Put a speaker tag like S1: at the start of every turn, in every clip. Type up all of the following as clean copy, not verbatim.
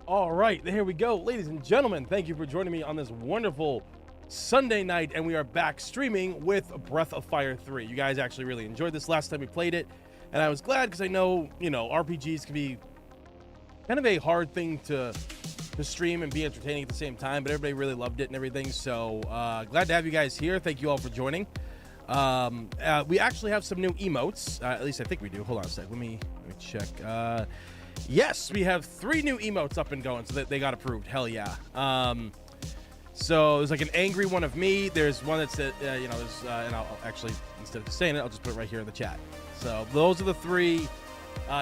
S1: All right, here we go. Ladies and gentlemen, thank you for joining me on this wonderful Sunday night, and we are back streaming with Breath of Fire 3. You guys actually really enjoyed this last time we played it, and I was glad because I know, RPGs can be kind of a hard thing to stream and be entertaining at the same time, but everybody really loved it and everything, so glad to have you guys here. Thank you all for joining. We actually have some new emotes, at least I think we do. Hold on a sec, let me check. Yes, we have 3 new emotes up and going, so that they got approved. Hell yeah. So there's like an angry one of me. There's one that's, and I'll actually, instead of saying it, I'll just put it right here in the chat. So those are the 3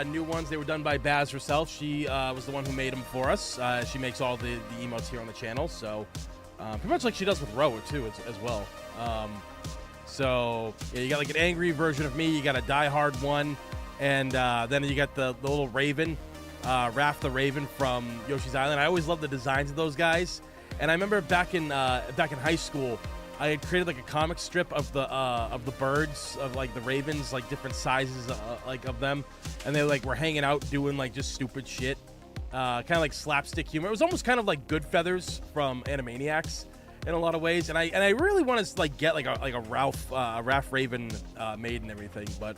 S1: new ones. They were done by Baz herself. She was the one who made them for us. She makes all the emotes here on the channel. So pretty much like she does with Roa too, as well. So yeah, you got like an angry version of me. You got a die-hard one. And then you got the little raven, Raph the Raven from Yoshi's Island. I always loved the designs of those guys. And I remember back in high school, I had created like a comic strip of the birds, of like the ravens, like different sizes like of them, and they like were hanging out doing like just stupid shit, kind of like slapstick humor. It was almost kind of like Good Feathers from Animaniacs in a lot of ways. And I really want to like get like a Raph Raven made and everything, but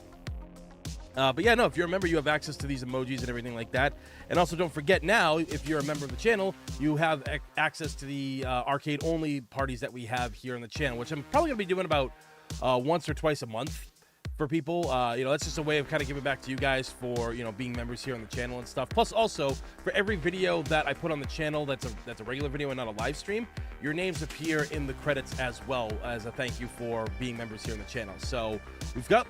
S1: yeah, no, if you're a member, you have access to these emojis and everything like that. And also don't forget now, if you're a member of the channel, you have access to the arcade-only parties that we have here on the channel, which I'm probably going to be doing about once or twice a month for people. That's just a way of kind of giving back to you guys for, being members here on the channel and stuff. Plus, also, for every video that I put on the channel that's a regular video and not a live stream, your names appear in the credits as well as a thank you for being members here on the channel. So we've got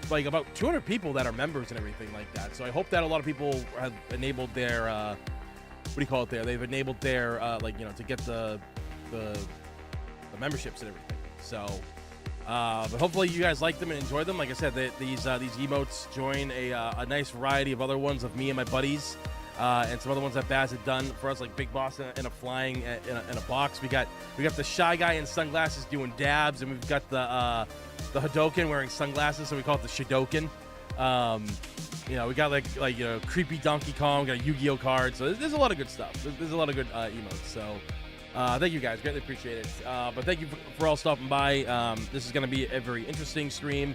S1: like about 200 people that are members and everything like that. So I hope that a lot of people have enabled their they've enabled their to get the memberships and everything. So but hopefully you guys like them and enjoy them. Like I said, these emotes join a nice variety of other ones of me and my buddies, and some other ones that Baz had done for us, like Big Boss in a flying in a box. We got the Shy Guy in sunglasses doing dabs, and we've got the Hadoken wearing sunglasses, so we call it the Shidoken. We got like creepy Donkey Kong, got a Yu-Gi-Oh card, so there's a lot of good stuff. There's a lot of good emotes, so thank you guys, greatly appreciate it. But thank you for all stopping by. This is going to be a very interesting stream.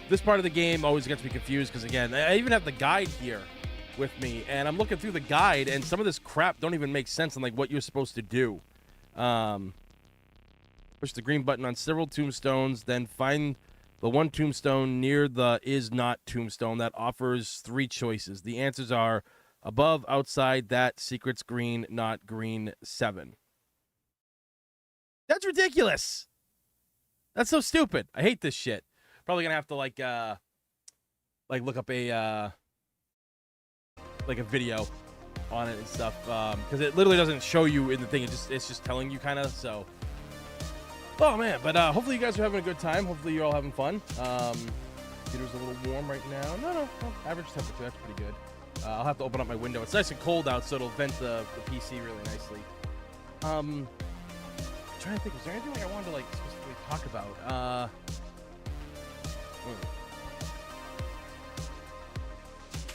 S1: This part of the game always gets me confused, because again, I even have the guide here with me, and I'm looking through the guide, and some of this crap don't even make sense on like what you're supposed to do. Push the green button on several tombstones, then find the one tombstone near the is not tombstone that offers 3 choices. The answers are above, outside, that, secret's green, not green, 7. That's ridiculous. That's so stupid. I hate this shit. Probably gonna have to like look up a video on it and stuff, because it literally doesn't show you in the thing. It's just telling you kind of. So. Oh man, but hopefully you guys are having a good time. Hopefully you're all having fun. Computer's a little warm right now. No, average temperature, that's pretty good. I'll have to open up my window. It's nice and cold out, so it'll vent the PC really nicely. I'm trying to think, was there anything I wanted to like specifically talk about?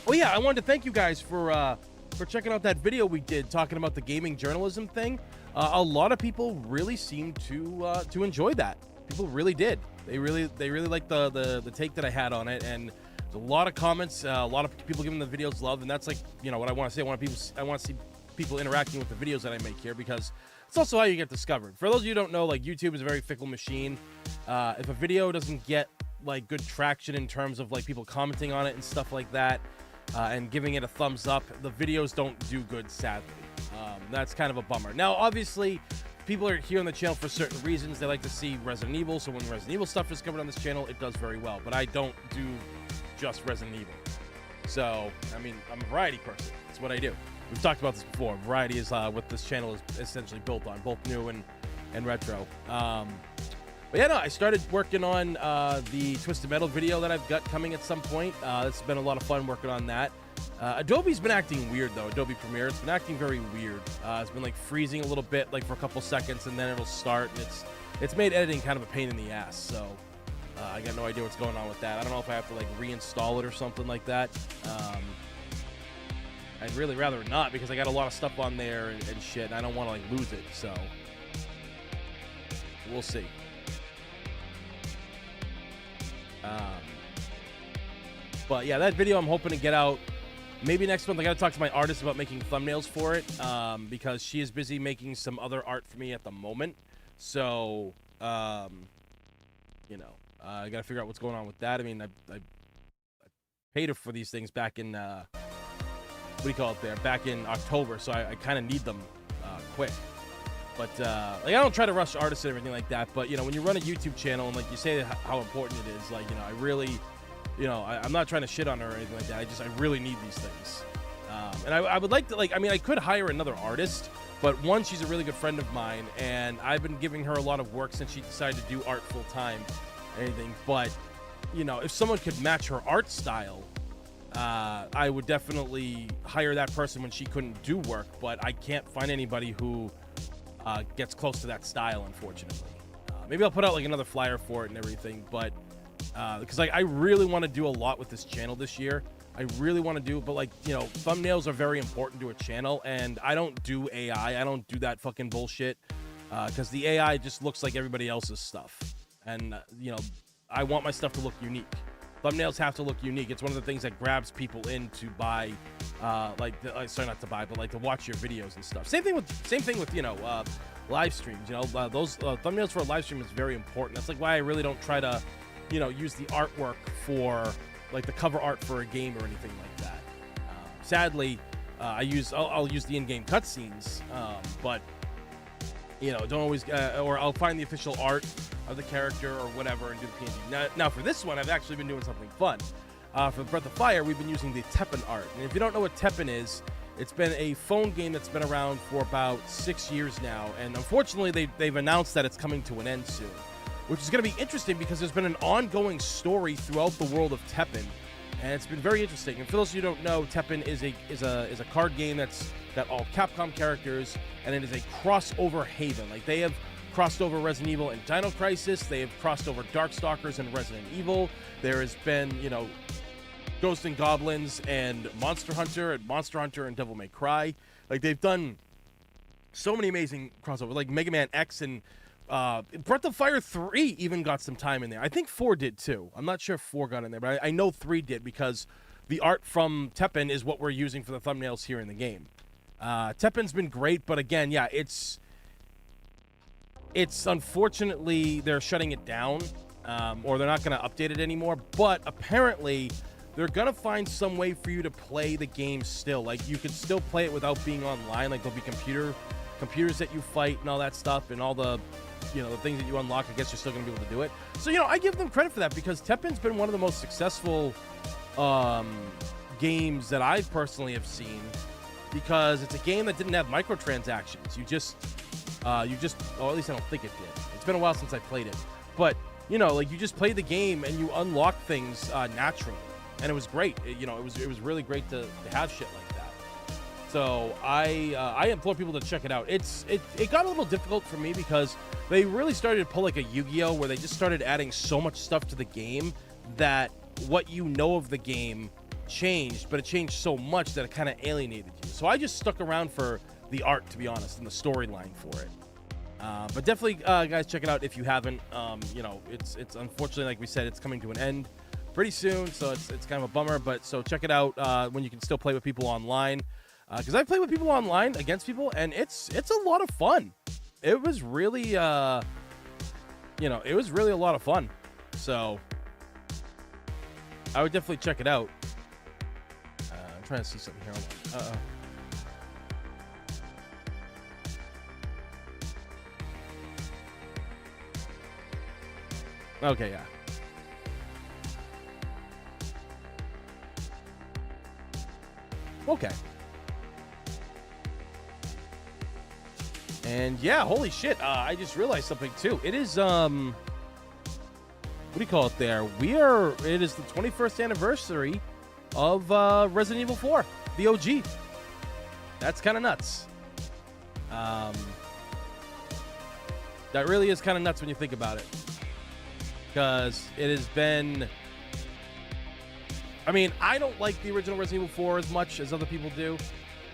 S1: Oh yeah, I wanted to thank you guys for checking out that video we did talking about the gaming journalism thing. A lot of people really seemed to enjoy that. People really did. They really liked the take that I had on it, and there's a lot of comments, a lot of people giving the videos love, and that's like what I want to say. I want to see people interacting with the videos that I make here, because it's also how you get discovered. For those of you who don't know, like YouTube is a very fickle machine. If a video doesn't get like good traction in terms of like people commenting on it and stuff like that, and giving it a thumbs up, the videos don't do good, sadly. That's kind of a bummer. Now, obviously, people are here on the channel for certain reasons. They like to see Resident Evil, so when Resident Evil stuff is covered on this channel, it does very well. But I don't do just Resident Evil. So, I mean, I'm a variety person. That's what I do. We've talked about this before. Variety is what this channel is essentially built on, both new and retro. But yeah, no, I started working on the Twisted Metal video that I've got coming at some point. It's been a lot of fun working on that. Adobe's been acting weird, though. Adobe Premiere, it's been acting very weird. It's been like freezing a little bit, like for a couple seconds, and then it'll start, and it's made editing kind of a pain in the ass. So I got no idea what's going on with that. I don't know if I have to like reinstall it or something like that. I'd really rather not because I got a lot of stuff on there and shit, and I don't want to like lose it. So we'll see. But yeah, that video I'm hoping to get out maybe next month. I got to talk to my artist about making thumbnails for it because she is busy making some other art for me at the moment. So, you know, I got to figure out what's going on with that. I mean, I paid her for these things back in, what do you call it there? Back in October. So I kind of need them quick. But, like, I don't try to rush artists and everything like that. But, you know, when you run a YouTube channel and, like, you say how important it is, like, you know, I really... You know, I'm not trying to shit on her or anything like that. I really need these things. And I would like to, like, I mean, I could hire another artist, but one, she's a really good friend of mine, and I've been giving her a lot of work since she decided to do art full time, anything. But, you know, if someone could match her art style, I would definitely hire that person when she couldn't do work, but I can't find anybody who gets close to that style, unfortunately. Maybe I'll put out, like, another flyer for it and everything, but... because like I really want to do a lot with this channel this year. I really want to do, but like, you know, thumbnails are very important to a channel, and I don't do AI. I don't do that fucking bullshit because the AI just looks like everybody else's stuff, and you know, I want my stuff to look unique. Thumbnails have to look unique. It's one of the things that grabs people in to buy, sorry, not to buy, but like to watch your videos and stuff. Same thing with you know, live streams. You know, those thumbnails for a live stream is very important. That's like why I really don't try to, you know, use the artwork for like the cover art for a game or anything like that. Sadly, I'll use the in-game cutscenes, but you know, don't always, or I'll find the official art of the character or whatever and do the PNG. Now for this one, I've actually been doing something fun. For Breath of Fire, we've been using the Teppen art, and if you don't know what Teppen is, it's been a phone game that's been around for about 6 years now, and unfortunately, they've announced that it's coming to an end soon. Which is going to be interesting because there's been an ongoing story throughout the world of Teppen, and it's been very interesting. And for those of you who don't know, Teppen is a card game that's got all Capcom characters, and it is a crossover haven. Like, they have crossed over Resident Evil and Dino Crisis. They have crossed over Darkstalkers and Resident Evil. There has been, you know, Ghosts and Goblins and Monster Hunter and Devil May Cry. Like, they've done so many amazing crossovers, like Mega Man X and Breath of Fire 3 even got some time in there. I think 4 did too. I'm not sure if 4 got in there, but I know 3 did because the art from Teppen is what we're using for the thumbnails here in the game. Teppen's been great, but again, yeah, it's unfortunately they're shutting it down, or they're not going to update it anymore. But apparently, they're going to find some way for you to play the game still. Like, you could still play it without being online. Like, there'll be computers that you fight and all that stuff, and all the, you know, the things that you unlock. I guess you're still going to be able to do it. So, you know, I give them credit for that because Teppen's been one of the most successful games that I personally have seen, because it's a game that didn't have microtransactions. You just, or at least I don't think it did. It's been a while since I played it, but you know, like, you just play the game and you unlock things naturally, and it was great. You know, it was really great to have shit like that. So I implore people to check it out. It got a little difficult for me because they really started to pull like a Yu-Gi-Oh, where they just started adding so much stuff to the game that what you know of the game changed, but it changed so much that it kind of alienated you. So I just stuck around for the art, to be honest, and the storyline for it. But definitely, guys, check it out if you haven't. You know, it's unfortunately, like we said, it's coming to an end pretty soon, so it's kind of a bummer. But so check it out when you can still play with people online, because I play with people online against people, and it's a lot of fun. It was really, you know, it was really a lot of fun. So I would definitely check it out. I'm trying to see something here. Hold on. Okay, yeah. Okay. And yeah, holy shit, I just realized something too. It is, what do you call it there? It is the 21st anniversary of Resident Evil 4, the OG. That's kind of nuts. That really is kind of nuts when you think about it. Because it has been I mean, I don't like the original Resident Evil 4 as much as other people do.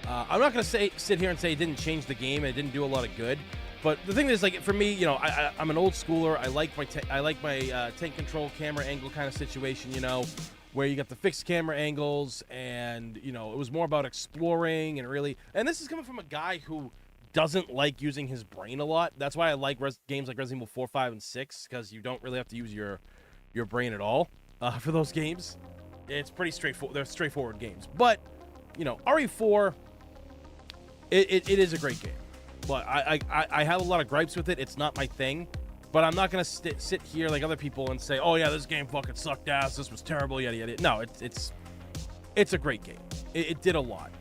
S1: I'm not going to sit here and say it didn't change the game and it didn't do a lot of good. But the thing is, like, for me, you know, I'm an old schooler. I like my tank control camera angle kind of situation, you know, where you got the fixed camera angles, and, you know, it was more about exploring and really. And this is coming from a guy who doesn't like using his brain a lot. That's why I like games like Resident Evil 4, 5, and 6, because you don't really have to use your brain at all for those games. It's pretty straightforward. They're straightforward games. But, you know, RE4, it is a great game. But I have a lot of gripes with it. It's not my thing. But I'm not going to sit here like other people and say, oh, yeah, this game fucking sucked ass. This was terrible, yada, yada. No, it's a great game. It did a lot.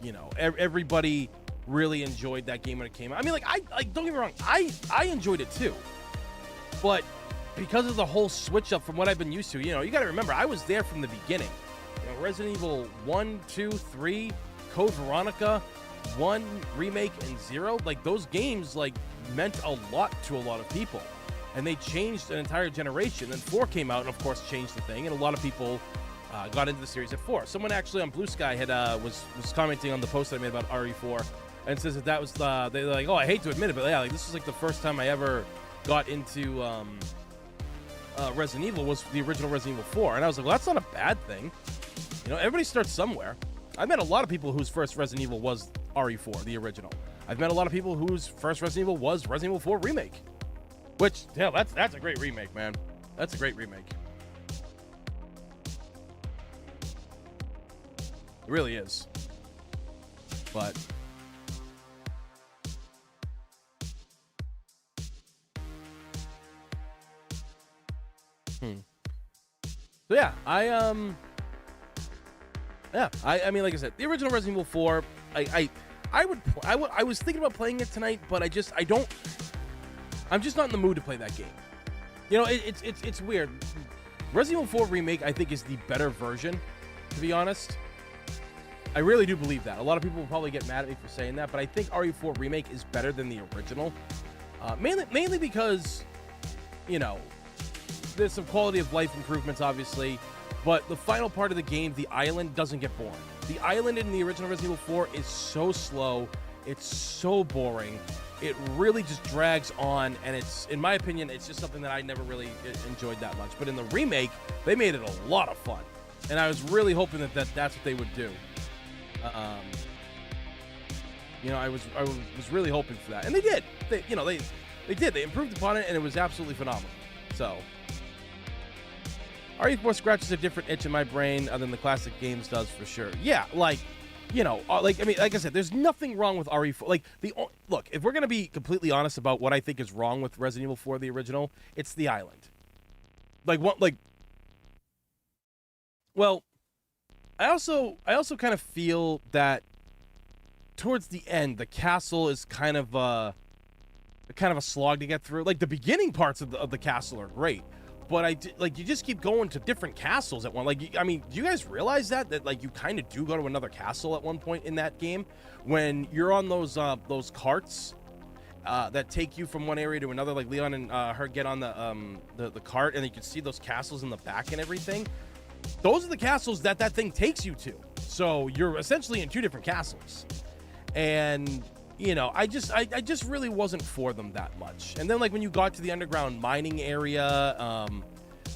S1: You know, everybody really enjoyed that game when it came out. I mean, like, don't get me wrong. I enjoyed it too. But because of the whole switch up from what I've been used to, you know, you got to remember, I was there from the beginning. You know, Resident Evil 1, 2, 3, Code Veronica, 1 remake, and 0, like, those games like meant a lot to a lot of people, and they changed an entire generation. Then 4 came out and of course changed the thing, and a lot of people got into the series at 4. Someone actually on Blue Sky had was commenting on the post that I made about RE4 and says that was they're like, oh, I hate to admit it, but yeah, like, this is like the first time I ever got into Resident Evil was the original Resident Evil 4, and I was like, well, that's not a bad thing. You know, everybody starts somewhere. I met a lot of people whose first Resident Evil was RE4, the original. I've met a lot of people whose first Resident Evil was Resident Evil 4 Remake. Which, hell, that's a great remake, man. That's a great remake. It really is. But so yeah, I mean, like I said, the original Resident Evil 4, I was thinking about playing it tonight, but I'm just not in the mood to play that game. You know, it's weird. Resident Evil 4 Remake, I think, is the better version, to be honest. I really do believe that. A lot of people will probably get mad at me for saying that, but I think RE4 Remake is better than the original. Mainly because, you know, there's some quality of life improvements, obviously, but the final part of the game, the island, doesn't get boring. The island in the original Resident Evil 4 is so slow. It's so boring. It really just drags on, and it's, in my opinion, it's just something that I never really enjoyed that much. But in the remake, they made it a lot of fun, and I was really hoping that that's what they would do. You know, I was really hoping for that, and they did. They did. They improved upon it, and it was absolutely phenomenal. So, RE4 scratches a different itch in my brain than the classic games does, for sure. Yeah, like, you know, like, I mean, like I said, there's nothing wrong with RE4. Like, look, if we're gonna be completely honest about what I think is wrong with Resident Evil 4, the original, it's the island. Like, what? Like, well, I also kind of feel that towards the end, the castle is kind of a slog to get through. Like, the beginning parts of the castle are great, but you just keep going to different castles at one. Like, I mean, do you guys realize that like you kind of do go to another castle at one point in that game when you're on those carts that take you from one area to another? Like, Leon and her get on the cart, and you can see those castles in the back and everything. Those are the castles that thing takes you to. So you're essentially in two different castles. And, you know, I just really wasn't for them that much. And then, like, when you got to the underground mining area,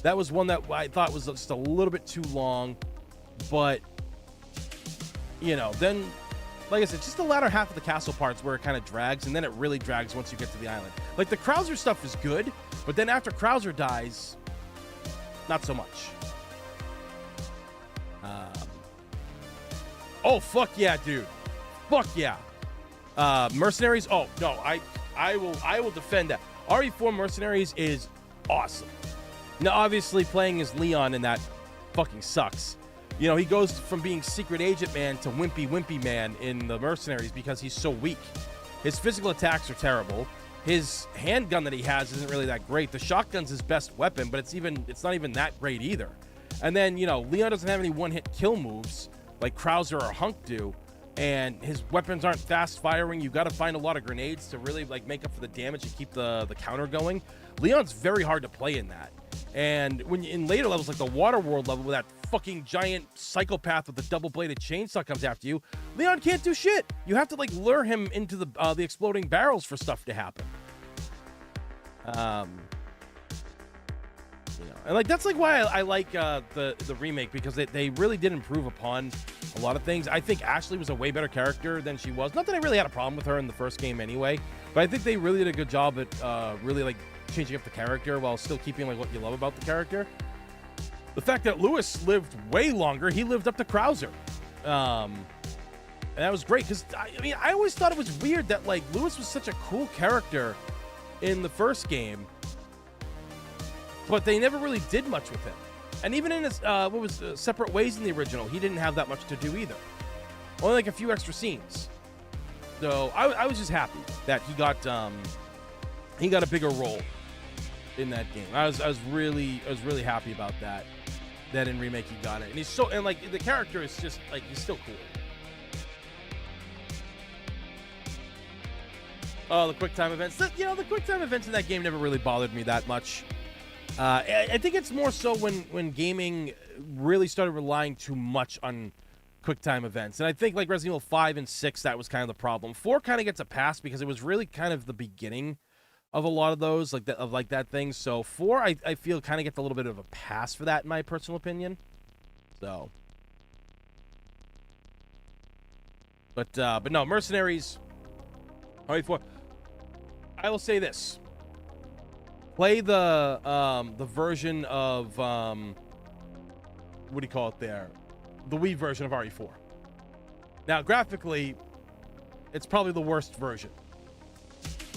S1: that was one that I thought was just a little bit too long. But, you know, then, like I said, just the latter half of the castle parts where it kind of drags, and then it really drags once you get to the island. Like, the Krauser stuff is good, but then after Krauser dies, not so much. Oh, fuck yeah, dude. Fuck yeah. Mercenaries. Oh, no, I will defend that. RE4 Mercenaries is awesome. Now, obviously, playing as Leon in that fucking sucks. You know, he goes from being secret agent man to wimpy man in the Mercenaries because he's so weak. His physical attacks are terrible. His handgun that he has isn't really that great. The shotgun's his best weapon, but it's not even that great either. And then, you know, Leon doesn't have any one-hit kill moves like Krauser or Hunk do, and his weapons aren't fast firing. You got to find a lot of grenades to really, like, make up for the damage and keep the counter going. Leon's very hard to play in that. And when in later levels, like the water world level, where that fucking giant psychopath with the double-bladed chainsaw comes after you, Leon can't do shit. You have to like lure him into the exploding barrels for stuff to happen. And like that's like why I like the remake, because they really did improve upon a lot of things. I think Ashley was a way better character than she was. Not that I really had a problem with her in the first game anyway, but I think they really did a good job at really like changing up the character while still keeping like what you love about the character. The fact that Lewis lived way longer, he lived up to Krauser. And that was great, because I always thought it was weird that like Lewis was such a cool character in the first game, but they never really did much with him. And even in his Separate Ways in the original, he didn't have that much to do either. Only like a few extra scenes. So I was just happy that he got a bigger role in that game. I was really happy about that. That in remake he got it, and he's like the character is just like he's still cool. Oh, the QuickTime events. The QuickTime events in that game never really bothered me that much. I think it's more so when gaming really started relying too much on QuickTime events. And I think like Resident Evil 5 and 6, that was kind of the problem. 4 kind of gets a pass because it was really kind of the beginning of a lot of those, like that thing. So 4, I feel kind of gets a little bit of a pass for that, in my personal opinion. So. But no, Mercenaries. RE4. I will say this. Play the version of what do you call it there? The Wii version of RE4. Now, graphically, it's probably the worst version.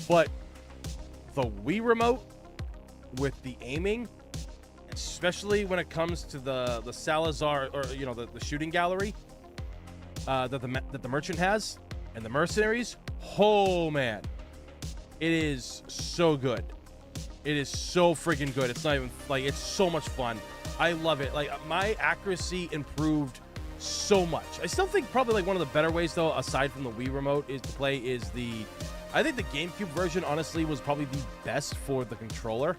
S1: But the Wii remote with the aiming, especially when it comes to the Salazar, or the shooting gallery that the merchant has, and the Mercenaries, oh man, it is so good. It is so freaking good. It's not even like, it's so much fun. I love it. Like, my accuracy improved so much. I still think probably like one of the better ways though, aside from the Wii remote, is to play is I think the GameCube version honestly was probably the best for the controller.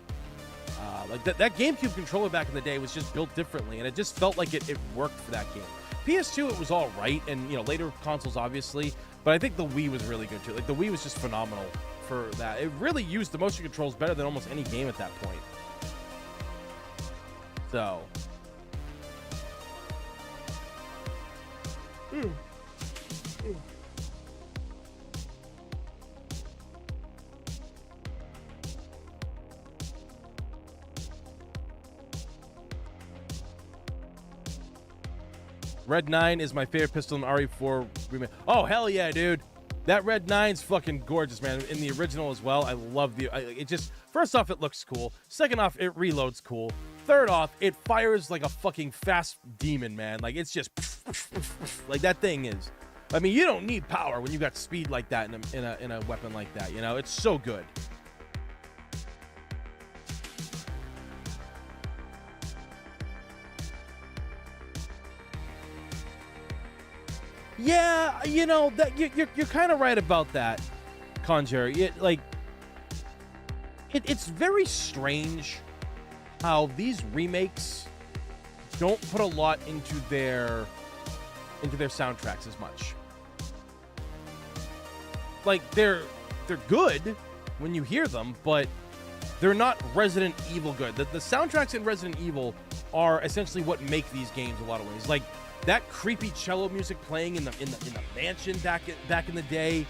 S1: Like that GameCube controller back in the day was just built differently, and it just felt like it worked for that game. PS2, it was all right, and later consoles obviously, but I think the Wii was really good too. Like the Wii was just phenomenal for that. It really used the motion controls better than almost any game at that point. So. Red 9 is my favorite pistol in RE4 remake. Oh, hell yeah, dude. That Red 9's fucking gorgeous, man. In the original as well, I love it just, first off, it looks cool. Second off, it reloads cool. Third off, it fires like a fucking fast demon, man. Like, it's just, like that thing is. I mean, you don't need power when you got speed like that in a weapon like that, It's so good. Yeah, that you're kind of right about that, Conjure. It's very strange how these remakes don't put a lot into their soundtracks as much. Like they're good when you hear them, but they're not Resident Evil good. The soundtracks in Resident Evil are essentially what make these games a lot of ways. Like that creepy cello music playing in the mansion back in the day,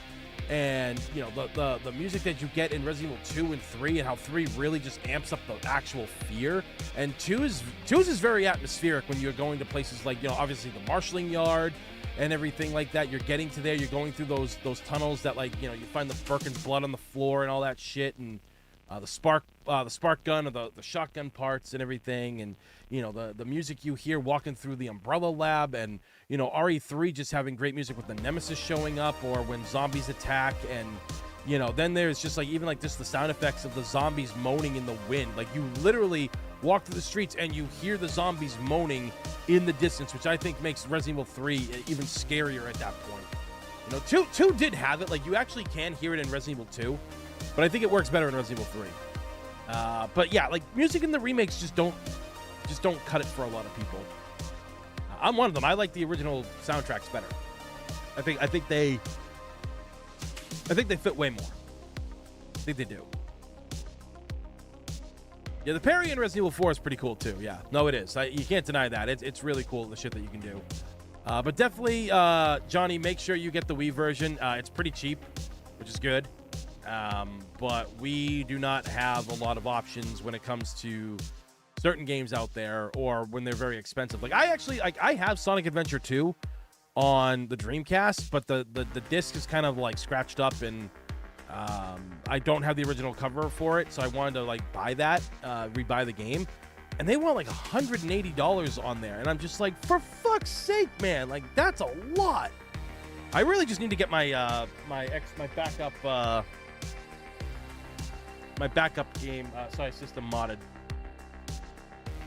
S1: and the music that you get in Resident Evil 2 and 3, and how 3 really just amps up the actual fear, and 2 is very atmospheric when you're going to places like obviously the marshalling yard and everything like that. You're getting to there, you're going through those tunnels that you find the Birkin's blood on the floor and all that shit, and the spark gun or the shotgun parts and everything, and the music you hear walking through the Umbrella Lab, and RE3 just having great music with the Nemesis showing up, or when zombies attack, and then there's just even just the sound effects of the zombies moaning in the wind. Like, you literally walk through the streets and you hear the zombies moaning in the distance, which I think makes Resident Evil 3 even scarier at that point. 2 did have it. Like, you actually can hear it in Resident Evil 2, but I think it works better in Resident Evil 3. But yeah, like music in the remakes just don't cut it for a lot of people. I'm one of them. I like the original soundtracks better. I think they fit way more. I think they do. Yeah, the parry in Resident Evil 4 is pretty cool too. Yeah, no, it is. You can't deny that. It's really cool, the shit that you can do. But definitely, Johnny, make sure you get the Wii version. It's pretty cheap, which is good. But we do not have a lot of options when it comes to certain games out there, or when they're very expensive. Like I have Sonic Adventure 2 on the Dreamcast, but the disc is kind of like scratched up, and I don't have the original cover for it, so I wanted to like buy that, rebuy the game, and they want like $180 on there, and I'm just like, for fuck's sake, man, like that's a lot. I really just need to get my backup game system modded,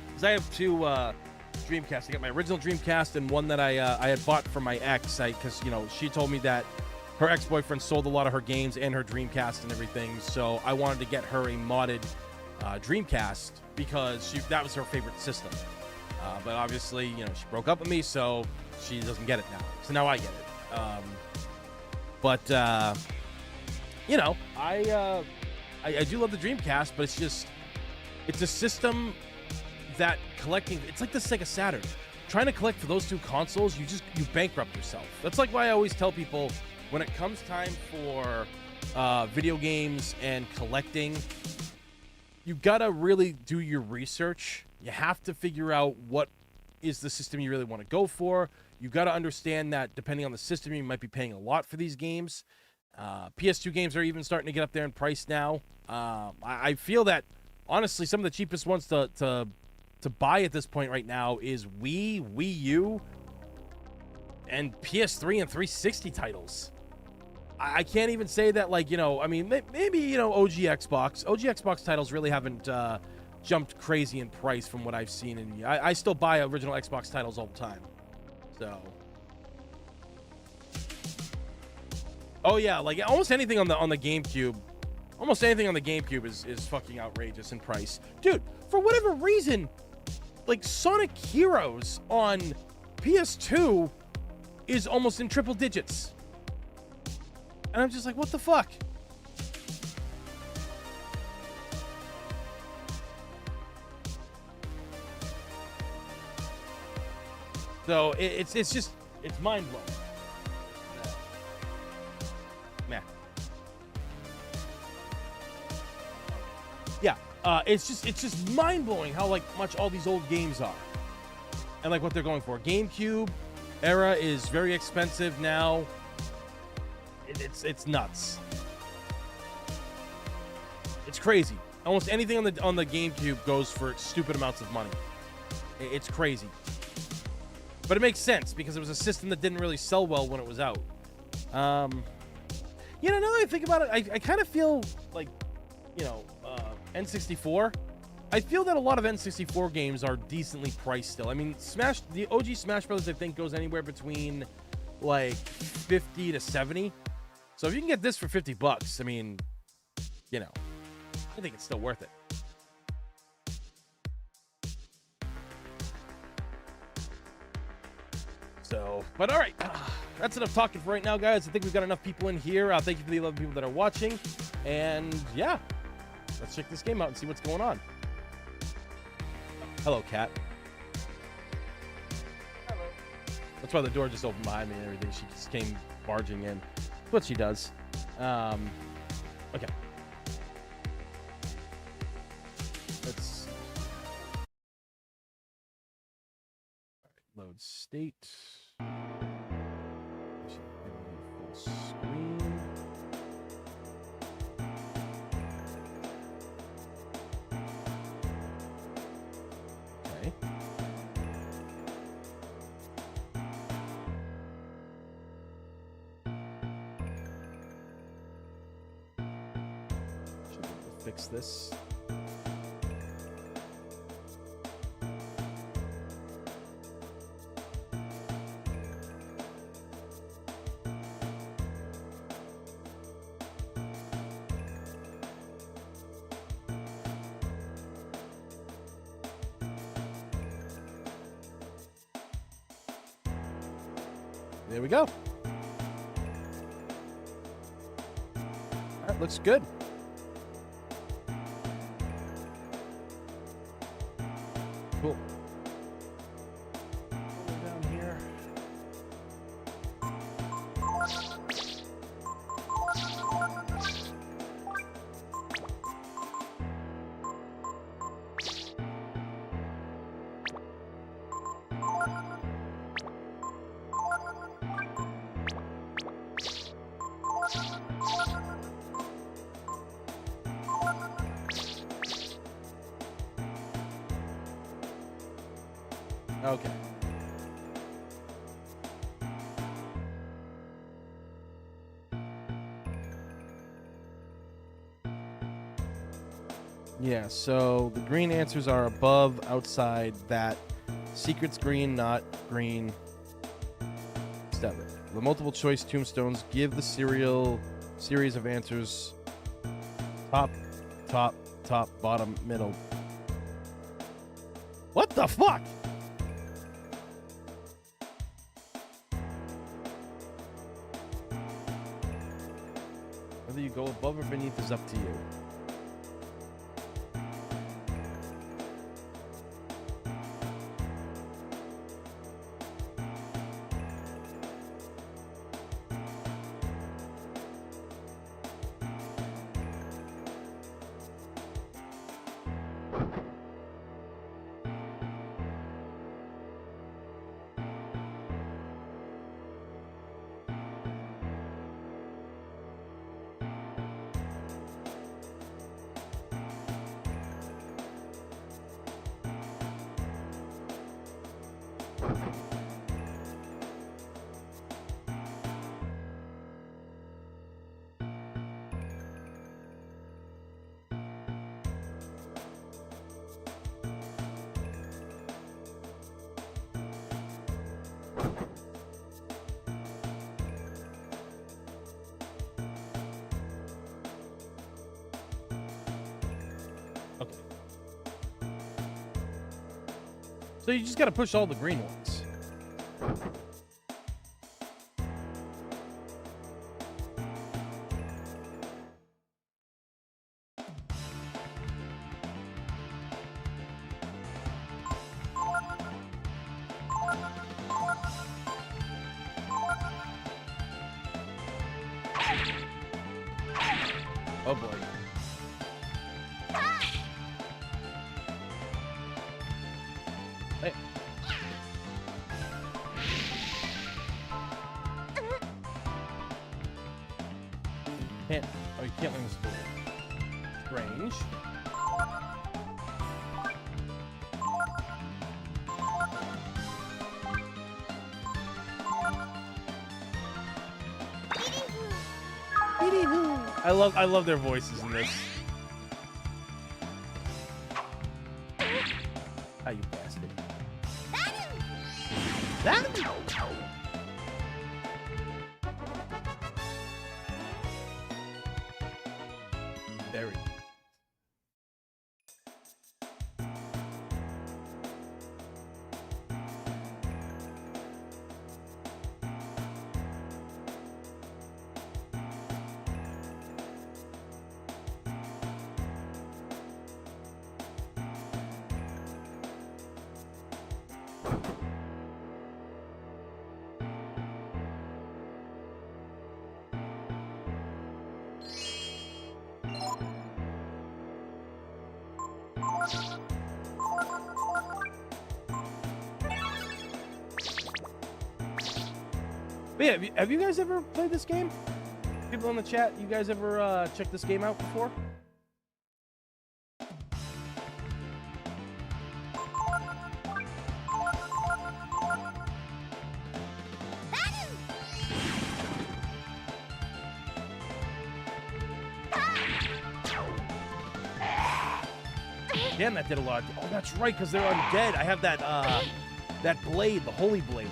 S1: because I have two Dreamcast. I got my original Dreamcast and one that I had bought from my ex, because she told me that her ex-boyfriend sold a lot of her games and her Dreamcast and everything, so I wanted to get her a modded Dreamcast, because that was her favorite system. But obviously, she broke up with me, so she doesn't get it now. So now I get it. I do love the Dreamcast, but it's a system that collecting, it's like the Sega Saturn. Trying to collect for those two consoles, you bankrupt yourself. That's like why I always tell people, when it comes time for video games and collecting, you gotta really do your research. You have to figure out what is the system you really want to go for. You gotta understand that depending on the system, you might be paying a lot for these games. PS2 games are even starting to get up there in price now. I feel that, honestly, some of the cheapest ones to buy at this point right now is Wii U, and PS3 and 360 titles. I can't even say that, like, maybe, OG Xbox titles really haven't jumped crazy in price from what I've seen. And I still buy original Xbox titles all the time. So, oh yeah, like almost anything on the GameCube, is fucking outrageous in price, dude. For whatever reason, like Sonic Heroes on PS2 is almost in triple digits. And I'm just like, what the fuck? So it's mind blowing. Man. Yeah. It's just mind blowing how like much all these old games are, and like what they're going for. GameCube era is very expensive now. It's nuts. It's crazy. Almost anything on the GameCube goes for stupid amounts of money. It's crazy. But it makes sense because it was a system that didn't really sell well when it was out. Now that I think about it, I kind of feel like, N64. I feel that a lot of N64 games are decently priced still. I mean, the OG Smash Brothers, I think, goes anywhere between like 50 to 70. So if you can get this for $50, I mean, I think it's still worth it. So, but all right, that's enough talking for right now, guys. I think we've got enough people in here. Thank you for the 11 people that are watching. And yeah, let's check this game out and see what's going on. Hello, cat.
S2: Hello.
S1: That's why the door just opened behind me and everything. She just came barging in. That's what she does. Okay. Let's load state. Full screen. Okay. Should be able to fix this. There we go. All right, looks good. Cool. Down here. Okay. Yeah, so the green answers are above, outside, that. Secret's green, not green. 7. The multiple choice tombstones give the serial series of answers top, top, top, bottom, middle. What the fuck? Whether you go above or beneath is up to you. Okay. So you just got to push all the green ones. Oh boy. Hey. Can't. Oh, you can't learn this ability. Strange. I love their voices in this. Ah, you bastard. That? Very. But yeah, have you guys ever played this game? People in the chat, you guys ever checked this game out before? Damn, that did a lot. Oh, that's right, because they're undead. I have that that blade, the holy blade.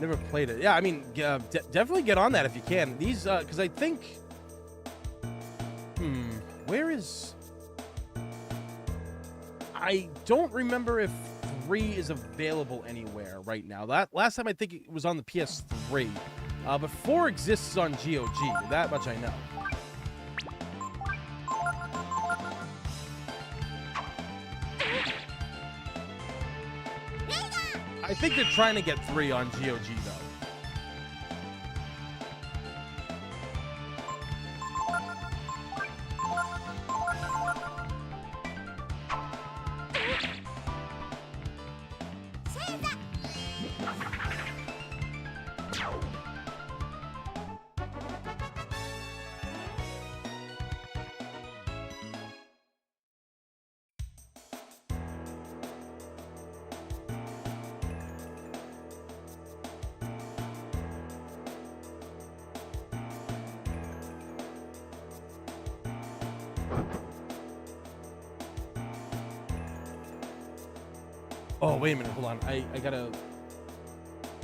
S1: Never played it. Yeah, I mean, definitely get on that if you can. These, because I think, where is? I don't remember if 3 is available anywhere right now. Last time I think it was on the PS3, but 4 exists on GOG. That much I know. I think they're trying to get 3 on GOG though. Oh, wait a minute. Hold on. I gotta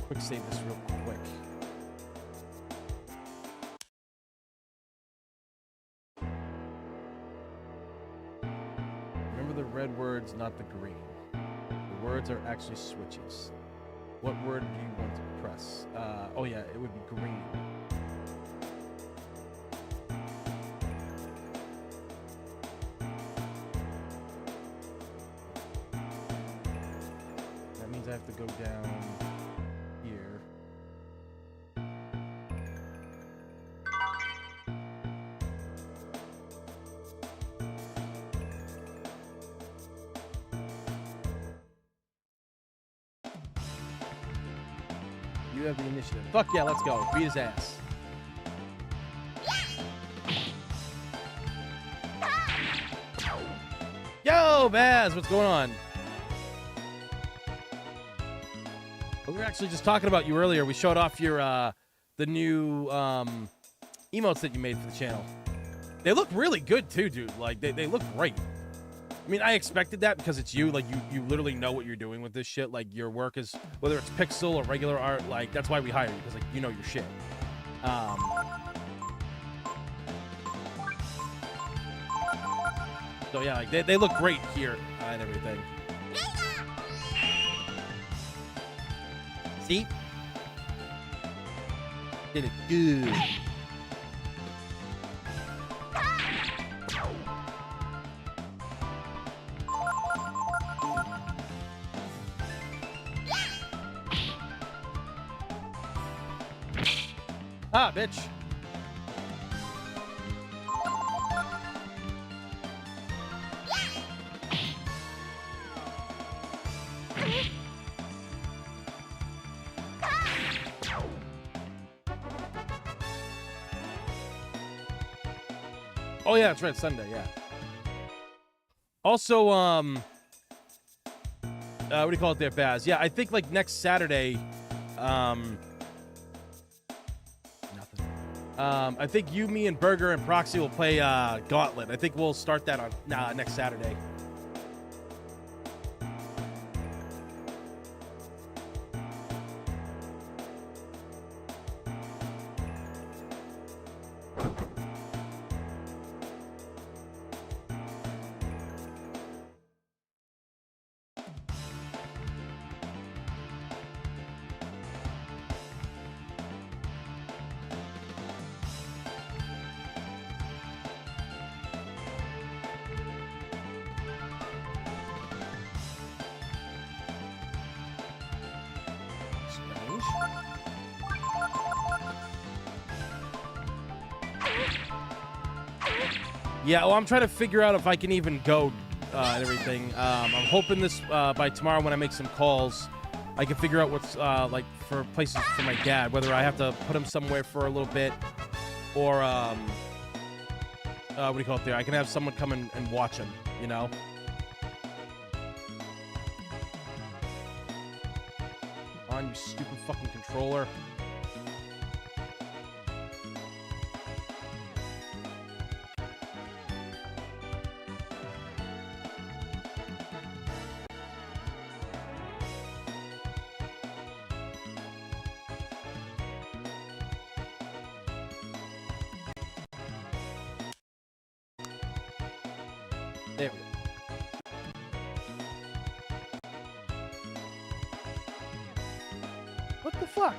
S1: quick save this real quick. Remember the red words, not the green. The words are actually switches. What word do you want to press? Oh yeah, it would be green. That means I have to go down here. You have the initiative. Fuck yeah, let's go. Beat his ass. Yo, Baz, what's going on? We were actually just talking about you earlier. We showed off your the new emotes that you made for the channel. They look really good too, dude. Like they look great. I mean, I expected that because it's you. Like you literally know what you're doing with this shit. Like your work is, whether it's pixel or regular art, like that's why we hire you, because like you know your shit. So yeah, like they look great here and everything. See? Did it good. Ah, bitch. Oh yeah, that's right, Sunday, yeah. Also, what do you call it there, Baz? Yeah, I think like next Saturday, nothing. I think you, me, and Burger and Proxy will play Gauntlet. I think we'll start that on next Saturday. Yeah, well, I'm trying to figure out if I can even go and everything. I'm hoping this by tomorrow when I make some calls, I can figure out what's like for places for my dad, whether I have to put him somewhere for a little bit or what do you call it there? I can have someone come and watch him, you know? On, you stupid fucking controller. There we go. What the fuck?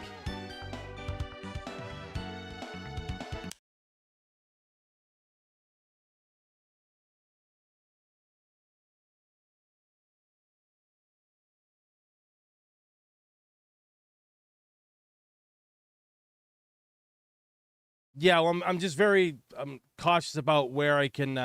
S1: Yeah, well, I'm just very cautious about where I can,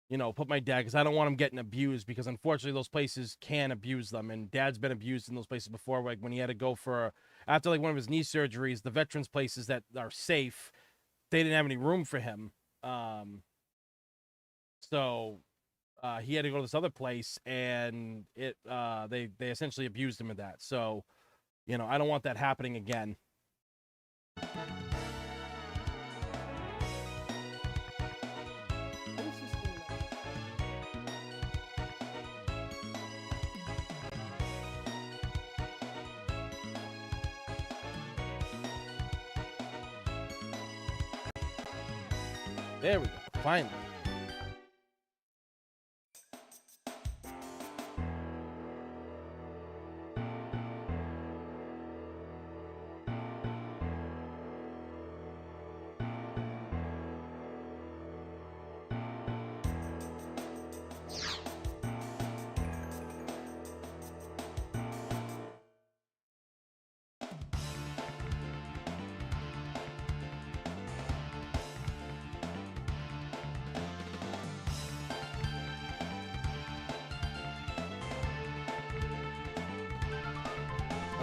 S1: you know, put my dad, because I don't want him getting abused, because unfortunately those places can abuse them, and Dad's been abused in those places before, like when he had to go for, after like one of his knee surgeries, the veterans places that are safe, they didn't have any room for him. So he had to go to this other place, and they essentially abused him in that. So, you know, I don't want that happening again. There we go. Finally.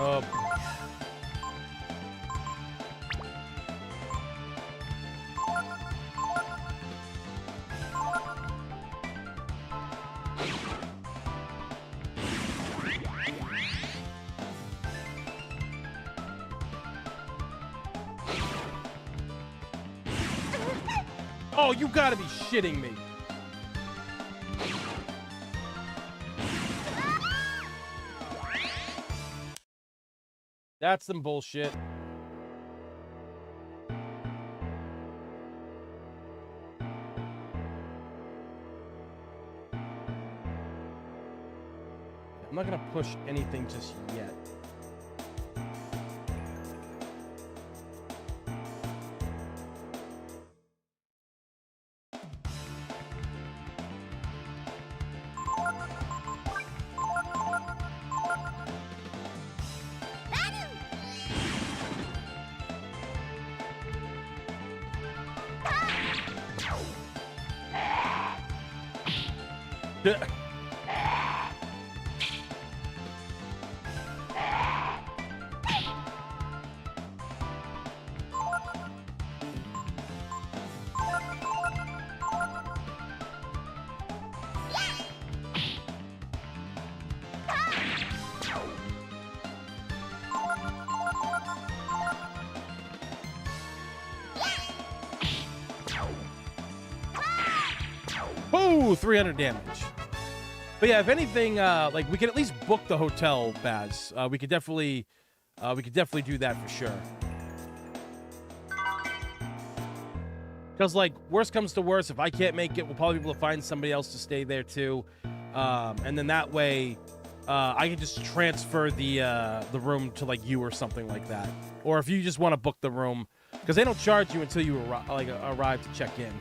S1: Oh. Oh, you gotta be shitting me. That's some bullshit. I'm not gonna push anything just yet. Ooh, 300 damage. But yeah, if anything, like we could at least book the hotel, Baz. We could definitely do that for sure. Because like, worst comes to worst, if I can't make it, we'll probably be able to find somebody else to stay there too, and then that way, I can just transfer the room to like you or something like that. Or if you just want to book the room, because they don't charge you until you arrive to check in.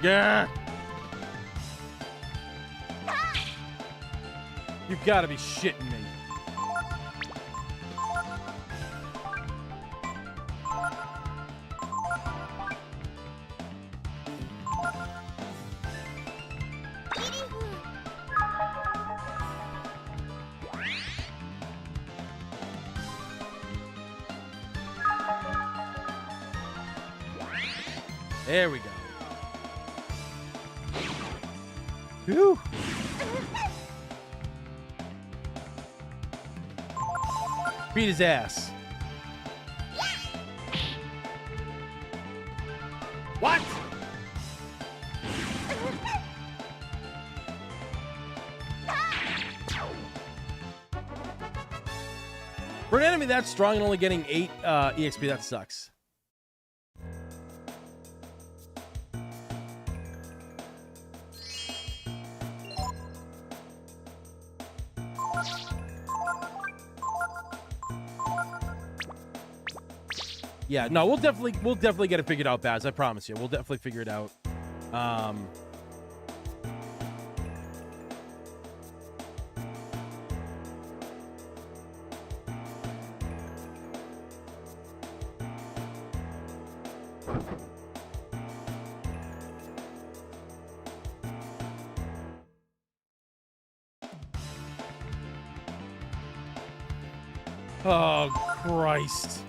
S1: Yeah. You gotta be shitting me. There we go. Whew. Beat his ass. What? For an enemy that strong and only getting 8 EXP, that sucks. Yeah, no, we'll definitely get it figured out, Baz. I promise you. We'll definitely figure it out. Oh, Christ.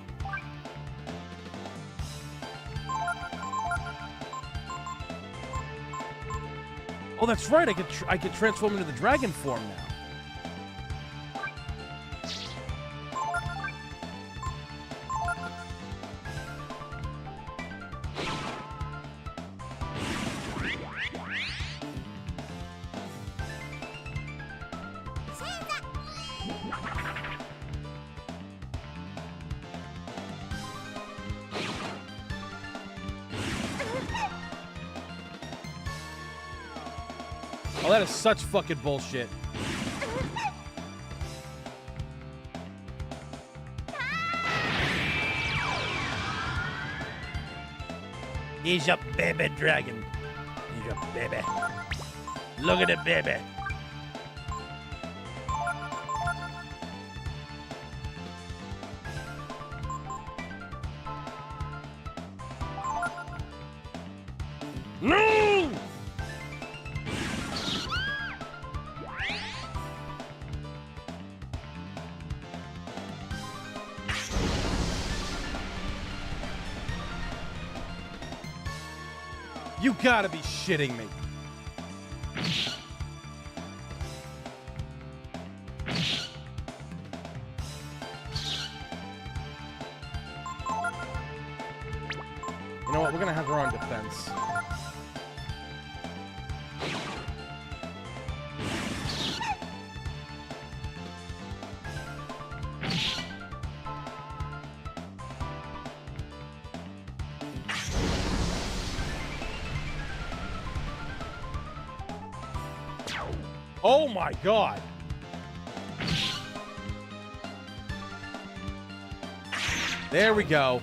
S1: Oh, that's right. I could transform into the dragon form now. Oh, that is such fucking bullshit. He's a baby dragon. He's a baby. Look at the baby. No! You gotta be shitting me. You know what? We're gonna have her on defense. Oh my God. There we go.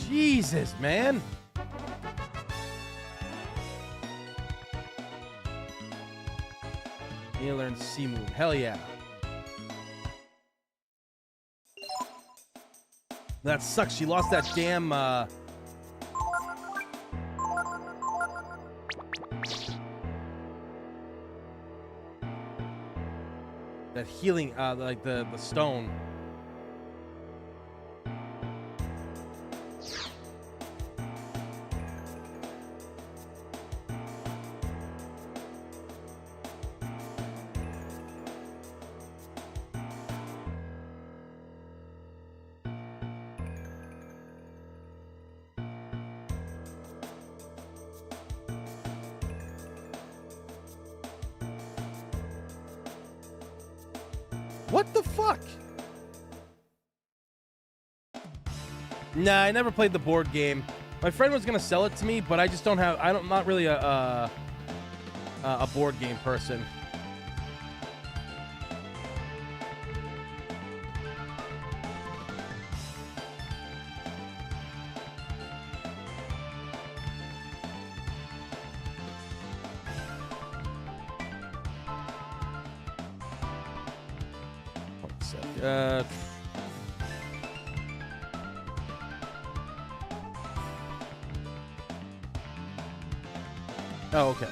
S1: Jesus, man. You learn C move. Hell yeah. That sucks. She lost that damn that healing like the stone. What the fuck? Nah, I never played the board game. My friend was gonna sell it to me, but I just don't have. I'm not really a board game person. Oh, okay.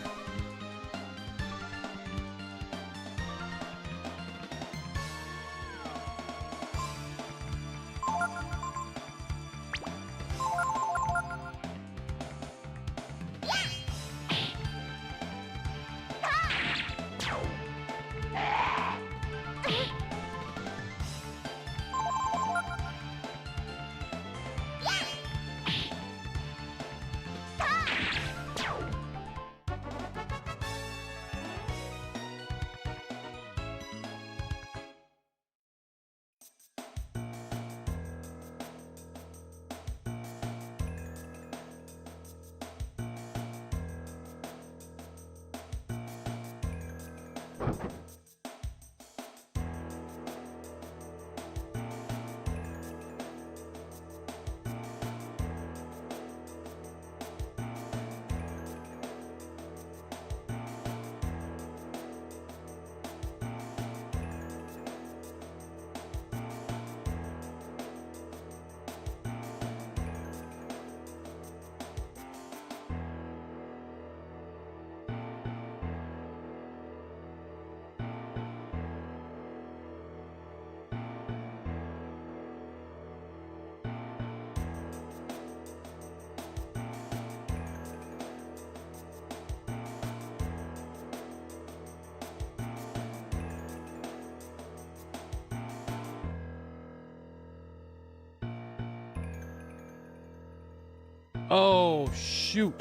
S1: Oh, shoot.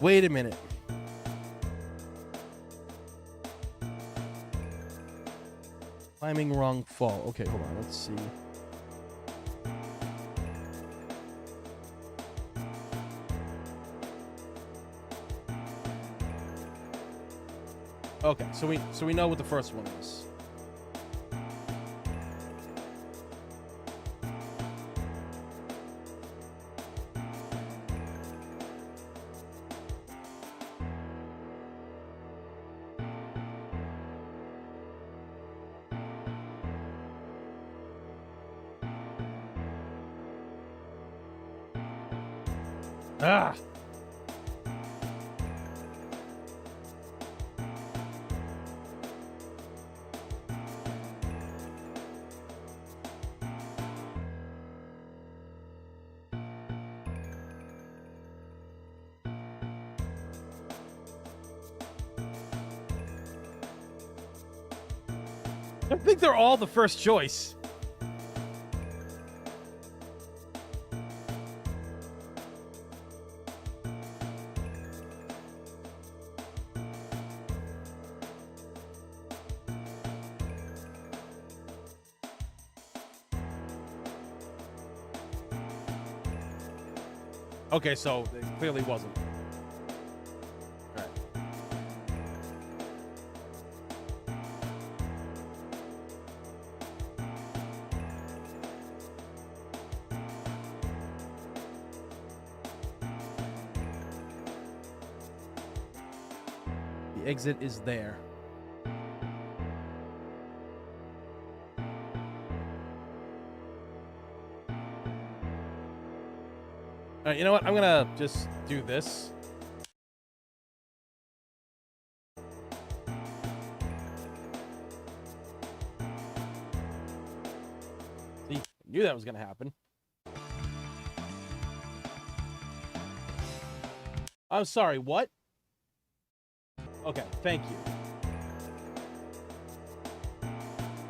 S1: Wait a minute. Climbing wrong fall. Okay, hold on. Let's see. Okay, so we know what the first one is. Ah. I think they're all the first choice. Okay, so it clearly wasn't. All right. The exit is there. All right, you know what? I'm gonna just do this. See, knew that was gonna happen. I'm sorry, what? Okay, thank you.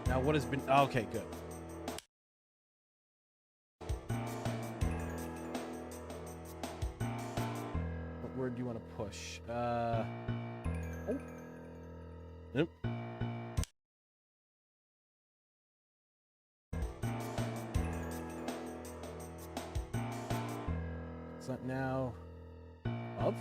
S1: Now what has been... Okay, good. What word do you want to push? Oh. Nope. It's not now... Of?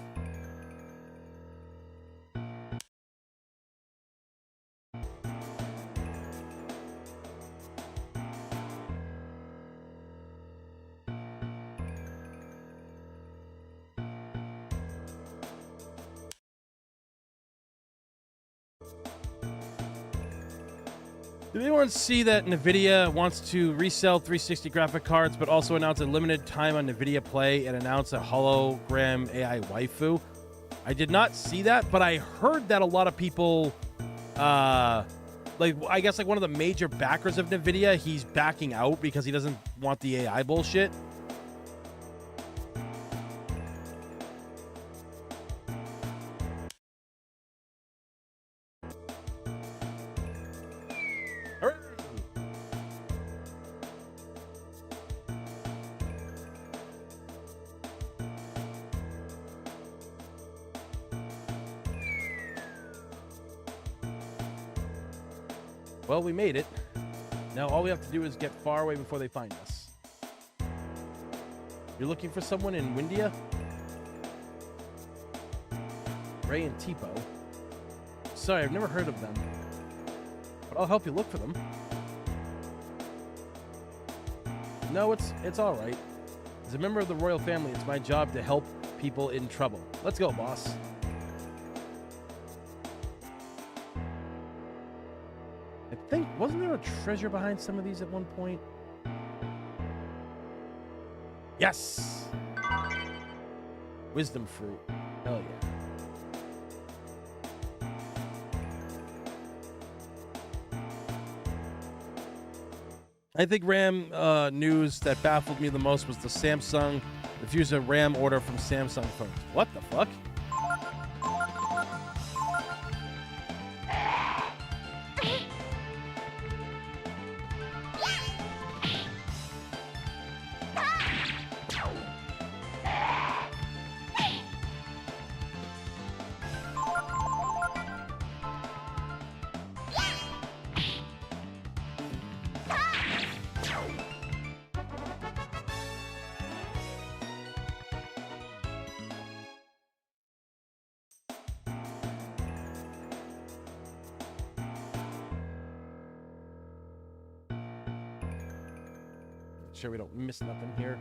S1: Did anyone see that NVIDIA wants to resell 360 graphic cards, but also announce a limited time on NVIDIA Play and announce a hologram AI waifu? I did not see that, but I heard that a lot of people, like, I guess like one of the major backers of NVIDIA, he's backing out because he doesn't want the AI bullshit. Well, we made it. Now all we have to do is get far away before they find us. You're looking for someone in Windia? Ray and Tipo. Sorry, I've never heard of them. But I'll help you look for them. No, it's all right. As a member of the royal family, it's my job to help people in trouble. Let's go, boss. I think, wasn't there a treasure behind some of these at one point? Yes! Wisdom fruit. Hell yeah. I think RAM news that baffled me the most was the Samsung Refuse a RAM order from Samsung phones. What the fuck? Sure we don't miss nothing here.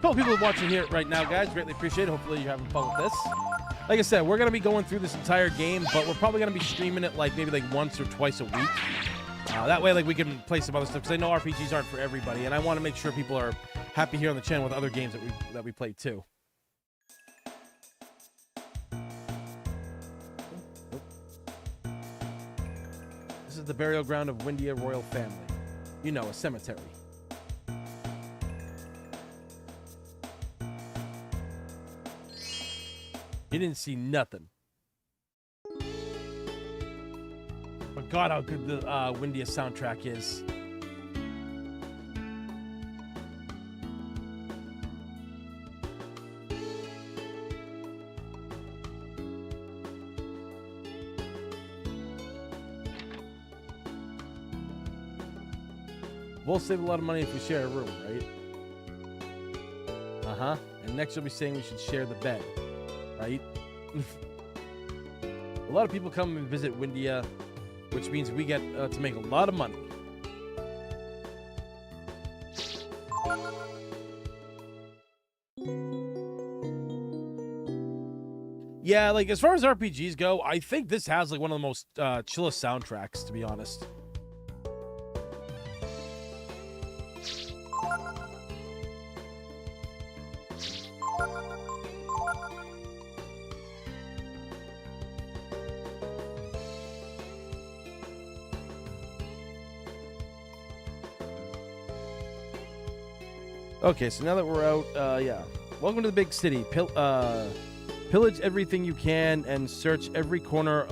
S1: Couple people watching here right now, guys. Greatly appreciate it. Hopefully you're having fun with this. Like I said, we're going to be going through this entire game, but we're probably going to be streaming it like maybe like once or twice a week. That way, like, we can play some other stuff, because I know RPGs aren't for everybody, and I want to make sure people are happy here on the channel with other games that we play too. This is the burial ground of Windia royal family. You know, a cemetery. You didn't see nothing. But God, how good the Windia soundtrack is. We'll save a lot of money if we share a room, right? Uh-huh. And next you'll be saying we should share the bed. Right? A lot of people come and visit Windia, which means we get to make a lot of money. Yeah, like, as far as RPGs go, I think this has like one of the most chillest soundtracks, to be honest. Okay, so now that we're out, yeah. Welcome to the big city. Pillage everything you can and search every corner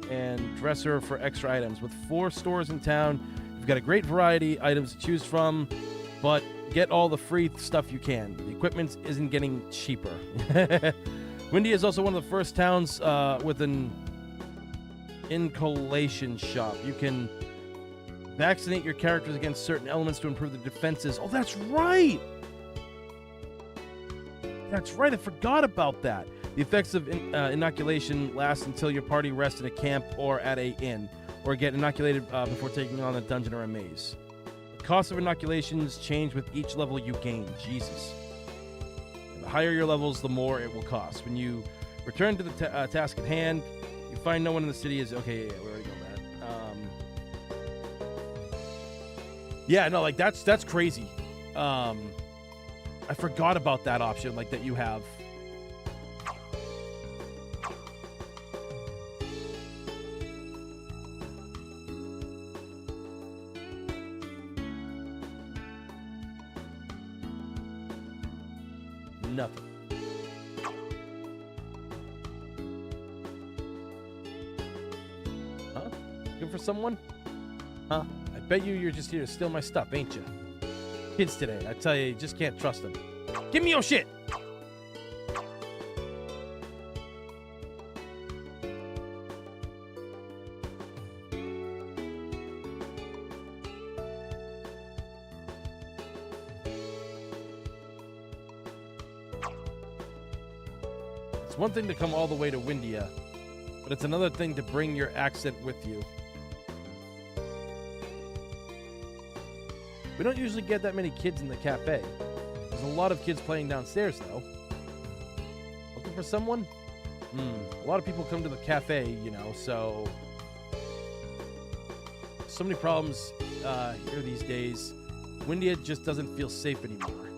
S1: and dresser for extra items. With 4 stores in town, you've got a great variety of items to choose from, but get all the free stuff you can. The equipment isn't getting cheaper. Windia is also one of the first towns with an inculation shop. You can vaccinate your characters against certain elements to improve the defenses. Oh, that's right! That's right, I forgot about that. The effects of inoculation last until your party rests in a camp or at an inn, or get inoculated before taking on a dungeon or a maze. The cost of inoculations change with each level you gain. Jesus. And the higher your levels, the more it will cost. When you return to the task at hand, you find no one in the city is... Okay, yeah, we already know that. Yeah, no, like, that's crazy. I forgot about that option, like, that you have. Nothing. Huh? Looking for someone? Huh? I bet you're just here to steal my stuff, ain't you? Kids today, I tell you just can't trust them. Give me your shit! It's one thing to come all the way to Windia, but it's another thing to bring your accent with you. We don't usually get that many kids in the cafe. There's a lot of kids playing downstairs, though. Looking for someone? A lot of people come to the cafe, you know, so many problems here these days. Windia just doesn't feel safe anymore.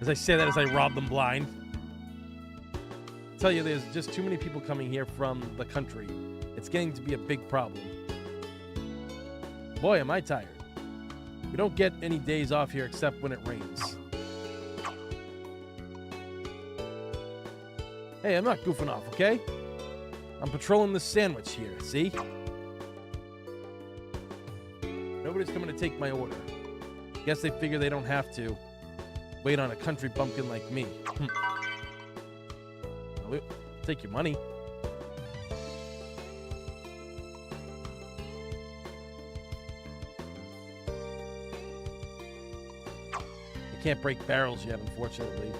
S1: As I say that as I rob them blind. I tell you, there's just too many people coming here from the country. It's getting to be a big problem. Boy, am I tired. We don't get any days off here except when it rains. Hey, I'm not goofing off, okay? I'm patrolling this sandwich here, see? Nobody's coming to take my order. Guess they figure they don't have to wait on a country bumpkin like me. I'll take your money. I can't break barrels yet, unfortunately.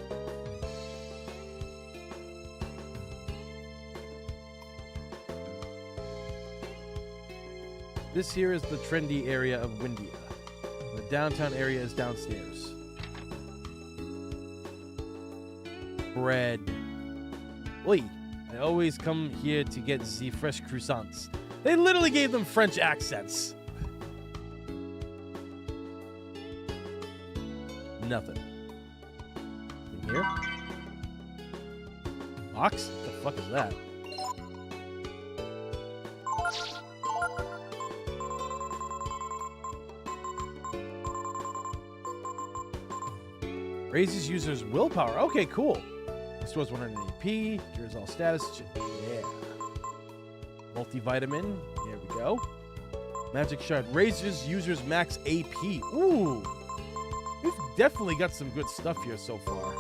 S1: This here is the trendy area of Windia. The downtown area is downstairs. Bread. Oi, I always come here to get the fresh croissants. They literally gave them French accents. Nothing. In here? Box? What the fuck is that? Raises users' willpower. Okay, cool. Restores 100 AP. Cures all status. Yeah. Multivitamin. There we go. Magic shard. Raises users' max AP. Ooh. We've definitely got some good stuff here so far.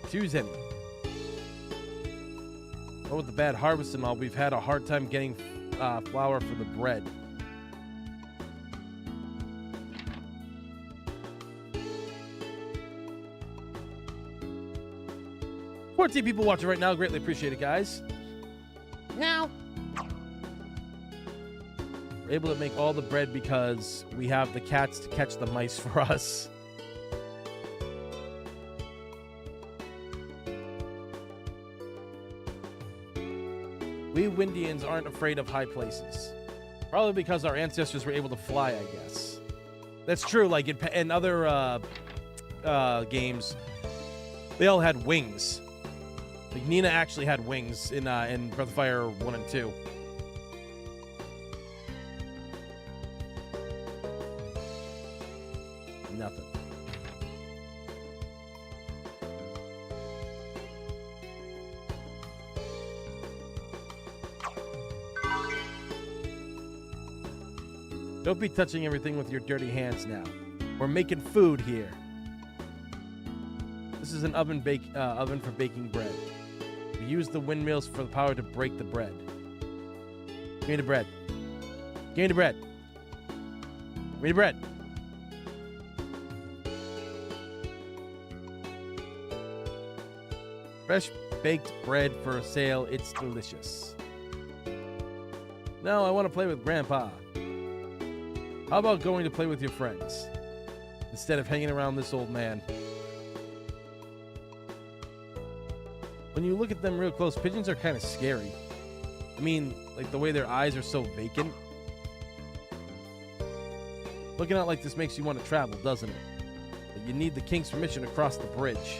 S1: Two Zenny. Oh, with the bad harvest and all, we've had a hard time getting flour for the bread. 14 people watching right now. Greatly appreciate it, guys. Now. We're able to make all the bread because we have the cats to catch the mice for us. We Windians aren't afraid of high places. Probably because our ancestors were able to fly, I guess. That's true. Like in other games, they all had wings. Like Nina actually had wings in Breath of Fire 1 and 2. Nothing. Don't be touching everything with your dirty hands now. We're making food here. This is an oven for baking bread. We use the windmills for the power to break the bread. Give me the bread. Give me the bread. Give me the bread. Fresh baked bread for sale. It's delicious. No, I want to play with Grandpa. How about going to play with your friends instead of hanging around this old man? When you look at them real close, pigeons are kind of scary. I mean, like the way their eyes are so vacant. Looking out like this makes you want to travel, doesn't it? But you need the king's permission to cross the bridge.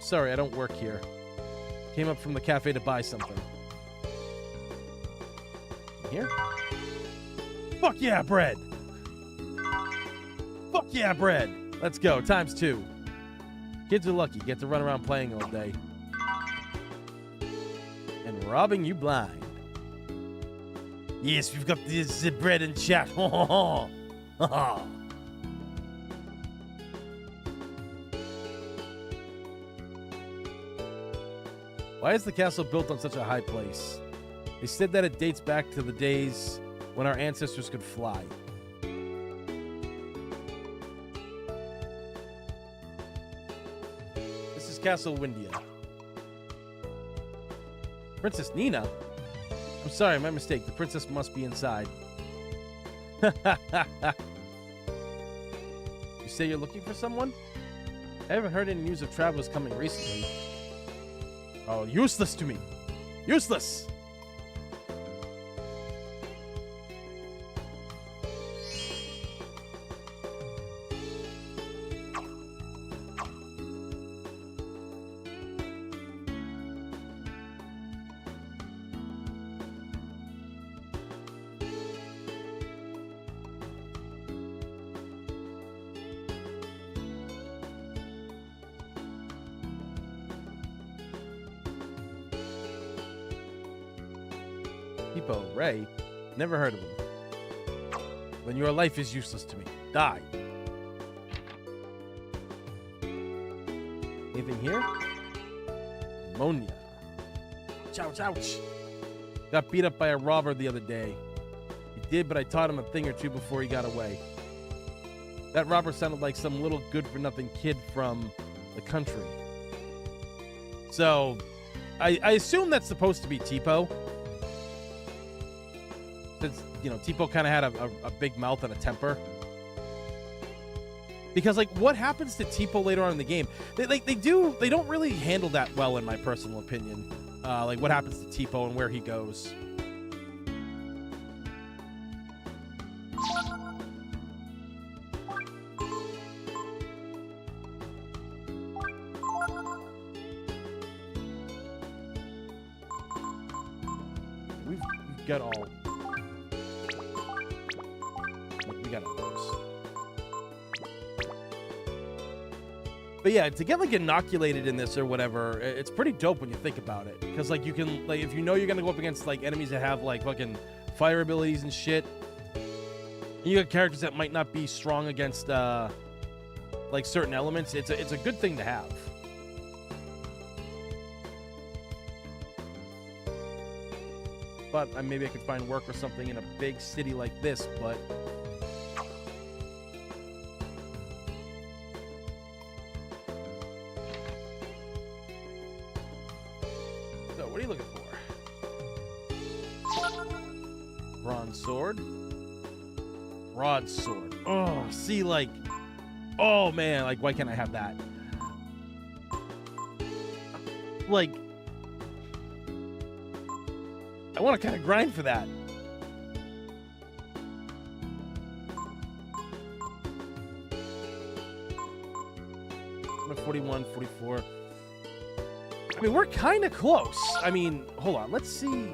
S1: Sorry, I don't work here. Came up from the cafe to buy something. Here? Fuck yeah, bread! Fuck yeah, bread! Let's go, times 2. Kids are lucky, get to run around playing all day. And robbing you blind. Yes, we've got this bread and chat. Why is the castle built on such a high place? They said that it dates back to the days when our ancestors could fly. This is Castle Windia. Princess Nina? I'm sorry, my mistake. The princess must be inside. You say you're looking for someone? I haven't heard any news of travelers coming recently. Oh, useless to me. Useless! Ray? Never heard of him. Then your life is useless to me. Die. Anything here? Ammonia. Ouch, ouch. Got beat up by a robber the other day. He did, but I taught him a thing or two before he got away. That robber sounded like some little good-for-nothing kid from the country. So, I assume that's supposed to be Tipo. Since, you know, Tipo kind of had a big mouth and a temper. Because, like, what happens to Tipo later on in the game? They don't really handle that well, in my personal opinion. Like, what happens to Tipo and where he goes. We've got all... We got all those. But yeah, to get, like, inoculated in this or whatever, it's pretty dope when you think about it. Because, like, you can, like, if you know you're going to go up against, like, enemies that have, like, fucking fire abilities and shit, and you got characters that might not be strong against, like, certain elements, it's a good thing to have. But maybe I could find work or something in a big city like this, but... So, what are you looking for? Bronze sword. Broadsword. Oh, see, like... Oh, man, like, why can't I have that? Like... I want to kind of grind for that. I'm at 41, 44. I mean, we're kind of close. I mean, hold on. Let's see.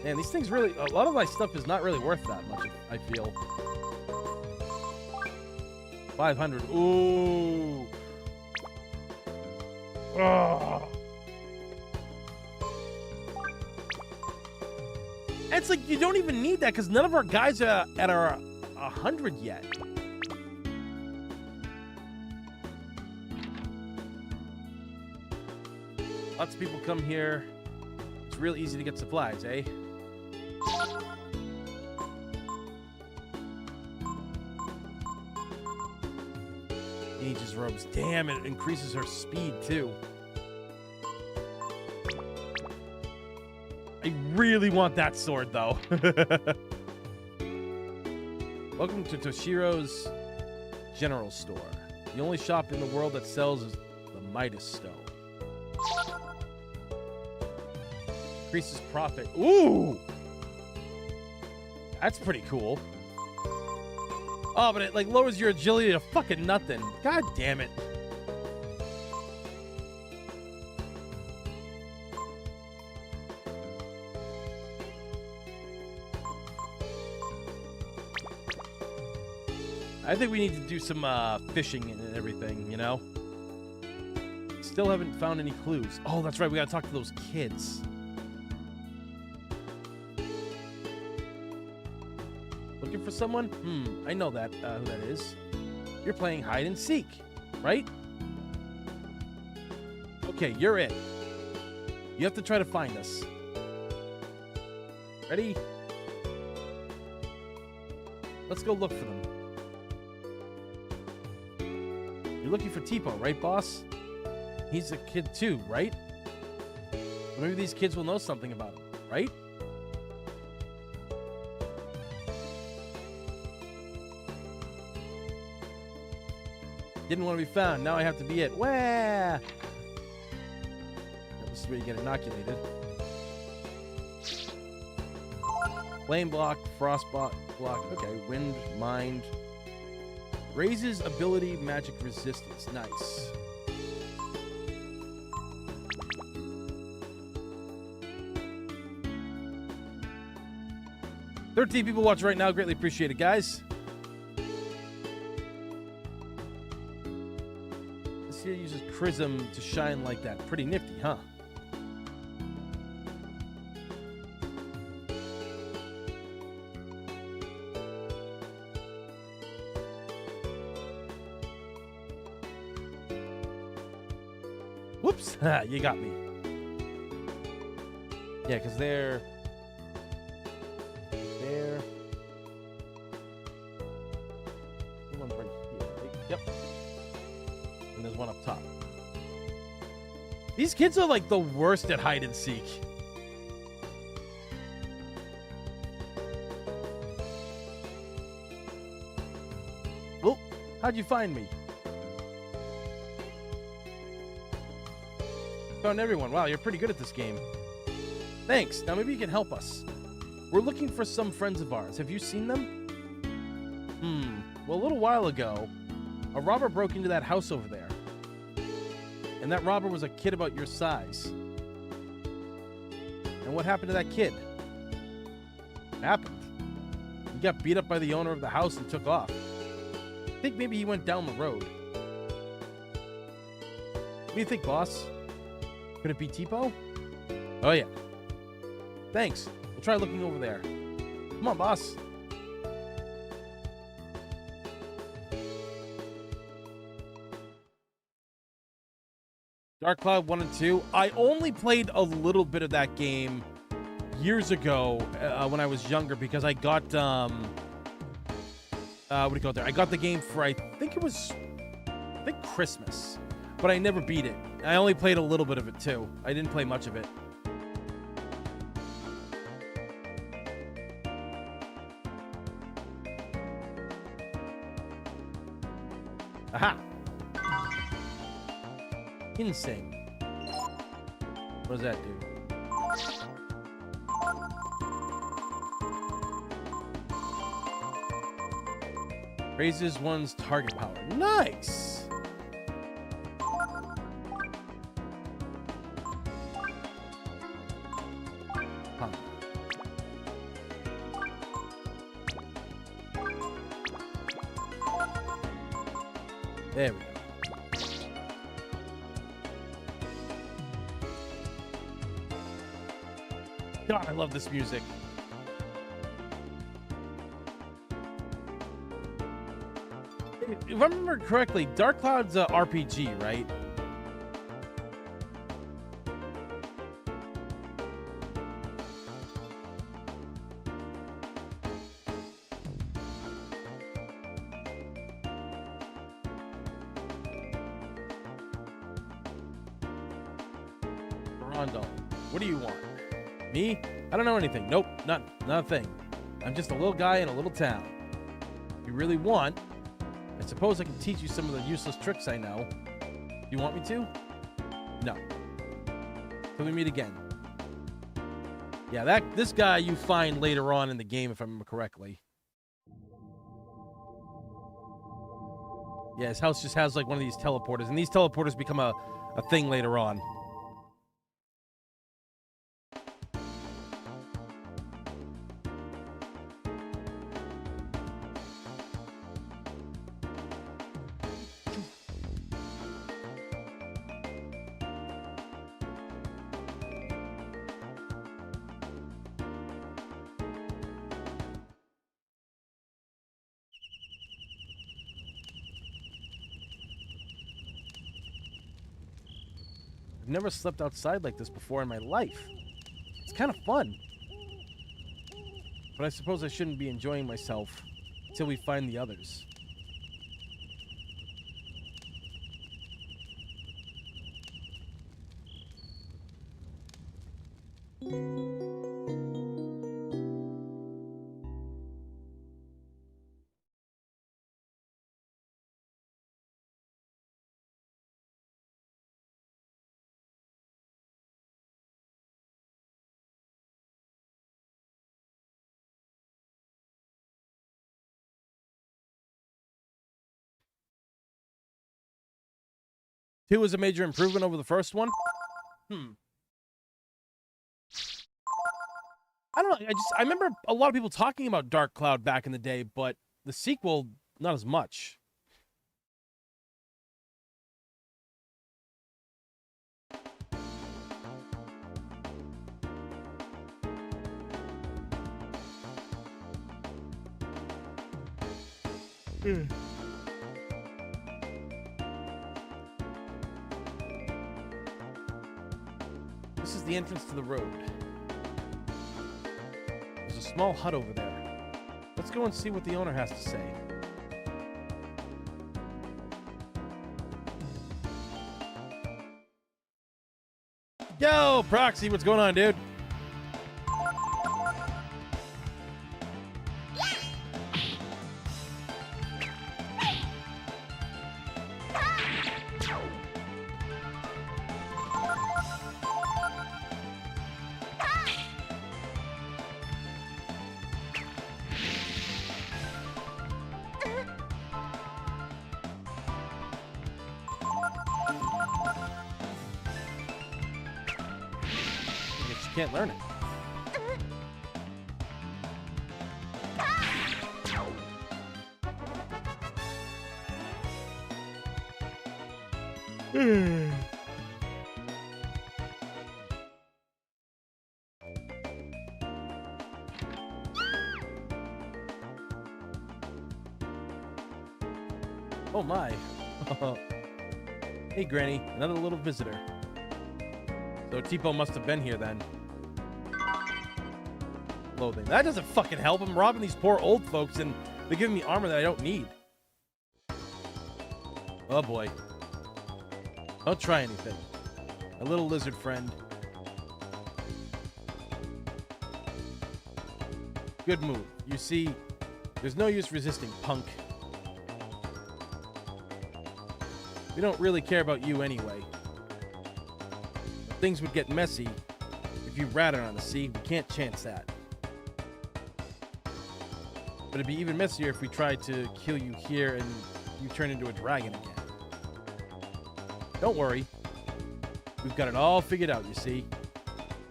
S1: Man, these things really... A lot of my stuff is not really worth that much, I feel. 500. Ooh. Oh. It's like, you don't even need that, because none of our guys are at our 100 yet. Lots of people come here. It's real easy to get supplies, eh? Aegis robes. Damn, it increases her speed, too. I really want that sword, though. Welcome to Toshiro's General Store. The only shop in the world that sells is the Midas Stone. Increases profit. Ooh! That's pretty cool. Oh, but it, like, lowers your agility to fucking nothing. God damn it. I think we need to do some fishing and everything, you know? Still haven't found any clues. Oh, that's right. We gotta talk to those kids. Looking for someone? I know that who that is. You're playing hide and seek, right? Okay, you're it. You have to try to find us. Ready? Let's go look for them. You're looking for Tipo, right, boss? He's a kid too, right? Maybe these kids will know something about him, right? Didn't want to be found. Now I have to be it. Wah! This is where you get inoculated. Flame block, frost block. Okay, wind, mind. Raises ability, magic resistance. Nice. "13 people watch right now. Greatly appreciate it, guys." This here uses Prism to shine like that. Pretty nifty, huh? Whoops! You got me. Yeah, because they're... One's right here. Yep. And there's one up top. These kids are like the worst at hide and seek. Oh, how'd you find me? Found everyone. Wow, you're pretty good at this game. Thanks. Now maybe you can help us. We're looking for some friends of ours. Have you seen them? Well, a little while ago, a robber broke into that house over there. And that robber was a kid about your size. And what happened to that kid? Happened. He got beat up by the owner of the house and took off. I think maybe he went down the road. What do you think, boss? Could it be Tipo? Oh, yeah. Thanks. We'll try looking over there. Come on, boss. Dark Cloud 1 and 2. I only played a little bit of that game years ago when I was younger because I got, what do you call it there? I got the game for, I think Christmas. But I never beat it. I only played a little bit of it, too. I didn't play much of it. Aha! Insane. What does that do? Raises one's target power. Nice! Huh. There we go. God, I love this music. If I remember correctly, Dark Cloud's a RPG, right? Rondo, what do you want? Me? I don't know anything. Nope, not a thing. I'm just a little guy in a little town. If you really want, I suppose I can teach you some of the useless tricks I know. Do you want me to? No. Till we meet again. Yeah, this guy you find later on in the game, if I remember correctly. Yeah, his house just has like one of these teleporters, and these teleporters become a thing later on. I've never slept outside like this before in my life. It's kind of fun. But I suppose I shouldn't be enjoying myself until we find the others. Two is a major improvement over the first one. I don't know. I remember a lot of people talking about Dark Cloud back in the day, but the sequel, not as much. This is the entrance to the road. There's a small hut over there. Let's go and see what the owner has to say. Yo, Proxy, what's going on, dude? Can't learn it. Oh my. Hey Granny, another little visitor. So Tipo must have been here then. Clothing. That doesn't fucking help. I'm robbing these poor old folks and they're giving me armor that I don't need. Oh boy. Don't try anything. A little lizard friend. Good move. You see, there's no use resisting, punk. We don't really care about you anyway. But things would get messy if you ratted on us, see? We can't chance that. But it'd be even messier if we tried to kill you here and you turn into a dragon again. Don't worry. We've got it all figured out, you see.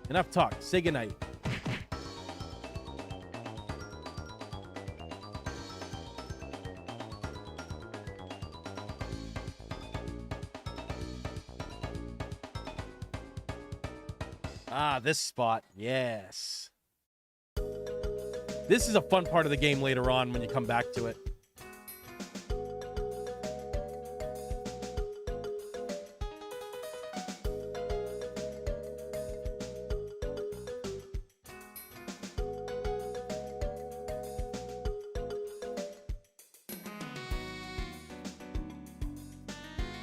S1: Enough talk. Say goodnight. Ah, this spot. Yes. This is a fun part of the game later on when you come back to it.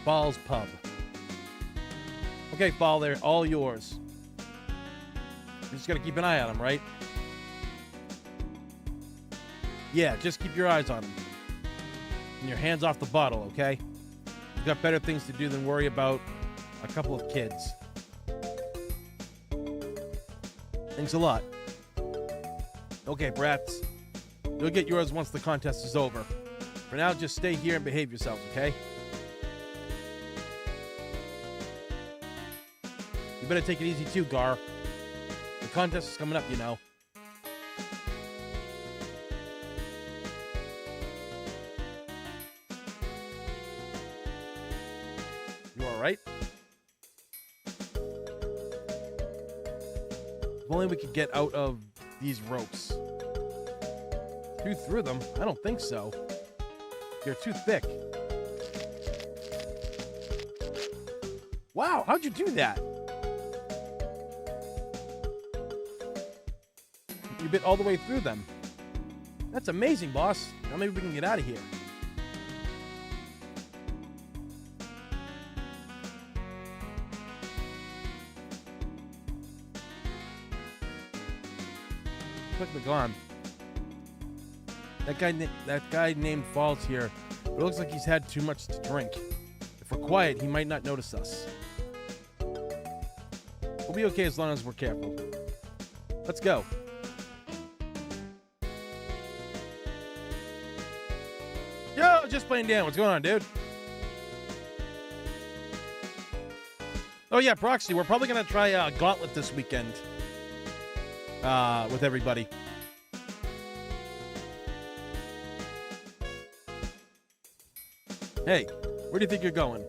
S1: Ball's Pub. Okay, Ball, they're all yours. You just gotta keep an eye on them, right? Yeah, just keep your eyes on them. And your hands off the bottle, okay? You've got better things to do than worry about a couple of kids. Thanks a lot. Okay, brats. You'll get yours once the contest is over. For now, just stay here and behave yourselves, okay? You better take it easy too, Gar. The contest is coming up, you know. You alright? If only we could get out of these ropes. Chew through them? I don't think so. They're too thick. Wow, how'd you do that? You bit all the way through them. That's amazing, boss. Now maybe we can get out of here. Quickly gone. That guy named Falls here. It looks like he's had too much to drink. If we're quiet, he might not notice us. We'll be okay as long as we're careful. Let's go. Yo, just playing Dan. What's going on, dude? Oh yeah, Proxy. We're probably gonna try Gauntlet this weekend. With everybody. Hey, where do you think you're going?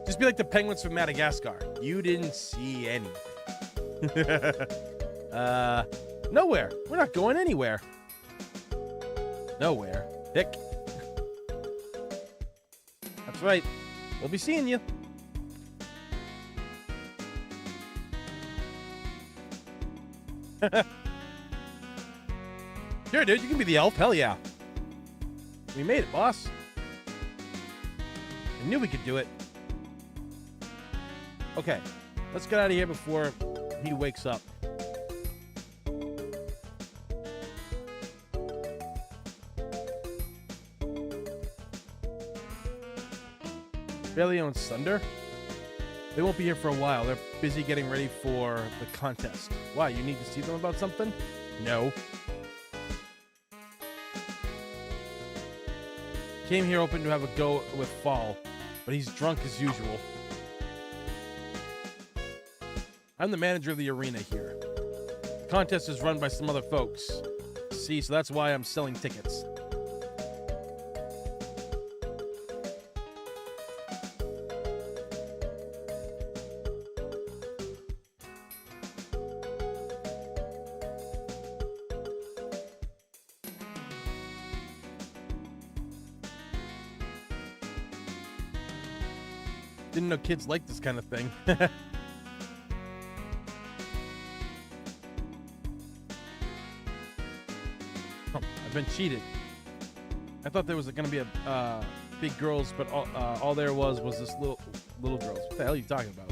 S1: Just be like the penguins from Madagascar. You didn't see anything. Nowhere. We're not going anywhere. Nowhere. Dick. That's right. We'll be seeing you. Sure, dude. You can be the elf. Hell yeah. We made it, boss. I knew we could do it. Okay. Let's get out of here before he wakes up. Bailey owns Sunder? They won't be here for a while. They're busy getting ready for the contest. Why? You need to see them about something? No. Came here hoping to have a go with Fall, but he's drunk as usual. I'm the manager of the arena here. The contest is run by some other folks. See, so that's why I'm selling tickets. Didn't know kids like this kind of thing. Oh, I've been cheated. I thought there was going to be a big girls, but all there was this little girls. What the hell are you talking about?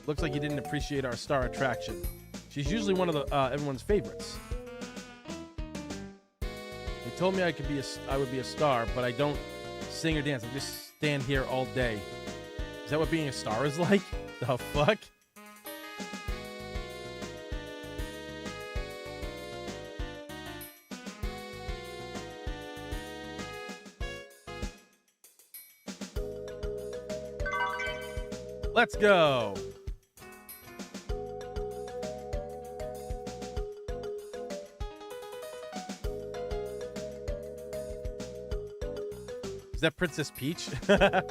S1: Looks like you didn't appreciate our star attraction. She's usually one of the everyone's favorites. They told me I would be a star, but I don't sing or dance. I just stand here all day. Is that what being a star is like? The fuck? Let's go. Is that Princess Peach? Well,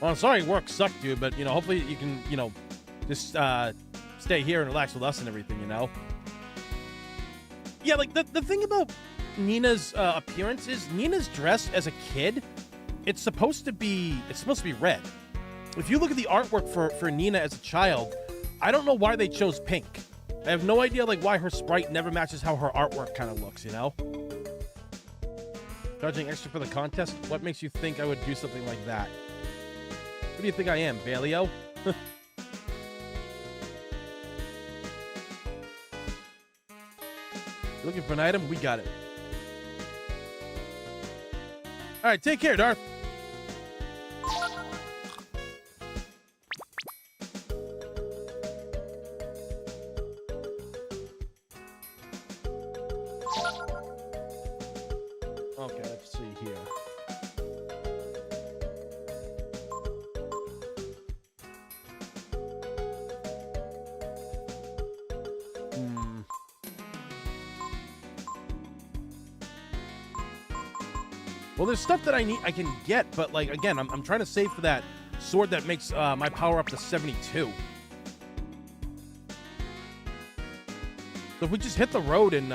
S1: I'm sorry work sucked, dude, but, hopefully you can, just stay here and relax with us and everything, Yeah, like, the thing about Nina's appearance is Nina's dress as a kid, it's supposed to be red. If you look at the artwork for Nina as a child, I don't know why they chose pink. I have no idea, why her sprite never matches how her artwork kind of looks, Charging extra for the contest? What makes you think I would do something like that? What do you think I am, Bailey-o? Looking for an item? We got it. All right, take care, Darth. Okay, let's see here. Well, there's stuff that I can get, but again, I'm trying to save for that sword that makes my power up to 72. So if we just hit the road and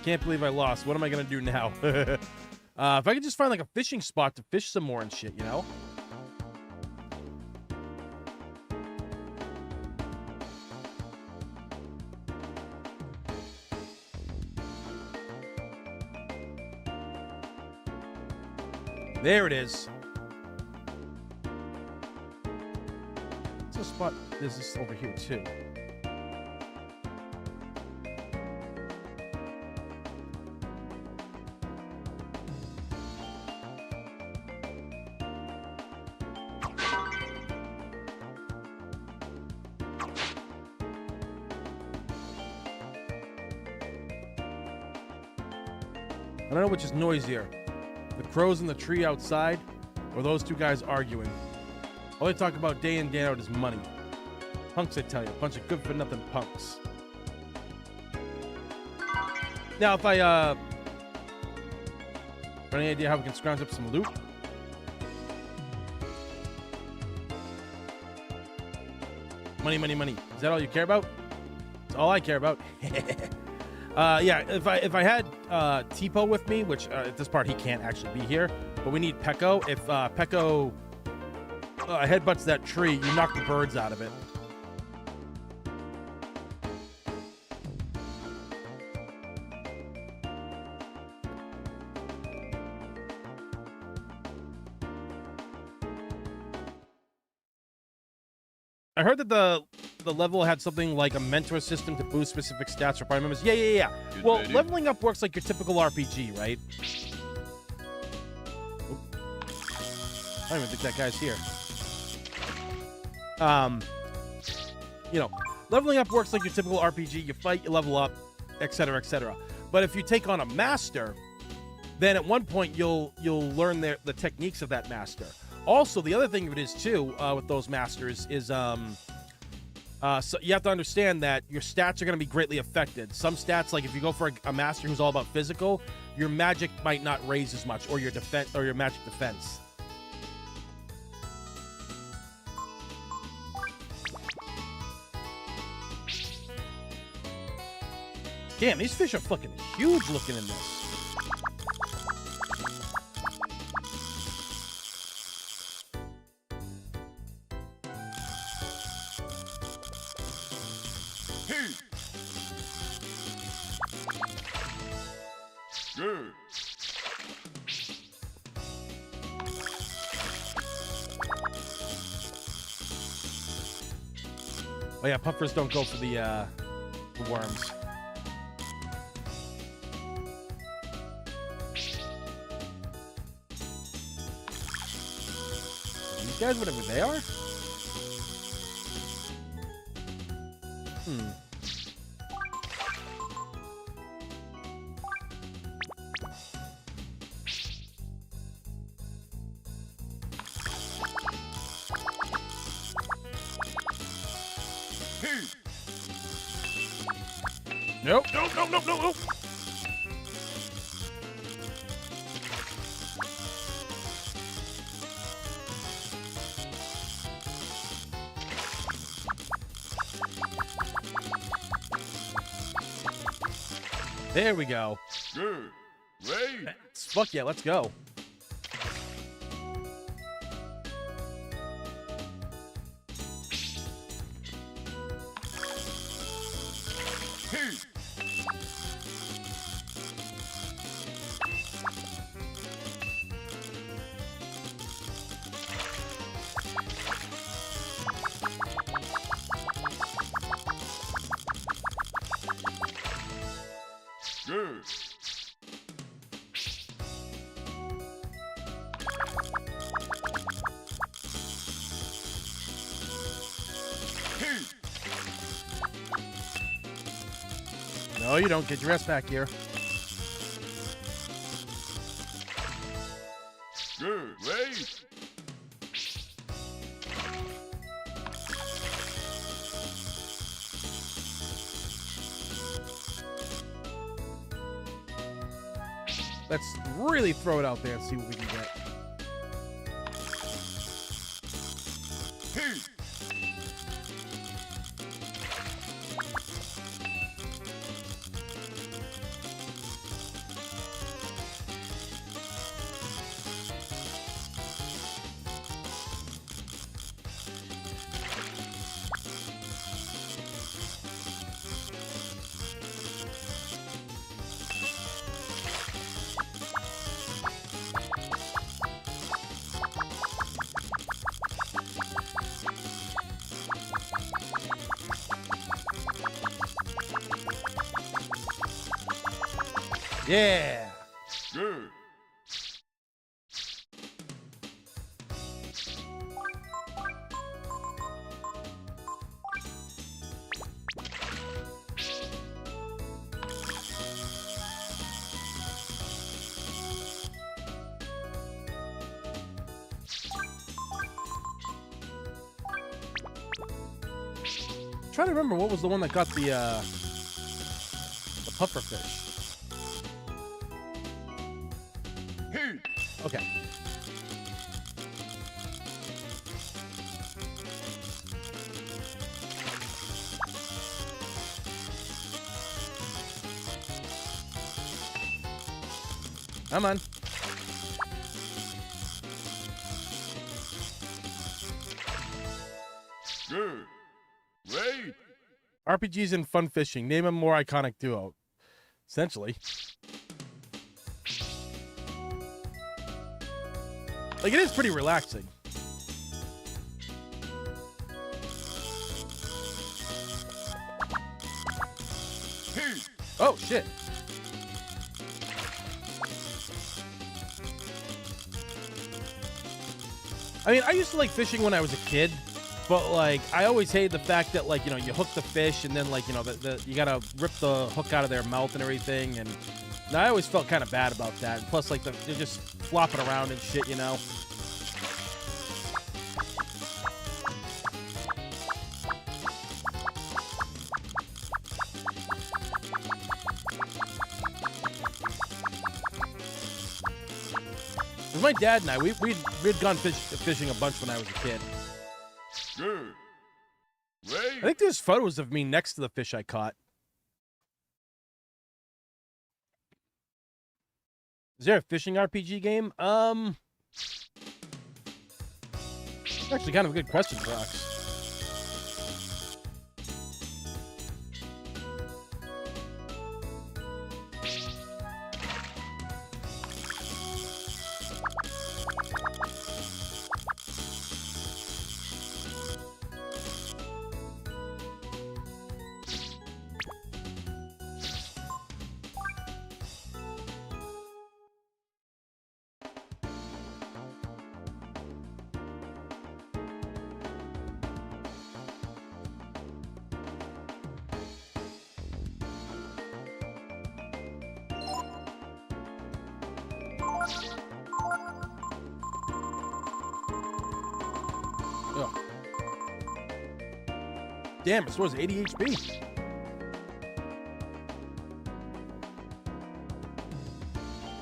S1: can't believe I lost. What am I gonna do now? If I could just find like a fishing spot to fish some more and shit, you know? There it is. What's a spot? There's this over here too. I don't know which is noisier. The crows in the tree outside, or those two guys arguing. All they talk about day in, day out is money. Punks, I tell you. A bunch of good-for-nothing punks. Now, if I, any idea how we can scrounge up some loot? Money, money, money. Is that all you care about? That's all I care about. Yeah, if I had Tipo with me, which at this part he can't actually be here, but we need Pecco. If Pecco headbutts that tree, you knock the birds out of it. I heard that the level had something like a mentor system to boost specific stats for party members. Yeah. Well, leveling up works like your typical RPG, right? Oop. I don't even think that guy's here. You know, leveling up works like your typical RPG. You fight, you level up, etc., etc. But if you take on a master, then at one point you'll learn the techniques of that master. Also, the other thing of it is too with those masters is so you have to understand that your stats are going to be greatly affected. Some stats, like if you go for a master who's all about physical, your magic might not raise as much, or your defense, or your magic defense. Damn, these fish are fucking huge looking in this. Oh yeah, puffers don't go for the worms. These guys, whatever they are? Nope. Nope. There we go.
S2: Good. Great.
S1: Fuck yeah, let's go.
S2: Good.
S1: No, you don't. Get your ass back here.
S2: Good. Wait.
S1: Let's really throw it out there and see what we can get. Yeah.
S2: Good.
S1: I'm trying to remember what was the one that got the puffer fish.
S2: Hey.
S1: Okay. Come on.
S2: Good. Wait.
S1: RPGs and fun fishing. Name a more iconic duo. Essentially. Like, it is pretty relaxing.
S2: Hey.
S1: Oh, shit. I mean, I used to like fishing when I was a kid, but like I always hated the fact that like, you know, you hook the fish and then like, you know, you gotta rip the hook out of their mouth and everything, and I always felt kind of bad about that. And plus, like they're just flopping around and shit, you know. It was my dad and I. We'd gone fishing a bunch when I was a kid.
S2: Good.
S1: I
S2: Wait.
S1: think there's photos of me next to the fish I caught. Is there a fishing RPG game? Actually kind of a good question, Brox. Ugh. Damn, it was 80 HP.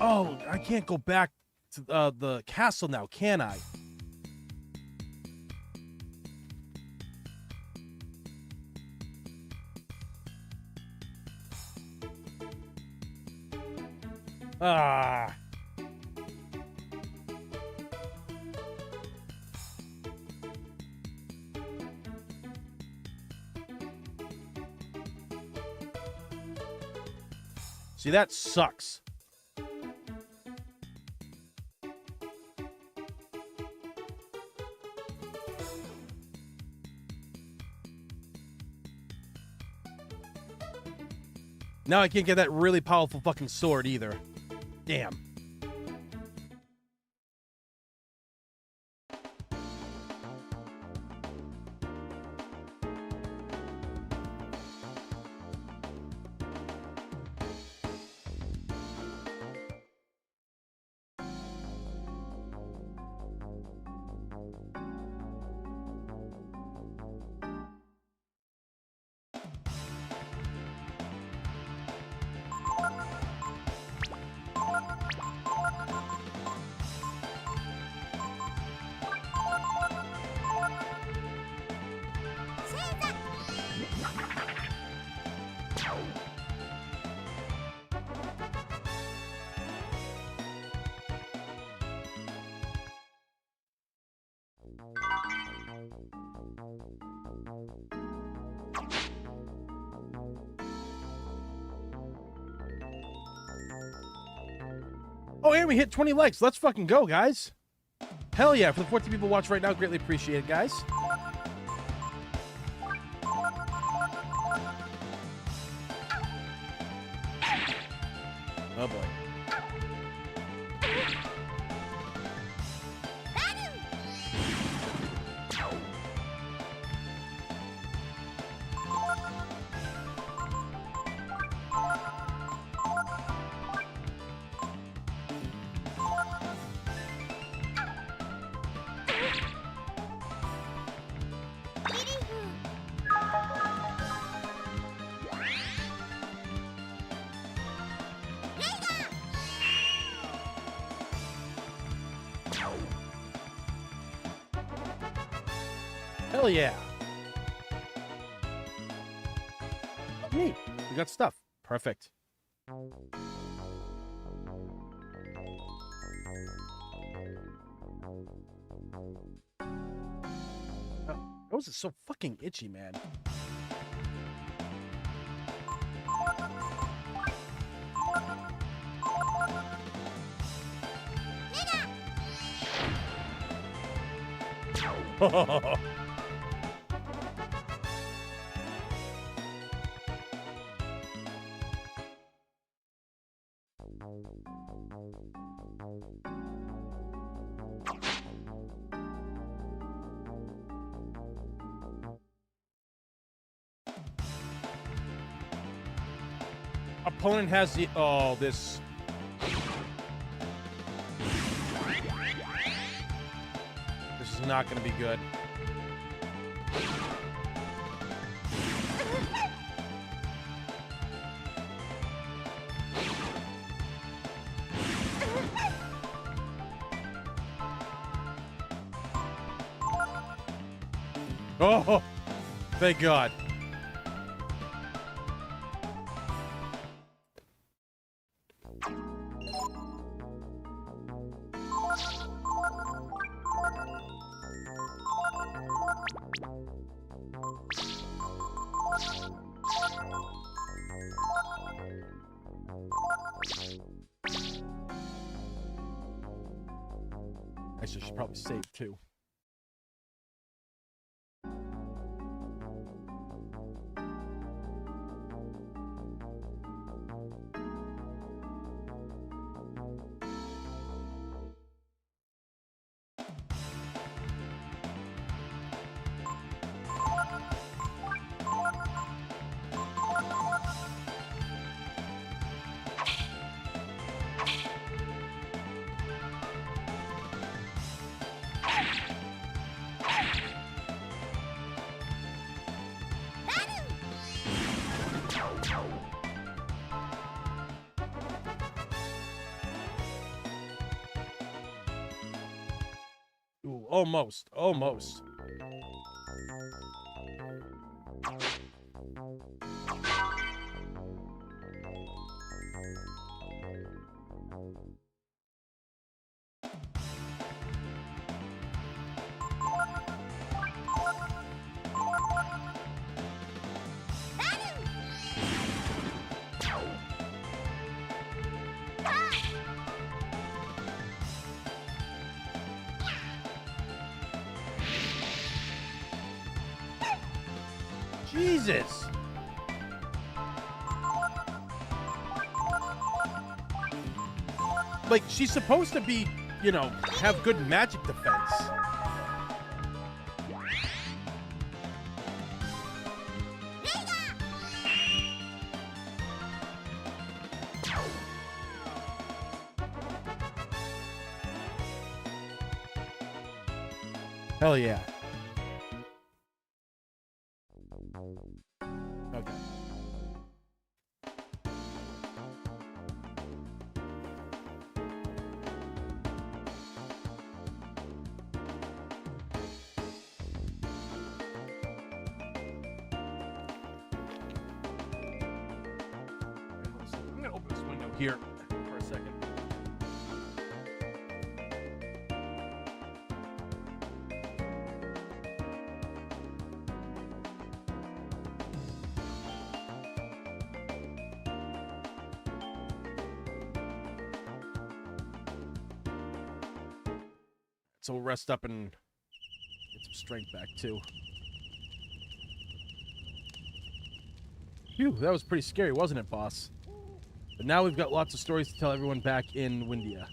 S1: Oh, I can't go back to the castle now, can I? Ah. See, that sucks. Now I can't get that really powerful fucking sword either. Damn. Oh, and we hit 20 likes. Let's fucking go, guys. Hell yeah. For the 14 people watching right now, greatly appreciate it, guys. Oh boy. Hell yeah. Neat. We got stuff. Perfect. Nose is so fucking itchy, man. Opponent has the... Oh, this... This is not going to be good. Oh, thank God. Actually, I should probably save too. Ooh, almost, almost. Jesus! Like, she's supposed to be, you know, have good magic defense. Hell yeah. Okay. I'm gonna open this window here for a second. So we'll rest up and get some strength back too. Phew, that was pretty scary, wasn't it, boss? But now we've got lots of stories to tell everyone back in Windia.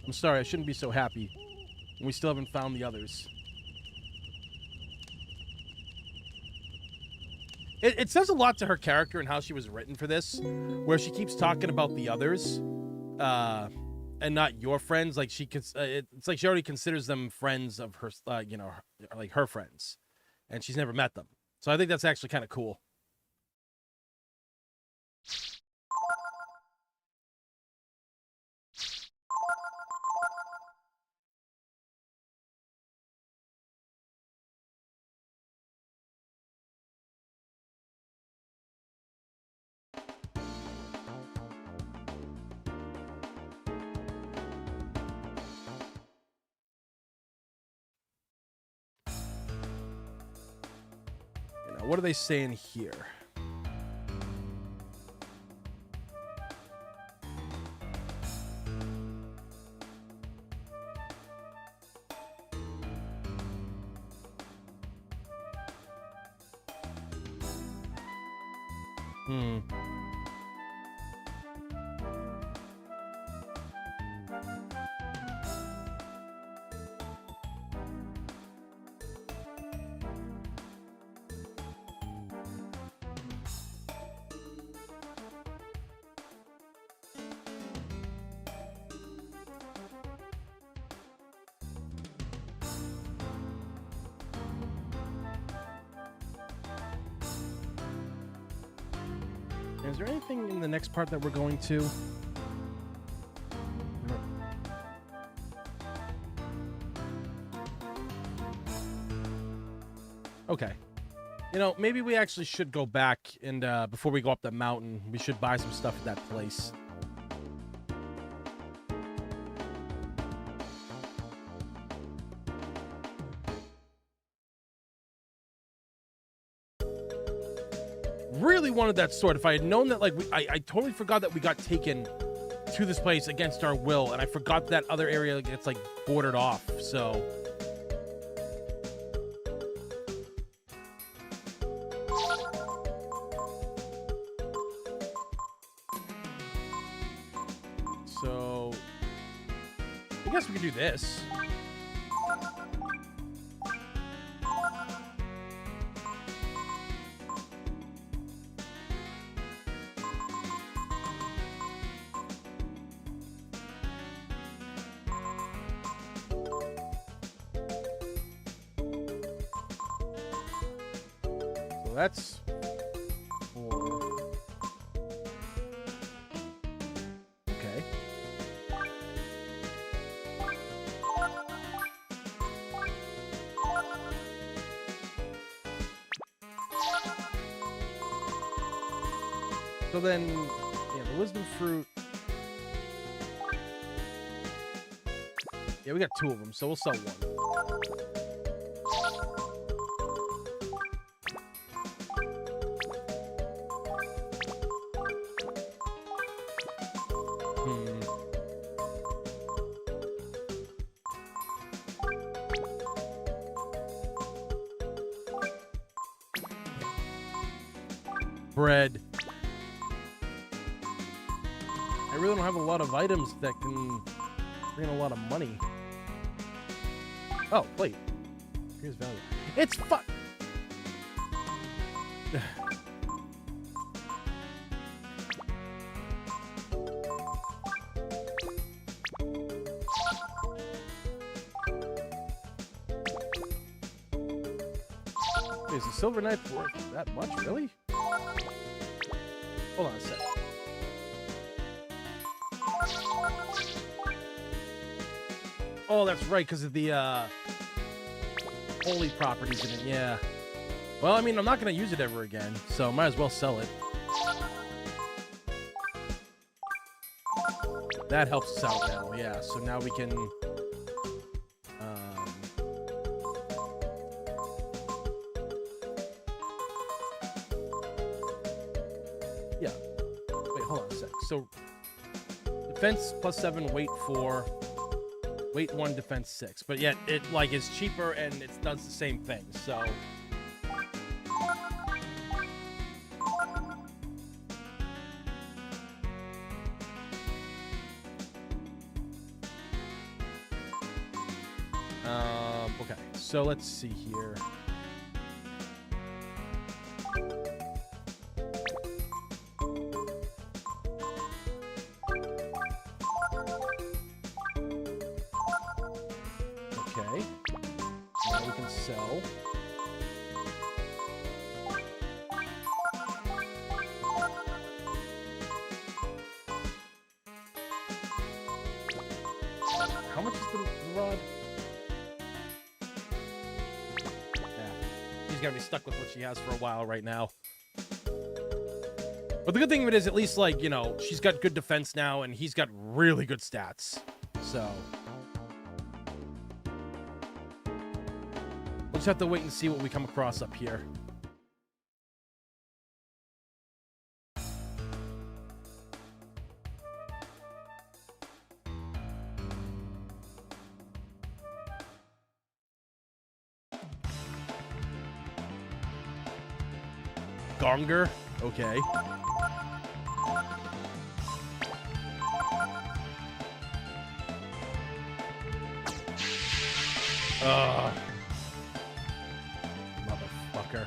S1: I'm sorry, I shouldn't be so happy. We still haven't found the others. It says a lot to her character and how she was written for this, where she keeps talking about the others, and not your friends. Like it's like she already considers them friends of her, like her friends, and she's never met them. So I think that's actually kind of cool. What are they saying here? Is there anything in the next part that we're going to? No. Okay. You know, maybe we actually should go back and, before we go up the mountain, we should buy some stuff at that place. Really wanted that sword. If I had known that, like, I totally forgot that we got taken to this place against our will, and I forgot that other area gets, like, bordered off, so... So... I guess we could do this. That's 4. Okay. So then, yeah, the wisdom fruit. Yeah, we got 2 of them, so we'll sell 1. Bread. I really don't have a lot of items that can bring a lot of money. Oh, wait. Here's value. It's fuck. Is a silver knife worth that much, really? Hold on a sec. Oh, that's right, because of the holy properties in it, yeah. Well, I mean, I'm not going to use it ever again, so might as well sell it. That helps us out now, yeah. So now we can... yeah. Wait, hold on a sec. So, defense +7, weight 4, weight 1, defense 6. But yet, it, like, is cheaper and it does the same thing, so... Okay, so let's see here. Okay. Now we can sell. How much is the rod? She's gonna be stuck with what she has for a while right now. But the good thing of it is, at least, like, you know, she's got good defense now, and he's got really good stats. So we'll just have to wait and see what we come across up here. Gonger, okay. Motherfucker.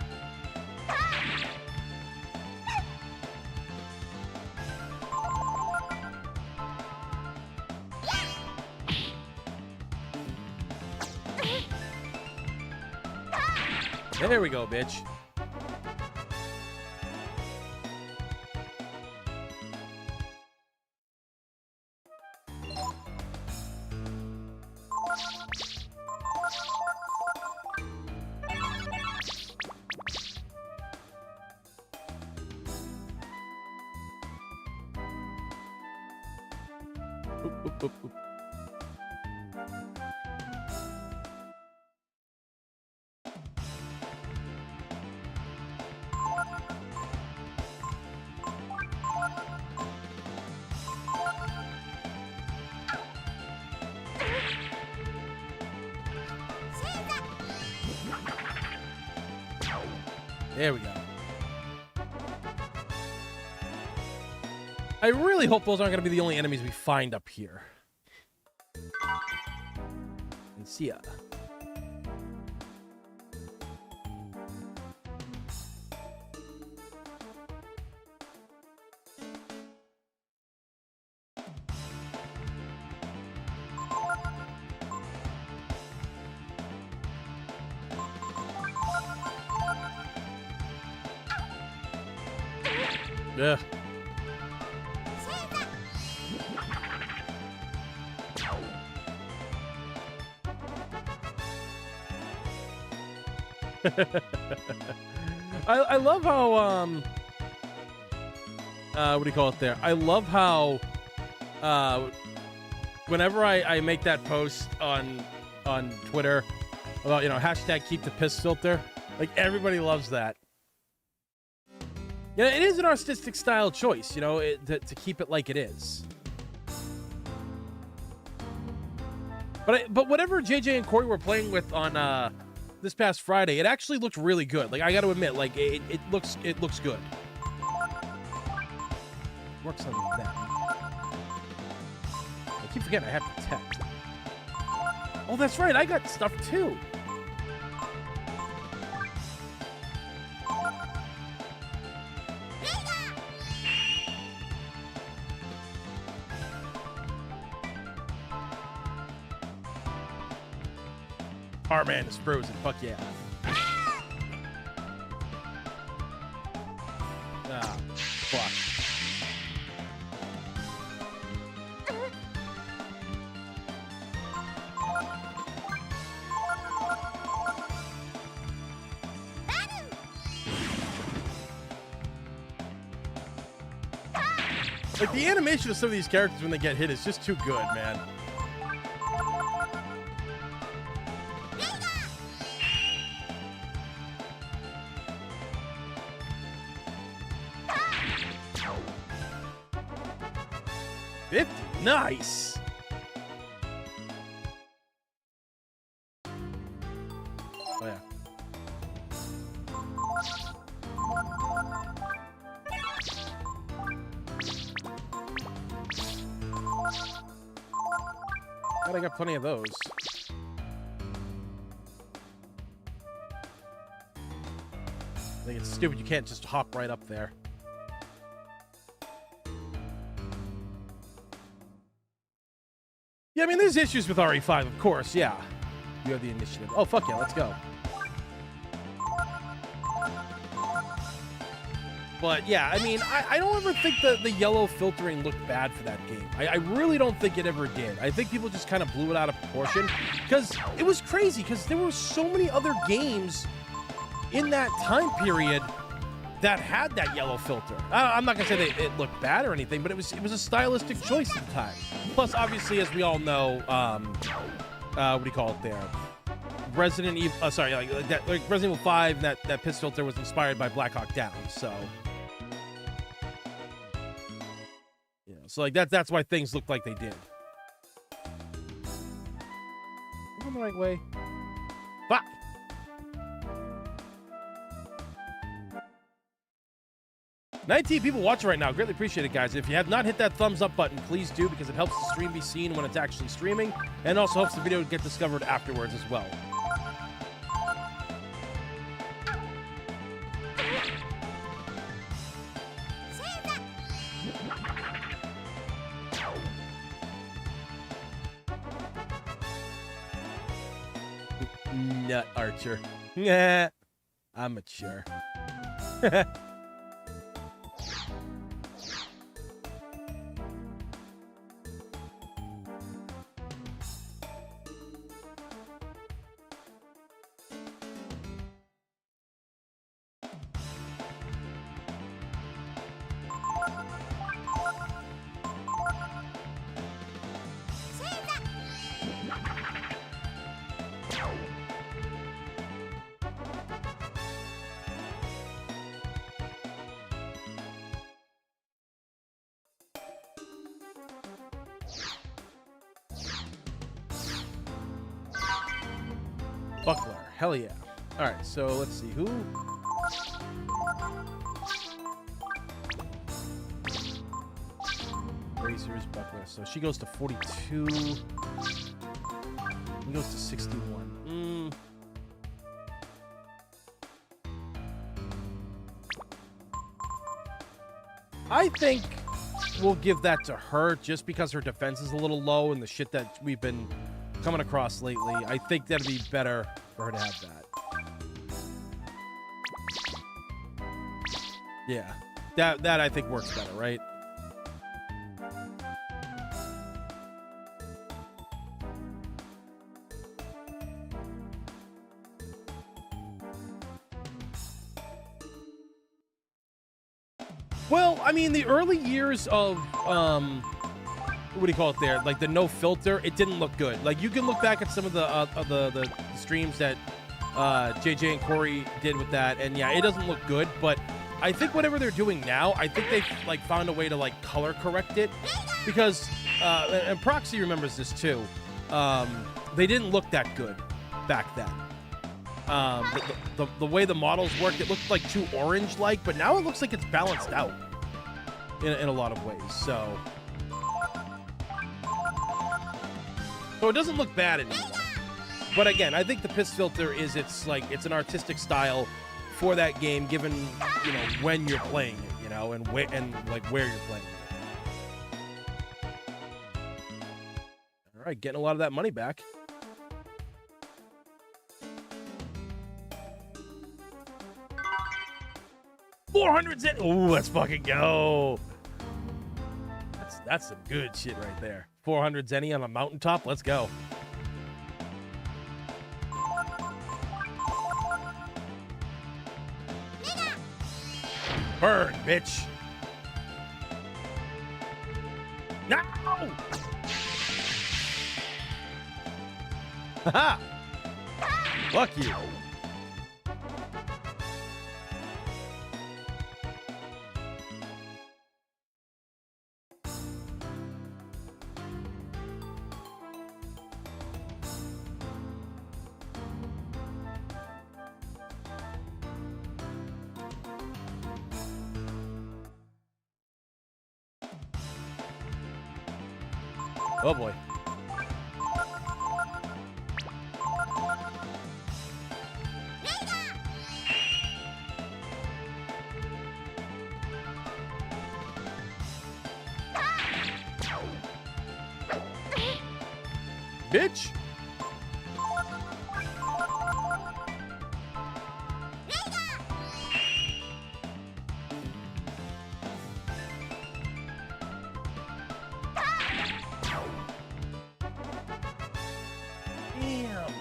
S1: There we go, bitch. Oop, oop, oop, oop. There we go. I really hope those aren't going to be the only enemies we find up here. And see ya. Yeah. I love how what do you call it there? I love how whenever I make that post on Twitter about, you know, hashtag keep the piss filter, like, everybody loves that. Yeah, it is an artistic style choice, you know, to keep it like it is. But whatever JJ and Corey were playing with on this past Friday, it actually looked really good. Like, I got to admit, like, it looks good. Works on that. I keep forgetting I have Protect. Oh, that's right, I got stuff too. Our man is frozen. Fuck yeah. Ah, fuck. Like, the animation of some of these characters when they get hit is just too good, man. Nice. Oh yeah. God, I got plenty of those. think it's stupid. You can't just hop right up there. Yeah, I mean, there's issues with RE5, of course, yeah. You have the initiative. Oh, fuck yeah, let's go. But yeah, I mean, I don't ever think the yellow filtering looked bad for that game. I really don't think it ever did. I think people just kind of blew it out of proportion because it was crazy because there were so many other games in that time period that had that yellow filter. I'm not gonna say that it looked bad or anything, but it was a stylistic choice at the time. Plus, obviously, as we all know, what do you call it there? Resident Evil, like Resident Evil 5, that piss filter was inspired by Black Hawk Down, so. Yeah, so like that's why things looked like they did. Am I going the right way? Fuck! 19 people watching right now. Greatly appreciate it, guys. If you have not hit that thumbs up button, please do, because it helps the stream be seen when it's actually streaming, and also helps the video get discovered afterwards as well. Nut Archer. Yeah, I'm mature. Buckler. Hell yeah. Alright, so let's see. Who? Racers, Buckler. So she goes to 42. He goes to 61. I think we'll give that to her just because her defense is a little low and the shit that we've been coming across lately. I think that'd be better for her to have that. Yeah. That I think works better, right? Well, I mean, the early years of what do you call it there? Like the no filter, it didn't look good. Like you can look back at some of the streams that JJ and Corey did with that, and yeah, it doesn't look good. But I think whatever they're doing now, I think they've like found a way to like color correct it, because and Proxy remembers this too. They didn't look that good back then. The way the models worked, it looked like too orange-like, but now it looks like it's balanced out in a lot of ways. So it doesn't look bad anymore. But again, I think the piss filter is it's an artistic style for that game, given when you're playing it, and where you're playing it. All right, getting a lot of that money back. $400. Oh, let's fucking go. That's some good shit right there. 400 Zenny on a mountaintop. Let's go. Burn, bitch. No! Haha! Fuck you. Oh boy. Bitch! Damn.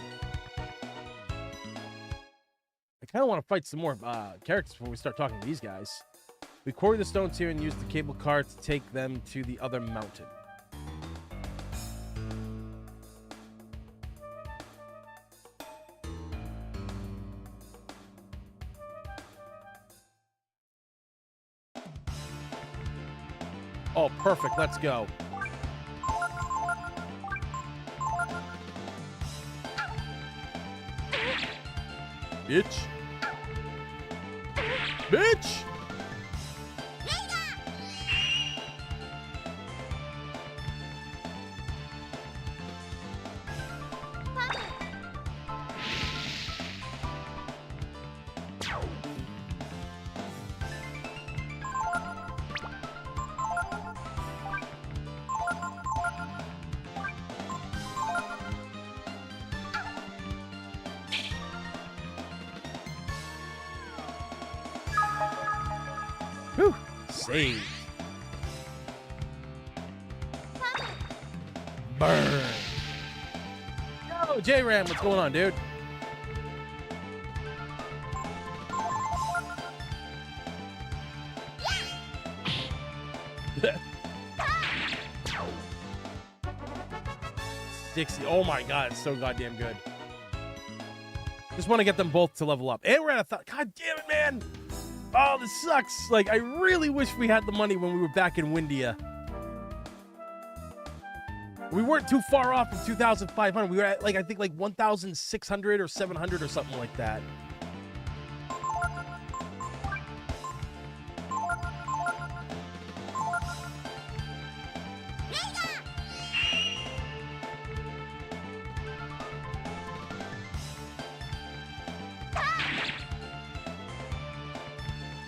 S1: I kind of want to fight some more characters before we start talking to these guys. We quarry the stones here and use the cable car to take them to the other mountain. Oh, perfect. Let's go. Bitch. Bitch! Whew. Save. Burn. Yo, J-Ram, what's going on, dude? $60. Oh my god, it's so goddamn good. Just want to get them both to level up. And we're at 1,000. God damn it, man! Oh, this sucks. Like, I really wish we had the money when we were back in Windia. We weren't too far off from 2,500. We were at, like, I think, like 1,600 or 700 or something like that.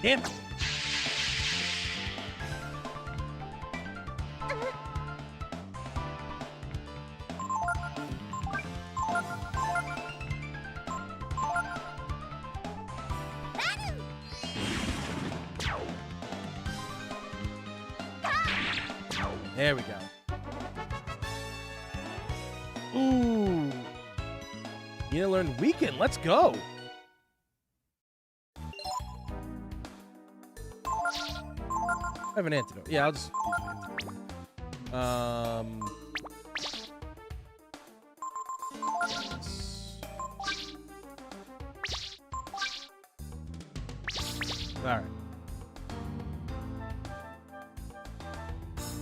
S1: Damn it. There we go. Ooh. You learn weekend. Let's go. I have an antidote. Yeah, I'll just use an antidote. All right.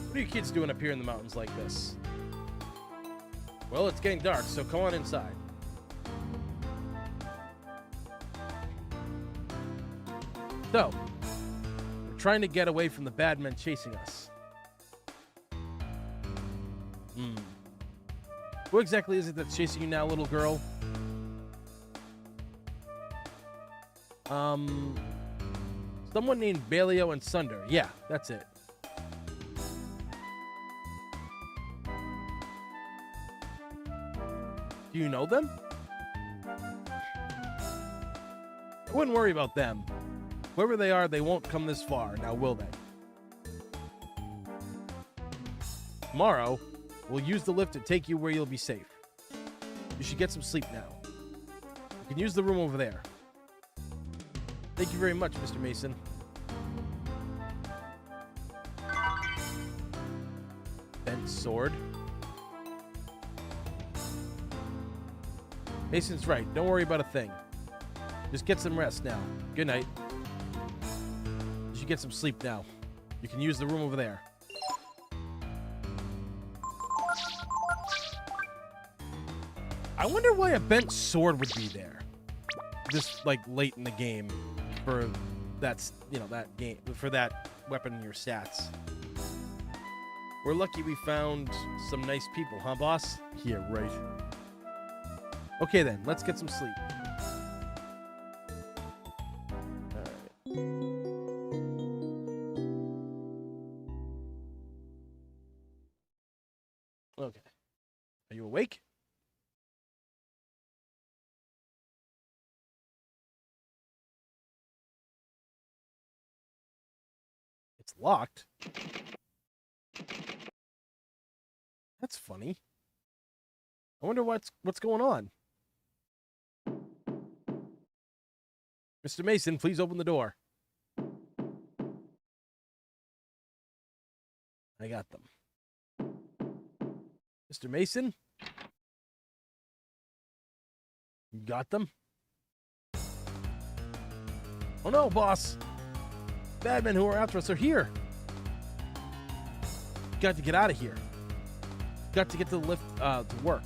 S1: What are you kids doing up here in the mountains like this? Well, it's getting dark, so come on inside. So, we're trying to get away from the bad men chasing us. Who exactly is it that's chasing you now, little girl? Someone named Baleo and Sunder. Yeah, that's it. Do you know them? I wouldn't worry about them. Whoever they are, they won't come this far, now will they? Tomorrow, we'll use the lift to take you where you'll be safe. You should get some sleep now. You can use the room over there. Thank you very much, Mr. Mason. Bent sword. Mason's right. Don't worry about a thing. Just get some rest now. Good night. You should get some sleep now. You can use the room over there. I wonder why a bent sword would be there. This, like, late in the game for that, you know, that game, for that weapon in your stats. We're lucky we found some nice people, huh, boss? Yeah, right. Okay, then. Let's get some sleep. All right. Okay. Are you awake? It's locked. That's funny. I wonder what's going on. Mr. Mason, please open the door. I got them. Mr. Mason? You got them? Oh no, boss! Bad men who are after us are here. Got to get out of here. Got to get to the lift to work.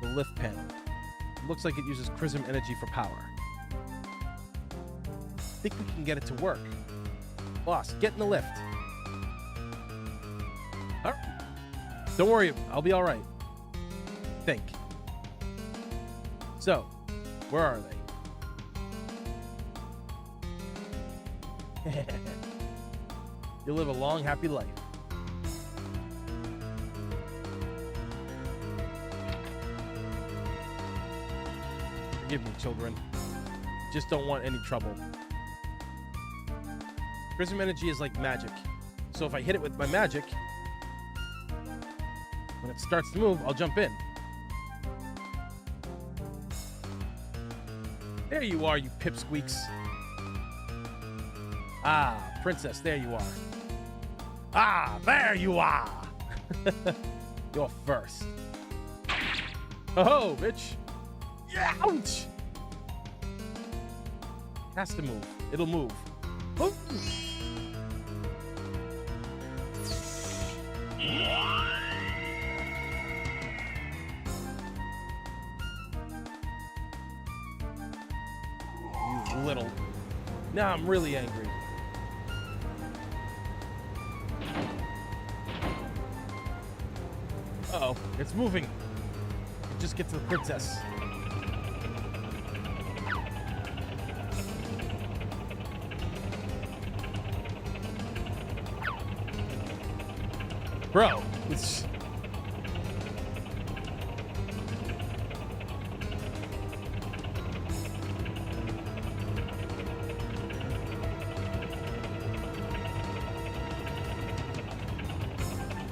S1: The lift panel. Looks like it uses prism energy for power. Think we can get it to work. Boss, get in the lift. All right. Don't worry, I'll be all right. Think. So, where are they? You'll live a long, happy life. Forgive me, children. Just don't want any trouble. Prism energy is like magic. So if I hit it with my magic, when it starts to move, I'll jump in. There you are, you pipsqueaks. Ah, princess, there you are. Ah, there you are. You're first. Oh, bitch. Ouch! Has to move. It'll move. Oh. You little. Now I'm really angry. Uh-oh, it's moving. Just get to the princess. Bro, it's...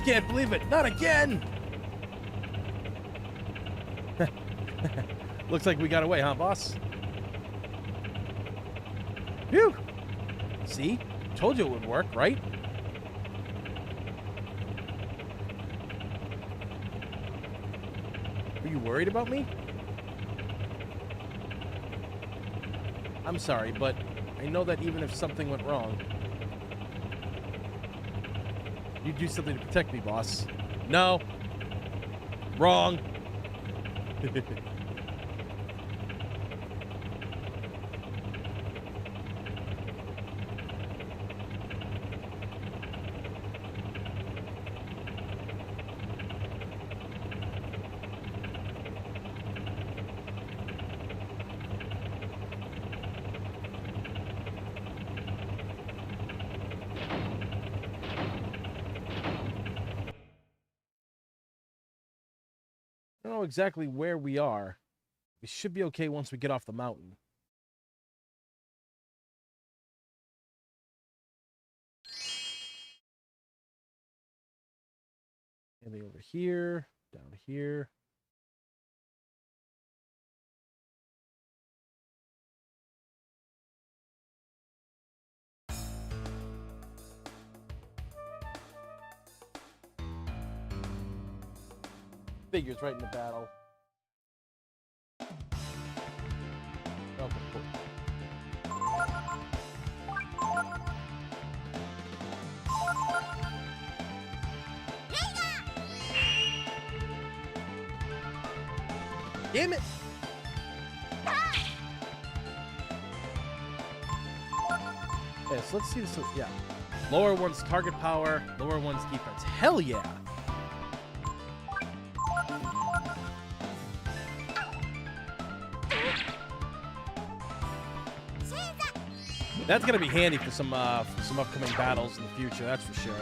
S1: Can't believe it. Not again! Looks like we got away, huh, boss? Phew! See? Told you it would work, right? Are you worried about me? I'm sorry, but I know that even if something went wrong, you'd do something to protect me, boss. No. Wrong. I don't know exactly where we are. We should be okay once we get off the mountain. Maybe over here, down here. Figures right in the battle. Okay, cool. Damn it! Okay, so let's see this. Yeah. Lower one's target power, lower one's defense. Hell yeah! That's gonna be handy for some upcoming battles in the future. That's for sure.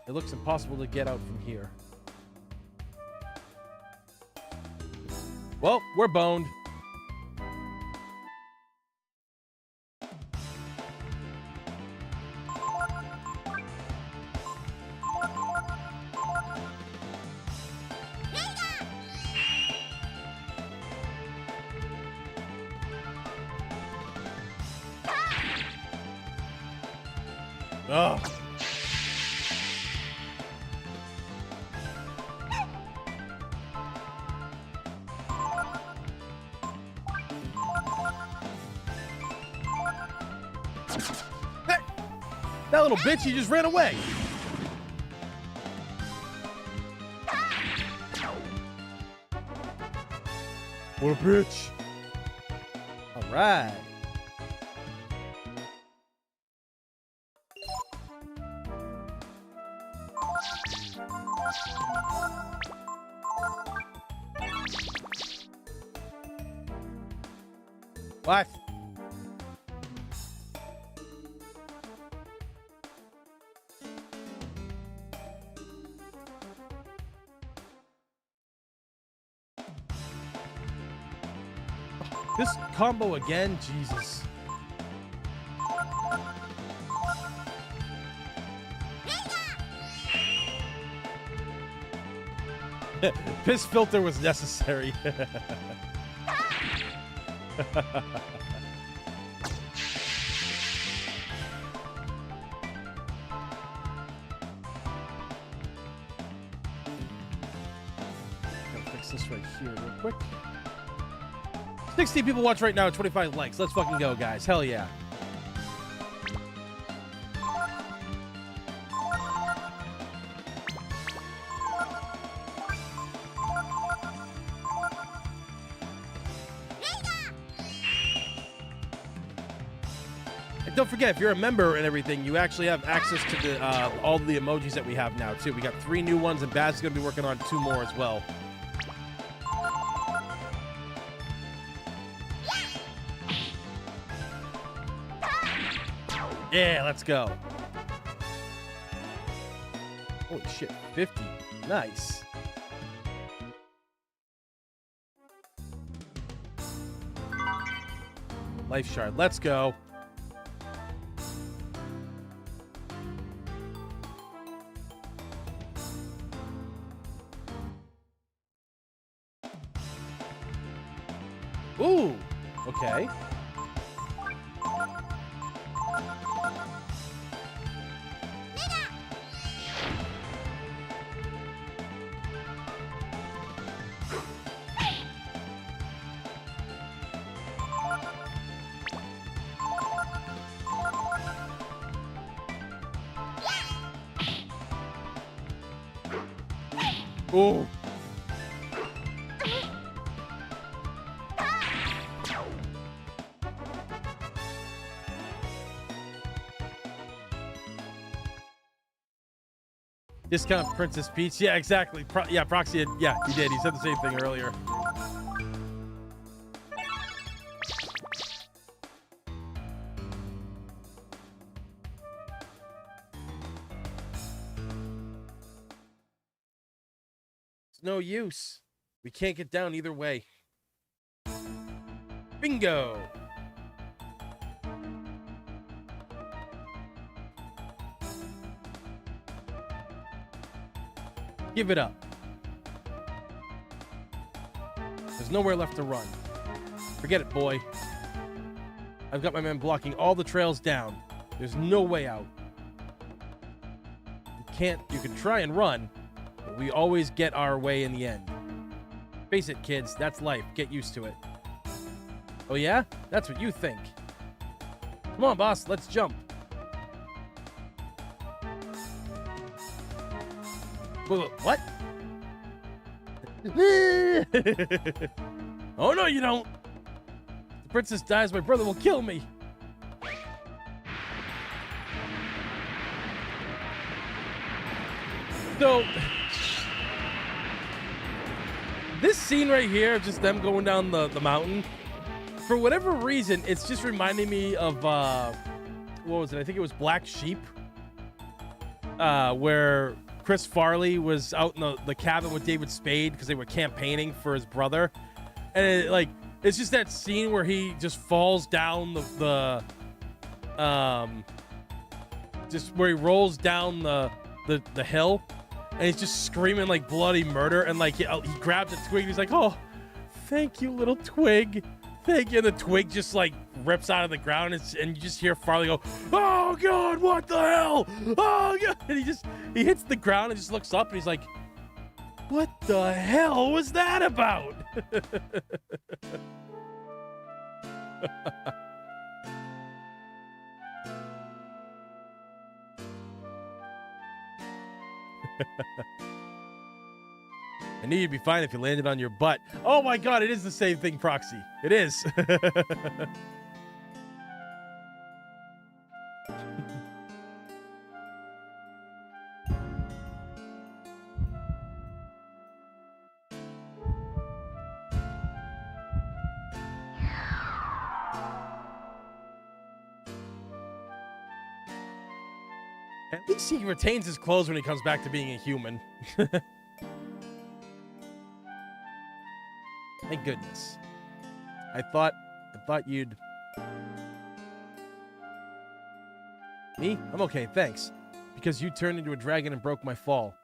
S1: It looks impossible to get out from here. Well, we're boned. Ugh. That little bitch, he just ran away. What a bitch. All right. What? This combo again? Jesus. Piss filter was necessary. Gotta fix this right here real quick. 60 people watch right now, 25 likes. Let's fucking go, guys. Hell yeah. And don't forget, if you're a member and everything, you actually have access to the all the emojis that we have now, too. We got 3 new ones, and Baz is going to be working on 2 more as well. Yeah, let's go. Holy shit, 50. Nice. Life shard, let's go. Ooh, okay. Ooh. Discount Princess Peach. Yeah, exactly. Yeah, Proxy had, yeah, he did. He said the same thing earlier. It's no use. We can't get down either way. Bingo. Give it up. There's nowhere left to run. Forget it, boy. I've got my men blocking all the trails down. There's no way out. You can try and run, but we always get our way in the end. Face it, kids, that's life. Get used to it. Oh yeah? That's what you think. Come on, boss, let's jump. What? Oh no, you don't. If the princess dies, my brother will kill me. So, this scene right here, just them going down the mountain, for whatever reason, it's just reminding me of, what was it? I think it was Black Sheep. where Chris Farley was out in the cabin with David Spade because they were campaigning for his brother, and it's just that scene where he just falls down just where he rolls down the hill, and he's just screaming like bloody murder, and like he grabs a twig and he's like, "Oh, thank you, little twig, thank you." And the twig just like rips out of the ground, and you just hear Farley go, "Oh God, what the hell? Oh God!" And he hits the ground and just looks up and he's like, "What the hell was that about?" I knew you'd be fine if you landed on your butt. Oh my God, it is the same thing, Proxy. It is. At least he retains his clothes when he comes back to being a human. Thank goodness. I thought you'd... Me? I'm okay, thanks. Because you turned into a dragon and broke my fall.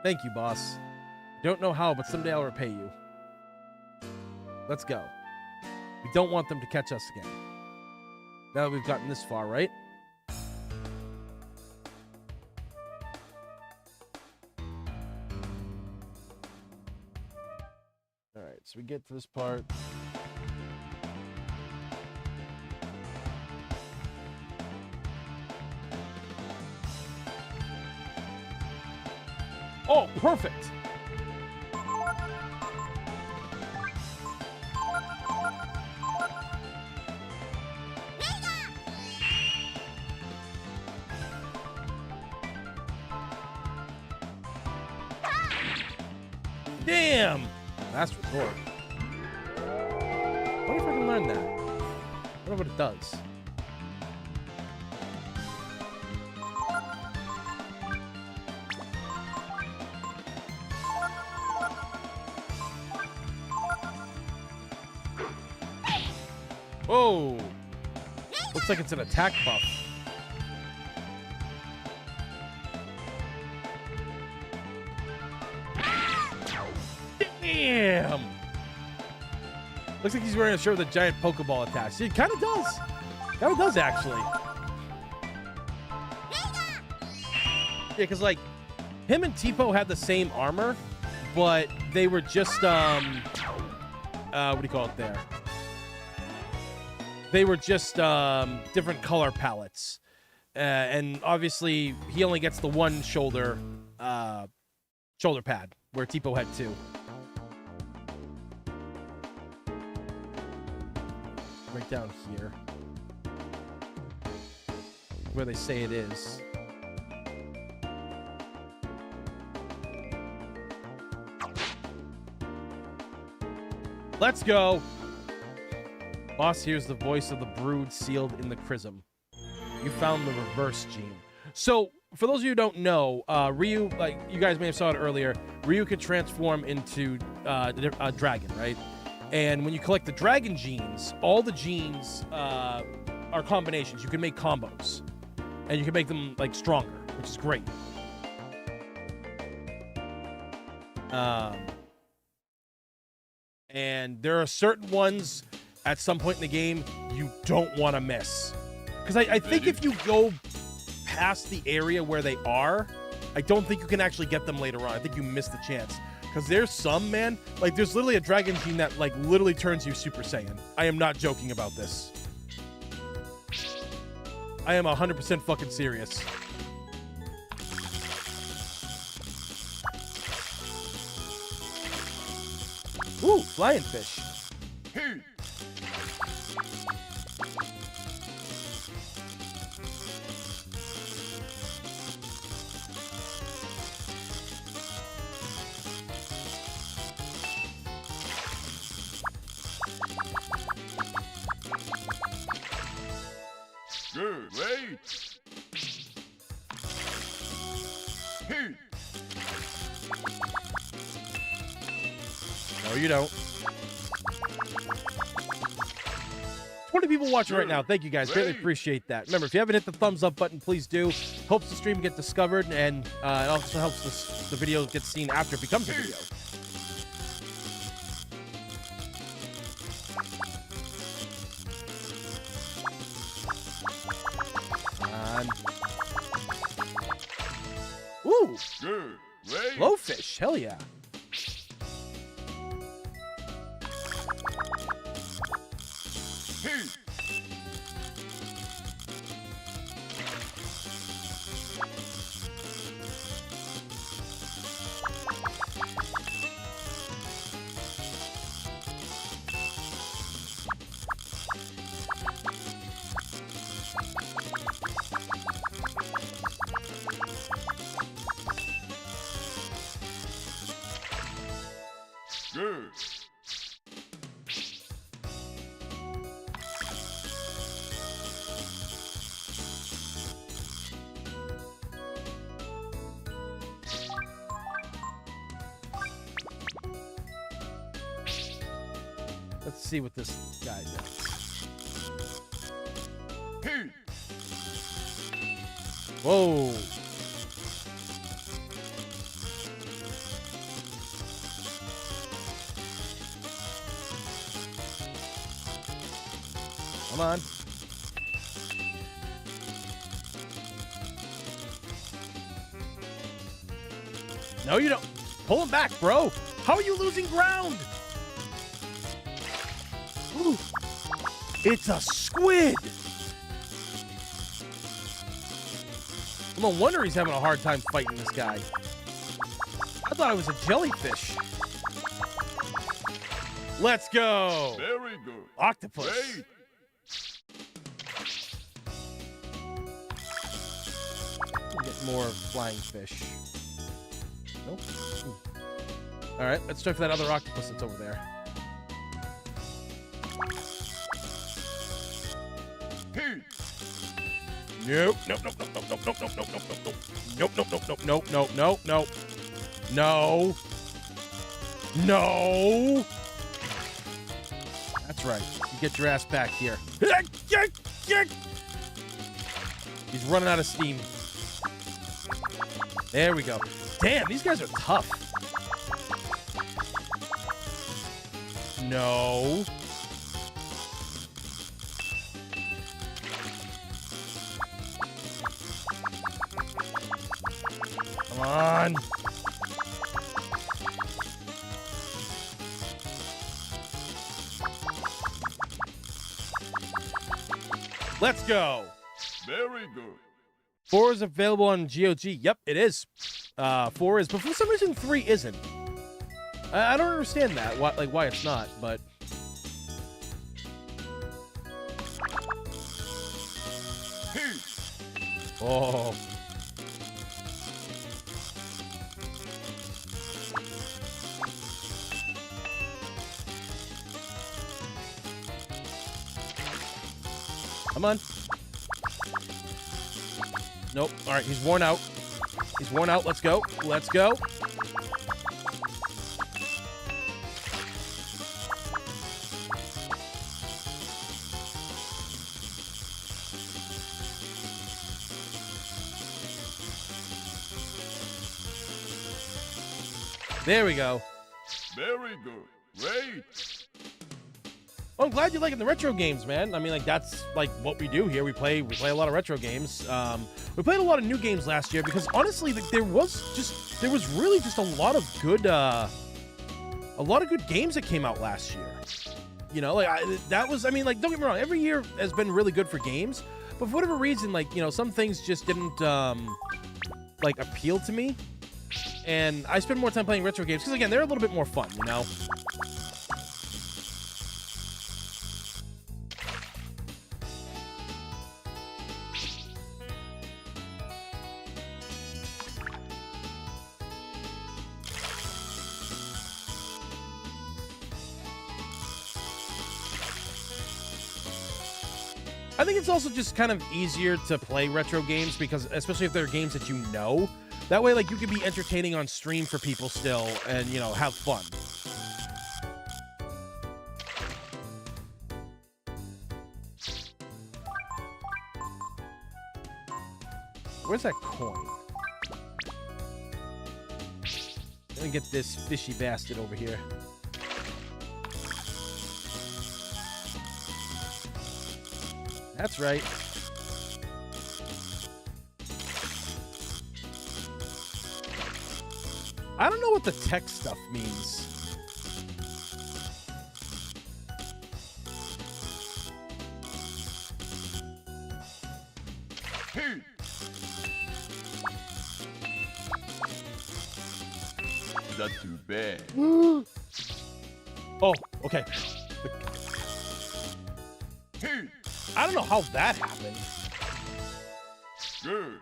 S1: Thank you, boss. Don't know how, but someday I'll repay you. Let's go. We don't want them to catch us again. Now that we've gotten this far, right? Alright, so we get to this part. Oh, perfect! Damn! Last report. I wonder if I can learn that. I wonder what it does. Whoa! Looks like it's an attack buff. Damn! Looks like he's wearing a shirt with a giant Pokeball attached. See, it kind of does. Kind of does, actually. Yeah, because, like, him and Tipo had the same armor, but they were just, what do you call it there? They were just, different color palettes. And obviously, he only gets the one shoulder pad, where Tipo had two. Right down here. Where they say it is. Let's go! Boss hears the voice of the brood sealed in the chrism. You found the reverse gene. So, for those of you who don't know, Ryu, like you guys may have saw it earlier, Ryu could transform into a dragon, right? And when you collect the dragon genes, all the genes are combinations. You can make combos. And you can make them, like, stronger, which is great. And there are certain ones at some point in the game you don't want to miss. Because I think if you go past the area where they are, I don't think you can actually get them later on. I think you miss the chance. Because there's some, man, like, there's literally a dragon gene that, like, literally turns you Super Saiyan. I am not joking about this. I am 100% fucking serious. Ooh, flying fish.
S2: Hey. Good, wait. Hit.
S1: No, you don't. 20 people watching right now. Thank you guys. Greatly appreciate that. Remember, if you haven't hit the thumbs up button, please do. Helps the stream get discovered, and it also helps the video get seen after it becomes a video. Ooh!
S2: Good. Wait.
S1: Blowfish. Hell yeah.
S2: Hit. Good.
S1: Let's see what this guy does.
S2: Hit.
S1: Whoa. Come on. No, you don't. Pull him back, bro. How are you losing ground? Ooh. It's a squid. No wonder he's having a hard time fighting this guy. I thought it was a jellyfish. Let's go.
S2: Very good.
S1: Octopus.
S2: Wait.
S1: Get more flying fish. Nope. All right, let's try for that other octopus that's over there.
S2: Hit.
S1: Nope. Nope. Nope. Nope. Nope. Nope. Nope. Nope. Nope. Nope. Nope. Nope. Nope. Nope. Nope. Nope. Nope. No. No. That's right. You get your ass back here. He's running out of steam. There we go. Damn, these guys are tough. No. Come on. Let's go.
S2: Very good.
S1: 4 is available on GOG. Yep, it is. 4 is, but for some reason 3 isn't. I don't understand that. Why it's not, but.
S2: Hit.
S1: Oh. Come on. Nope. All right, he's worn out. He's worn out. Let's go. Let's go. There we go.
S2: Very good. Wait.
S1: Well, I'm glad you're liking the retro games, man. I mean, like, that's like what we do here. We play a lot of retro games. We played a lot of new games last year because honestly, like, there was really just a lot of good games that came out last year. You know, like I mean, like, don't get me wrong, every year has been really good for games, but for whatever reason, like, you know, some things just didn't like appeal to me. And I spend more time playing retro games because, again, they're a little bit more fun, you know? I think it's also just kind of easier to play retro games because, especially if they're games that you know, that way, like, you can be entertaining on stream for people still and, you know, have fun. Where's that coin? Let me get this fishy bastard over here. That's right. I don't know what the tech stuff means.
S2: Heat. Not too bad.
S1: Oh, okay.
S2: Heat.
S1: I don't know how that happened.
S2: Good.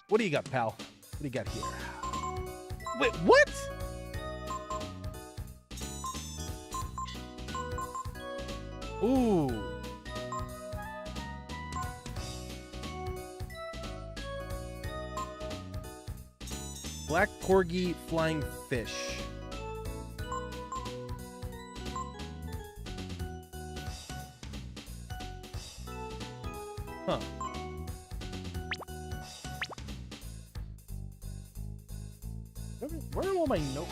S1: What do you got, pal? What do you got here? Wait, what? Ooh. Black porgy flying fish. Huh. Where are all my notes?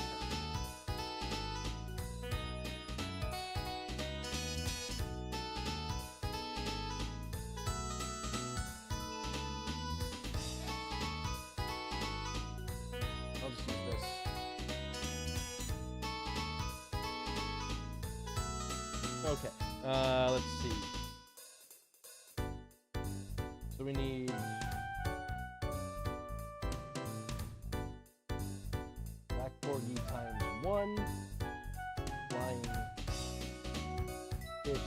S1: I'll just use this. Okay. Let's see. So we need black porgy times 1, flying fish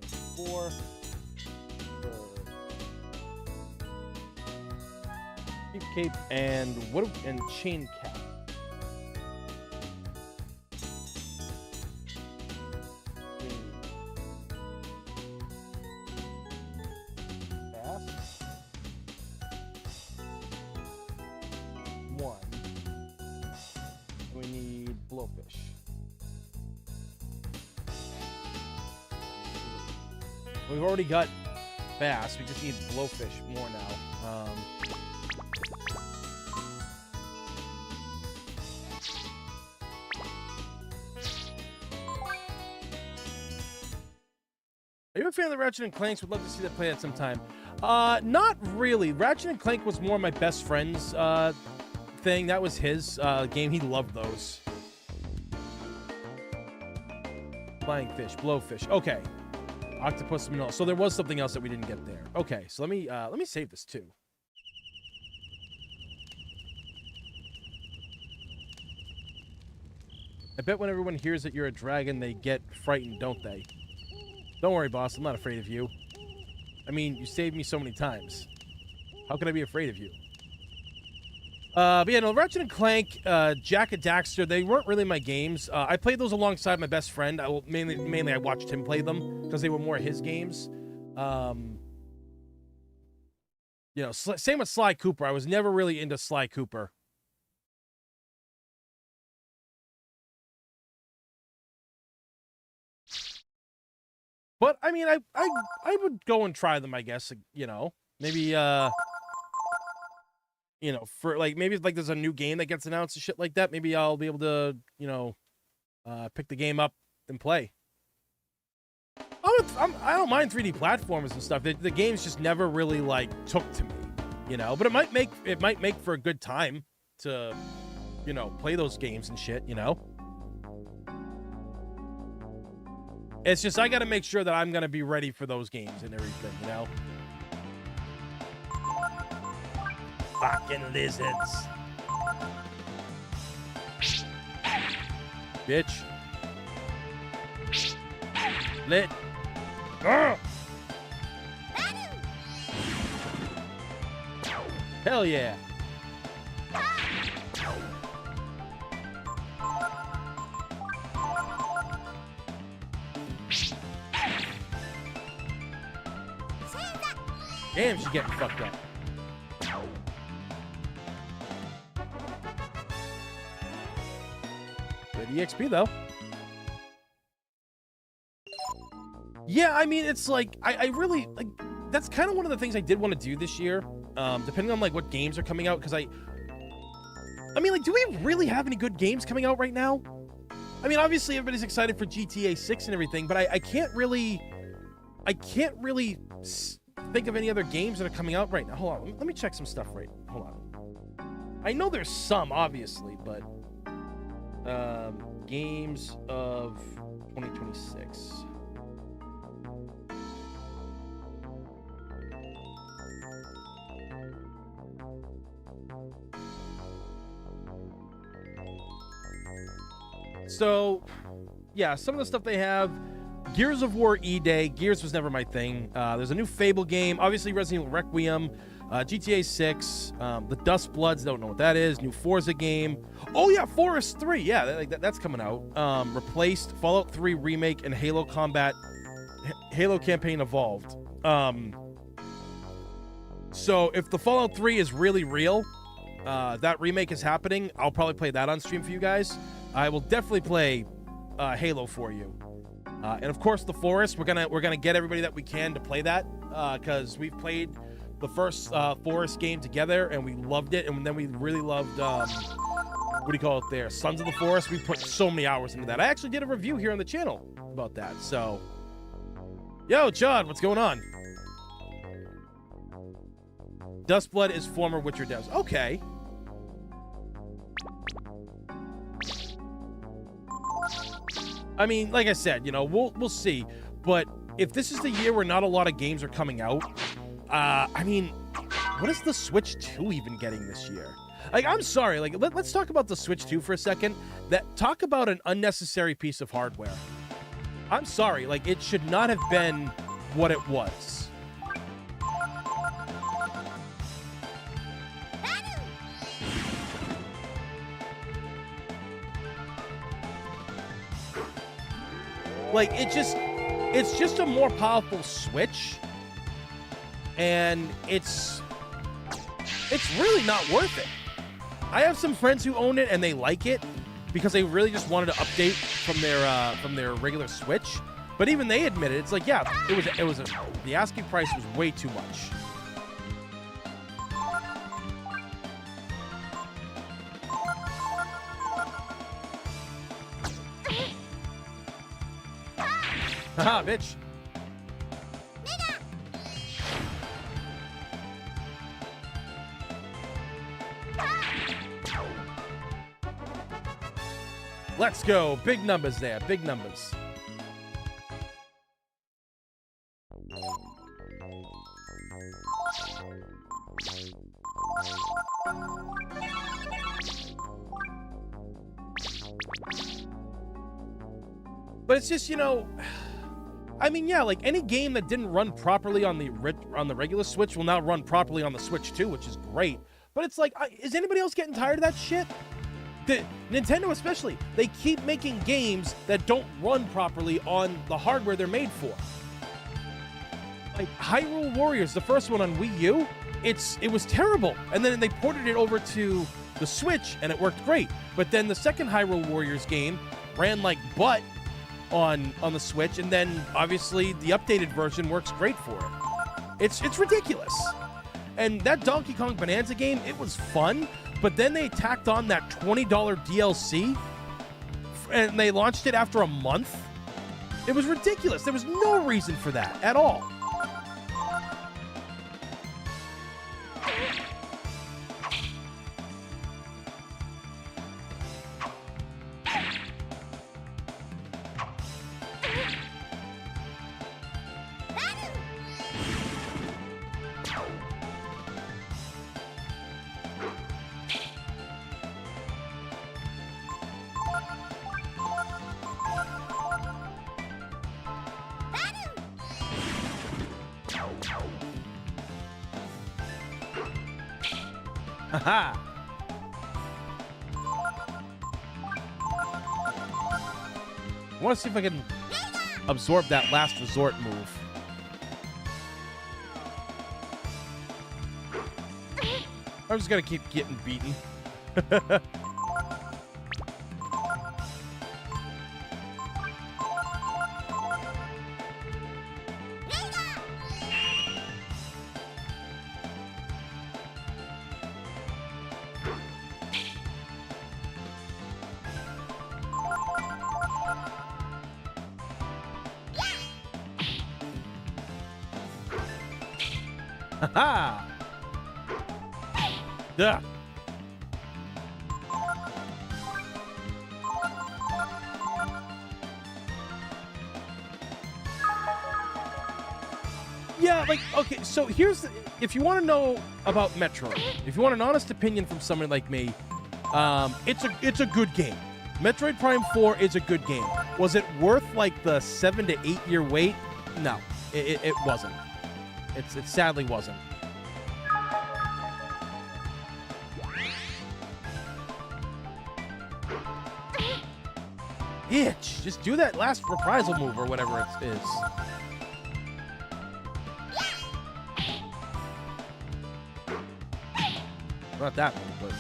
S1: times 4, chief cape and chain cap. We need blowfish. We've already got bass. We just need blowfish more now. Are you a fan of the Ratchet and Clanks? Would love to see that play at some time. Not really. Ratchet and Clank was more my best friend's thing. That was his game. He loved those. Flying fish, blowfish. Okay. Octopus minnow. So there was something else that we didn't get there. Okay, so let me save this too. I bet when everyone hears that you're a dragon, they get frightened, don't they? Don't worry, boss. I'm not afraid of you. I mean, you saved me so many times. How can I be afraid of you? But yeah, no, Ratchet and Clank, Jack and Daxter, they weren't really my games. I played those alongside my best friend. Mainly I watched him play them because they were more his games. You know, same with Sly Cooper. I was never really into Sly Cooper. But I mean, I would go and try them, I guess. You know, maybe you know, for like maybe like there's a new game that gets announced and shit like that. Maybe I'll be able to, you know, pick the game up and play. I don't mind 3D platformers and stuff. The games just never really like took to me, you know. But it might make for a good time to, you know, play those games and shit, you know. It's just I got to make sure that I'm gonna be ready for those games and everything, you know. Fucking lizards. Bitch. Lit. Ugh. Hell yeah. Damn, she's getting fucked up. Good EXP, though. Yeah, I mean, it's like, I really, like, that's kind of one of the things I did want to do this year, depending on, like, what games are coming out, because I mean, like, do we really have any good games coming out right now? I mean, obviously, everybody's excited for GTA 6 and everything, but I can't really think of any other games that are coming out right now. Hold on, let me check some stuff right. Hold on. I know there's some, obviously, but games of 2026. So, yeah, some of the stuff they have. Gears of War E-Day. Gears was never my thing. There's a new Fable game. Obviously, Resident Evil Requiem. GTA 6. The Dust Bloods. Don't know what that is. New Forza game. Oh, yeah, Forest 3. Yeah, that's coming out. Replaced. Fallout 3 Remake and Halo Campaign Evolved. So, if the Fallout 3 is really real, that remake is happening, I'll probably play that on stream for you guys. I will definitely play Halo for you. And of course, the Forest. We're gonna get everybody that we can to play that because we've played the first Forest game together and we loved it, and then we really loved what do you call it there? Sons of the Forest. We put so many hours into that. I actually did a review here on the channel about that. So, yo, John, what's going on? Dustblood is former Witcher devs. Okay. I mean, like I said, you know, we'll see. But if this is the year where not a lot of games are coming out, I mean, what is the Switch 2 even getting this year? Like, I'm sorry. Like, let's talk about the Switch 2 for a second. Talk about an unnecessary piece of hardware. I'm sorry. Like, it should not have been what it was. Like, it's just a more powerful Switch, and it's really not worth it. I have some friends who own it and they like it because they really just wanted to update from their regular Switch. But even they admitted it's like, yeah, the asking price was way too much. Haha, bitch. Let's go. Big numbers there. Big numbers. But it's just, you know, I mean, yeah, like any game that didn't run properly on the regular Switch will now run properly on the Switch too, which is great. But it's like, is anybody else getting tired of that shit? Nintendo especially, they keep making games that don't run properly on the hardware they're made for. Like Hyrule Warriors, the first one on Wii U, it was terrible. And then they ported it over to the Switch and it worked great. But then the second Hyrule Warriors game ran like butt on the Switch, and then obviously the updated version works great for it. It's ridiculous. And that Donkey Kong Bonanza game, it was fun, but then they tacked on that $20 DLC and they launched it after a month. It was ridiculous. There was no reason for that at all. Haha. I want to see if I can absorb that last resort move. I'm just gonna keep getting beaten. Ha! Yeah. Yeah, like, okay, so here's if you want to know about Metroid, if you want an honest opinion from someone like me, it's a good game. Metroid Prime 4 is a good game. Was it worth like the 7 to 8 year wait? No, it wasn't. It sadly wasn't. Itch. Just do that last reprisal move or whatever it is. Not that one,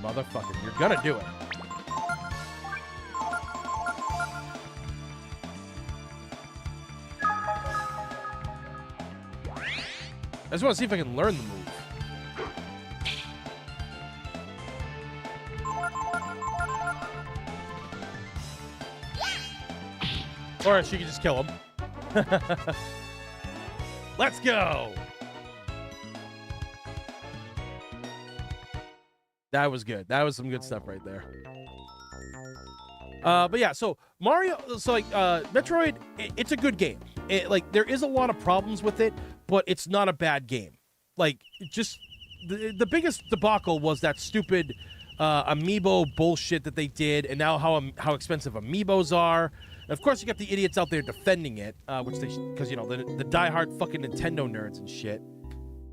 S1: but motherfucker, you're gonna do it. I just want to see if I can learn the move. Or she can just kill him. Let's go. That was good. That was some good stuff right there. But yeah, so Mario, so like Metroid, it's a good game. Like there is a lot of problems with it, but it's not a bad game. Like just the biggest debacle was that stupid amiibo bullshit that they did, and now how expensive amiibos are. And of course, you got the idiots out there defending it, which they because you know the diehard fucking Nintendo nerds and shit.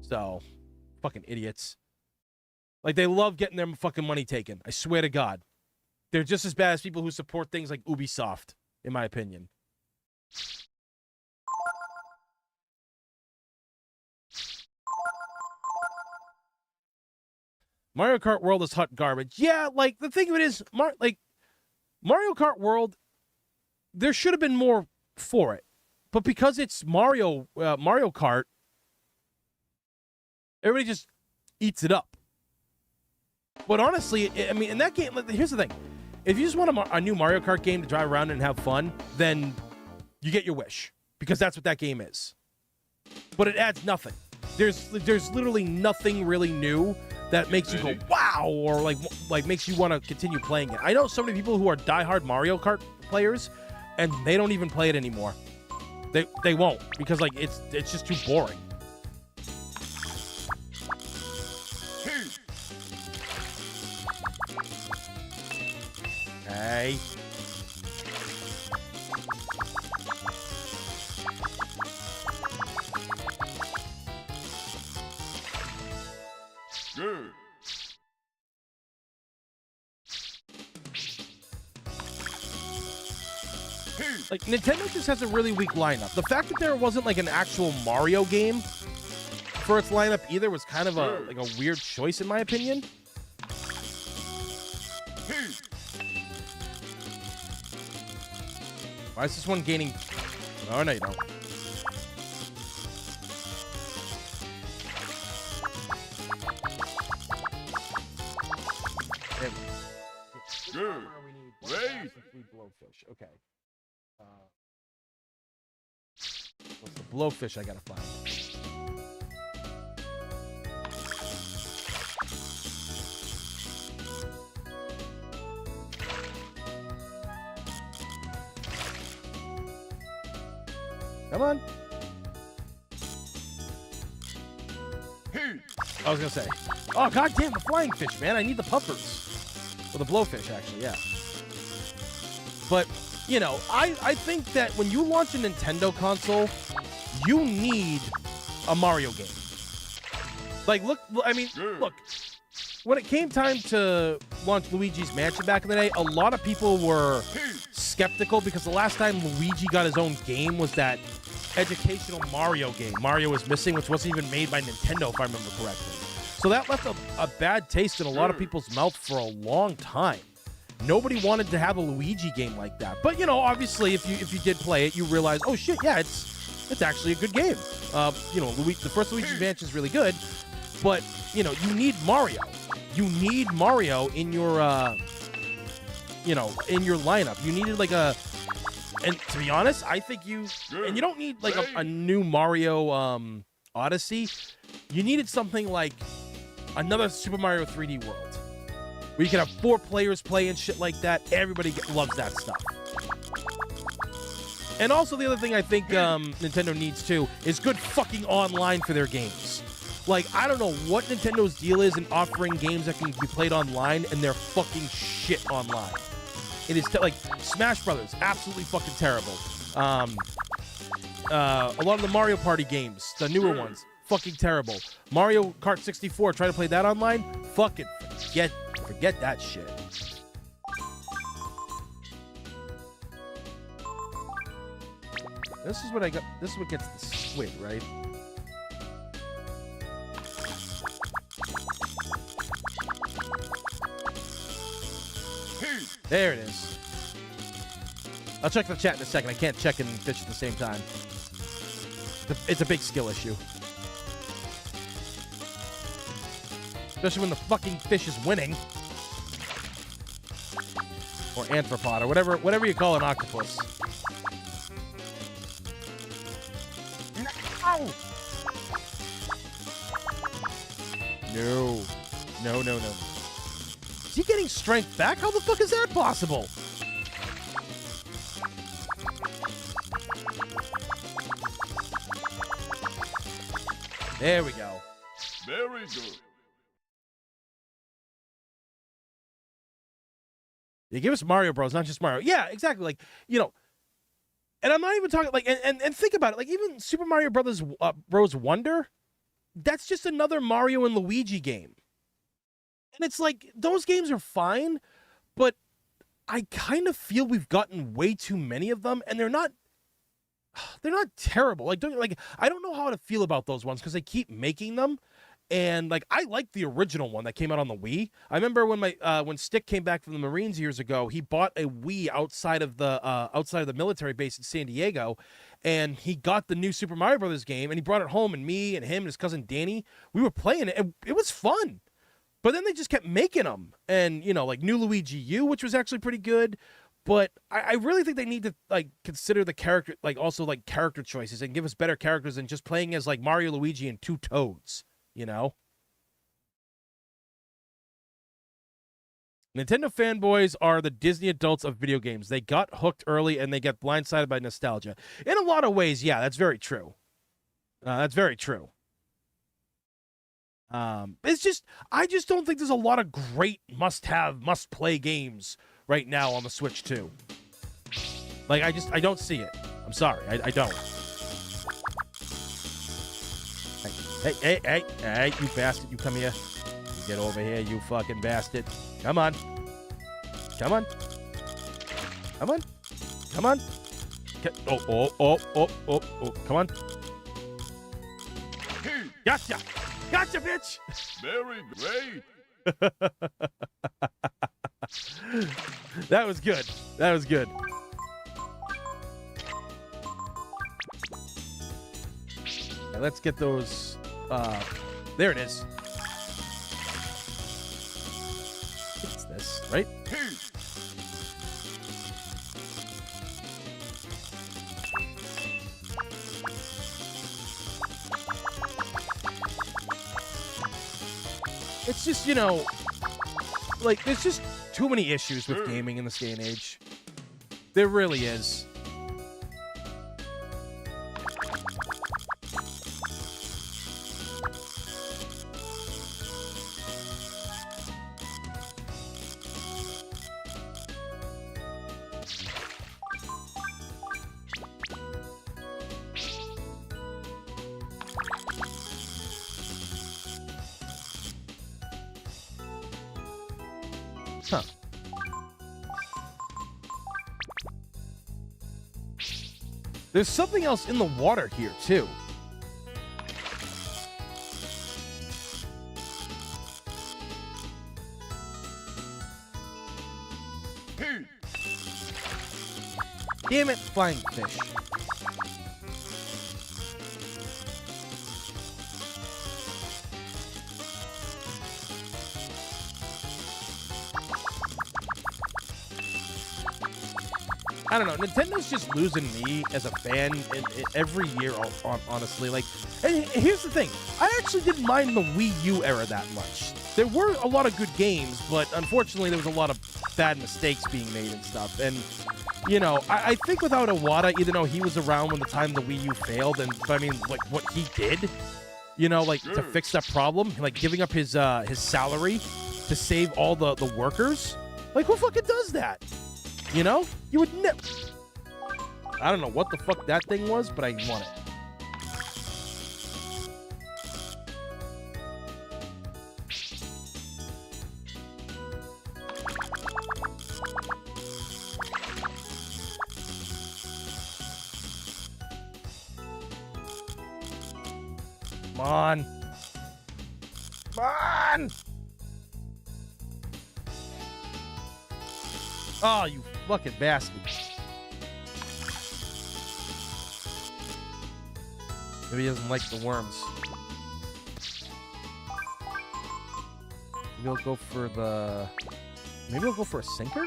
S1: So, fucking idiots. Like they love getting their fucking money taken. I swear to God, they're just as bad as people who support things like Ubisoft, in my opinion. Mario Kart World is hot garbage. Yeah, like the thing of it is, Mario Kart World. There should have been more for it, but because it's Mario Kart, everybody just eats it up. But honestly, I mean, in that game, here's the thing: if you just want a new Mario Kart game to drive around and have fun, then you get your wish because that's what that game is. But it adds nothing. There's literally nothing really new that makes you go wow or like makes you want to continue playing it. I know so many people who are diehard Mario Kart players. And they don't even play it anymore. They won't because like it's just too boring. Hey.
S2: Good.
S1: Like, Nintendo just has a really weak lineup. The fact that there wasn't, like, an actual Mario game for its lineup either was kind of a weird choice, in my opinion. Why is this one gaining... Oh, no, you don't.
S2: Good. Wait.
S1: Blowfish. Okay. What's the blowfish I gotta find? Come on. I was gonna say. Oh, goddamn, the flying fish, man. I need the puffers. Or the blowfish, actually, yeah. But, you know, I think that when you launch a Nintendo console, you need a Mario game. Like, look, I mean, look. When it came time to launch Luigi's Mansion back in the day, a lot of people were skeptical because the last time Luigi got his own game was that educational Mario game. Mario was missing, which wasn't even made by Nintendo, if I remember correctly. So that left a bad taste in a lot of people's mouth for a long time. Nobody wanted to have a Luigi game like that. But, you know, obviously, if you did play it, you realize, oh, shit, yeah, it's actually a good game. You know, the first Luigi's Mansion is really good, but, you know, you need Mario. You need Mario in your, you know, in your lineup. You needed, like, and to be honest, I think and you don't need, like, a new Mario Odyssey. You needed something like another Super Mario 3D World, where you can have 4 players play and shit like that. Everybody loves that stuff. And also the other thing I think Nintendo needs too is good fucking online for their games. Like, I don't know what Nintendo's deal is in offering games that can be played online, and they're fucking shit online. It is like Smash Brothers, absolutely fucking terrible. A lot of the Mario Party games, the newer ones, fucking terrible. Mario Kart 64, try to play that online? Fucking forget that shit. This is what I got. This is what gets the squid, right? There it is. I'll check the chat in a second. I can't check and fish at the same time. It's a big skill issue. Especially when the fucking fish is winning. Or arthropod, or whatever you call an octopus. No. No. Is he getting strength back? How the fuck is that possible? There we go.
S2: Very good.
S1: You give us Mario Bros, not just Mario. Yeah, exactly. Like, you know, and I'm not even talking, like, and think about it. Like, even Super Mario Bros. Wonder, that's just another Mario and Luigi game. And it's like, those games are fine, but I kind of feel we've gotten way too many of them, and they're not terrible. Like, I don't know how to feel about those ones, because they keep making them. And, like, I like the original one that came out on the Wii. I remember when when Stick came back from the Marines years ago, he bought a Wii outside of the military base in San Diego, and he got the new Super Mario Brothers game, and he brought it home, and me and him and his cousin Danny, we were playing it, and it was fun. But then they just kept making them, and, you know, like New Luigi U, which was actually pretty good. But I really think they need to, like, consider the character, like, also, like, character choices and give us better characters than just playing as, like, Mario, Luigi, and 2 Toads. You know? Nintendo fanboys are the Disney adults of video games. They got hooked early and they get blindsided by nostalgia. In a lot of ways, yeah, that's very true. That's very true. It's just, I just don't think there's a lot of great must-have, must-play games right now on the Switch 2. Like, I don't see it. I'm sorry, I don't. Hey, you bastard. You come here. You get over here, you fucking bastard. Come on. Come on. Come on. Come on. Oh. Come on. Gotcha. Gotcha, bitch.
S2: Very great.
S1: That was good. That was good. Now let's get those... there it is. It's this, right? It's just, you know, like, there's just too many issues with gaming in this day and age. There really is. Huh. There's something else in the water here, too.
S2: Hey.
S1: Damn it, flying fish. I don't know. Nintendo's just losing me as a fan every year, honestly. Like, and here's the thing. I actually didn't mind the Wii U era that much. There were a lot of good games, but unfortunately there was a lot of bad mistakes being made and stuff. And, you know, I think without Iwata, even though he was around when the time the Wii U failed, and I mean, like, what he did, you know, like, to fix that problem, like, giving up his salary to save all the workers, like, who fucking does that? You know? You would never... I don't know what the fuck that thing was, but I want it. Come on. Come on! Oh, you fucking bastard. Maybe he doesn't like the worms. Maybe he'll go for the... Maybe he'll go for a sinker?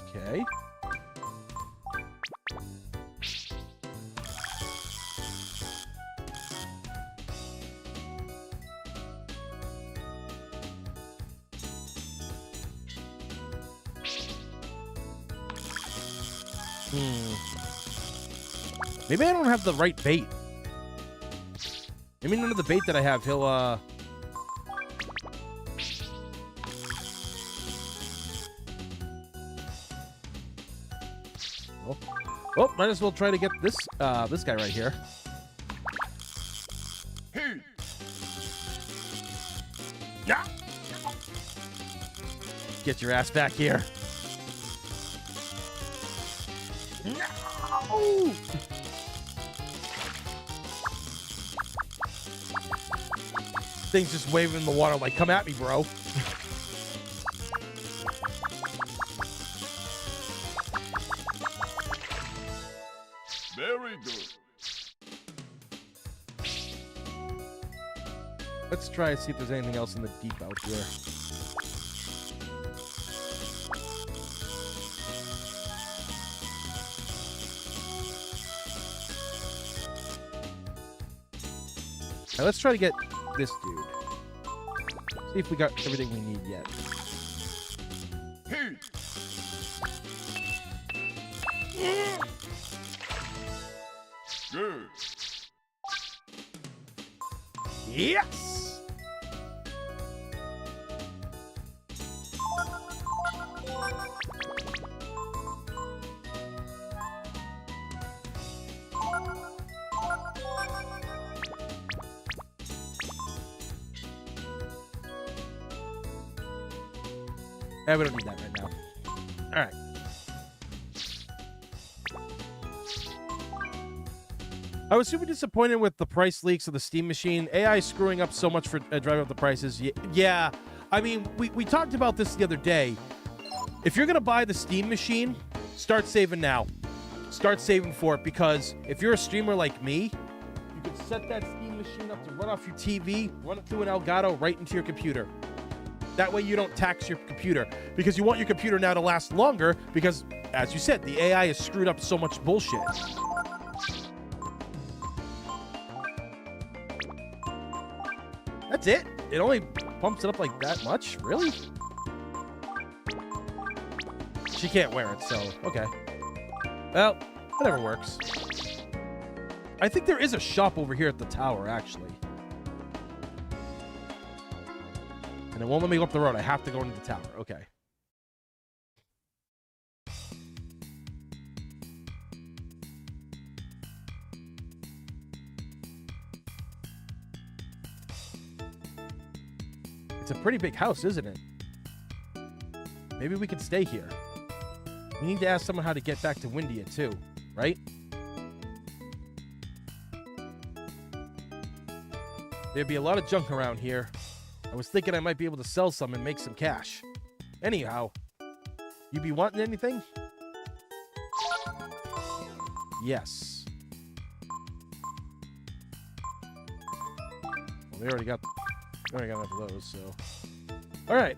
S1: Okay. Maybe I don't have the right bait. Maybe none of the bait that I have, he'll, Oh. Oh, might as well try to get this, this guy right here.
S2: Hey.
S1: Yeah. Get your ass back here. No! Thing's just waving in the water like, come at me, bro.
S2: Very good.
S1: Let's try and see if there's anything else in the deep out here. Now let's try to get this dude. See if we got everything we need yet.
S2: Hey. Good.
S1: Yes! Yeah, we don't need that right now. All right. I was super disappointed with the price leaks of the Steam machine. AI is screwing up so much for driving up the prices. Yeah, I mean, we talked about this the other day. If you're going to buy the Steam machine, start saving now. Start saving for it, because if you're a streamer like me, you can set that Steam machine up to run off your TV, run it through an Elgato right into your computer. That way you don't tax your computer, because you want your computer now to last longer because, as you said, the AI has screwed up so much bullshit. That's it? It only pumps it up like that much? Really? She can't wear it, so okay. Well, whatever works. I think there is a shop over here at the tower, actually. And it won't let me go up the road. I have to go into the tower. Okay. a pretty big house, isn't it? Maybe we could stay here. We need to ask someone how to get back to Windia, too, right? There'd be a lot of junk around here. I was thinking I might be able to sell some and make some cash. Anyhow, you be wanting anything? Yes. Well, they already got enough of those, so. All right.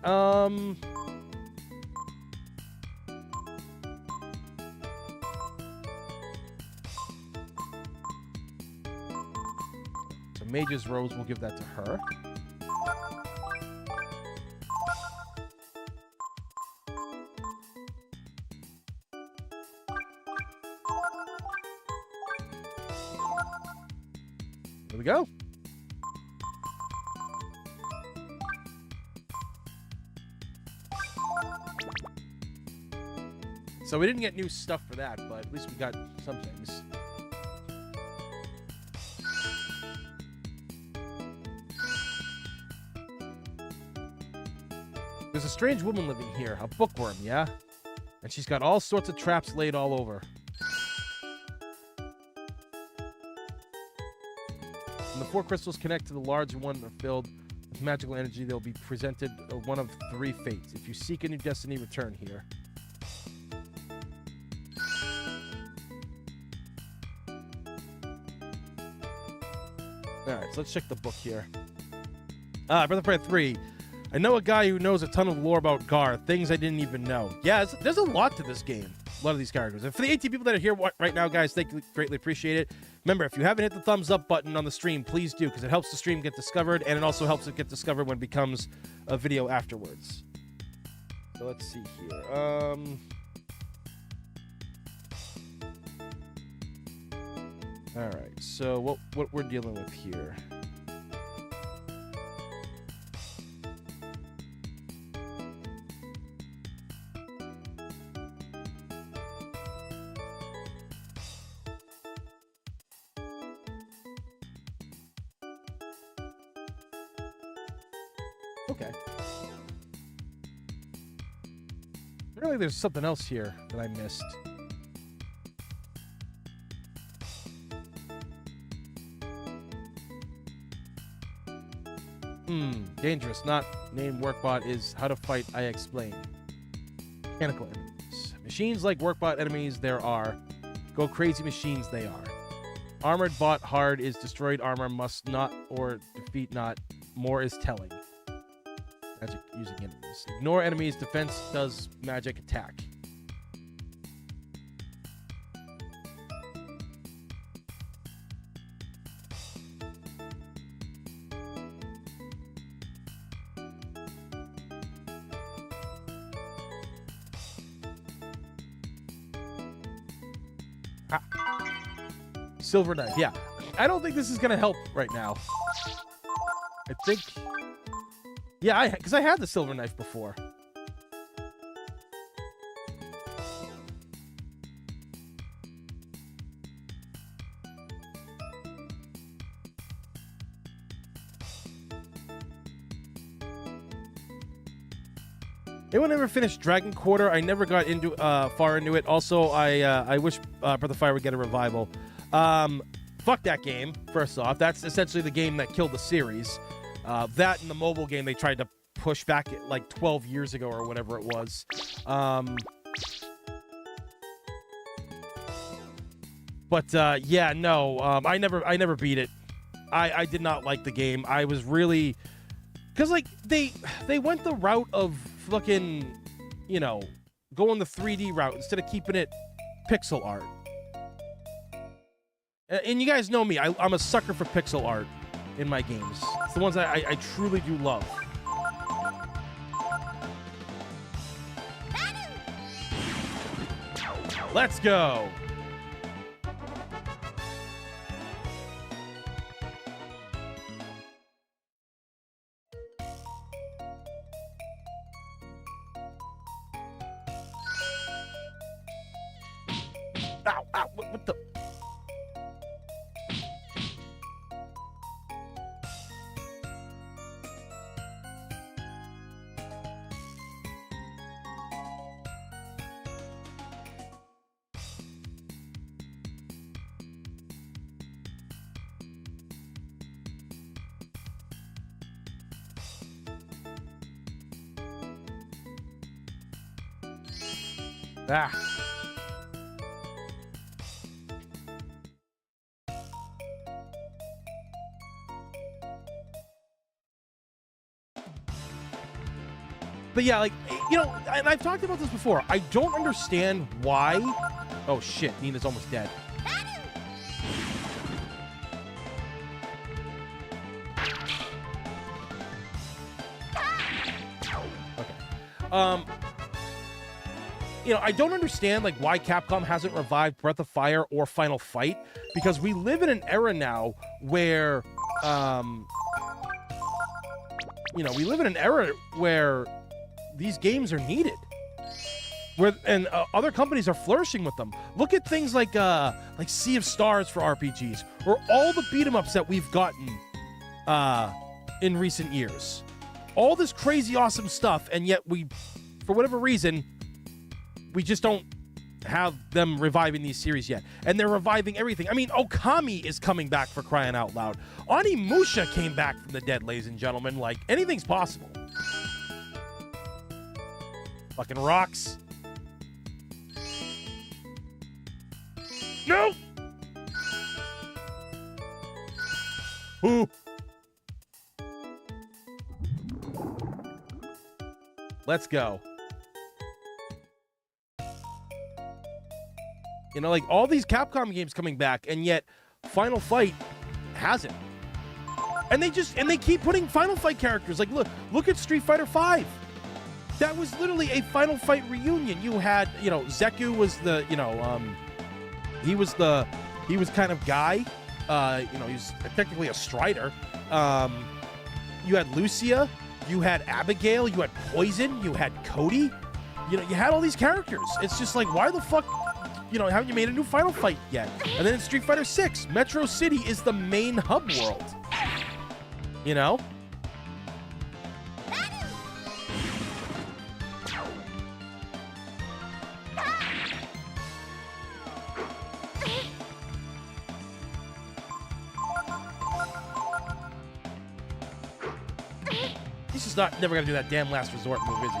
S1: So Mage's Rose, we'll give that to her. There we go. So we didn't get new stuff for that, but at least we got some things. There's a strange woman living here, a bookworm, yeah? And she's got all sorts of traps laid all over. When the 4 crystals connect to the large one are filled with magical energy, they'll be presented one of 3 fates. If you seek a new destiny, return here. Alright, so let's check the book here. Breath of Fire 3. I know a guy who knows a ton of lore about Gar, things I didn't even know. Yeah, there's a lot to this game. A lot of these characters. And for the 18 people that are here right now, guys, thank you, greatly appreciate it. Remember, if you haven't hit the thumbs up button on the stream, please do, because it helps the stream get discovered, and it also helps it get discovered when it becomes a video afterwards. So let's see here. Alright, so what we're dealing with here. Okay. Really, there's something else here that I missed. Dangerous. Not named Workbot is how to fight, I explain. Mechanical enemies. Machines like Workbot enemies there are. Go crazy machines they are. Armored bot hard is destroyed armor must not or defeat not. More is telling. Magic using enemies. Ignore enemies. Defense does magic attack. Silver knife, yeah. I don't think this is gonna help right now. I think, yeah, because I had the silver knife before. Anyone ever finished Dragon Quarter? I never got into far into it. Also, I wish Breath of Fire would get a revival. Fuck that game, first off. That's essentially the game that killed the series. That and the mobile game they tried to push back like 12 years ago or whatever it was. Yeah, no. I never beat it. I did not like the game. I was really... Because, like, they went the route of fucking, you know, going the 3D route instead of keeping it pixel art. And you guys know me. I'm a sucker for pixel art in my games. It's the ones I truly do love. Let's go. Ow, ow, what the? Ah. But yeah, like, you know, and I've talked about this before. I don't understand why. Oh shit, Nina's almost dead. Okay. You know, I don't understand like why Capcom hasn't revived Breath of Fire or Final Fight, because we live in an era now where, you know, we live in an era where these games are needed, and other companies are flourishing with them. Look at things like Sea of Stars for RPGs, or all the beat 'em ups that we've gotten in recent years. All this crazy awesome stuff, and yet we, for whatever reason, we just don't have them reviving these series yet. And they're reviving everything. I mean, Okami is coming back, for crying out loud. Onimusha came back from the dead, ladies and gentlemen. Like, anything's possible. Fucking rocks. No! Ooh. Let's go. You know, like, all these Capcom games coming back, and yet Final Fight hasn't. And they keep putting Final Fight characters. Like, look at Street Fighter V. That was literally a Final Fight reunion. You had, you know, Zeku was the, you know, he was kind of guy. You know, he's technically a Strider. You had Lucia, you had Abigail, you had Poison, you had Cody. You know, you had all these characters. It's just like, why the fuck, you know, haven't you made a new Final Fight yet? And then in Street Fighter 6, Metro City is the main hub world. You know? He's just never gonna do that damn last resort move, is he?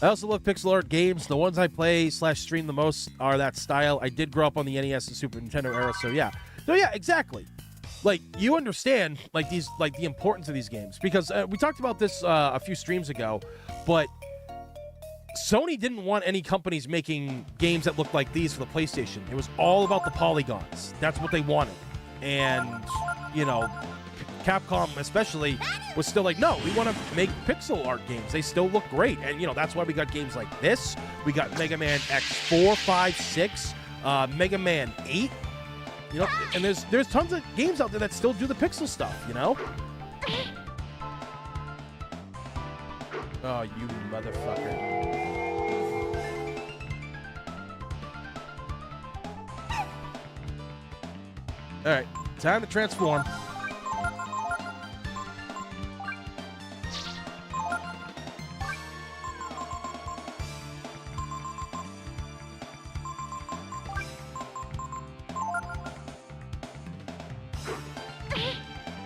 S1: I also love pixel art games. The ones I play / stream the most are that style. I did grow up on the NES and Super Nintendo era, so yeah. So yeah, exactly. Like, you understand, like, these, like, the importance of these games, because we talked about this a few streams ago, but Sony didn't want any companies making games that looked like these for the PlayStation. It was all about the polygons. That's what they wanted. And, you know, Capcom especially was still like, no, we want to make pixel art games. They still look great. And, you know, that's why we got games like this. We got Mega Man X4, 5, 6, Mega Man 8. You know, and there's tons of games out there that still do the pixel stuff, you know? Oh, you motherfucker. All right, time to transform.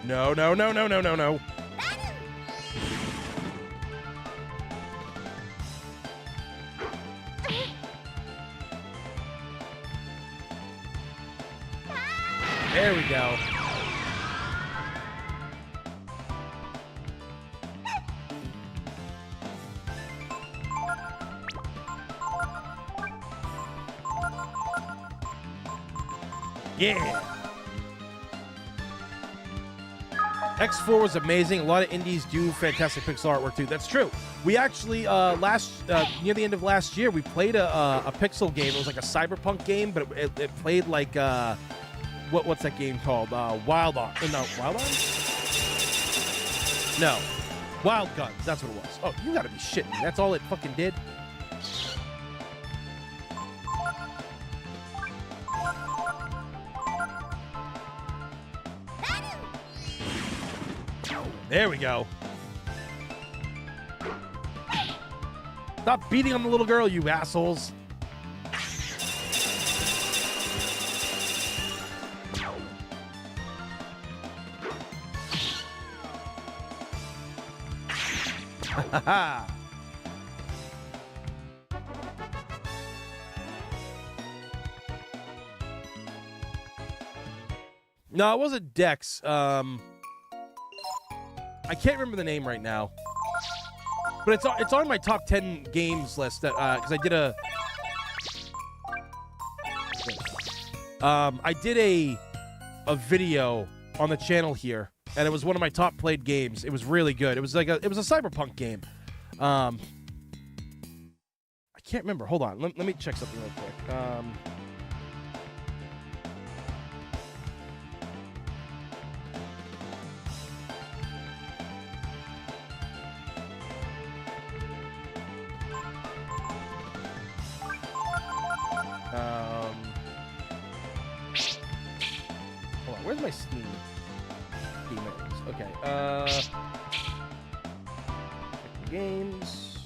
S1: No, no, no, no, no, no, no. There we go. Yeah. X4 was amazing. A lot of indies do fantastic pixel artwork too. That's true. We actually near the end of last year, we played a pixel game. It was like a cyberpunk game, but it played like what's that game called? Wild Arms? No, Wild Guns. That's what it was. Oh, you gotta be shitting me. That's all it fucking did. There we go. Stop beating on the little girl, you assholes. No, it wasn't Dex. I can't remember the name right now, but it's on my top 10 games list. That because I did a video on the channel here, and it was one of my top played games. It was really good. It was a cyberpunk game. I can't remember. Hold on. Let me check something real quick. Hold on. Where's my Steam? Okay. Games.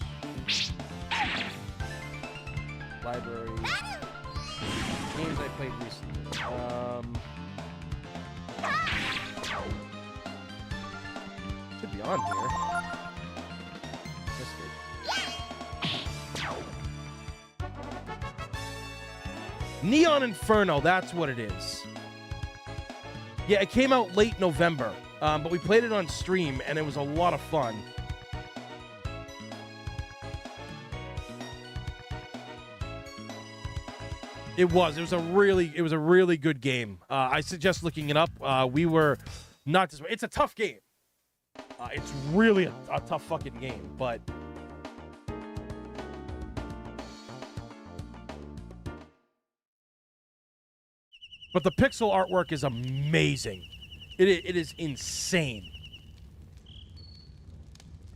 S1: Library. Games I played recently. Should be on here. Missed it. Neon Inferno, that's what it is. Yeah, it came out late November, but we played it on stream, and it was a lot of fun. It was a really good game. I suggest looking it up. We were not this way. It's a tough game. It's really a tough fucking game, but the pixel artwork is amazing. It is insane.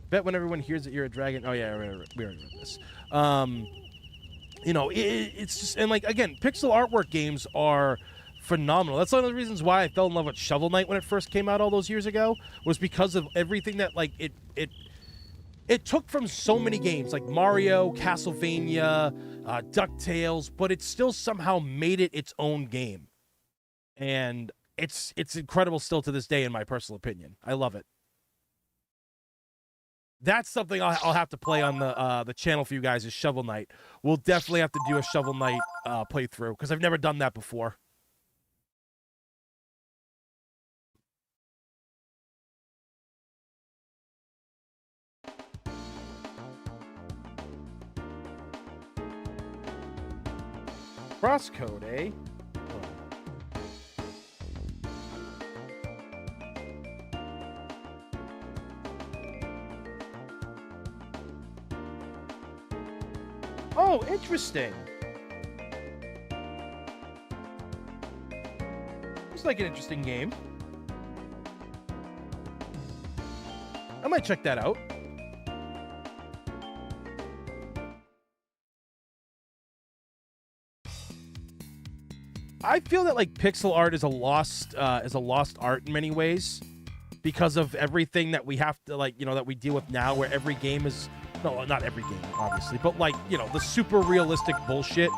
S1: Bet when everyone hears that you're a dragon. Oh yeah, we already read this. You know, it's just, and like, again, pixel artwork games are phenomenal. That's one of the reasons why I fell in love with Shovel Knight when it first came out all those years ago, was because of everything that, like, it took from so many games, like Mario, Castlevania, DuckTales, but it still somehow made it its own game. And it's incredible still to this day, in my personal opinion. I love it. That's something I'll have to play on the channel for you guys, is Shovel Knight. We'll definitely have to do a Shovel Knight playthrough, because I've never done that before. Crosscode, eh? Oh, interesting. Looks like an interesting game. I might check that out. I feel that, like, pixel art is a lost art in many ways, because of everything that we have to, like, you know, that we deal with now, where every game is, no, not every game, obviously, but, like, you know, the super realistic bullshit.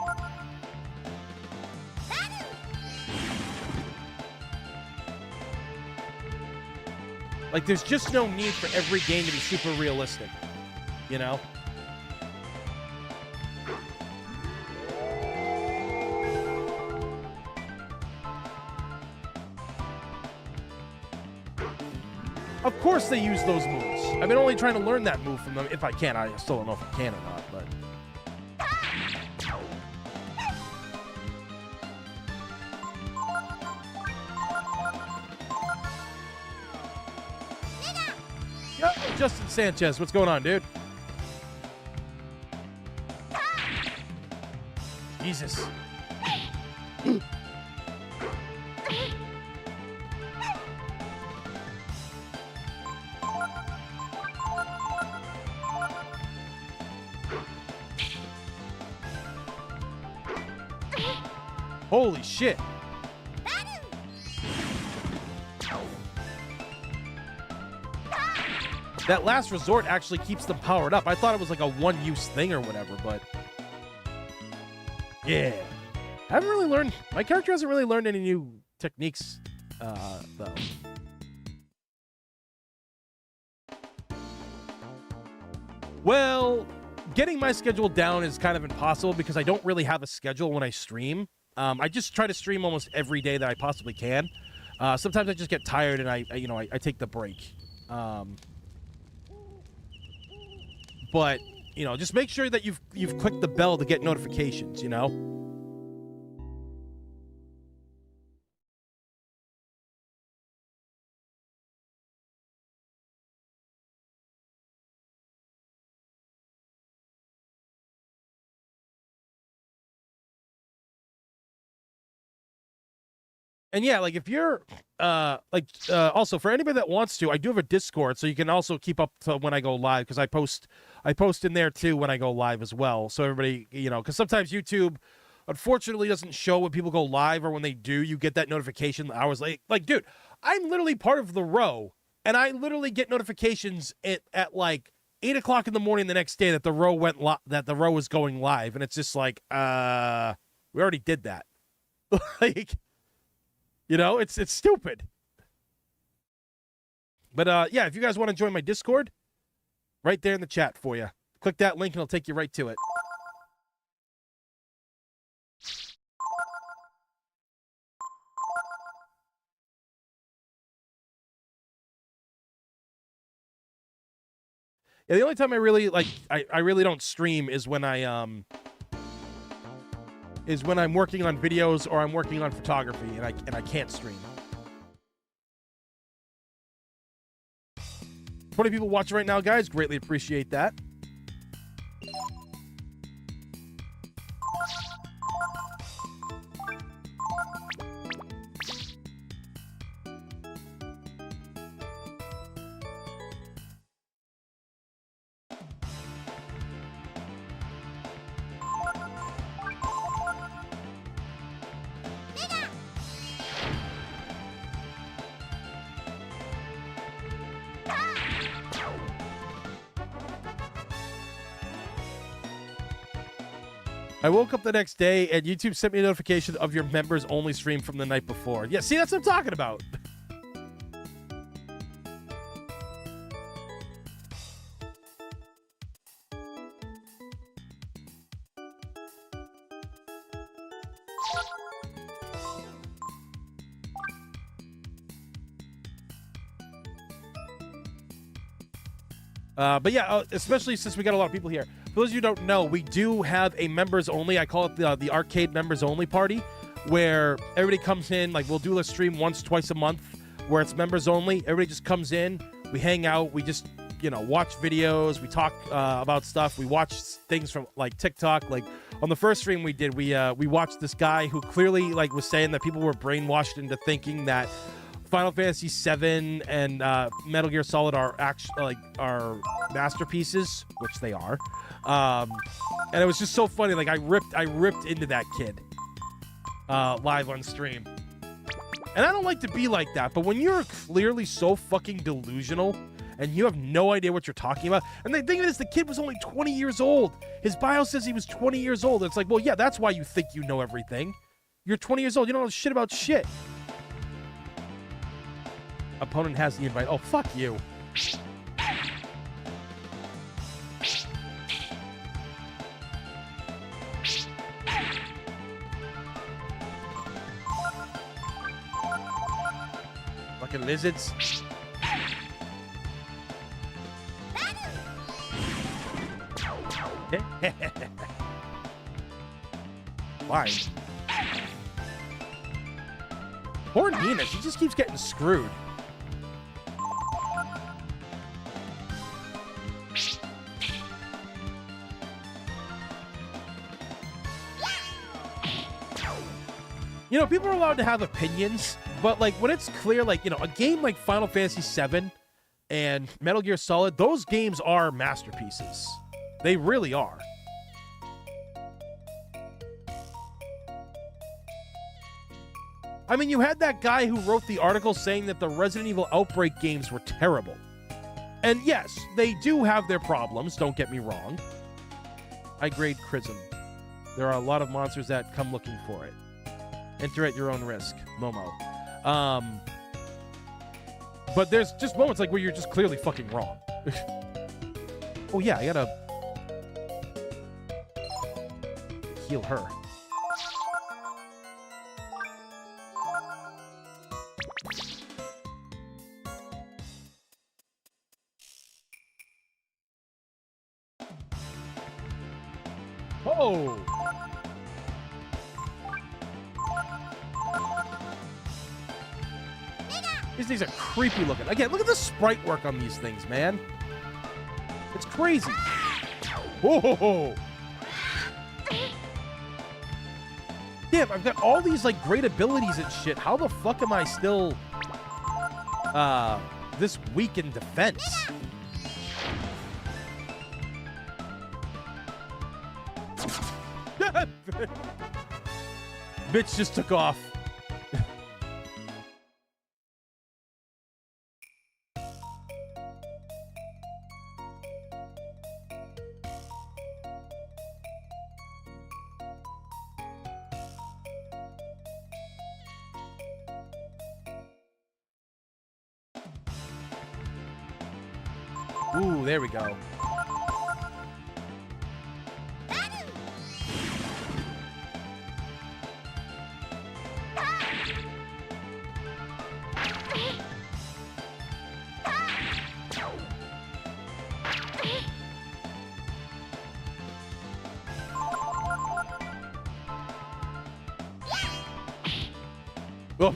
S1: Like, there's just no need for every game to be super realistic, you know? Of course they use those moves. I've been only trying to learn that move from them, if I can. I still don't know if I can or not, but... Yep, Justin Sanchez, what's going on, dude? Jesus. Holy shit. that last resort actually keeps them powered up. I thought it was like a one-use thing or whatever, but yeah. I haven't really learned, my character hasn't really learned any new techniques, though. Well, getting my schedule down is kind of impossible because I don't really have a schedule when I stream. I just try to stream almost every day that I possibly can. Sometimes I just get tired and I take the break. But, just make sure that you've clicked the bell to get notifications, And yeah, like if you're also for anybody that wants to, I do have a Discord, so you can also keep up to when I go live because I post in there too when I go live as well. So everybody, because sometimes YouTube unfortunately doesn't show when people go live, or when they do, you get that notification hours late. Like, dude, I'm literally part of the row, and I literally get notifications at like 8 o'clock in the morning the next day that the row that the row is going live, and it's just like, we already did that. Like. It's stupid. But, yeah, if you guys want to join my Discord, right there in the chat for you. Click that link and it'll take you right to it. Yeah, the only time I really, I really don't stream is when I'm working on videos or I'm working on photography and I can't stream. 20 people watching right now, guys. Greatly appreciate that. I woke up the next day and YouTube sent me a notification of your members only stream from the night before. Yeah, see, that's what I'm talking about. But yeah, especially since we got a lot of people here. For those of you who don't know, we do have a members only, I call it the arcade members only party, where everybody comes in, like we'll do a stream once, twice a month, where it's members only. Everybody just comes in, we hang out, we just, watch videos, we talk about stuff, we watch things from like TikTok. Like on the first stream we did, we watched this guy who clearly was saying that people were brainwashed into thinking that Final Fantasy VII and Metal Gear Solid are actually are masterpieces, which they are. And it was just so funny. Like I ripped into that kid live on stream. And I don't like to be like that, but when you're clearly so fucking delusional and you have no idea what you're talking about, and the thing is, the kid was only 20 years old. His bio says he was 20 years old. It's like, well, yeah, that's why you think you know everything. You're 20 years old. You don't know shit about shit. Opponent has the invite. Oh, fuck you. Fucking lizards. Fine. Poor Nina, she just keeps getting screwed. People are allowed to have opinions, but when it's clear, a game like Final Fantasy VII and Metal Gear Solid, those games are masterpieces. They really are. I mean, you had that guy who wrote the article saying that the Resident Evil Outbreak games were terrible. And yes, they do have their problems, don't get me wrong. I grade Chrism. There are a lot of monsters that come looking for it. Enter at your own risk, Momo. But there's just moments like where you're just clearly fucking wrong. Oh yeah, I gotta heal her. Oh! These things are creepy looking. Again, look at the sprite work on these things, man. It's crazy. Whoa! Damn, I've got all these like great abilities and shit. How the fuck am I still this weak in defense? Bitch just took off. Ooh, there we go. Oh.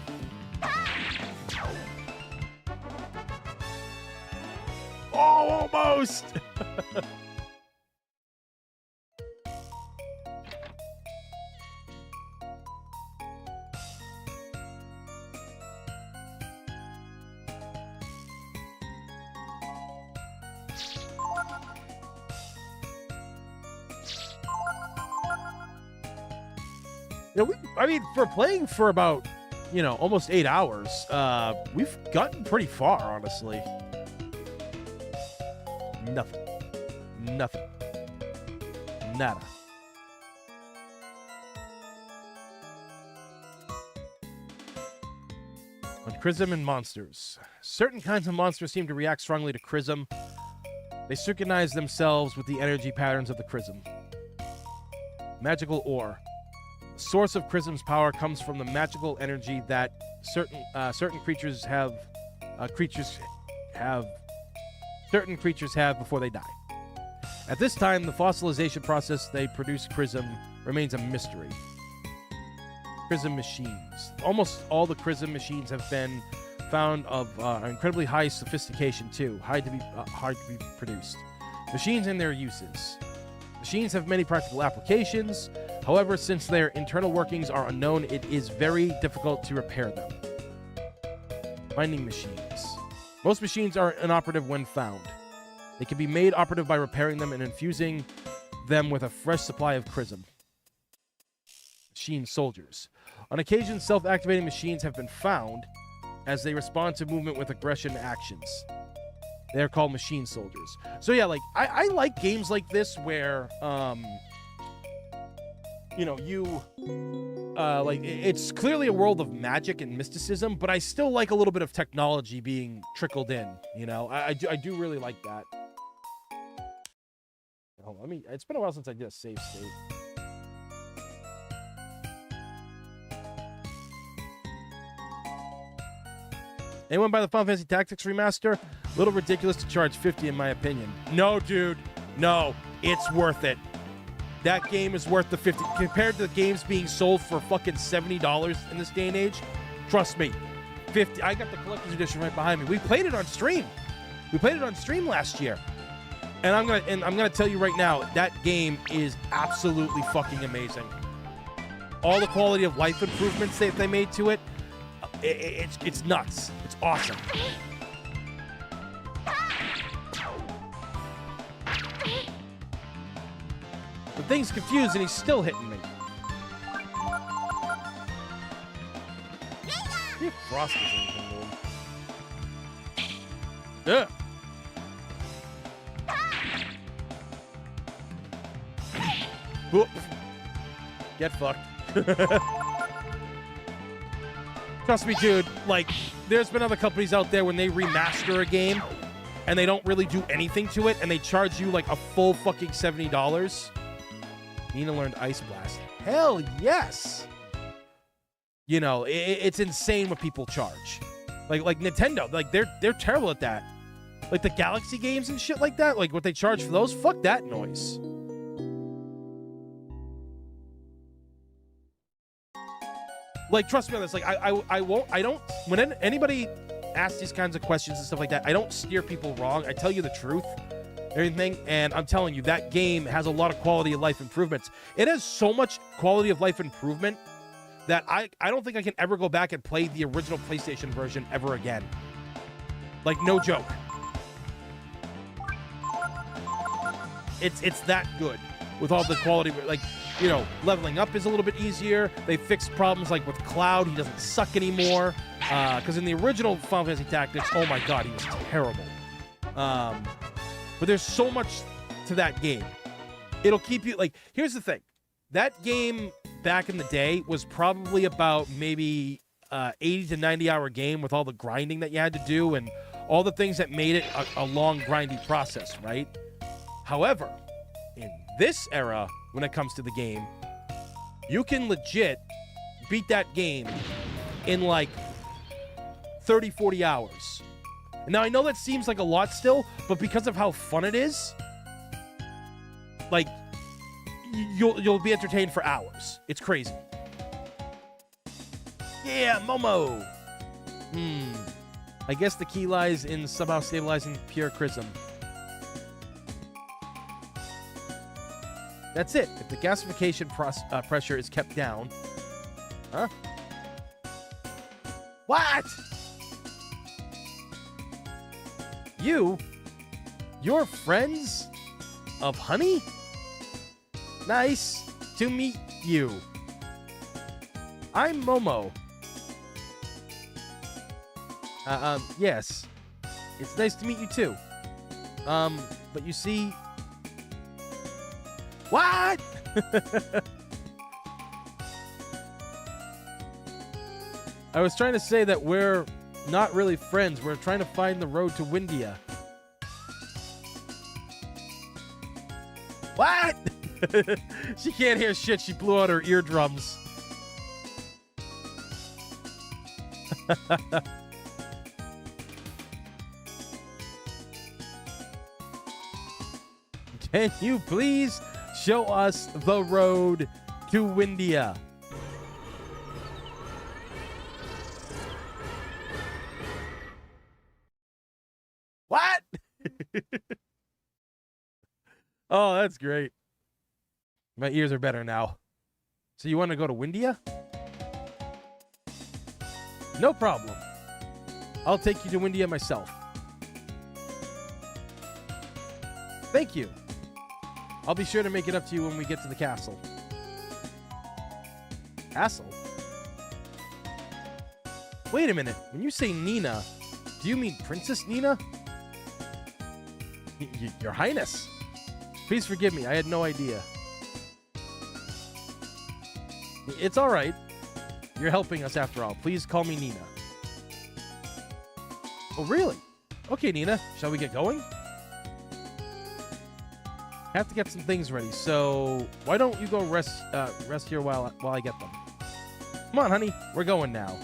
S1: Oh, almost. Yeah, I mean, for playing for about, almost 8 hours, we've gotten pretty far, honestly. Nothing. Nada. On Chrism and monsters. Certain kinds of monsters seem to react strongly to Chrism. They synchronize themselves with the energy patterns of the Chrism. Magical ore. The source of Chrism's power comes from the magical energy that certain creatures have before they die. At this time, the fossilization process they produce Chrism remains a mystery. Chrism machines. Almost all the Chrism machines have been found of incredibly high sophistication too, hard to be produced. Machines and their uses. Machines have many practical applications. However, since their internal workings are unknown, it is very difficult to repair them. Finding machines. Most machines are inoperative when found. They can be made operative by repairing them and infusing them with a fresh supply of Chrism. Machine soldiers. On occasion, self-activating machines have been found as they respond to movement with aggression actions. They are called machine soldiers. So yeah, like I like games like this where it's clearly a world of magic and mysticism, but I still like a little bit of technology being trickled in. I do really like that. Hold on, it's been a while since I did a save state. Anyone buy the Final Fantasy Tactics remaster? A little ridiculous to charge $50 in my opinion. No, dude. No, it's worth it. That game is worth the $50 compared to the games being sold for fucking $70 in this day and age. Trust me, $50. I got the collector's edition right behind me. We played it on stream. We played it on stream last year, and I'm gonna tell you right now, that game is absolutely fucking amazing. All the quality of life improvements that they made to it, it's nuts. It's awesome. The thing's confused and he's still hitting me. See if Frost is anything, dude. Yeah. Whoop. Get fucked. Trust me, dude. Like, there's been other companies out there when they remaster a game and they don't really do anything to it and they charge you like a full fucking $70. Nina learned Ice Blast. Hell yes. You know, it's insane what people charge. Like Nintendo, like they're terrible at that. Like the Galaxy games and shit like that, like what they charge for those, fuck that noise. Like, trust me on this. Like, I won't. I don't. When anybody asks these kinds of questions and stuff like that, I don't steer people wrong. I tell you the truth, everything. And I'm telling you, that game has a lot of quality of life improvements. It has so much quality of life improvement that I don't think I can ever go back and play the original PlayStation version ever again. Like, no joke. It's that good with all the quality. Like, you know, leveling up is a little bit easier. They fixed problems like with Cloud. He doesn't suck anymore. Because in the original Final Fantasy Tactics, oh my god, he was terrible. But there's so much to that game. It'll keep you, like, here's the thing. That game back in the day was probably about maybe 80 to 90 hour game with all the grinding that you had to do and all the things that made it a long, grindy process, right? However, in this era, when it comes to the game, you can legit beat that game in like 30, 40 hours. Now, I know that seems like a lot still, but because of how fun it is, like, you'll be entertained for hours. It's crazy. Yeah, Momo. I guess the key lies in somehow stabilizing pure Chrism. That's it. If the gasification pressure is kept down... Huh? What? You're friends of Honey? Nice to meet you. I'm Momo. Yes. It's nice to meet you too. But you see... What? I was trying to say that we're not really friends. We're trying to find the road to Windia. What? She can't hear shit. She blew out her eardrums. Can you please show us the road to Windia? What? Oh, that's great. My ears are better now. So you want to go to Windia? No problem. I'll take you to Windia myself. Thank you. I'll be sure to make it up to you when we get to the castle. Castle? Wait a minute. When you say Nina, do you mean Princess Nina? Your Highness. Please forgive me. I had no idea. It's all right. You're helping us after all. Please call me Nina. Oh, really? Okay, Nina. Shall we get going? I have to get some things ready, so why don't you go rest here while I get them. Come on, honey. We're going now.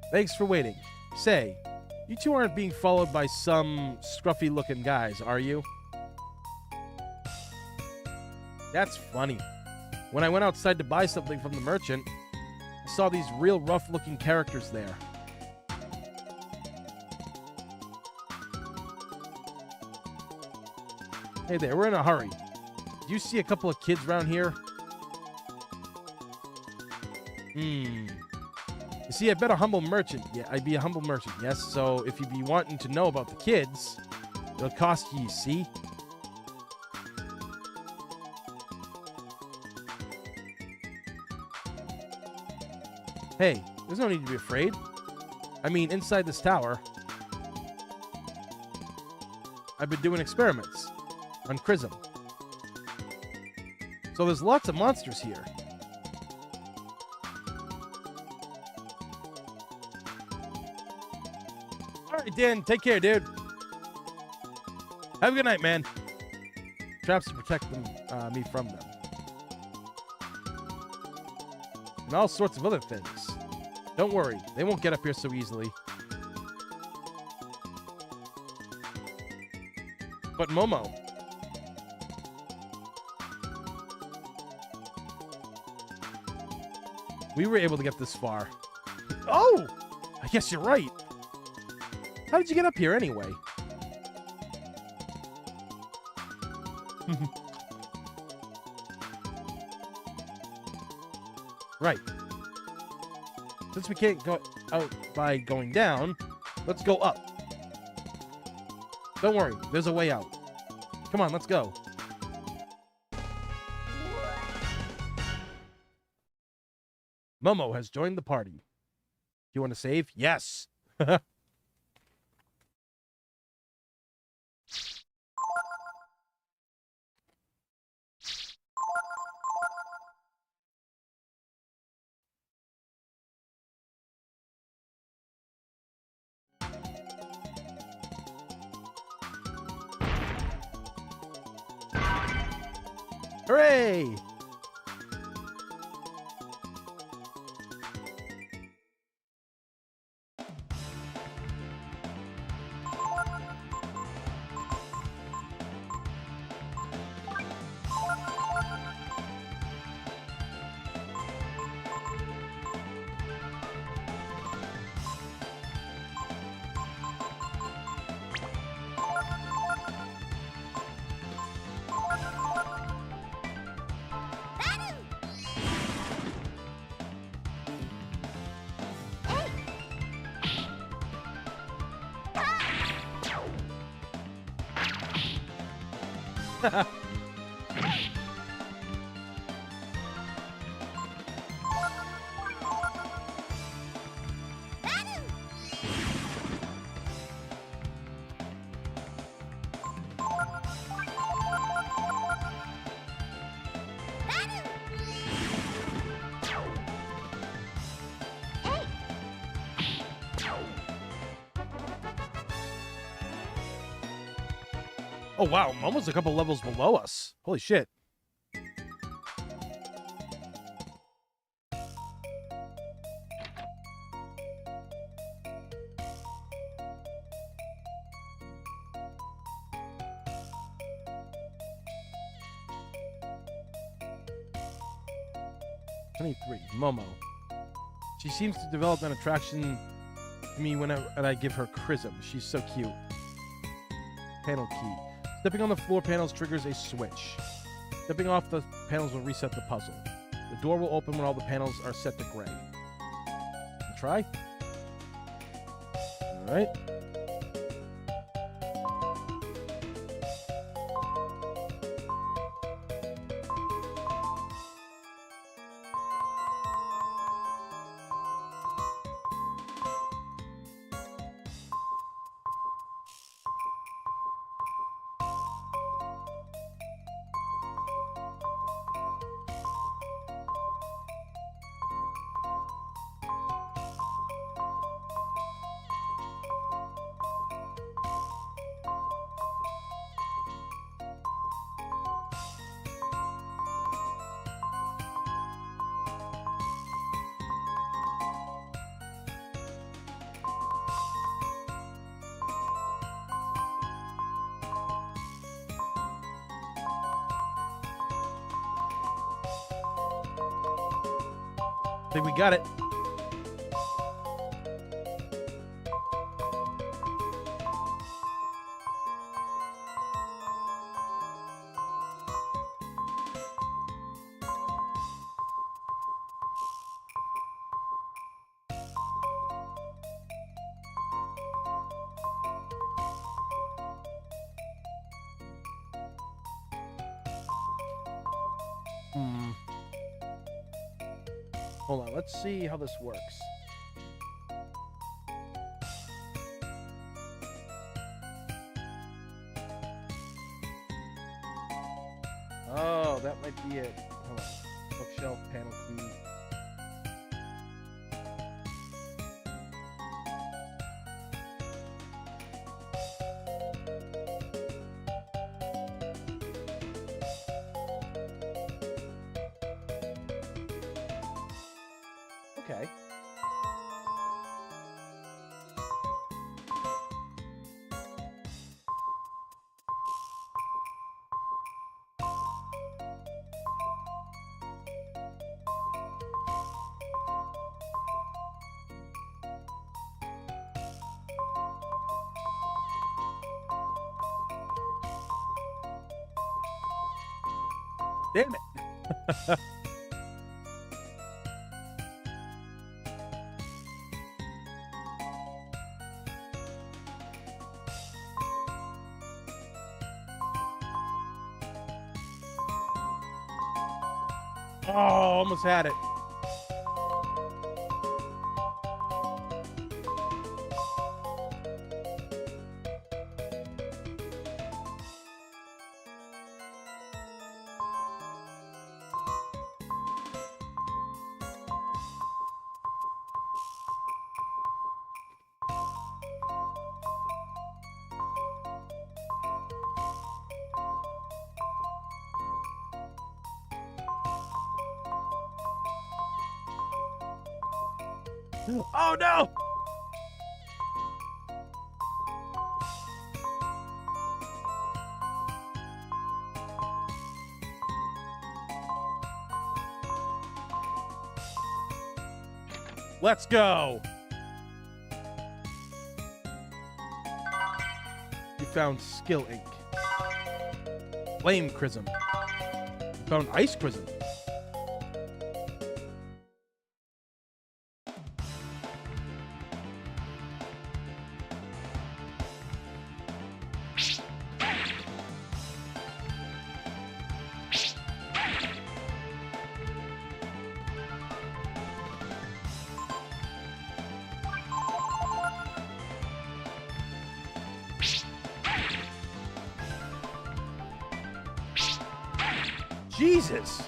S1: Thanks for waiting. Say, you two aren't being followed by some scruffy-looking guys, are you? That's funny. When I went outside to buy something from the merchant, I saw these real rough-looking characters there. Hey there, we're in a hurry. Do you see a couple of kids around here? You see, I'd be a humble merchant. Yeah, I'd be a humble merchant, yes. So if you'd be wanting to know about the kids, it'll cost you, see? Hey, there's no need to be afraid. I mean, inside this tower, I've been doing experiments on Chrism. So there's lots of monsters here. All right, Dan, take care, dude. Have a good night, man. Traps to protect me from them. And all sorts of other things. Don't worry, they won't get up here so easily. But Momo. We were able to get this far. Oh! I guess you're right. How did you get up here anyway? Right. Since we can't go out by going down, let's go up. Don't worry, there's a way out. Come on, let's go. Momo has joined the party. You want to save? Yes. Hooray! Oh, wow. Momo's a couple levels below us. Holy shit. Momo. She seems to develop an attraction to me when I give her Chrism. She's so cute. Panel key. Stepping on the floor panels triggers a switch. Stepping off the panels will reset the puzzle. The door will open when all the panels are set to gray. Try. All right. I think we got it. Hold on, let's see how this works. Oh, that might be it. Hold on. Bookshelf, panel key. Okay. Damn it. Oh, almost had it. Oh no! Let's go! You found skill ink. Flame chrism. You found ice chrism. Jesus!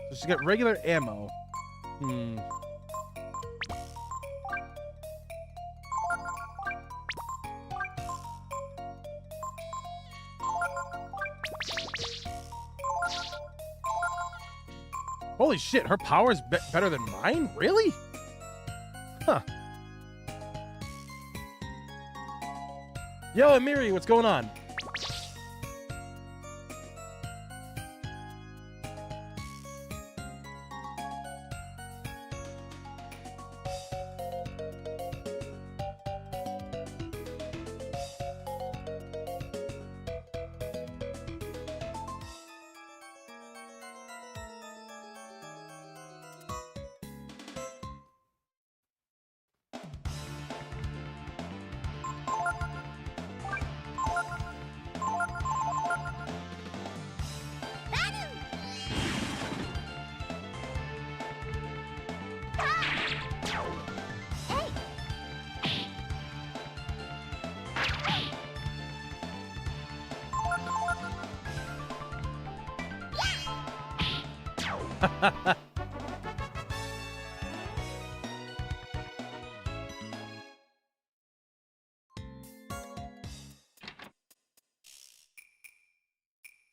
S1: Just get regular ammo. Holy shit, her power is better than mine? Really? Huh. Yo, Amiri, what's going on?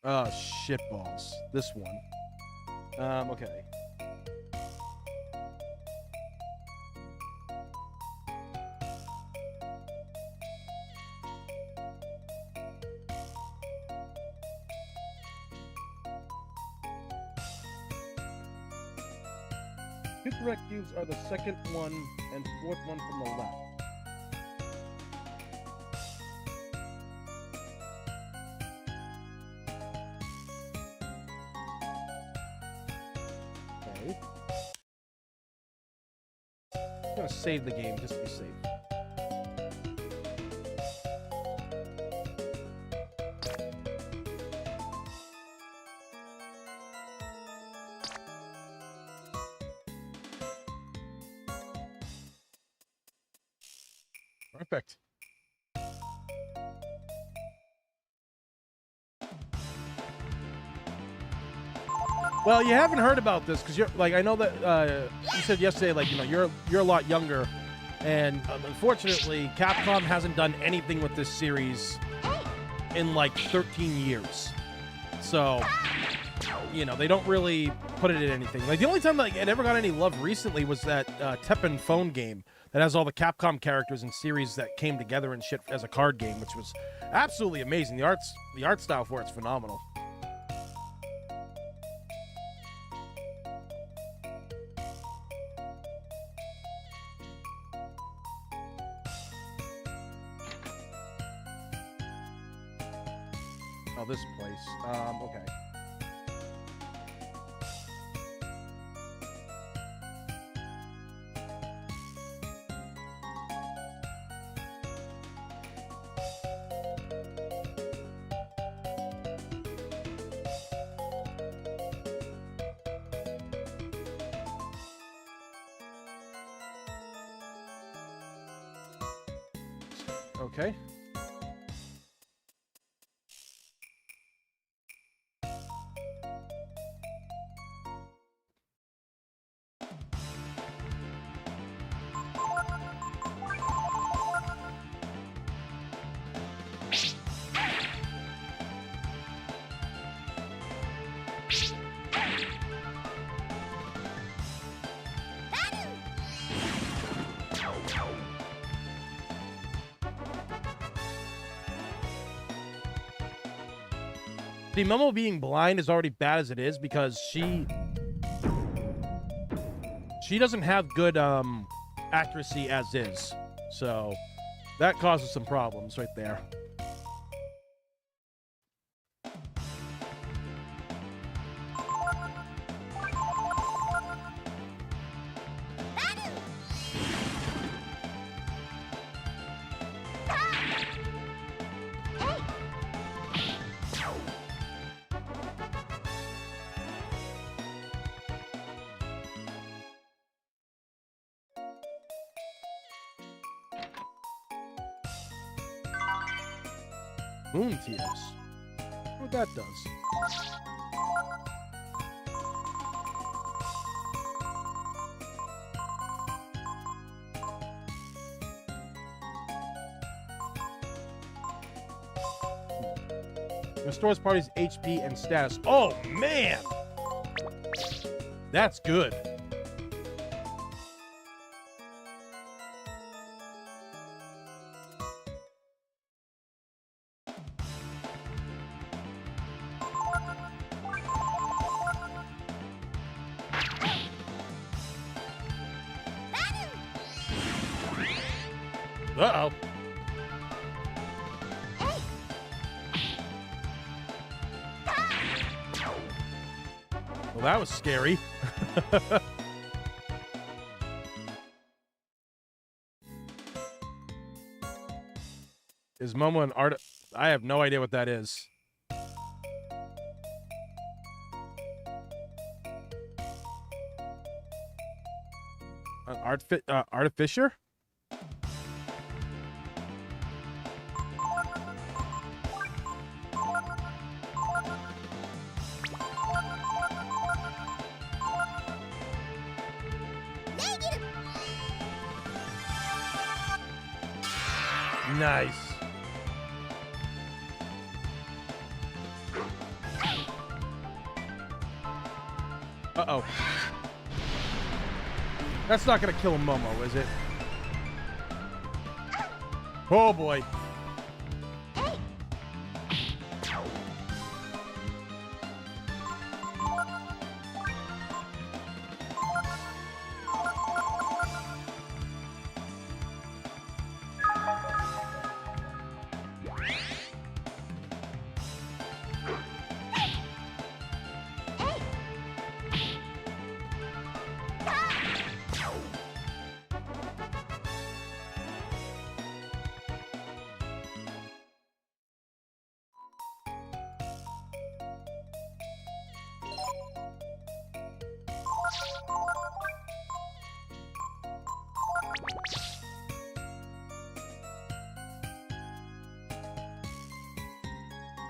S1: Oh, shitballs. This one. Okay. Two correct cubes are the second one and fourth one from the left. Okay. I'm gonna save the game just to be safe. Perfect. Well, you haven't heard about this because you're like, I know that you said yesterday, like, you know, you're a lot younger, and unfortunately, Capcom hasn't done anything with this series in like 13 years. So, you know, they don't really put it in anything. Like the only time like it ever got any love recently was that Teppen phone game that has all the Capcom characters and series that came together and shit as a card game, which was absolutely amazing. The art style for it's phenomenal. Oh, this place. Okay. Okay. The Momo being blind is already bad as it is because she doesn't have good accuracy as is. So that causes some problems right there. Moon tears. What that does. Restores party's HP and status. Oh, man! That's good. Uh-oh. Well, that was scary. Is Momo an art? I have no idea what that is. An artificer? Nice. Uh-oh. That's not gonna kill Momo, is it? Oh, boy.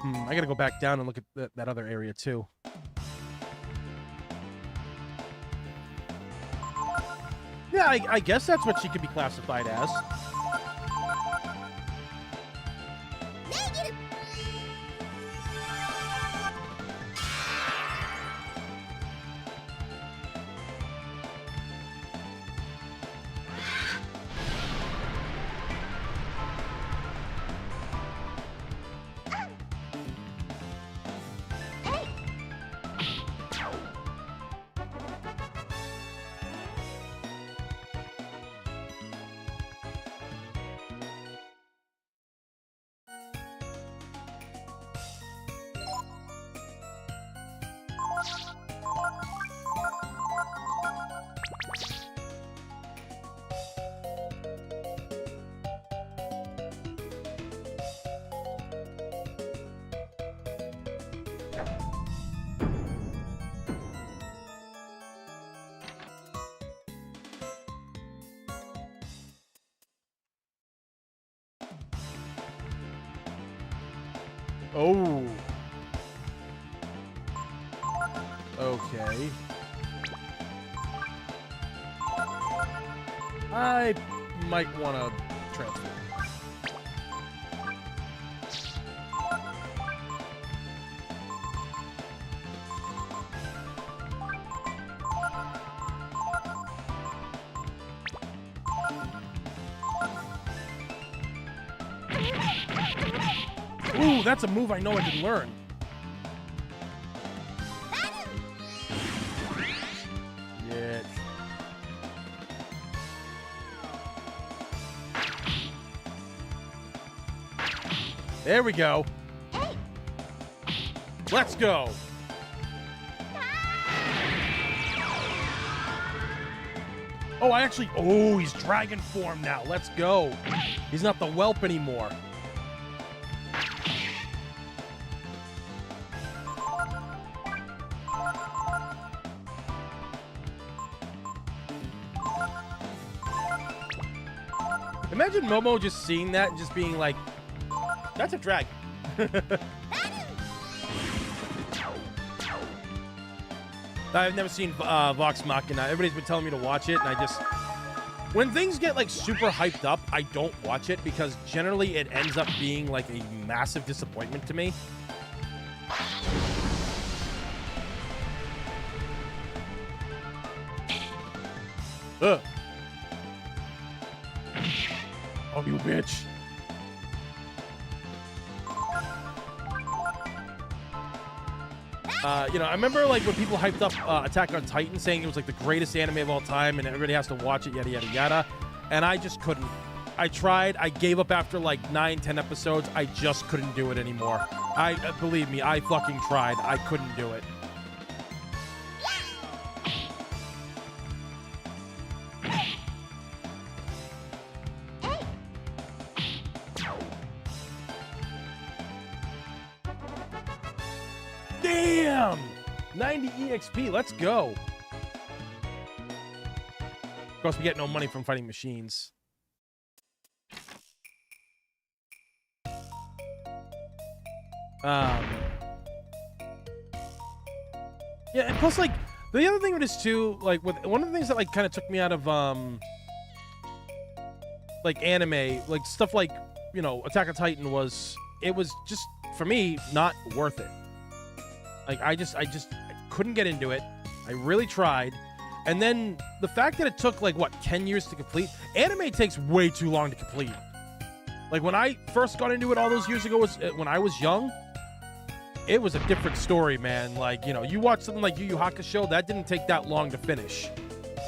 S1: I gotta go back down and look at that other area too. Yeah, I guess that's what she could be classified as. Oh. Okay. I might want to transfer. Ooh, that's a move I know I can learn. Yeah. There we go. Let's go. Oh, oh, he's dragon form now. Let's go. He's not the whelp anymore. Imagine Momo just seeing that and just being like, that's a dragon. I've never seen Vox Machina. Everybody's been telling me to watch it, and I just... When things get, like, super hyped up, I don't watch it because generally it ends up being, like, a massive disappointment to me. Ugh. Oh, you bitch. You know, I remember, like, when people hyped up Attack on Titan, saying it was, like, the greatest anime of all time, and everybody has to watch it, yada, yada, yada. And I just couldn't. I tried. I gave up after, like, 9, 10 episodes. I just couldn't do it anymore. Believe me, I fucking tried. I couldn't do it. Damn! 90 EXP, let's go. Of course, we get no money from fighting machines. Yeah, and plus, like, the other thing with this too, like, with one of the things that, like, kind of took me out of, like, anime, like, stuff like, you know, Attack on Titan was, it was just, for me, not worth it. Like, I just couldn't get into it. I really tried. And then the fact that it took, like, what, 10 years to complete? Anime takes way too long to complete. Like, when I first got into it all those years ago, was when I was young, it was a different story, man. Like, you know, you watch something like Yu Yu Hakusho, that didn't take that long to finish.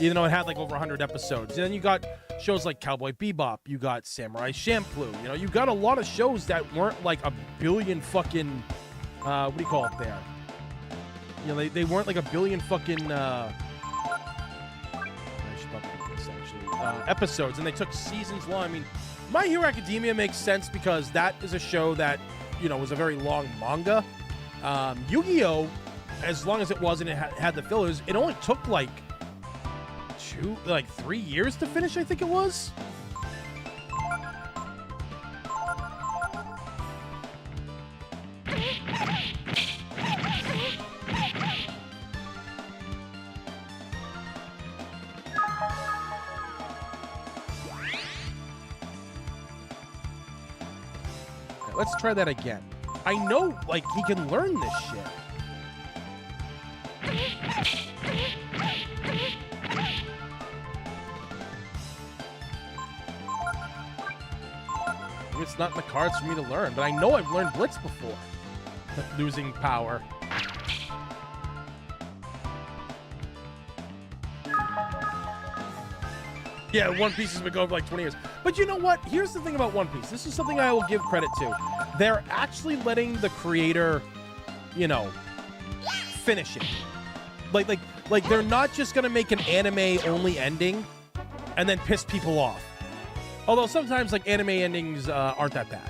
S1: Even though it had, like, over 100 episodes. And then you got shows like Cowboy Bebop. You got Samurai Champloo. You know, you got a lot of shows that weren't, like, a billion fucking... what do you call it there? You know, they weren't like a billion fucking episodes, and they took seasons long. I mean, My Hero Academia makes sense because that is a show that, you know, was a very long manga. Yu-Gi-Oh, as long as it was and it had the fillers, it only took like 3 years to finish, I think it was. let's try that again. I know, like, he can learn this shit. It's not in the cards for me to learn, but I know I've learned Blitz before. Losing power. Yeah, One Piece has been going for like 20 years. But you know what? Here's the thing about One Piece. This is something I will give credit to. They're actually letting the creator, you know, finish it. Like they're not just gonna make an anime-only ending and then piss people off. Although sometimes like anime endings aren't that bad.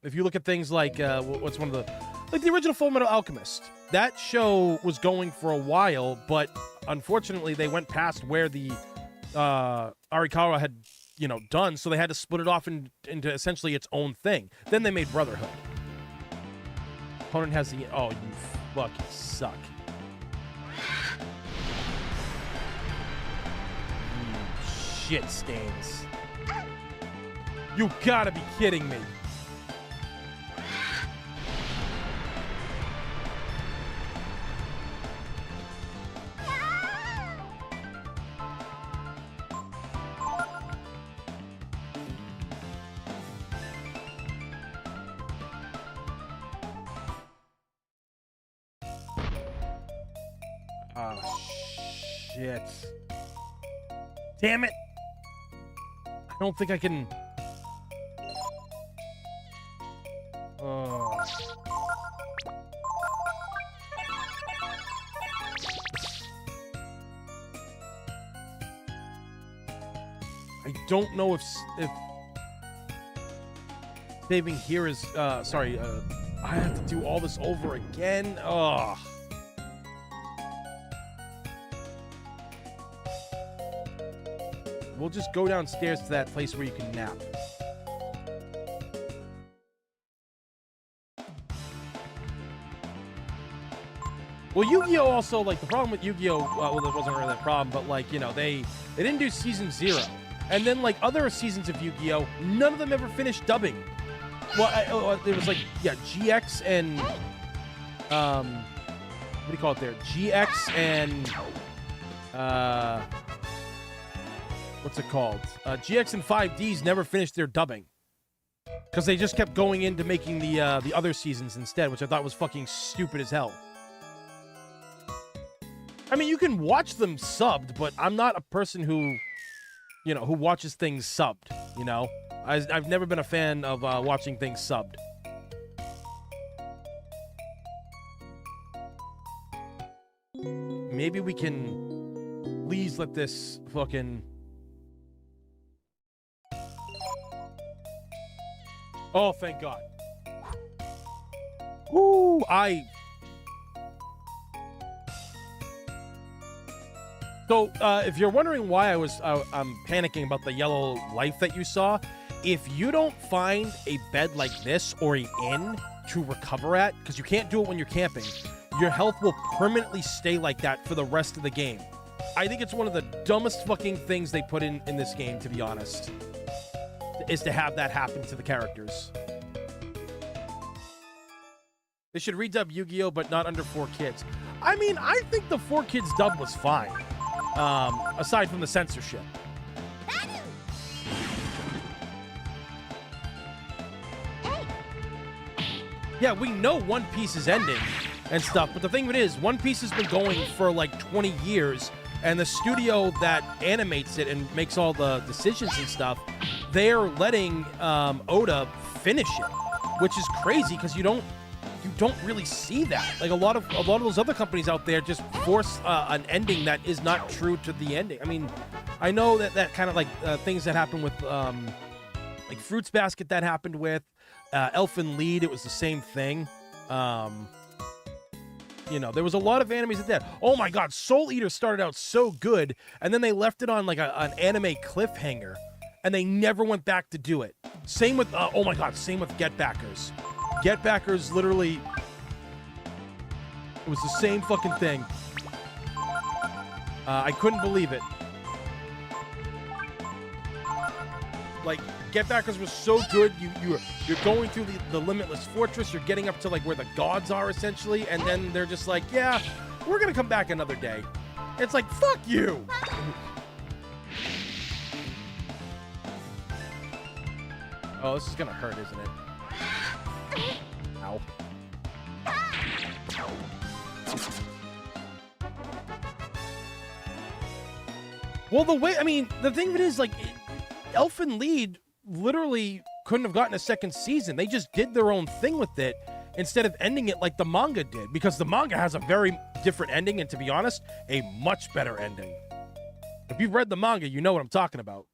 S1: If you look at things like what's one of the like the original Fullmetal Alchemist, that show was going for a while, but unfortunately they went past where the Arikawa had, you know, done, so they had to split it off into essentially its own thing. Then they made Brotherhood. Opponent has the oh, you fucking suck. Shit stains. You gotta be kidding me. Oh, shit. Damn it. I don't think I can... Oh. I don't know if saving here is... sorry, I have to do all this over again. Ugh. We'll just go downstairs to that place where you can nap. Well, Yu-Gi-Oh! Also, like, the problem with Yu-Gi-Oh! Well, it wasn't really a problem, but, like, you know, they didn't do Season 0. And then, like, other seasons of Yu-Gi-Oh!, none of them ever finished dubbing. Well, it was, like, yeah, GX and, what do you call it there? GX and, what's it called? GX and 5Ds never finished their dubbing. Because they just kept going into making the other seasons instead, which I thought was fucking stupid as hell. I mean, you can watch them subbed, but I'm not a person who, you know, who watches things subbed, you know? I've never been a fan of watching things subbed. Maybe we can please let this fucking... Oh, thank God. Ooh, So, if you're wondering why I'm panicking about the yellow life that you saw, if you don't find a bed like this or an inn to recover at, because you can't do it when you're camping, your health will permanently stay like that for the rest of the game. I think it's one of the dumbest fucking things they put in this game, to be honest, is to have that happen to the characters. They should redub Yu-Gi-Oh! But not under 4 kids. I mean, I think the 4 kids dub was fine. Aside from the censorship. Yeah, we know One Piece is ending and stuff, but the thing of it is, One Piece has been going for like 20 years, and the studio that animates it and makes all the decisions and stuff, they're letting Oda finish it, which is crazy because you don't really see that. Like a lot of those other companies out there just force an ending that is not true to the ending. I mean, I know that kind of like things that happen with like Fruits Basket that happened with Elfen Lied. It was the same thing. You know, there was a lot of animes that did. Oh my God, Soul Eater started out so good, and then they left it on like an anime cliffhanger, and they never went back to do it. Same with oh my God, same with Get Backers. Get Backers literally, it was the same fucking thing. I couldn't believe it. Like, Get Backers was so good. You're going through the Limitless Fortress. You're getting up to, like, where the gods are, essentially. And then they're just like, yeah, we're going to come back another day. It's like, fuck you. Oh, this is going to hurt, isn't it? Ow. Well, the thing of it is, like, Elfen Lied literally couldn't have gotten a second season. They just did their own thing with it instead of ending it like the manga did, because the manga has a very different ending, and to be honest, a much better ending. If you've read the manga, you know what I'm talking about.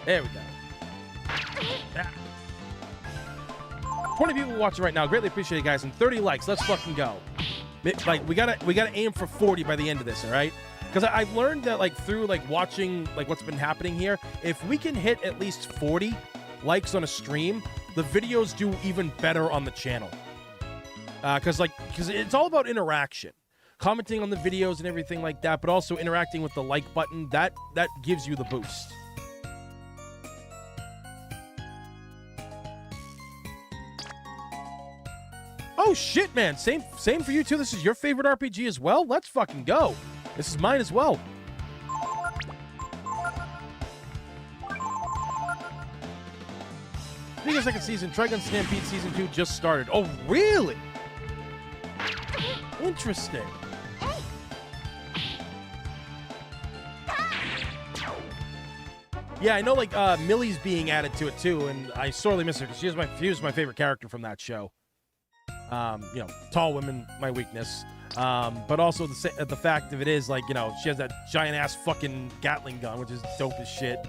S1: There we go. Yeah. 20 people watching right now. Greatly appreciate it, guys. And 30 likes. Let's fucking go. Like, we gotta aim for 40 by the end of this, all right? Because I've learned that, like, through, like, watching, like, what's been happening here, if we can hit at least 40 likes on a stream, the videos do even better on the channel. Because it's all about interaction. Commenting on the videos and everything like that, but also interacting with the like button, that gives you the boost. Oh shit, man. Same for you too. This is your favorite RPG as well? Let's fucking go. This is mine as well. Speaking of second season, Trigun Stampede Season 2 just started. Oh, really? Interesting. Yeah, I know, like, Millie's being added to it too, and I sorely miss her because she was my favorite character from that show. You know, tall women, my weakness. But also the fact of it is, like, you know, she has that giant ass fucking Gatling gun, which is dope as shit.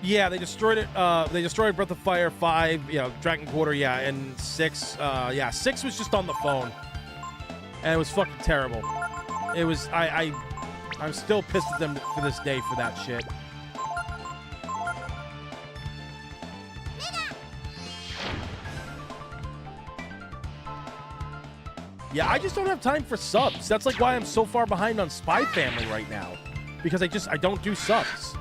S1: Yeah, they destroyed it. They destroyed Breath of Fire 5, you know, Dragon Quarter, yeah, and 6. Yeah, 6 was just on the phone. And it was fucking terrible. It was, I'm still pissed at them for this day for that shit. Yeah, I just don't have time for subs. That's like why I'm so far behind on Spy Family right now. Because I don't do subs.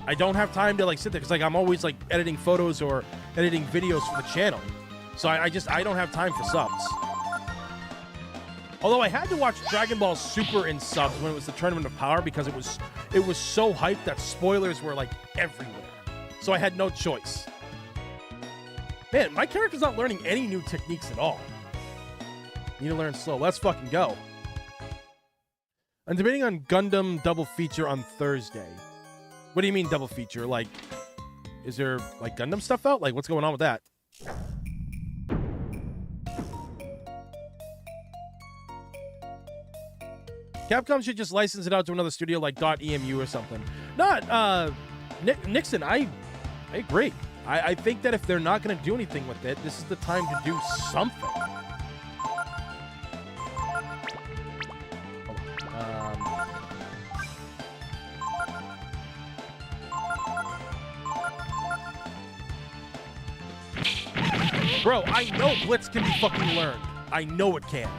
S1: I don't have time to, like, sit there because, like, I'm always, like, editing photos or editing videos for the channel. So I don't have time for subs. Although I had to watch Dragon Ball Super in subs when it was the Tournament of Power because it was so hyped that spoilers were, like, everywhere. So I had no choice. Man, my character's not learning any new techniques at all. Need to learn slow. Let's fucking go. I'm debating on Gundam double feature on Thursday. What do you mean double feature? Like, is there, like, Gundam stuff out? Like, what's going on with that? Capcom should just license it out to another studio like .emu or something. Not, Nixon, I agree. I think that if they're not going to do anything with it, this is the time to do something. Bro, I know Blitz can be fucking learned. I know it can.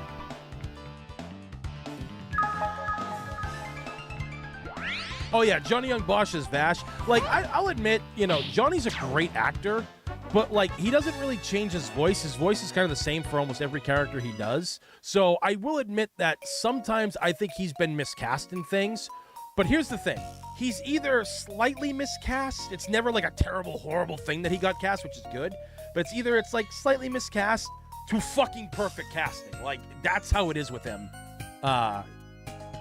S1: Oh yeah, Johnny Young Bosch is Vash. Like, I'll admit, you know, Johnny's a great actor, but, like, he doesn't really change his voice. His voice is kind of the same for almost every character he does. So I will admit that sometimes I think he's been miscast in things. But here's the thing. He's either slightly miscast. It's never like a terrible, horrible thing that he got cast, which is good. But it's either it's like slightly miscast to fucking perfect casting. Like, that's how it is with him.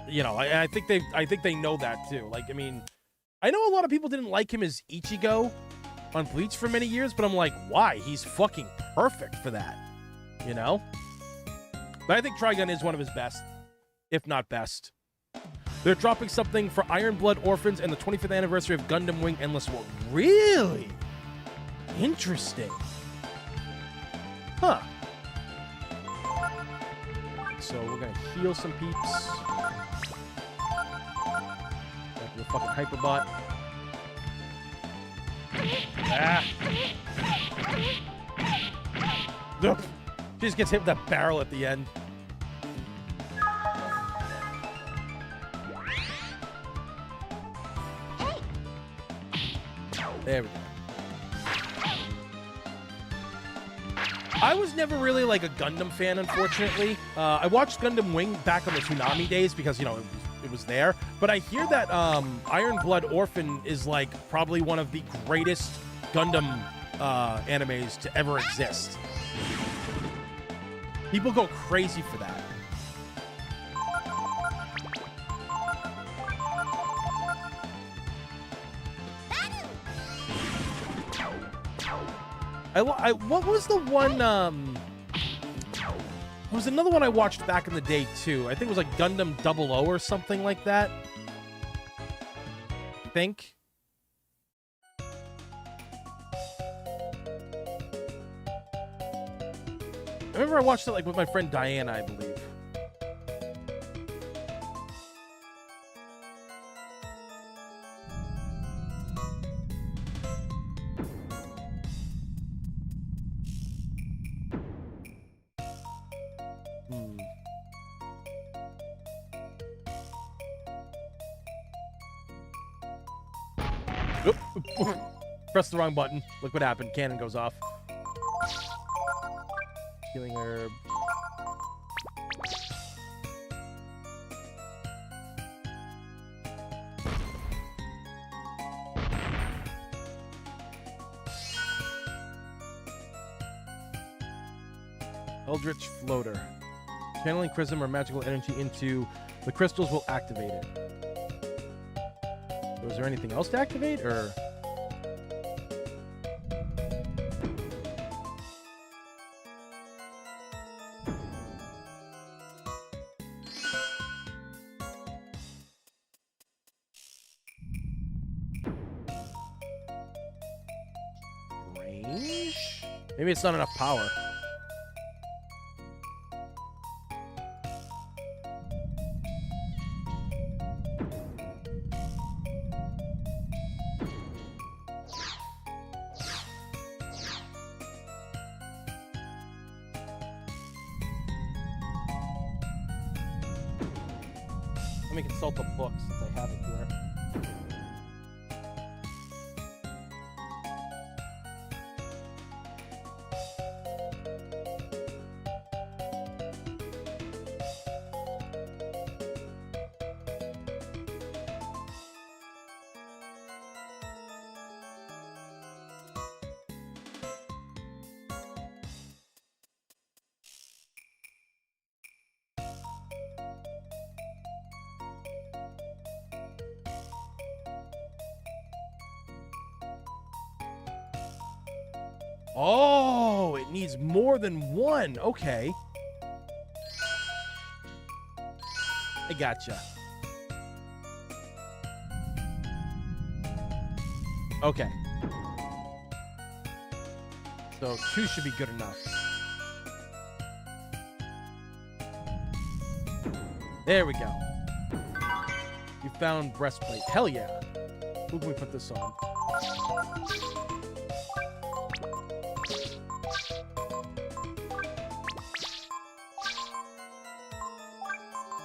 S1: You know, I think they know that too. Like, I mean, I know a lot of people didn't like him as Ichigo on Bleach for many years, but I'm like, why? He's fucking perfect for that. You know? But I think Trigun is one of his best, if not best. They're dropping something for Iron Blood Orphans and the 25th anniversary of Gundam Wing Endless War. Really? Interesting. Huh. So we're gonna heal some peeps. Back to the fucking Hyperbot. Ah. Ugh. She just gets hit with that barrel at the end. There we go. I was never really like a Gundam fan, unfortunately. I watched Gundam Wing back on the Toonami days because, you know, it was there. But I hear that Iron Blood Orphan is like probably one of the greatest Gundam animes to ever exist. People go crazy for that. What was the one, there was another one I watched back in the day, too. I think it was like Gundam 00 or something like that. I think. I remember I watched it like with my friend Diana, I believe. Press the wrong button. Look what happened. Cannon goes off. Healing herb. Eldritch Floater. Channeling Chrism or magical energy into the crystals will activate it. So is there anything else to activate, or...? Range? Maybe it's not enough power. Let me consult the book since I have it here. Oh, it needs more than one. Okay. I gotcha. Okay. So 2 should be good enough. There we go. You found breastplate. Hell yeah. Who can we put this on?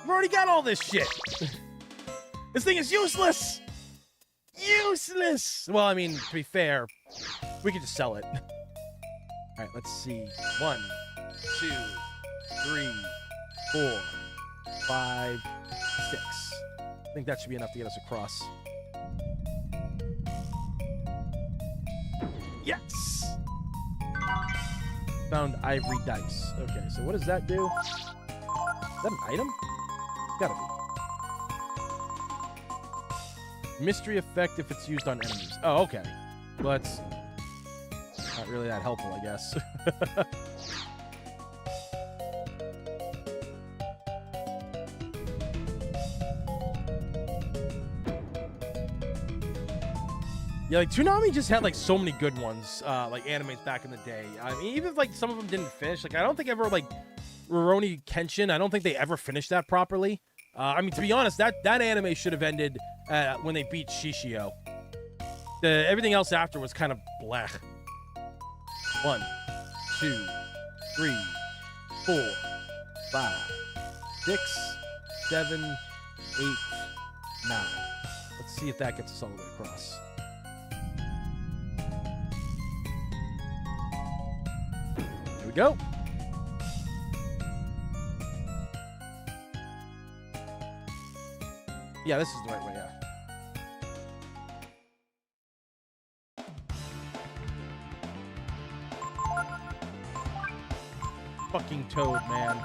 S1: I've already got all this shit. This thing is useless. Useless. Well, I mean, to be fair, we could just sell it. All right, let's see. 1, 2, 3, 4, 5, 6. I think that should be enough to get us across. Yes! Found ivory dice. Okay, so what does that do? Is that an item? Gotta be. Mystery effect if it's used on enemies. Oh, okay. Well, that's not really that helpful, I guess. Yeah, like Toonami just had like so many good ones, like animes back in the day. I mean, even if like some of them didn't finish, like I don't think ever like Rurouni Kenshin, I don't think they ever finished that properly. I mean, to be honest, that anime should have ended when they beat Shishio. Everything else after was kind of blech. 1, 2, 3, 4, 5, 6, 7, 8, 9. Let's see if that gets us all the way across. Here we go. Yeah, this is the right way, yeah. Fucking Toad, man.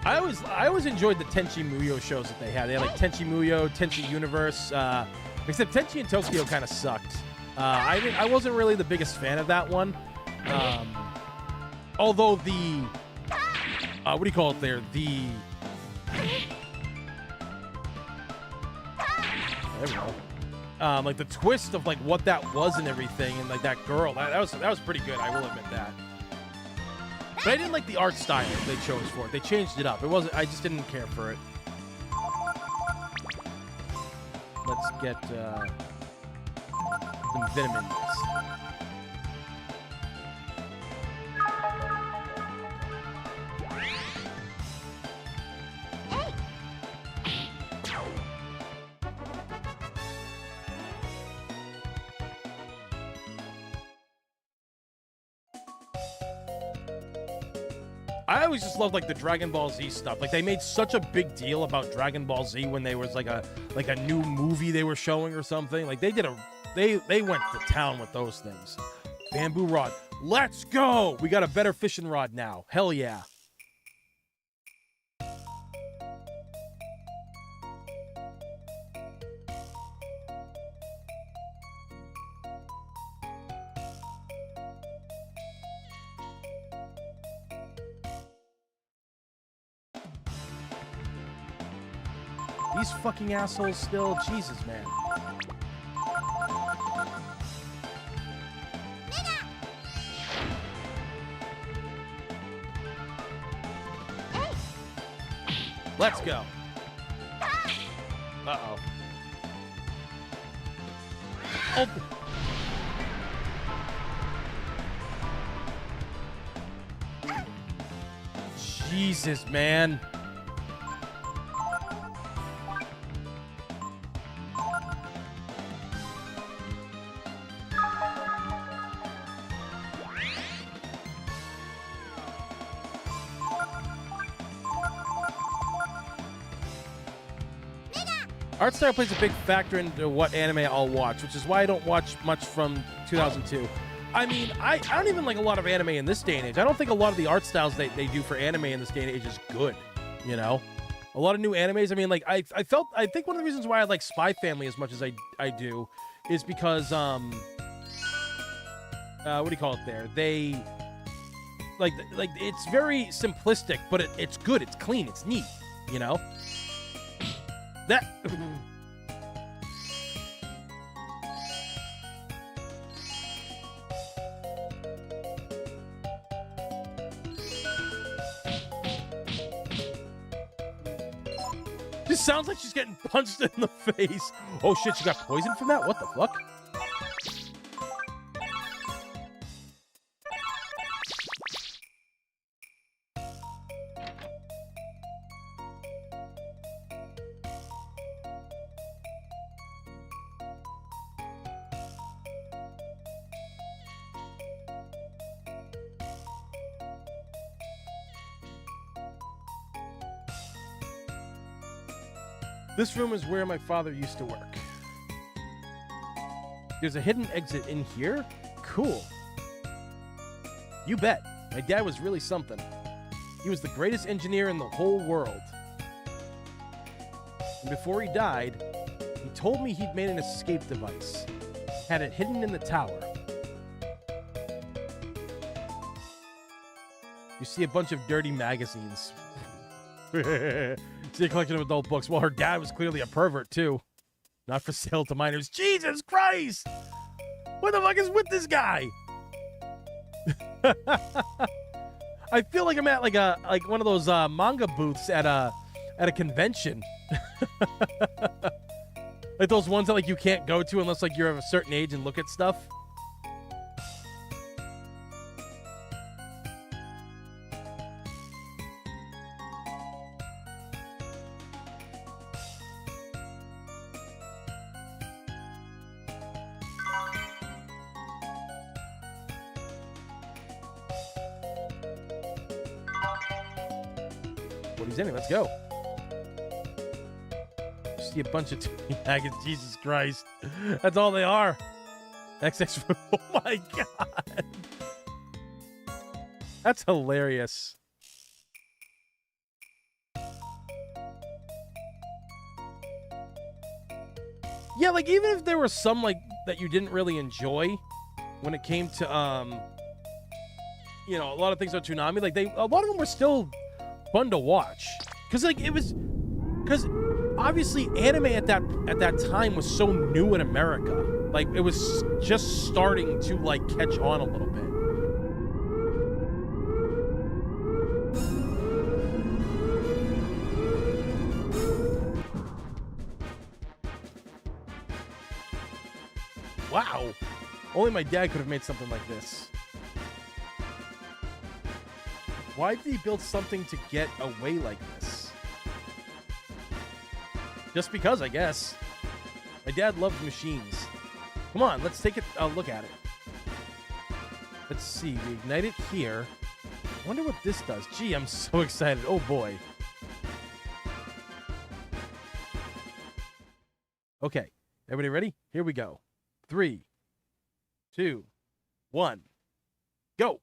S1: I always enjoyed the Tenchi Muyo shows that they had. They had like Tenchi Muyo, Tenchi Universe, except Tenchi in Tokyo kind of sucked. I wasn't really the biggest fan of that one. Although the what do you call it there? There we go. Like the twist of like what that was and everything, and like that girl, that was pretty good. I will admit that. But I didn't like the art style they chose for it. They changed it up. It wasn't. I just didn't care for it. Let's get some vitamins. I always just loved like the Dragon Ball Z stuff. Like they made such a big deal about Dragon Ball Z when there was like a new movie they were showing or something. Like they went to town with those things. Bamboo rod. Let's go. We got a better fishing rod now. Hell yeah. These fucking assholes still. Jesus, man. Let's go. Uh-oh. Oh. Jesus, man. Art style plays a big factor into what anime I'll watch, which is why I don't watch much from 2002. I mean, I don't even like a lot of anime in this day and age. I don't think a lot of the art styles they do for anime in this day and age is good, you know? A lot of new animes, I mean, like, I think one of the reasons why I like Spy Family as much as I do is because, what do you call it there? They, like it's very simplistic, but it's good, it's clean, it's neat, you know? That... This sounds like she's getting punched in the face. Oh shit, she got poisoned from that? What the fuck? This room is where my father used to work. There's a hidden exit in here? Cool. You bet. My dad was really something. He was the greatest engineer in the whole world. And before he died, he told me he'd made an escape device. Had it hidden in the tower. You see a bunch of dirty magazines. See a collection of adult books. Well, her dad was clearly a pervert, too. Not for sale to minors. Jesus Christ! What the fuck is with this guy? I feel like I'm at like one of those manga booths at a convention. Like those ones that like you can't go to unless like you're of a certain age and look at stuff. What he's in it, let's go. See a bunch of maggots. Jesus Christ. That's all they are. XX. Oh my God. That's hilarious. Yeah, like even if there were some like that you didn't really enjoy when it came to you know, a lot of things on Toonami, like a lot of them were still fun to watch. Cause obviously anime at that time was so new in America. Like it was just starting to like catch on a little bit. Wow. Only my dad could have made something like this. Why did he build something to get away like this? Just because, I guess. My dad loves machines. Come on, let's take a look at it. Let's see. We ignite it here. I wonder what this does. Gee, I'm so excited. Oh, boy. Okay. Everybody ready? Here we go. 3, 2, 1, go.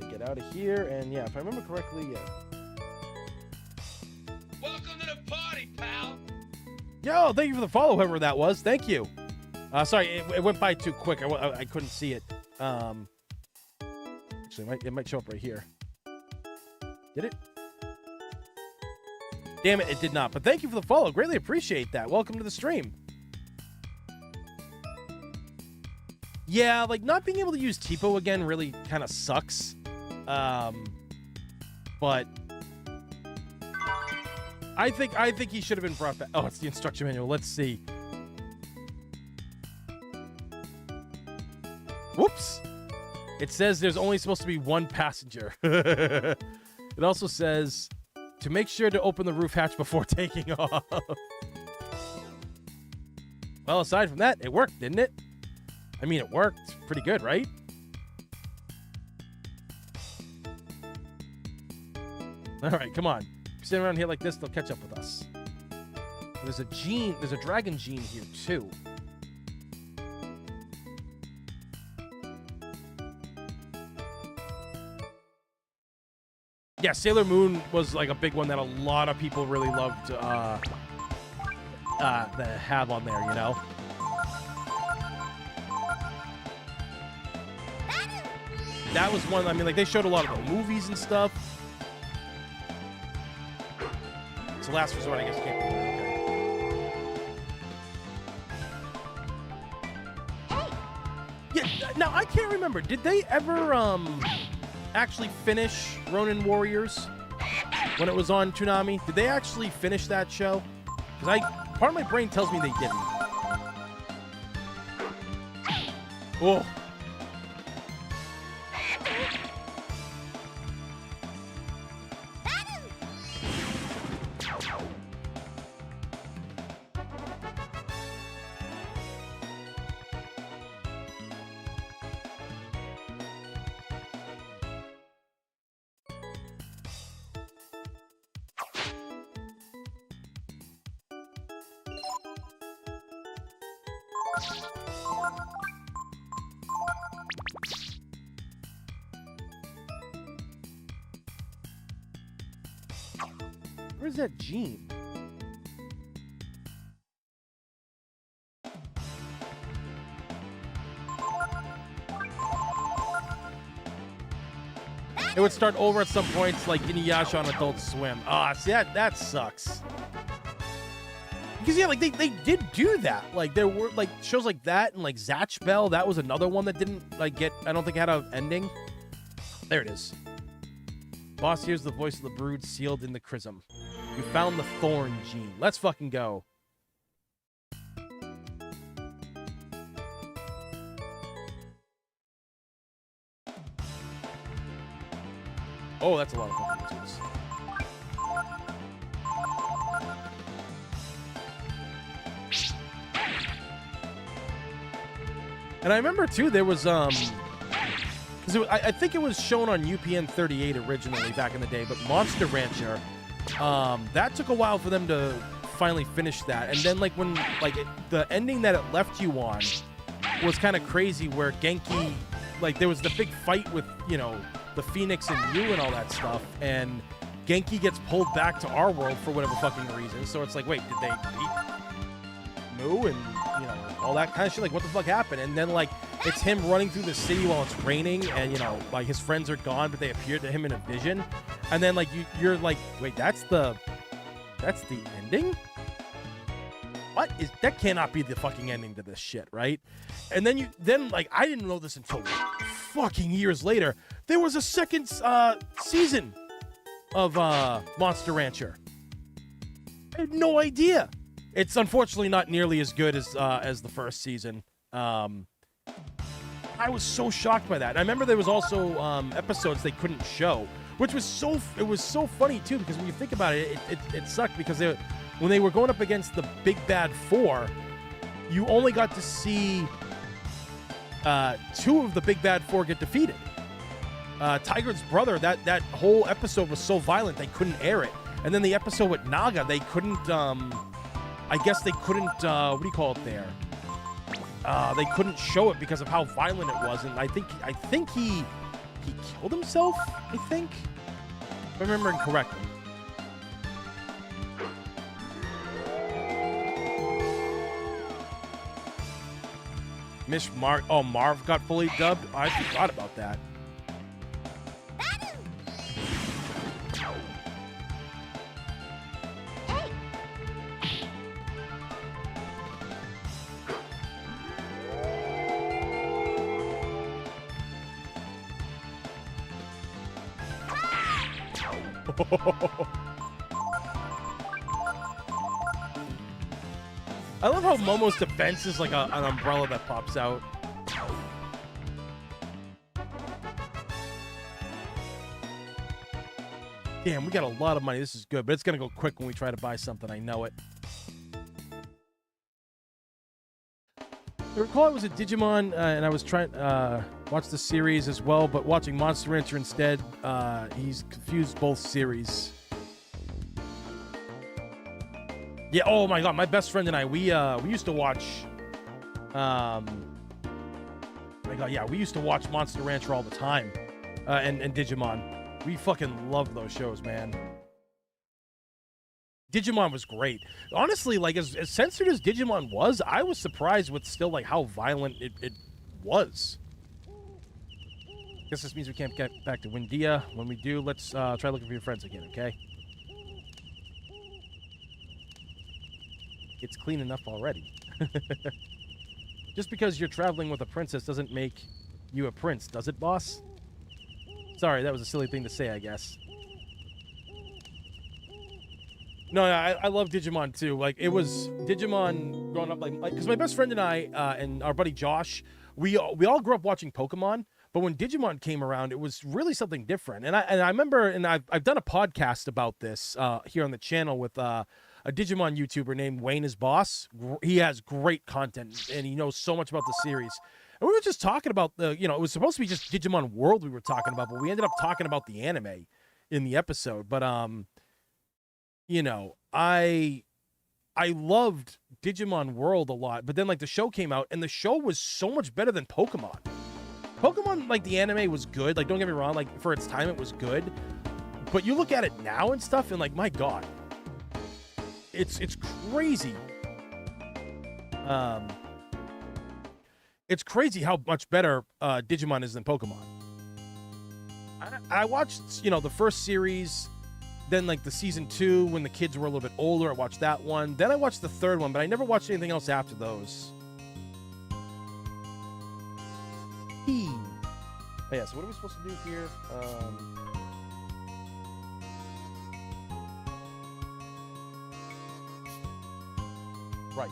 S1: Get out of here, and yeah, if I remember correctly, yeah.
S3: Welcome to the party, pal.
S1: Yo, thank you for the follow, whoever that was. Thank you. Sorry, it went by too quick. I couldn't see it. Actually, it might show up right here. Did it? Damn it, it did not. But thank you for the follow. Greatly appreciate that. Welcome to the stream. Yeah, like not being able to use Tipo again really kind of sucks. But I think he should have been brought back. Oh, it's the instruction manual. Let's see. Whoops. It says there's only supposed to be one passenger. It also says to make sure to open the roof hatch before taking off. Well, aside from that, it worked, didn't it? I mean, it worked pretty good, right? All right, come on. If you're sitting around here like this, they'll catch up with us. There's a dragon gene here, too. Yeah, Sailor Moon was like a big one that a lot of people really loved to have on there, you know? That was one, I mean, like, they showed a lot of the movies and stuff. It's the last resort, I guess. Can't okay. Yeah, now, I can't remember. Did they ever, actually finish Ronin Warriors when it was on Toonami? Did they actually finish that show? Because part of my brain tells me they didn't. Oh. Where's that gene? It would start over at some points, like Inuyasha on Adult Swim. Ah, see, that sucks. Because, yeah, like, they did do that. Like, there were, like, shows like that and, like, Zatch Bell. That was another one that didn't, like, I don't think had an ending. There it is. Boss hears the voice of the brood sealed in the chrism. You found the thorn gene. Let's fucking go. Oh, that's a lot of fucking music. And I remember too, there was because I think it was shown on UPN 38 originally back in the day, but Monster Rancher, that took a while for them to finally finish that. And then like when the ending that it left you on was kind of crazy, where Genki, like there was the big fight with, you know, the Phoenix and Yu and all that stuff, and Genki gets pulled back to our world for whatever fucking reason. So it's like, wait, did they beat Mu and, you know, all that kind of shit? Like, what the fuck happened? And then like it's him running through the city while it's raining, and you know, like his friends are gone, but they appeared to him in a vision. And then like you're like, wait, that's the ending? What is that? Cannot be the fucking ending to this shit, right? And then like I didn't know this until fucking years later. There was a second season of Monster Rancher. I had no idea. It's unfortunately not nearly as good as the first season. I was so shocked by that. And I remember there was also episodes they couldn't show, which was so funny too, because when you think about it, it sucked because when they were going up against the Big Bad Four, you only got to see two of the Big Bad Four get defeated. Tiger's brother, that whole episode was so violent they couldn't air it. And then the episode with Naga, they couldn't, I guess they couldn't, what do you call it there? They couldn't show it because of how violent it was. And I think he killed himself, I think. If I'm remembering correctly. Marv got fully dubbed? I forgot about that. I love how Momo's defense is like an umbrella that pops out. Damn, we got a lot of money. This is good, but it's going to go quick when we try to buy something. I know it. I recall I was at Digimon, and I was trying to watch the series as well, but watching Monster Rancher instead, he's confused both series. Yeah, oh my god, my best friend and I, we used to watch, oh my god, yeah, we used to watch Monster Rancher all the time, and Digimon. We fucking loved those shows, man. Digimon was great. Honestly, like, as censored as Digimon was, I was surprised with still, like, how violent it was. Guess this means we can't get back to Windia. When we do, let's try looking for your friends again, okay? It's clean enough already. Just because you're traveling with a princess doesn't make you a prince, does it, boss? Sorry, that was a silly thing to say, I guess. No, I love Digimon too. Like, it was Digimon growing up, like because my best friend and I and our buddy Josh, we all grew up watching Pokemon. But when Digimon came around, it was really something different. And I remember, and I've done a podcast about this here on the channel with a Digimon YouTuber named Wayne is Boss. He has great content, and he knows so much about the series. And we were just talking about it was supposed to be just Digimon World we were talking about, but we ended up talking about the anime in the episode. But, I loved Digimon World a lot, but then like the show came out and the show was so much better than Pokemon. Pokemon, like the anime was good. Like, don't get me wrong, like for its time it was good. But you look at it now and stuff and like, my God, it's crazy. It's crazy how much better Digimon is than Pokemon. I watched, the first series, then like the season 2 when the kids were a little bit older. I watched that one. Then I watched the third one, but I never watched anything else after those. Oh yeah, so what are we supposed to do here? Right.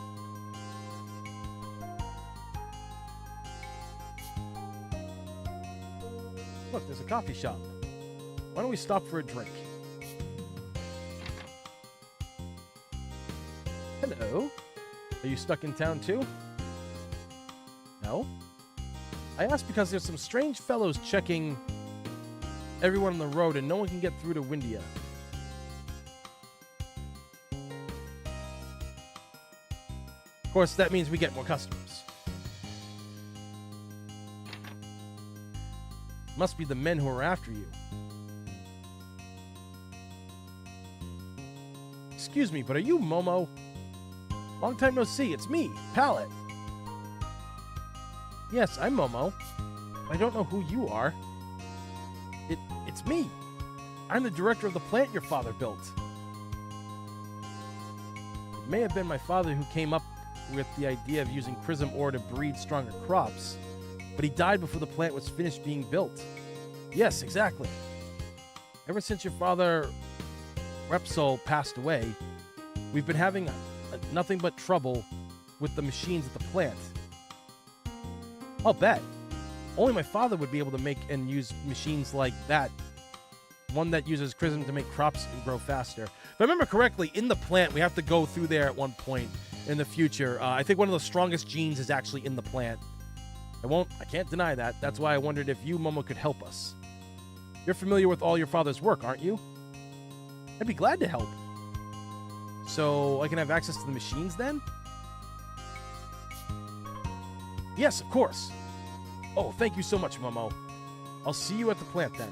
S1: Look, there's a coffee shop. Why don't we stop for a drink? Hello? Are you stuck in town too? No? I asked because there's some strange fellows checking everyone on the road and no one can get through to Windia. Of course, that means we get more customers. Must be the men who are after you. Excuse me, but are you Momo? Long time no see, it's me, Pallet. Yes, I'm Momo. I don't know who you are. It's me. I'm the director of the plant your father built. It may have been my father who came up with the idea of using prism ore to breed stronger crops, but he died before the plant was finished being built. Yes, exactly. Ever since your father, Repsol, passed away, we've been having nothing but trouble with the machines at the plant. I'll bet. Only my father would be able to make and use machines like that. One that uses prism to make crops grow faster. If I remember correctly, in the plant, we have to go through there at one point in the future. I think one of the strongest genes is actually in the plant. I can't deny that. That's why I wondered if you, Momo, could help us. You're familiar with all your father's work, aren't you? I'd be glad to help. So I can have access to the machines then? Yes, of course. Oh, thank you so much, Momo. I'll see you at the plant then.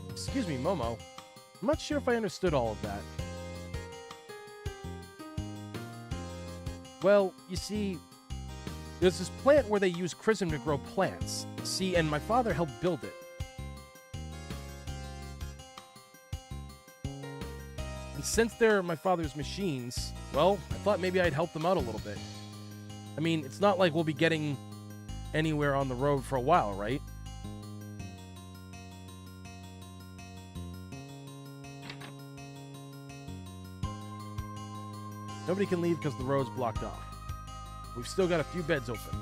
S1: Excuse me, Momo. I'm not sure if I understood all of that. Well, you see, there's this plant where they use chrism to grow plants. See, and my father helped build it. And since they're my father's machines, well, I thought maybe I'd help them out a little bit. I mean, it's not like we'll be getting anywhere on the road for a while, right? Nobody can leave because the road's blocked off. We've still got a few beds open.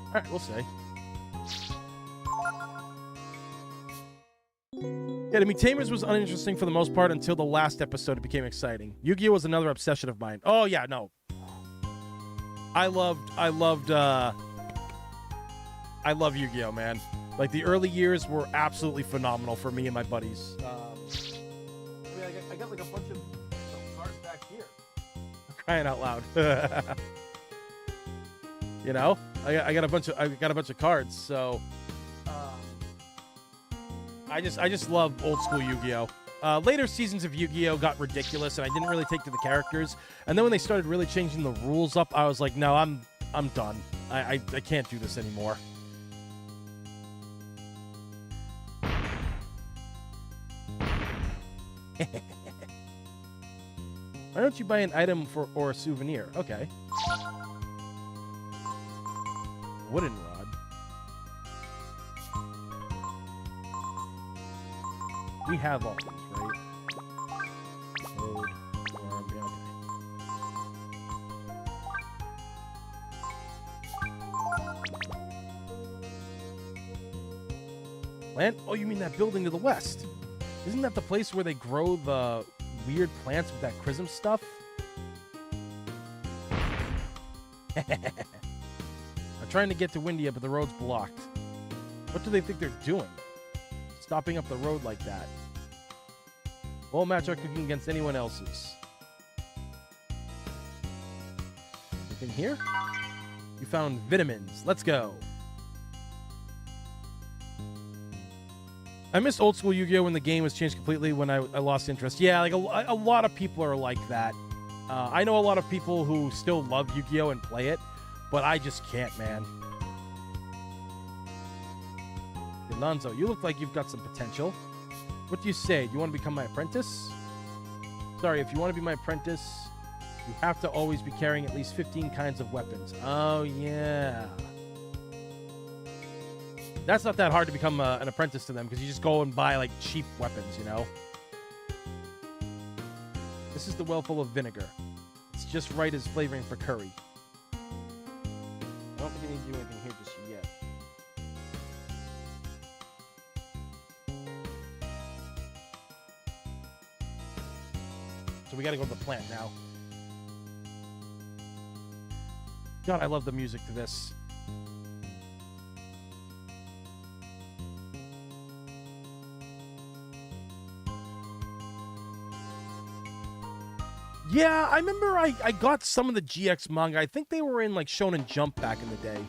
S1: Alright, we'll say. Yeah, to me, Tamers was uninteresting for the most part until the last episode it became exciting. Yu-Gi-Oh! Was another obsession of mine. Oh, yeah, no. I love Yu-Gi-Oh, man. Like, the early years were absolutely phenomenal for me and my buddies. I got like a bunch of cards back here. I'm crying out loud. You know, I got a bunch of cards. So I just love old school Yu-Gi-Oh. Later seasons of Yu-Gi-Oh got ridiculous, and I didn't really take to the characters. And then when they started really changing the rules up, I was like, no, I'm done. I can't do this anymore. Why don't you buy an item or a souvenir? Okay. Wooden rod. We have all these, right? Wood, worm, yeah, okay. Plant? Oh, you mean that building to the west? Isn't that the place where they grow the weird plants with that chrism stuff? We're trying to get to Windia, but the road's blocked. What do they think they're doing? Stopping up the road like that. Won't match our cooking against anyone else's. Anything here? You found vitamins. Let's go. I missed old school Yu-Gi-Oh! When the game was changed completely when I lost interest. Yeah, like a lot of people are like that. I know a lot of people who still love Yu-Gi-Oh! And play it, but I just can't, man. Alonzo, you look like you've got some potential. What do you say? Do you want to become my apprentice? Sorry, if you want to be my apprentice, you have to always be carrying at least 15 kinds of weapons. Oh, yeah. That's not that hard to become an apprentice to them, because you just go and buy, like, cheap weapons, you know? This is the well full of vinegar. It's just right as flavoring for curry. I don't think I need to do anything here just yet. So we gotta go to the plant now. God, I love the music to this. Yeah, I remember I got some of the GX manga. I think they were in, like, Shonen Jump back in the day.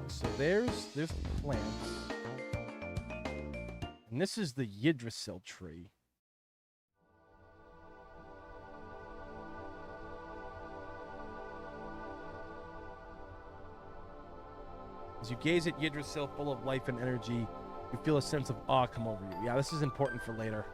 S1: So there's the plants. And this is the Yggdrasil tree. As you gaze at Yggdrasil full of life and energy, you feel a sense of awe come over you. Yeah, this is important for later.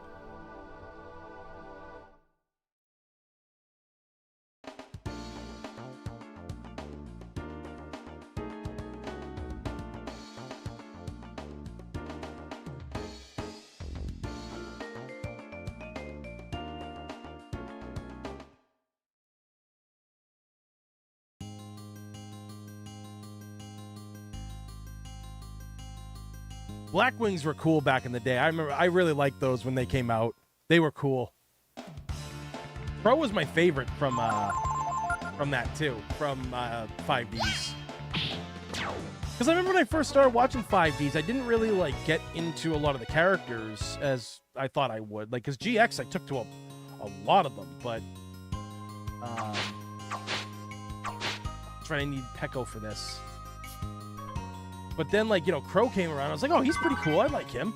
S1: Black Wings were cool back in the day. I remember I really liked those when they came out. They were cool. Pro was my favorite from that too, from 5Ds. Because I remember when I first started watching 5Ds, I didn't really like get into a lot of the characters as I thought I would. Like, because GX I took to a lot of them, but trying to need Peko for this. But then, like, you know, Crow came around. I was like, oh, he's pretty cool. I like him.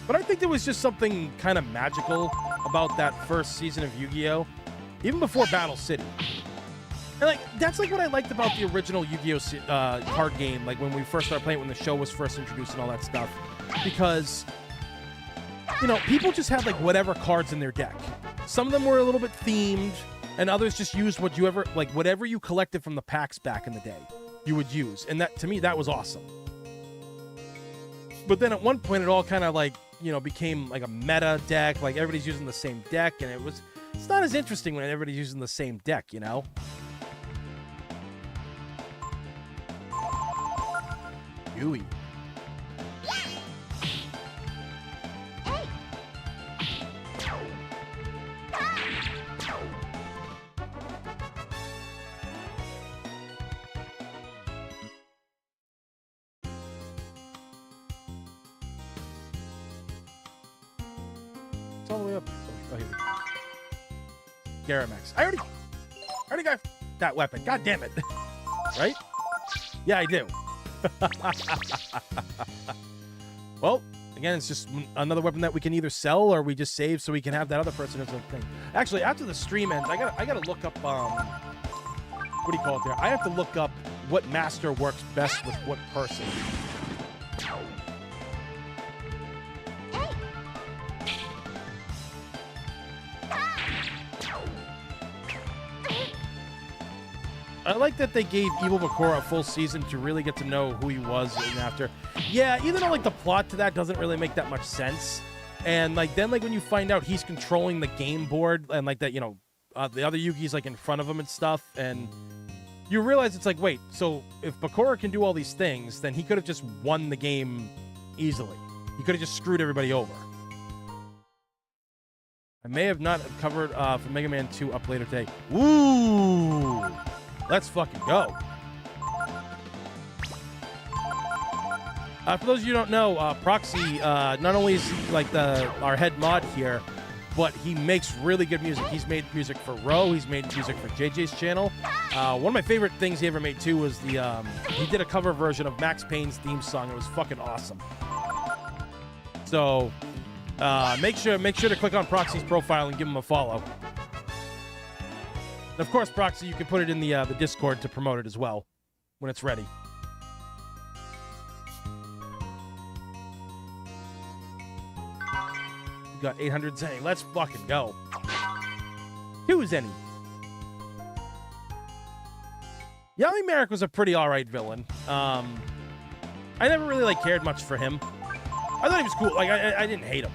S1: But I think there was just something kind of magical about that first season of Yu-Gi-Oh! Even before Battle City. And, like, that's, like, what I liked about the original Yu-Gi-Oh! Card game, like, when we first started playing it, when the show was first introduced and all that stuff. Because, you know, people just had, like, whatever cards in their deck. Some of them were a little bit themed, and others just used whatever you collected from the packs back in the day, you would use. And that, to me, that was awesome. But then at one point, it all kind of, like, you know, became like a meta deck. Like, everybody's using the same deck, and it's not as interesting when everybody's using the same deck, you know? Yui. It's all the way up. Oh, here we go. Garamax. I already got that weapon. God damn it. Right? Yeah, I do. Well, again, it's just another weapon that we can either sell or we just save so we can have that other person as a thing. Actually, after the stream ends, I gotta look up what do you call it there? I have to look up what master works best with what person. I like that they gave Evil Bakura a full season to really get to know who he was and after. Yeah, even though, like, the plot to that doesn't really make that much sense. And, like, then, like, when you find out he's controlling the game board and, like, that, you know, the other Yugi's, like, in front of him and stuff, and you realize it's like, wait, so if Bakura can do all these things, then he could have just won the game easily. He could have just screwed everybody over. I may have not covered for Mega Man 2 up later today. Woo! Let's fucking go. For those of you who don't know, Proxy not only is he like our head mod here, but he makes really good music. He's made music for Ro. He's made music for JJ's channel. One of my favorite things he ever made too was he did a cover version of Max Payne's theme song. It was fucking awesome. So make sure to click on Proxy's profile and give him a follow. And of course, Proxy, you can put it in the Discord to promote it as well when it's ready. Got 800 saying, let's fucking go. Who's any? Yummy Merrick was a pretty alright villain. I never really cared much for him. I thought he was cool. I didn't hate him.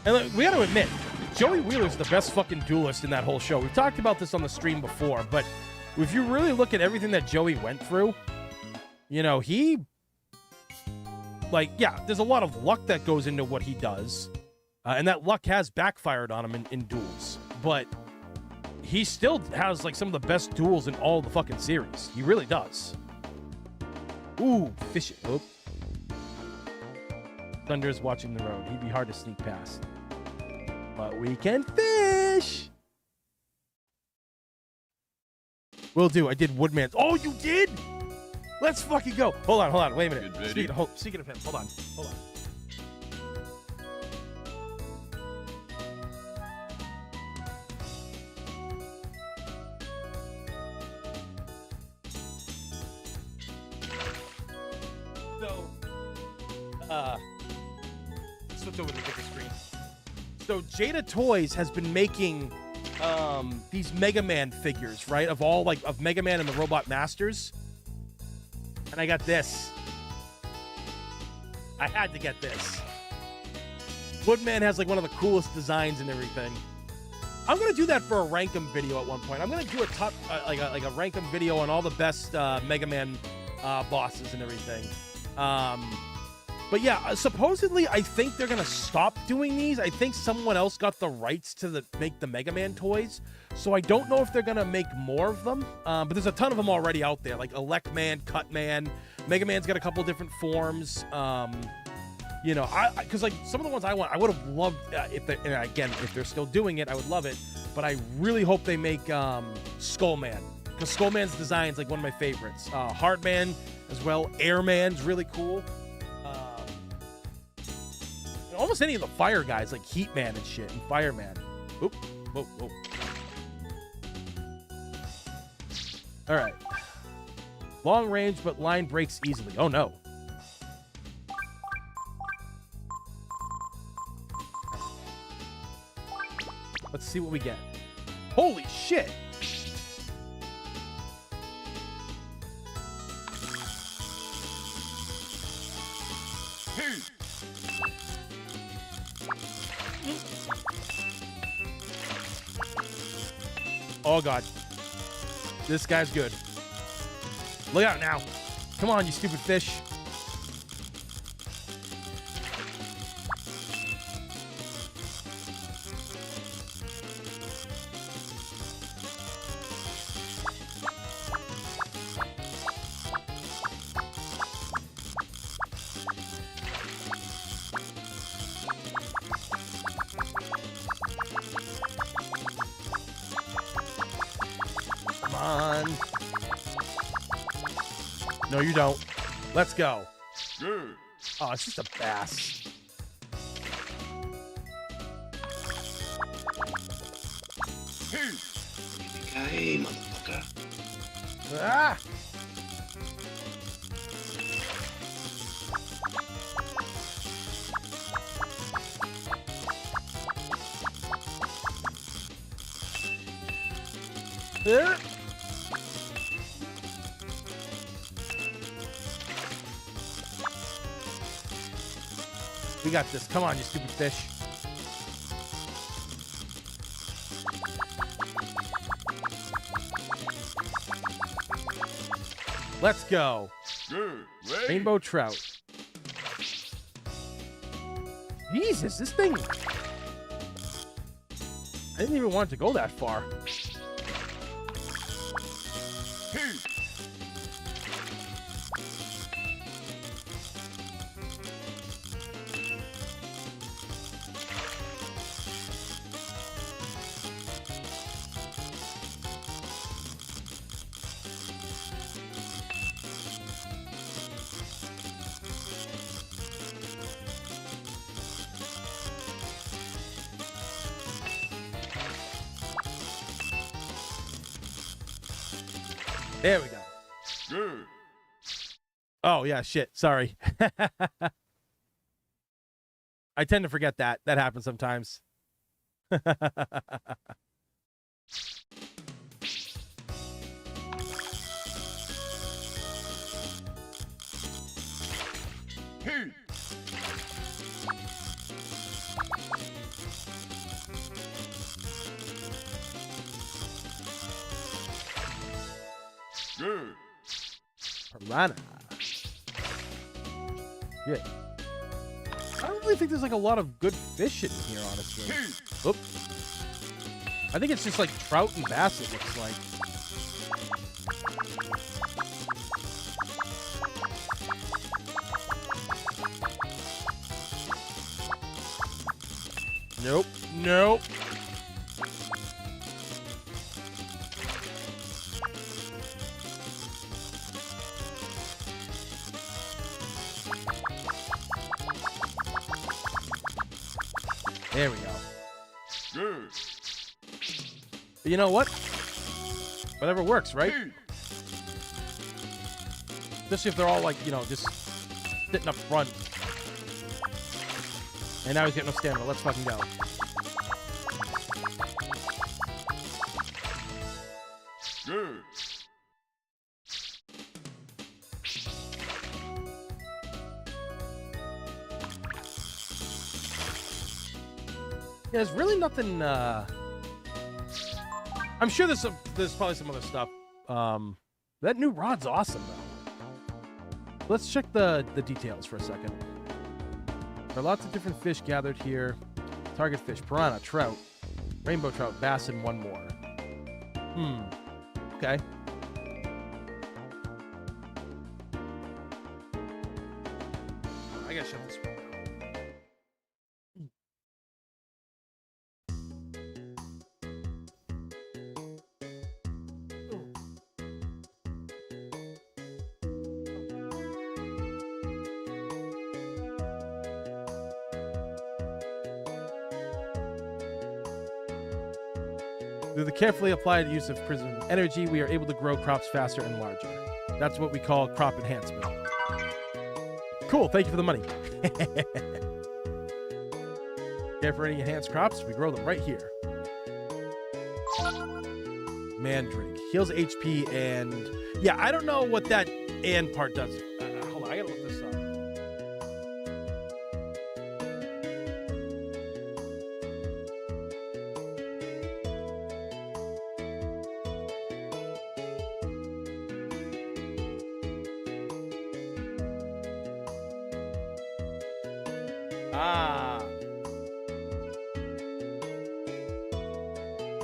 S1: And we gotta admit, Joey Wheeler's the best fucking duelist in that whole show. We've talked about this on the stream before, but if you really look at everything that Joey went through, you know, yeah, there's a lot of luck that goes into what he does. And that luck has backfired on him in duels. But he still has, some of the best duels in all the fucking series. He really does. Ooh, fish it. Oh. Thunder's watching the road. He'd be hard to sneak past. But we can fish! Will do. I did Woodman. Oh, you did? Let's fucking go. Hold on. Wait a minute. Speaking of him, hold on. So, switch over to the bigger screen. So Jada Toys has been making these Mega Man figures, right? Of all of Mega Man and the Robot Masters. And I got this. I had to get this. Woodman has one of the coolest designs and everything. I'm gonna do that for a Rankum video at one point. I'm gonna do a top like a Rankum video on all the best Mega Man bosses and everything. But yeah, supposedly I think they're gonna stop doing these. I think someone else got the rights to make the Mega Man toys. So I don't know if they're gonna make more of them. But there's a ton of them already out there, like Elect Man, Cut Man. Mega Man's got a couple different forms. You know, because some of the ones I want, I would have loved if they're still doing it, I would love it. But I really hope they make Skullman, because Skullman's design is one of my favorites. Hardman as well. Airman's really cool. Almost any of the fire guys, like Heatman and shit, and Fireman. Oop. Whoa. All right. Long range, but line breaks easily. Oh, no. Let's see what we get. Holy shit! Oh, God. This guy's good. Look out now. Come on, you stupid fish. No, you don't. Let's go.
S2: Good.
S1: Oh, it's just a bass.
S3: Hey, motherfucker.
S1: Ah! There. We got this. Come on, you stupid fish. Let's go.
S2: Good. Ready.
S1: Rainbow trout. Jesus, this thing... I didn't even want it to go that far.
S2: Heat.
S1: There we go.
S2: Good.
S1: Oh, yeah, shit. Sorry. I tend to forget that. That happens sometimes.
S2: Heat. Good.
S1: Piranha. Yeah. I don't really think there's like a lot of good fish in here, honestly.
S2: Heat.
S1: Oop. I think it's just like trout and bass, it looks like. Nope. Nope. There we go.
S2: Good.
S1: But you know what? Whatever works, right?
S2: Heat.
S1: Especially if they're all like, you know, just sitting up front. And now he's getting no stamina. Let's fucking go.
S2: Good.
S1: Yeah, there's really nothing. I'm sure there's probably some other stuff. That new rod's awesome though. Let's check the details for a second. There are lots of different fish gathered here. Target fish: piranha, trout, rainbow trout, bass, and one more. Okay. I gotta shut this one down. Through the carefully applied use of prism energy, we are able to grow crops faster and larger. That's what we call crop enhancement. Cool, thank you for the money. Care for any enhanced crops? We grow them right here. Mandrake. Heals HP and... Yeah, I don't know what that and part does. Hold on, I gotta look this up.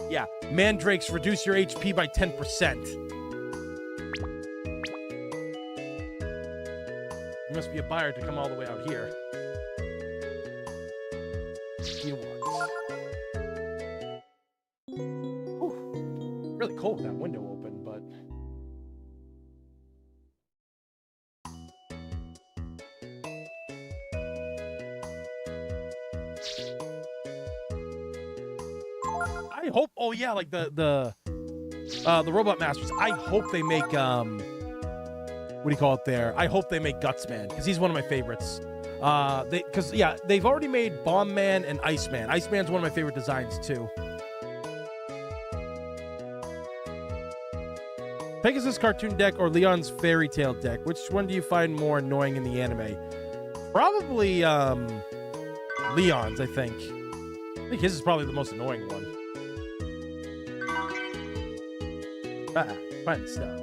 S1: Yeah, mandrakes reduce your HP by 10%. You must be a buyer to come all the way out here. You want. Whew. Really cold with that window open, but... I hope. Oh yeah, like the Robot Masters. I hope they make what do you call it there? I hope they make Gutsman because he's one of my favorites. They've already made Bomb Man and Iceman. Iceman's one of my favorite designs too. Pegasus cartoon deck or Leon's fairy tale deck? Which one do you find more annoying in the anime? Probably Leon's. I think his is probably the most annoying one. Fun stuff.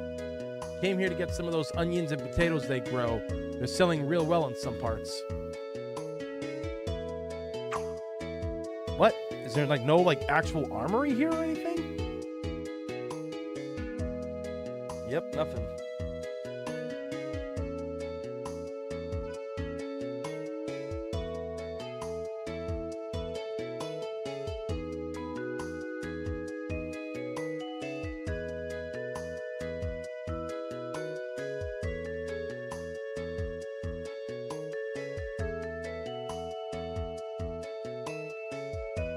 S1: Came here to get some of those onions and potatoes they grow. They're selling real well in some parts. What? Is there like no like actual armory here or anything? Yep, nothing.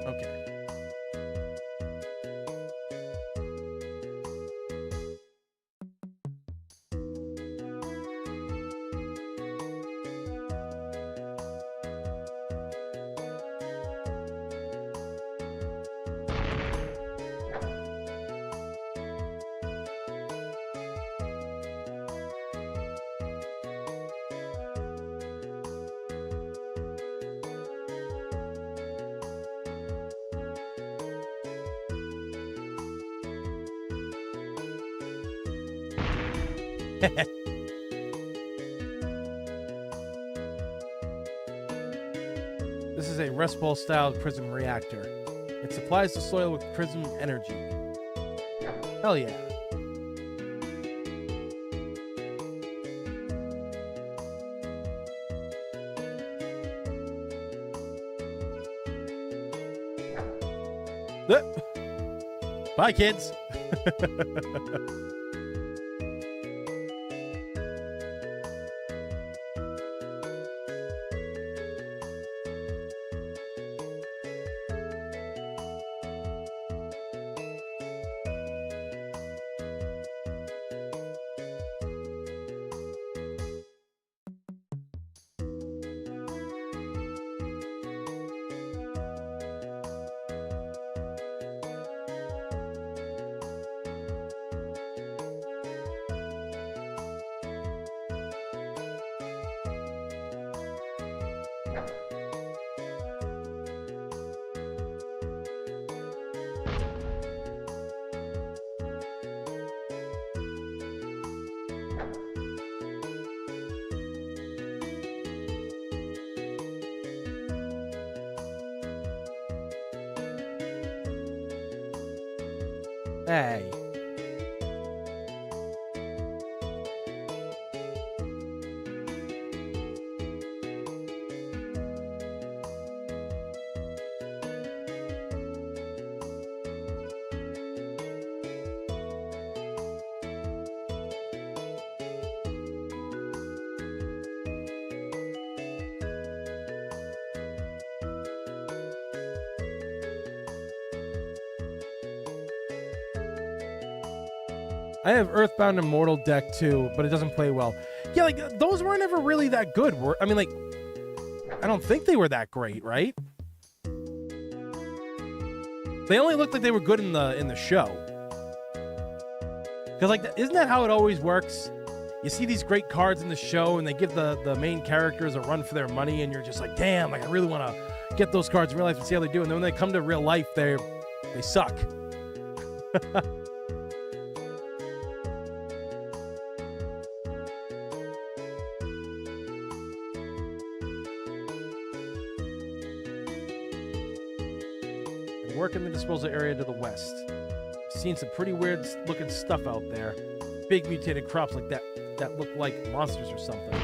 S1: Okay. This is a Rust Ball style prism reactor. It supplies the soil with prism energy. Hell yeah. Bye, kids. Hey. I have Earthbound Immortal deck too, but it doesn't play well. Yeah, like those weren't ever really that good. I mean, like, I don't think they were that great, right? They only looked like they were good in the show. Because like, isn't that how it always works? You see these great cards in the show, and they give the main characters a run for their money, and you're just like, damn, like I really want to get those cards in real life and see how they do. And then when they come to real life, they suck. Work in the disposal area to the west. Seen some pretty weird looking stuff out there. Big mutated crops like that look like monsters or something.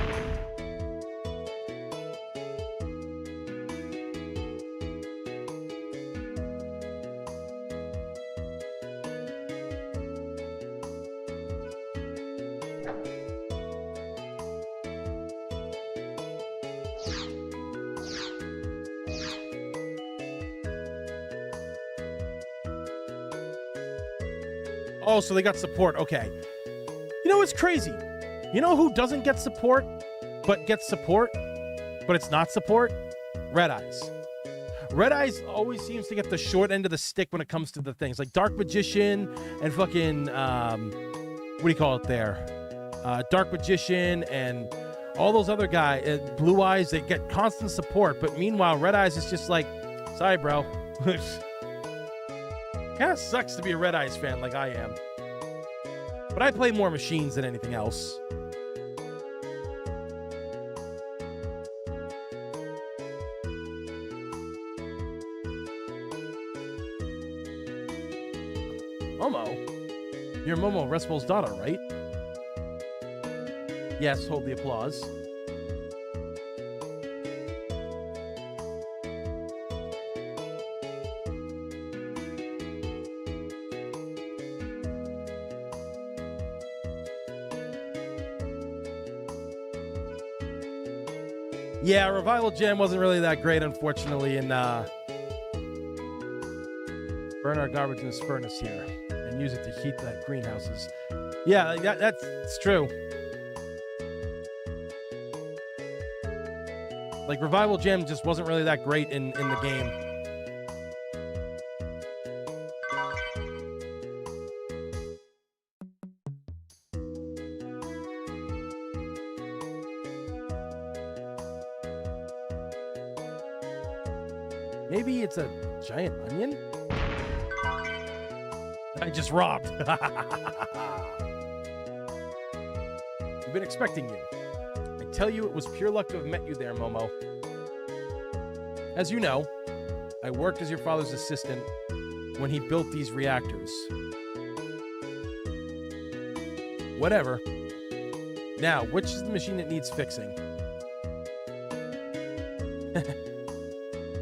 S1: Oh, so they got support. Okay. You know what's crazy? You know who doesn't get support, but gets support, but it's not support? Red Eyes. Red Eyes always seems to get the short end of the stick when it comes to the things. Like Dark Magician and fucking, what do you call it there? Dark Magician and all those other guys, Blue Eyes, they get constant support. But meanwhile, Red Eyes is just like, sorry, bro. Kind of sucks to be a Red Eyes fan like I am. But I play more machines than anything else. Momo? You're Momo Respol's daughter, right? Yes, hold the applause. Yeah, Revival Jam wasn't really that great, unfortunately, and burn our garbage in this furnace here and use it to heat the greenhouses. Yeah, that's true. Like, Revival Jam just wasn't really that great in the game. Maybe it's a giant onion? I just robbed. We've been expecting you. I tell you, it was pure luck to have met you there, Momo. As you know, I worked as your father's assistant when he built these reactors. Whatever. Now, which is the machine that needs fixing?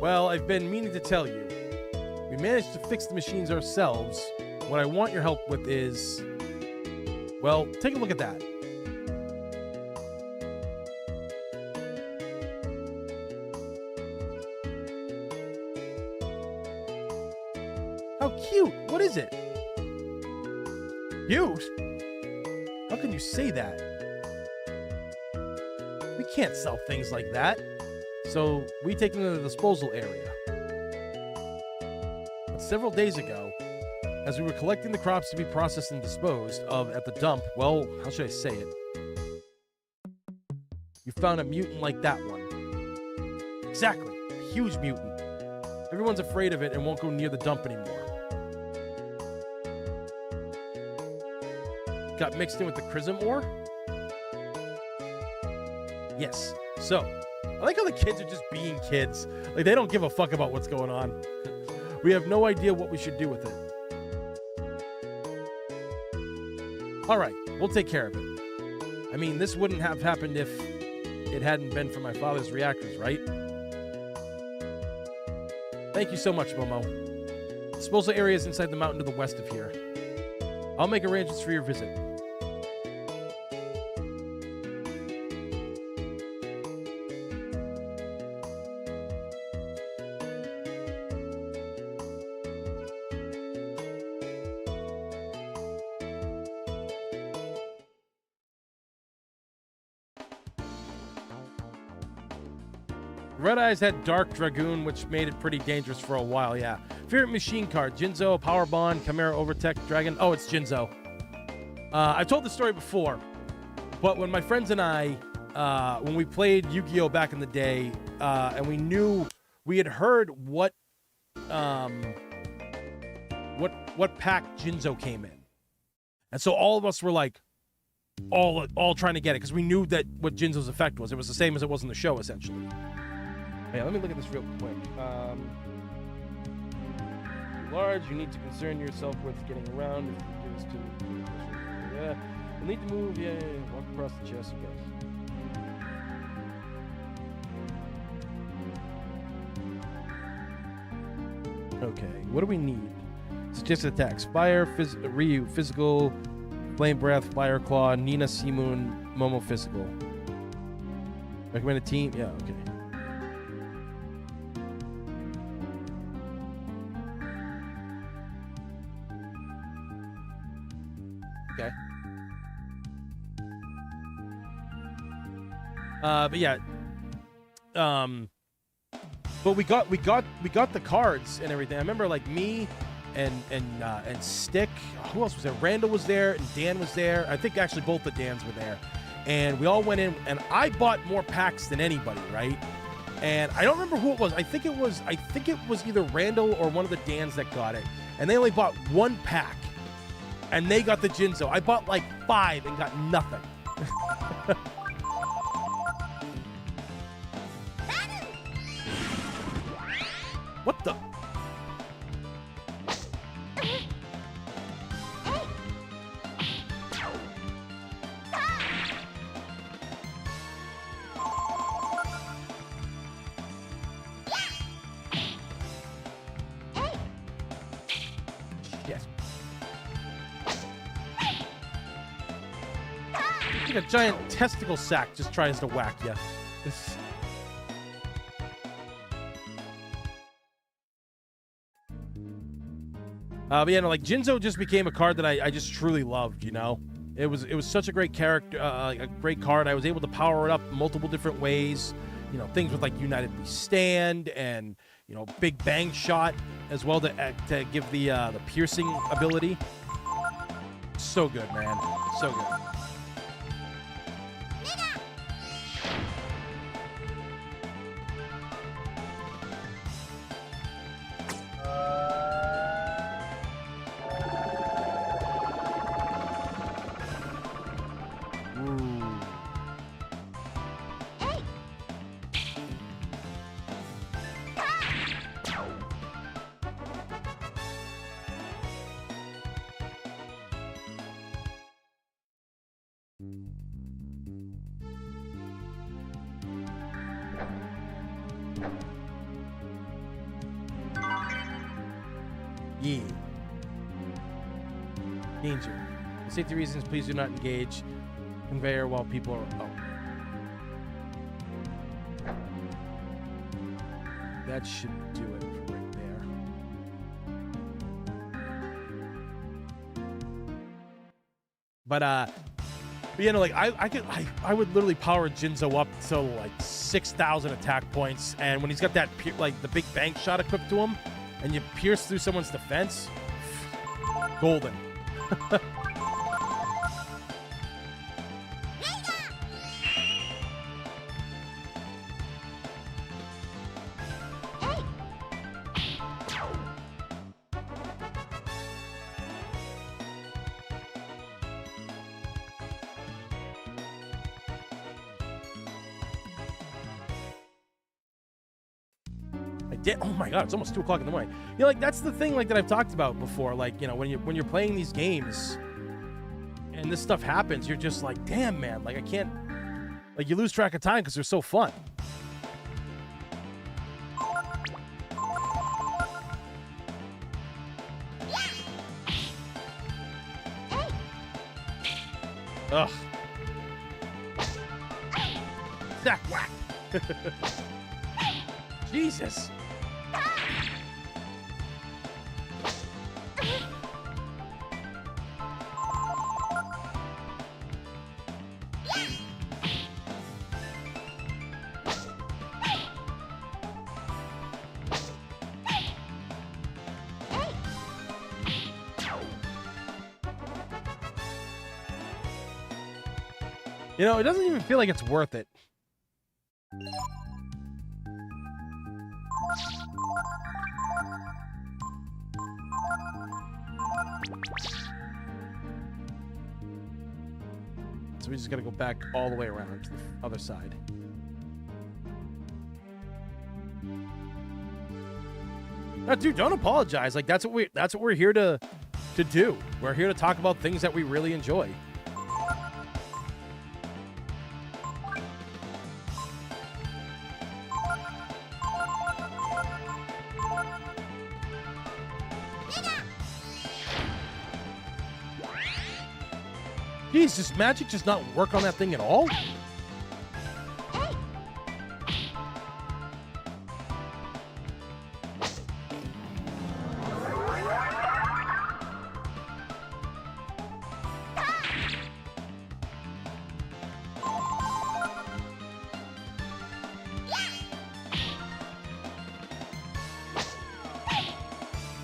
S1: Well, I've been meaning to tell you. We managed to fix the machines ourselves. What I want your help with is... Well, take a look at that. How cute! What is it? Cute? How can you say that? We can't sell things like that. So we take them to the disposal area. But several days ago, as we were collecting the crops to be processed and disposed of at the dump, well, how should I say it? You found a mutant like that one. Exactly, a huge mutant. Everyone's afraid of it and won't go near the dump anymore. Got mixed in with the Chrism ore? Yes, so... I like how the kids are just being kids. Like, they don't give a fuck about what's going on. We have no idea what we should do with it. All right, we'll take care of it. I mean, this wouldn't have happened if it hadn't been for my father's reactors, right? Thank you so much, Momo. Disposal area is inside the mountain to the west of here. I'll make arrangements for your visit. Red Eyes had Dark Dragoon, which made it pretty dangerous for a while, yeah. Favorite machine card, Jinzo, Power Bond, Chimera Overtech, Dragon. Oh, it's Jinzo. I've told the story before, but when my friends and I, when we played Yu-Gi-Oh! Back in the day, and we had heard what pack Jinzo came in. And so all of us were like, all trying to get it, because we knew that what Jinzo's effect was. It was the same as it was in the show, essentially. Yeah, let me look at this real quick. Large, you need to concern yourself with getting around. If you do this to, yeah, you'll need to move. Yeah, walk across the chest. Okay, what do we need? Suggested attacks: Fire, Ryu, physical, Flame Breath, Fire Claw, Nina, Seamoon, Momo, physical. Recommend a team? Yeah, okay. Okay. But yeah. But we got the cards and everything. I remember like me and Stick. Who else was there? Randall was there and Dan was there. I think actually both the Dans were there. And we all went in, and I bought more packs than anybody, right? And I don't remember who it was. I think it was either Randall or one of the Dans that got it. And they only bought one pack. and they got the Jinzo. I bought like 5 and got nothing. What the? Yes. Like a giant testicle sack just tries to whack you. This. But yeah, no, like Jinzo just became a card that I just truly loved. You know, it was such a great character, a great card. I was able to power it up multiple different ways. You know, things with like United We Stand and Big Bang Shot as well to give the piercing ability. So good, man. So good. Yeah. Danger. For safety reasons, please do not engage conveyor while people are. Oh. That should do it right there. But like I would literally power Jinzo up to like 6,000 attack points, and when he's got that like the Big Bang Shot equipped to him, and you pierce through someone's defense, golden. Oh my god, it's almost 2 o'clock in the morning. Like that's the thing like that I've talked about before. Like, when you're playing these games and this stuff happens, you're just like, damn, man, like I can't, like you lose track of time because they're so fun. Ugh. That whack. Jesus. It doesn't even feel like it's worth it. So we just gotta go back all the way around to the other side. No, dude, don't apologize. Like that's what we're here to do. We're here to talk about things that we really enjoy. Jeez, does magic just not work on that thing at all?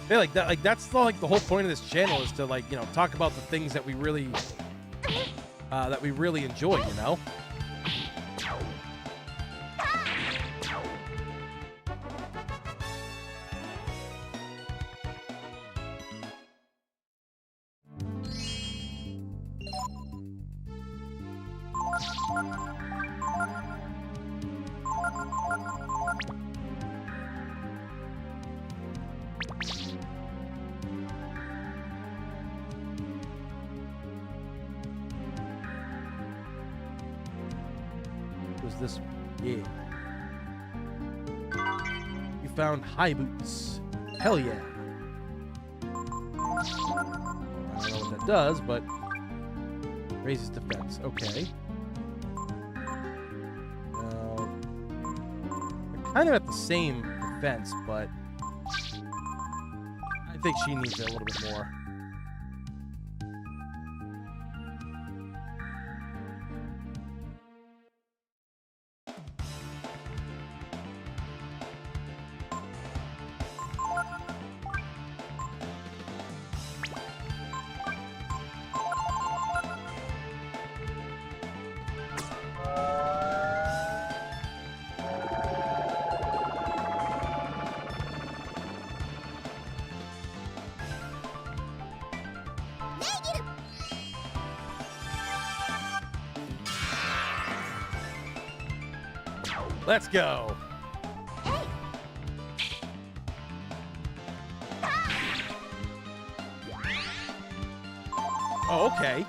S1: Yeah, like that. Like that's the whole point of this channel is to talk about the things that we really enjoy. Who's this one? Yeah. You found high boots. Hell yeah. I don't know what that does, but raises defense. Okay. They're kind of at the same defense, but I think she needs it a little bit more. Let's go. Oh, okay.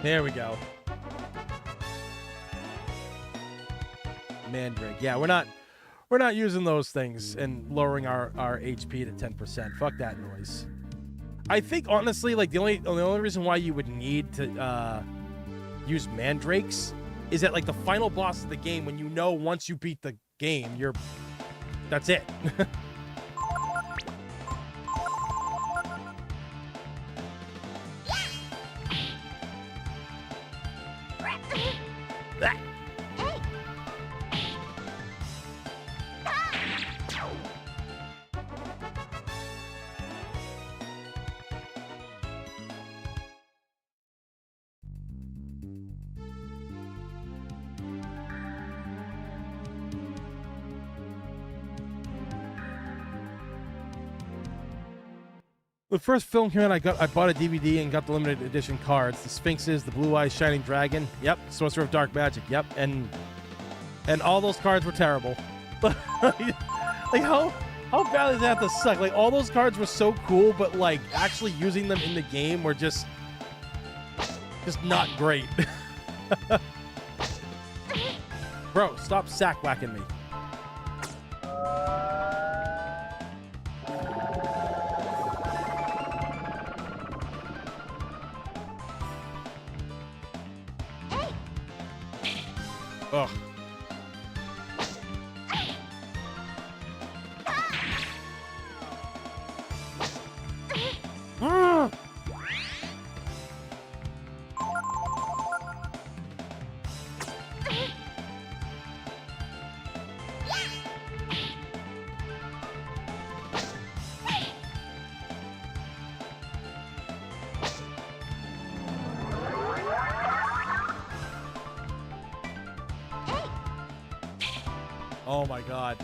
S1: There we go. Mandrake. Yeah, we're not using those things and lowering our HP to 10%. Fuck that noise. I think honestly, like the only reason why you would need to use mandrakes is at like the final boss of the game, when you know once you beat the game, that's it. The first film came out, I bought a DVD and got the limited edition cards. The Sphinxes, the Blue Eyes Shining Dragon. Yep. Sorcerer of Dark Magic. Yep. And all those cards were terrible. Like how badly does that have to suck? Like all those cards were so cool, but like actually using them in the game were just not great. Bro, stop sack whacking me. Ugh. Ah! Oh my god.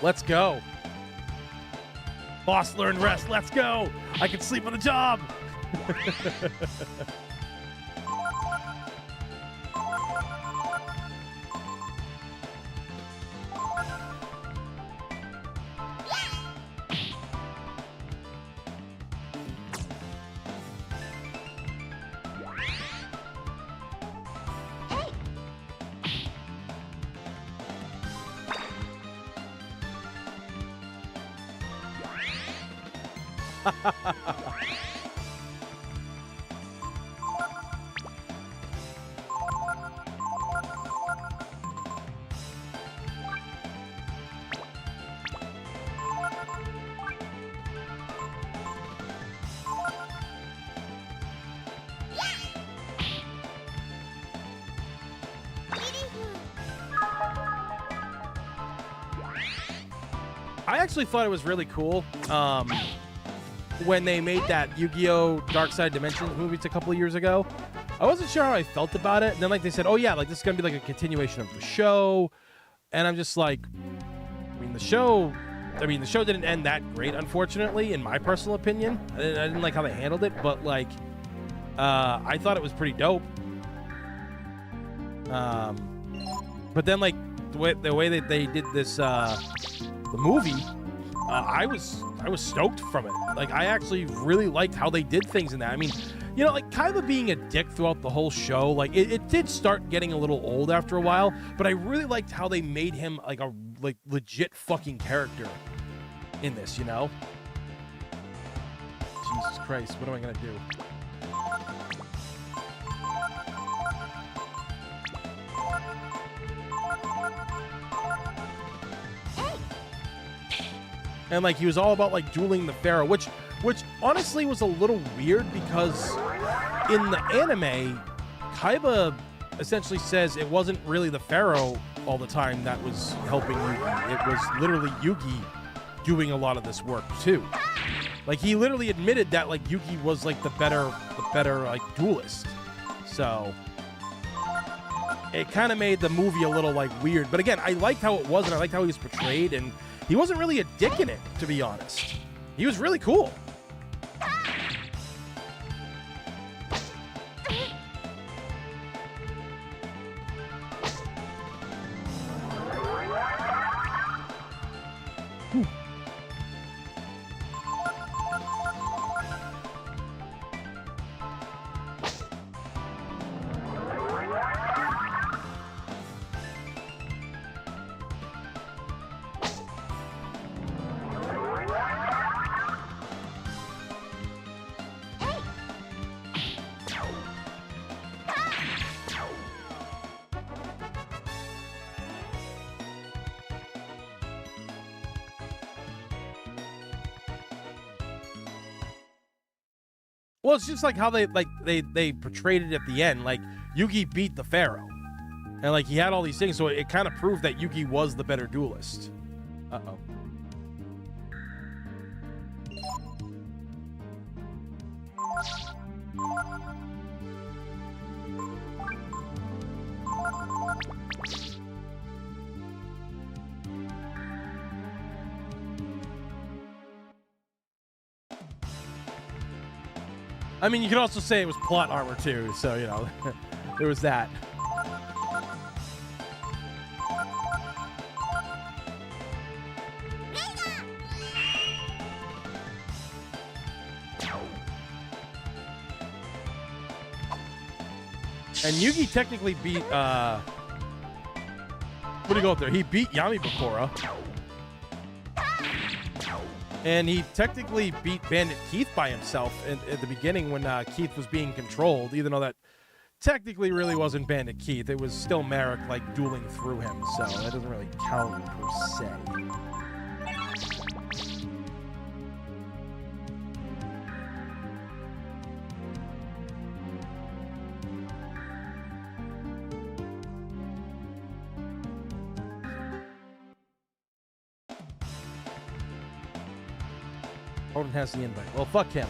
S1: Let's go. Boss, learn, rest. Let's go. I can sleep on the job. I actually thought it was really cool when they made that Yu-Gi-Oh! Dark Side Dimensions movies a couple of years ago. I wasn't sure how I felt about it. And then, like, they said, oh, yeah, like, this is going to be, like, a continuation of the show. And I'm just like, the show didn't end that great, unfortunately, in my personal opinion. I didn't like how they handled it, but, like, I thought it was pretty dope. But then, like, the way that they did this, the movie, I was stoked from it. Like, I actually really liked how they did things in that. I mean, you know, like, Kaiba being a dick throughout the whole show, like, it did start getting a little old after a while, but I really liked how they made him, like, a legit fucking character in this, you know? Jesus Christ, what am I gonna do? And, like, he was all about, like, dueling the Pharaoh, which honestly was a little weird because in the anime, Kaiba essentially says it wasn't really the Pharaoh all the time that was helping Yugi. It was literally Yugi doing a lot of this work too. Like, he literally admitted that, like, Yugi was, like, the better like, duelist. So it kind of made the movie a little, like, weird. But again, I liked how it was, and I liked how he was portrayed, and he wasn't really a dick in it, to be honest. He was really cool. Well, it's just like how they portrayed it at the end. Like, Yugi beat the Pharaoh, and, like, he had all these things, so it kind of proved that Yugi was the better duelist. Uh-oh. I mean, you could also say it was plot armor too, so, you know, there was that. And Yugi technically beat, what do you go up there? He beat Yami Bakura. And he technically beat Bandit Keith by himself at the beginning when Keith was being controlled, even though that technically really wasn't Bandit Keith. It was still Merrick, like, dueling through him, so that doesn't really count per se. Odin has the invite. Well, fuck him.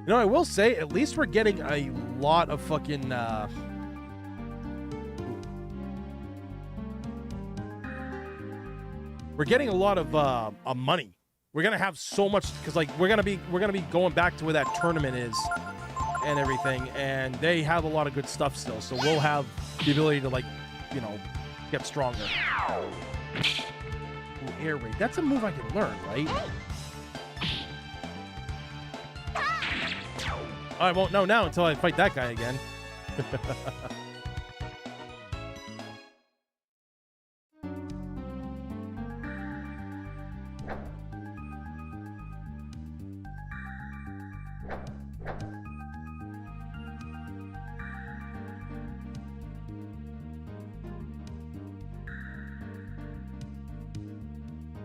S1: You know, I will say, at least we're getting a lot of fucking, we're getting a lot of money. We're gonna have so much, because, like, we're gonna be going back to where that tournament is and everything, and they have a lot of good stuff still. So we'll have the ability to, like, you know, get stronger. Ooh, air raid. That's a move I can learn, right? I won't know now until I fight that guy again.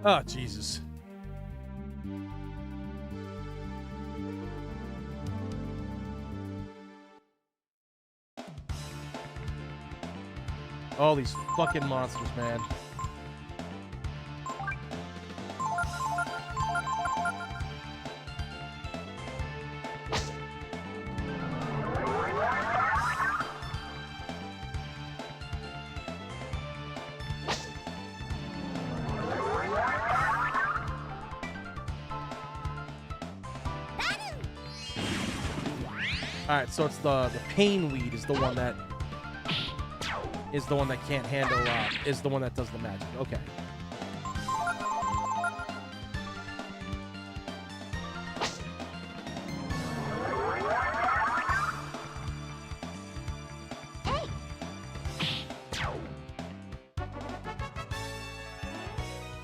S1: Oh, Jesus. All these fucking monsters, man. All right, so it's the pain weed is the one that can't handle is the one that does the magic. Okay.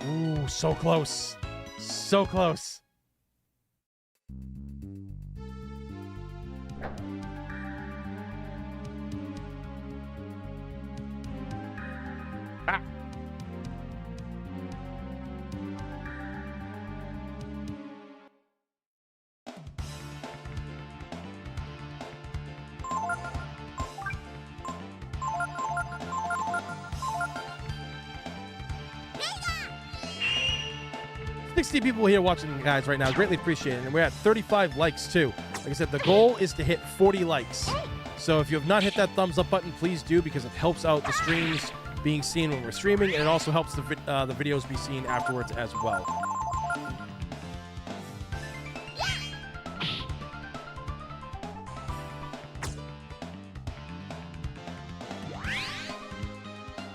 S1: Ooh, so close. So close. Ah. "60 people here watching, guys, right now. Greatly appreciated. And we're at 35 likes, too. Like I said, the goal is to hit 40 likes. So if you have not hit that thumbs up button, please do, because it helps out the streams being seen when we're streaming, and it also helps the videos be seen afterwards as well.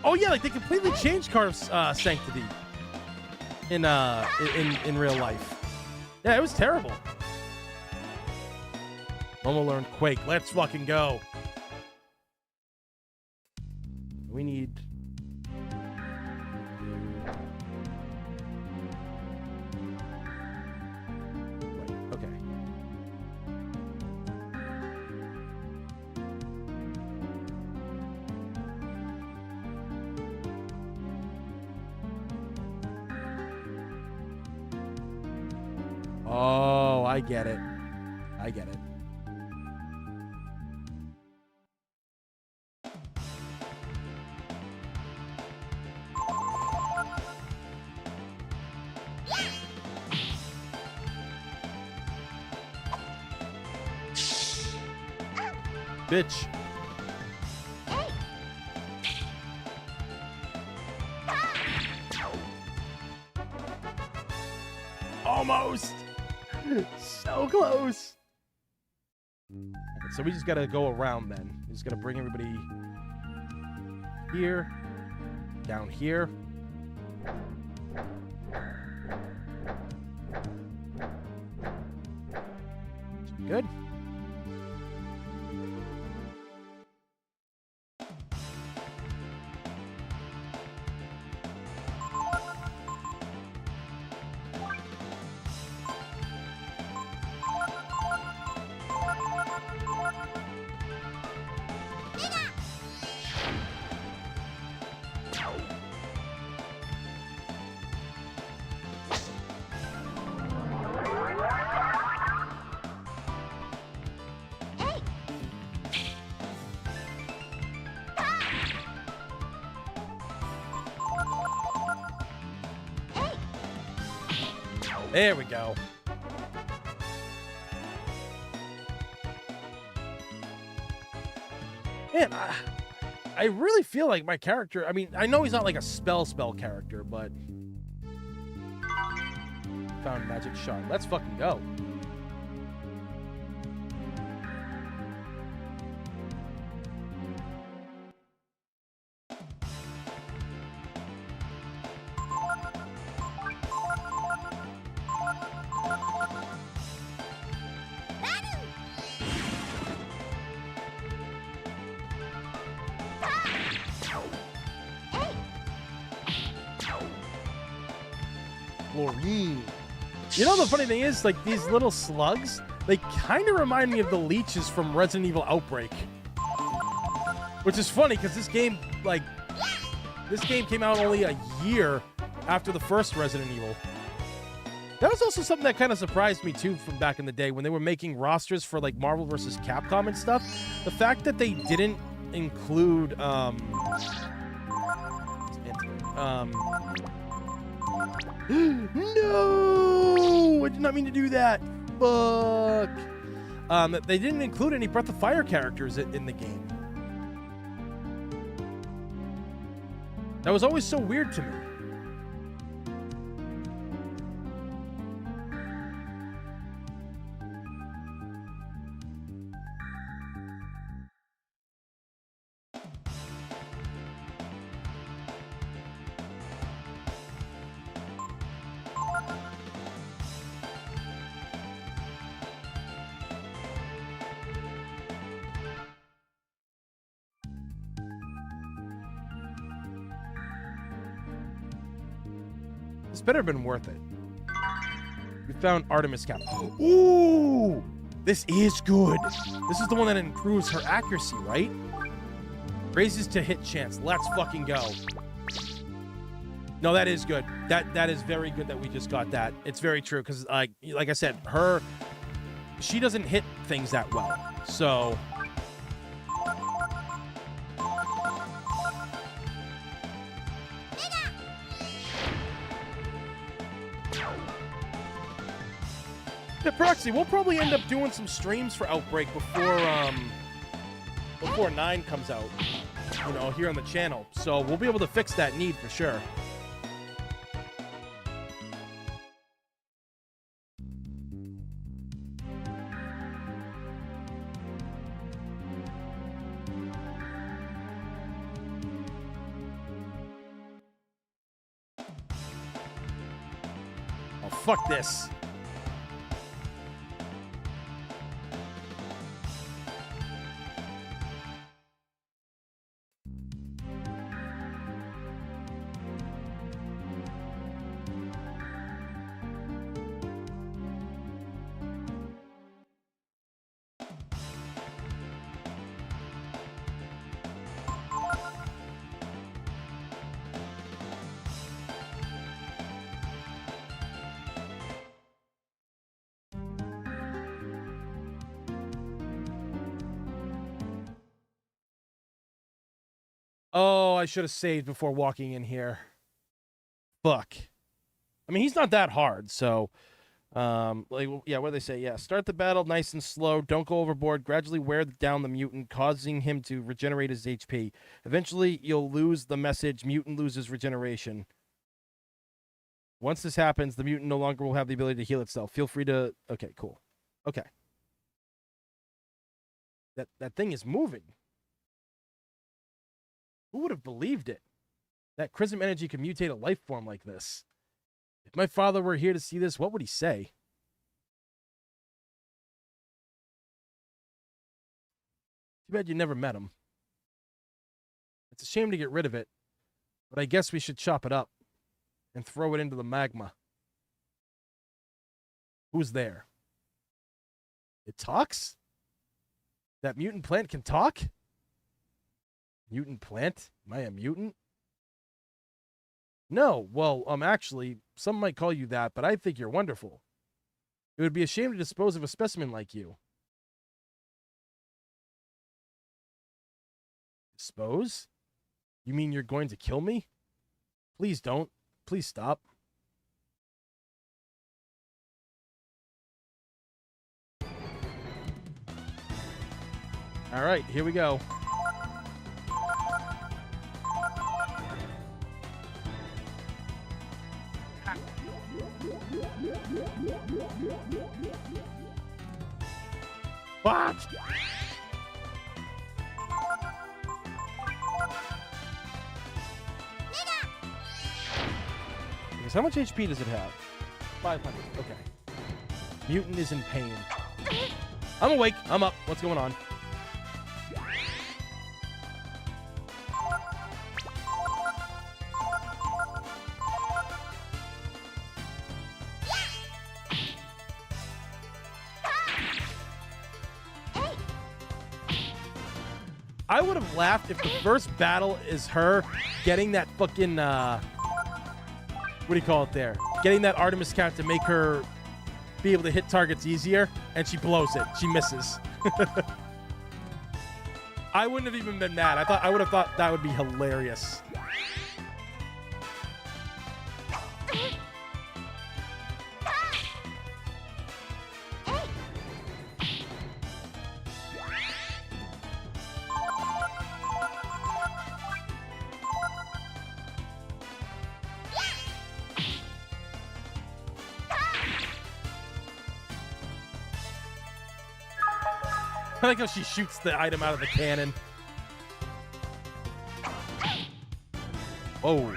S1: Oh yeah, like they completely changed Carv's sanctity in real life. Yeah, it was terrible. Momo learned Quake. Let's fucking go. We need... Right, okay. Oh, I get it. I get it. Bitch. Almost. So close. So we just gotta go around then. We're just gonna bring everybody here, down here. Good. There we go. Man, I really feel like my character, I mean, I know he's not like a spell character, but... Found magic shard. Let's fucking go. You know, the funny thing is, like, these little slugs, they kind of remind me of the leeches from Resident Evil Outbreak. Which is funny, because this game, like, this game came out only a year after the first Resident Evil. That was also something that kind of surprised me too from back in the day when they were making rosters for like Marvel vs. Capcom and stuff. The fact that they didn't include no, I did not mean to do that. Fuck. They didn't include any Breath of Fire characters in the game. That was always so weird to me. This better have been worth it. We found Artemis Cap. Ooh! This is good. This is the one that improves her accuracy, right? Raises to hit chance. Let's fucking go. No, that is good. That is very good that we just got that. It's very true, because like I said, she doesn't hit things that well. So yeah, Proxy, we'll probably end up doing some streams for Outbreak before 9 comes out, you know, here on the channel. So we'll be able to fix that need for sure. Oh, fuck this. Oh, I should have saved before walking in here. Fuck. I mean, he's not that hard, so... like, yeah, what do they say? Yeah, start the battle nice and slow. Don't go overboard. Gradually wear down the mutant, causing him to regenerate his HP. Eventually, you'll lose the message, mutant loses regeneration. Once this happens, the mutant no longer will have the ability to heal itself. Feel free to... Okay, cool. Okay. That thing is moving. Who would have believed it? That Chrism energy can mutate a life form like this. If my father were here to see this, what would he say? Too bad you never met him. It's a shame to get rid of it, but I guess we should chop it up and throw it into the magma. Who's there? It talks? That mutant plant can talk? Mutant plant? Am I a mutant? No, well, actually, some might call you that, but I think you're wonderful. It would be a shame to dispose of a specimen like you. Dispose? You mean you're going to kill me? Please don't. Please stop. All right, here we go. What? Because how much HP does it have? 500. Okay. Mutant is in pain. I'm awake. I'm up. What's going on? I would have laughed if the first battle is her getting that fucking what do you call it there? Getting that Artemis cat to make her be able to hit targets easier, and she blows it. She misses. I wouldn't have even been mad. I would have thought that would be hilarious. I like how she shoots the item out of the cannon. Oh.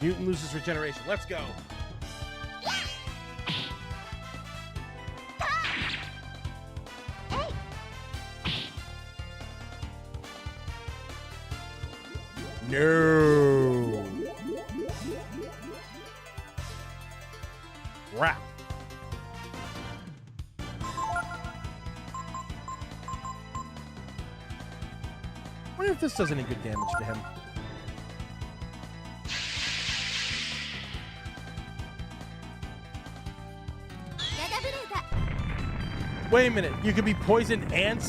S1: Mutant loses regeneration. Let's go. No. Crap. I wonder if this does any good damage to him. Wait a minute. You could be poisoned and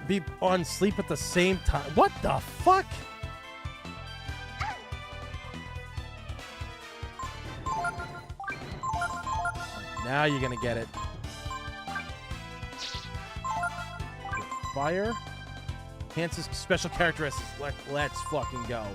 S1: be on sleep at the same time. What the fuck? Now you're gonna get it. Fire. Enhances special characteristics. Let's fucking go.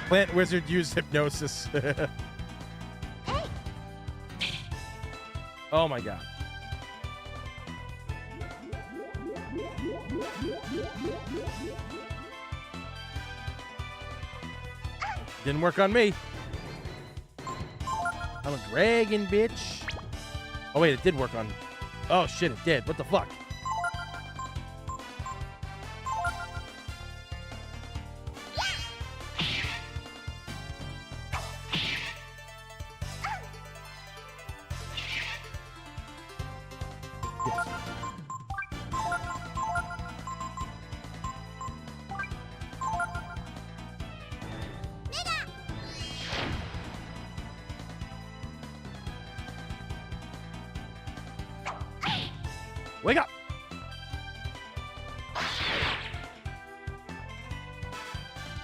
S1: Plant Wizard use hypnosis. Oh my god. Didn't work on me. I'm a dragon, bitch. Oh wait, it did work on... Oh shit, it did. What the fuck? Wake up!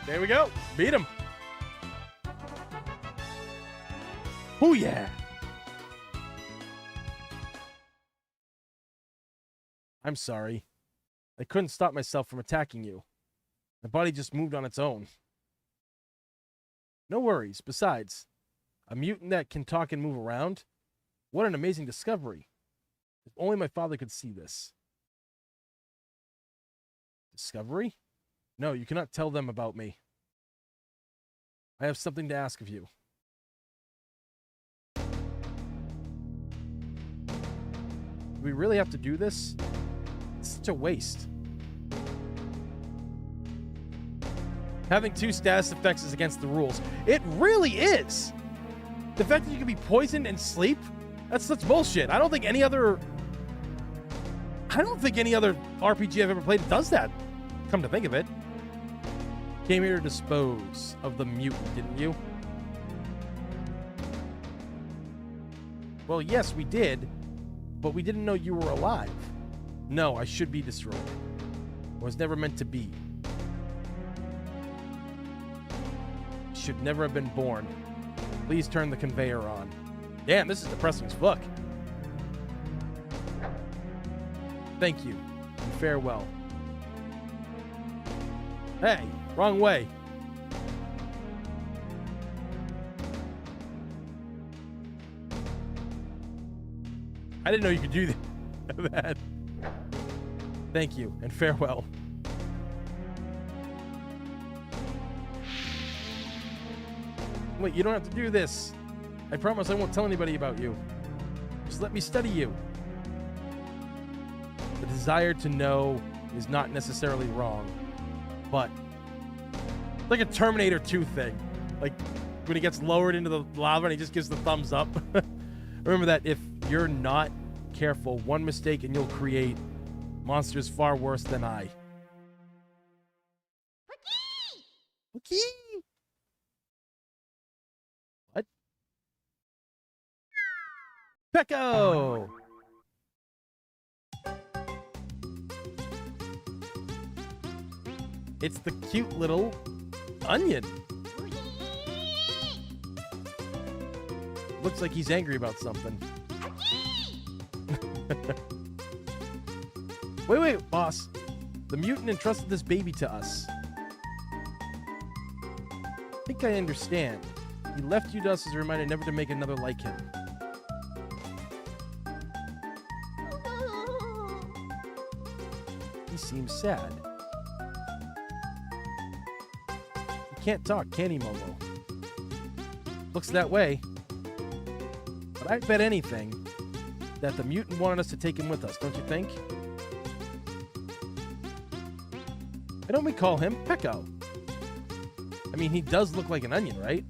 S1: There we go. Beat him. Oh yeah. I'm sorry. I couldn't stop myself from attacking you. My body just moved on its own. No worries. Besides, a mutant that can talk and move around? What an amazing discovery. If only my father could see this. Discovery? No, you cannot tell them about me. I have something to ask of you. Do we really have to do this? It's such a waste. Having 2 status effects is against the rules. It really is! The fact that you can be poisoned and sleep? That's bullshit. I don't think any other RPG I've ever played does that. Come to think of it. Came here to dispose of the mutant, didn't you? Well, yes, we did, but we didn't know you were alive. No, I should be destroyed. I was never meant to be. Should never have been born. Please turn the conveyor on. Damn, this is depressing as fuck. Thank you, and farewell. Hey, wrong way. I didn't know you could do that. Thank you, and farewell. Wait, you don't have to do this. I promise I won't tell anybody about you. Just let me study you. The desire to know is not necessarily wrong, but like a Terminator 2 thing. Like when he gets lowered into the lava and he just gives the thumbs up. Remember that if you're not careful, one mistake and you'll create monsters far worse than I. Okay. What? Pecco! It's the cute little onion. Looks like he's angry about something. Wait, boss. The mutant entrusted this baby to us. I think I understand. He left you to us as a reminder never to make another like him. He seems sad. He can't talk, can he, Momo? Looks that way. But I'd bet anything that the mutant wanted us to take him with us, don't you think? Why don't we call him Pecco? I mean, he does look like an onion, right?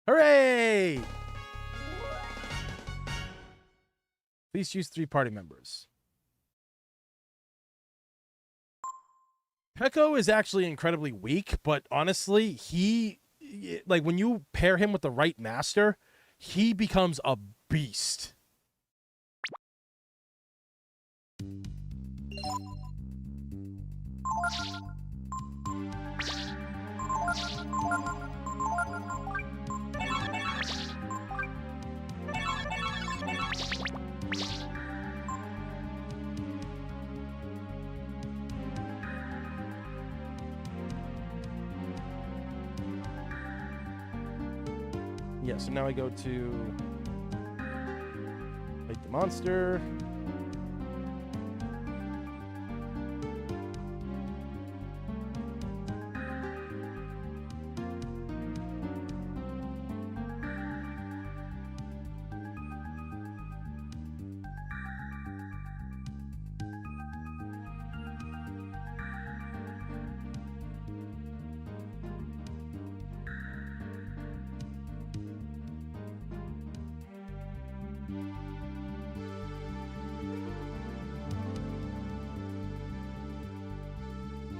S1: Hooray! Please choose 3 party members. Pecco is actually incredibly weak, but honestly, like when you pair him with the right master, he becomes a beast. Yeah, so now I go to fight the monster.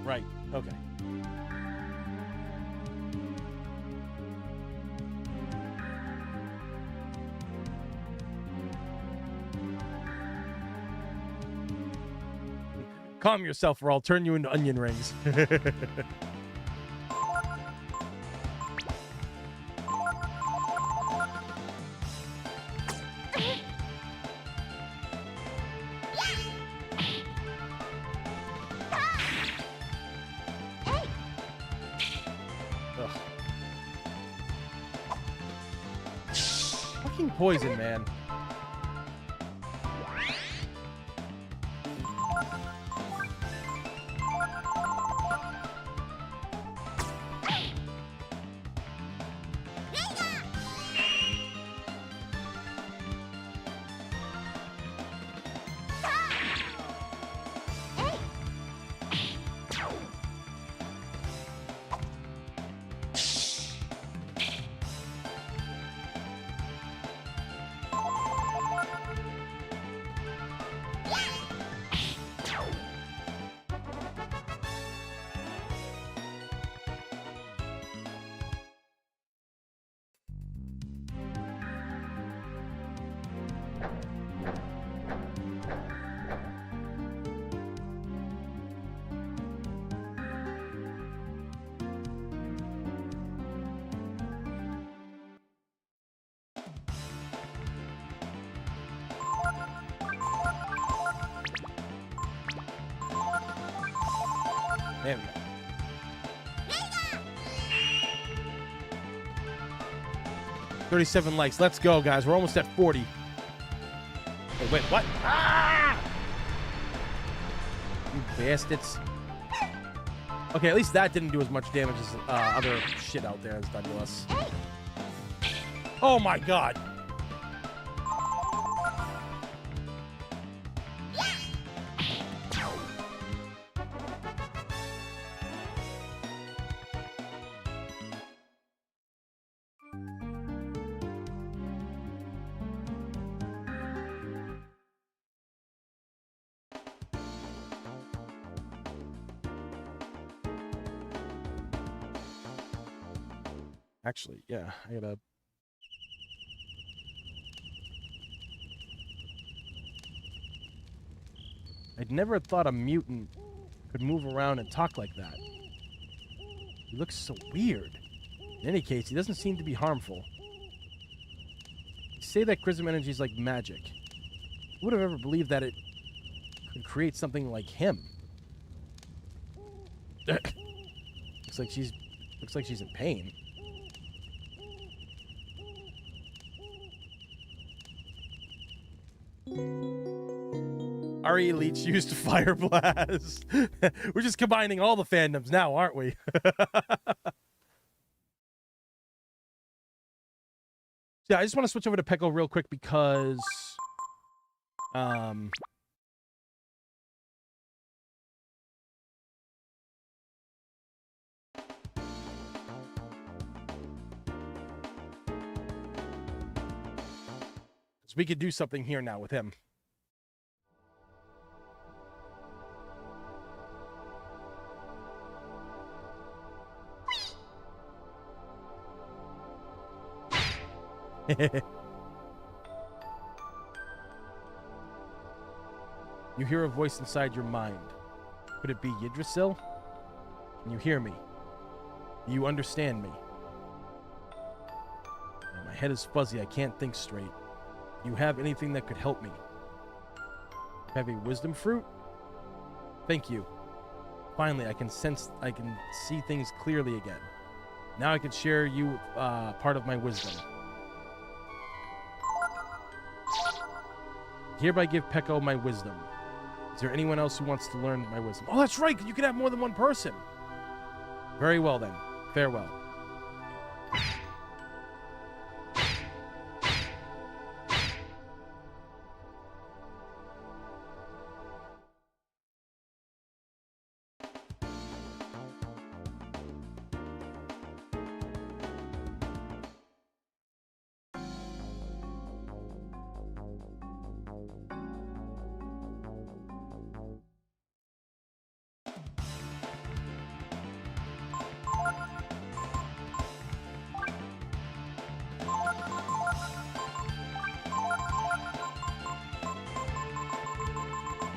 S1: Right, okay. Calm yourself or I'll turn you into onion rings. Fucking poison, man. There we go. 37 likes. Let's go, guys. We're almost at 40. Oh, wait, what? Ah! You bastards. Okay, at least that didn't do as much damage as other shit out there as Dundulus. Oh my god. Actually, yeah, I gotta... I'd never thought a mutant could move around and talk like that. He looks so weird. In any case, he doesn't seem to be harmful. You say that Chrism energy is like magic. Who would have ever believed that it could create something like him? Looks like she's in pain. RE Leech used Fire Blast. We're just combining all the fandoms now, aren't we? Yeah, I just want to switch over to Peko real quick because... so we could do something here now with him. You hear a voice inside your mind. Could it be Yggdrasil? Can you hear me? Do you understand me? Oh, my head is fuzzy. I can't think straight. Do you have anything that could help me? Have a wisdom fruit? Thank you. Finally, I can see things clearly again. Now I can share you part of my wisdom. Hereby give Peko my wisdom. Is there anyone else who wants to learn my wisdom? Oh, that's right. You can have more than one person. Very well, then. Farewell.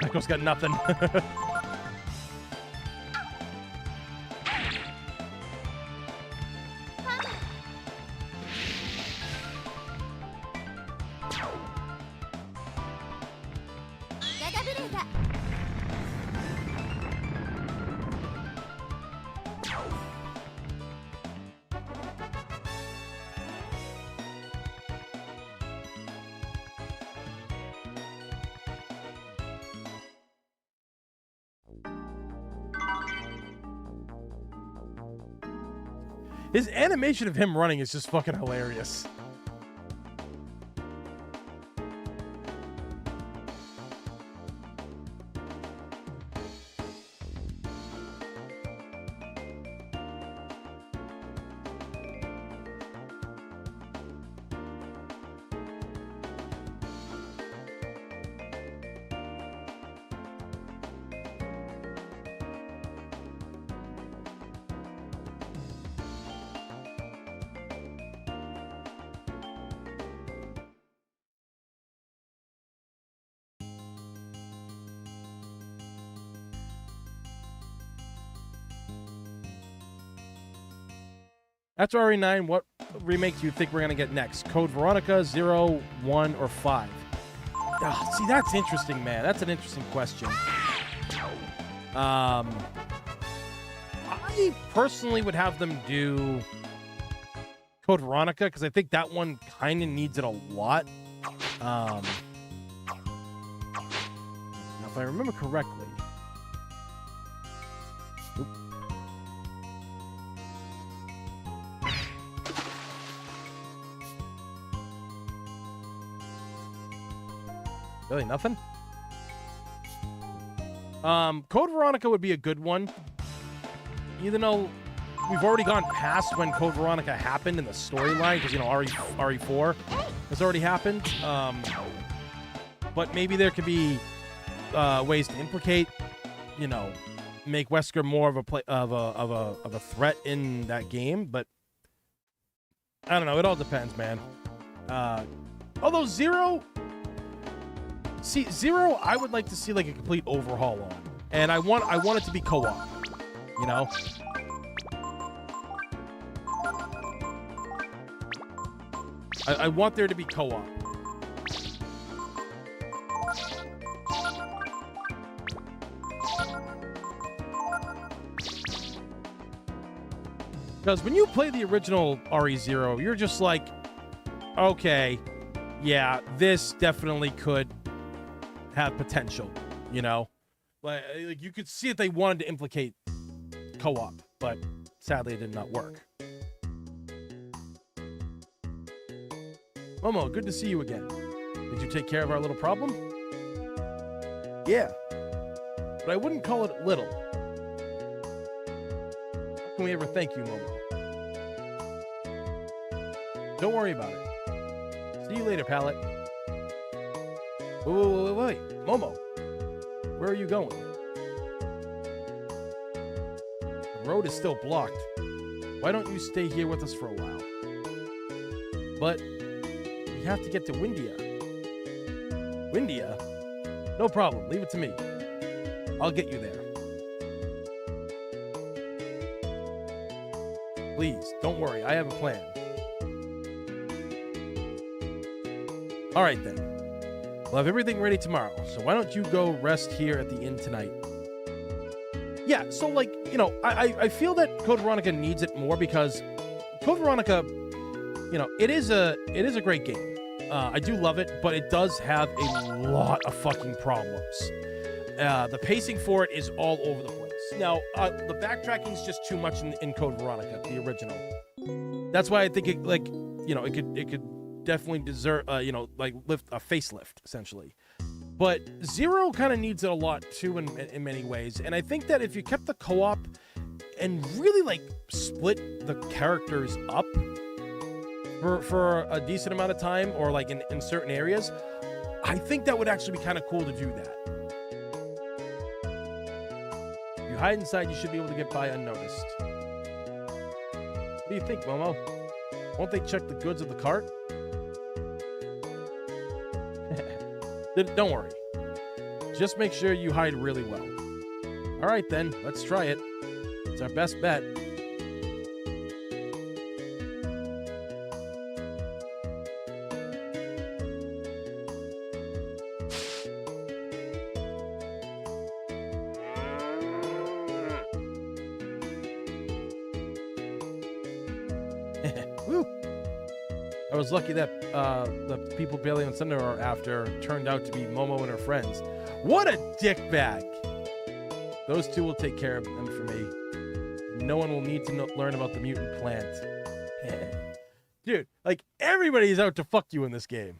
S1: Peko's got nothing. His animation of him running is just fucking hilarious. After RE9, what remake do you think we're going to get next? Code Veronica, 0, 1, or 5? Oh, see, that's interesting, man. That's an interesting question. I personally would have them do Code Veronica, because I think that one kind of needs it a lot. Now, if I remember correctly. Oop. Really, nothing? Code Veronica would be a good one. Even though we've already gone past when Code Veronica happened in the storyline, because, you know, RE4 has already happened. But maybe there could be ways to implicate, you know, make Wesker more of a threat in that game. But I don't know. It all depends, man. Although Zero, I would like to see like a complete overhaul on, and I want it to be co-op. You know. I want there to be co-op. Because when you play the original RE0, you're just like, okay, yeah, this definitely could have potential, you know? Like you could see if they wanted to implicate co-op, but sadly it did not work. Momo, good to see you again. Did you take care of our little problem? Yeah, but I wouldn't call it little. How can we ever thank you, Momo? Don't worry about it. See you later, Pallet. Wait. Momo, where are you going? The road is still blocked. Why don't you stay here with us for a while? But we have to get to Windia. Windia? No problem. Leave it to me. I'll get you there. Please, don't worry. I have a plan. All right, then. We'll have everything ready tomorrow, so why don't you go rest here at the inn tonight? Yeah, so, like, you know, I feel that Code Veronica needs it more because Code Veronica, you know, it is a great game. I do love it, but it does have a lot of fucking problems. The pacing for it is all over the place. Now, the backtracking is just too much in Code Veronica, the original. That's why I think it, like, you know, it could definitely deserve, you know, like lift a facelift essentially. But Zero kind of needs it a lot too in many ways. And I think that if you kept the co-op and really like split the characters up for a decent amount of time, or like in certain areas, I think that would actually be kind of cool to do that. If you hide inside, you should be able to get by unnoticed. What do you think, Momo? Won't they check the goods of the cart? Don't worry. Just make sure you hide really well. All right, then. Let's try it. It's our best bet. Woo! I was lucky that the people Bailey and Thunder are after turned out to be Momo and her friends. What a dickbag! Those two will take care of them for me. No one will need to learn about the mutant plant. Dude, like, everybody's out to fuck you in this game.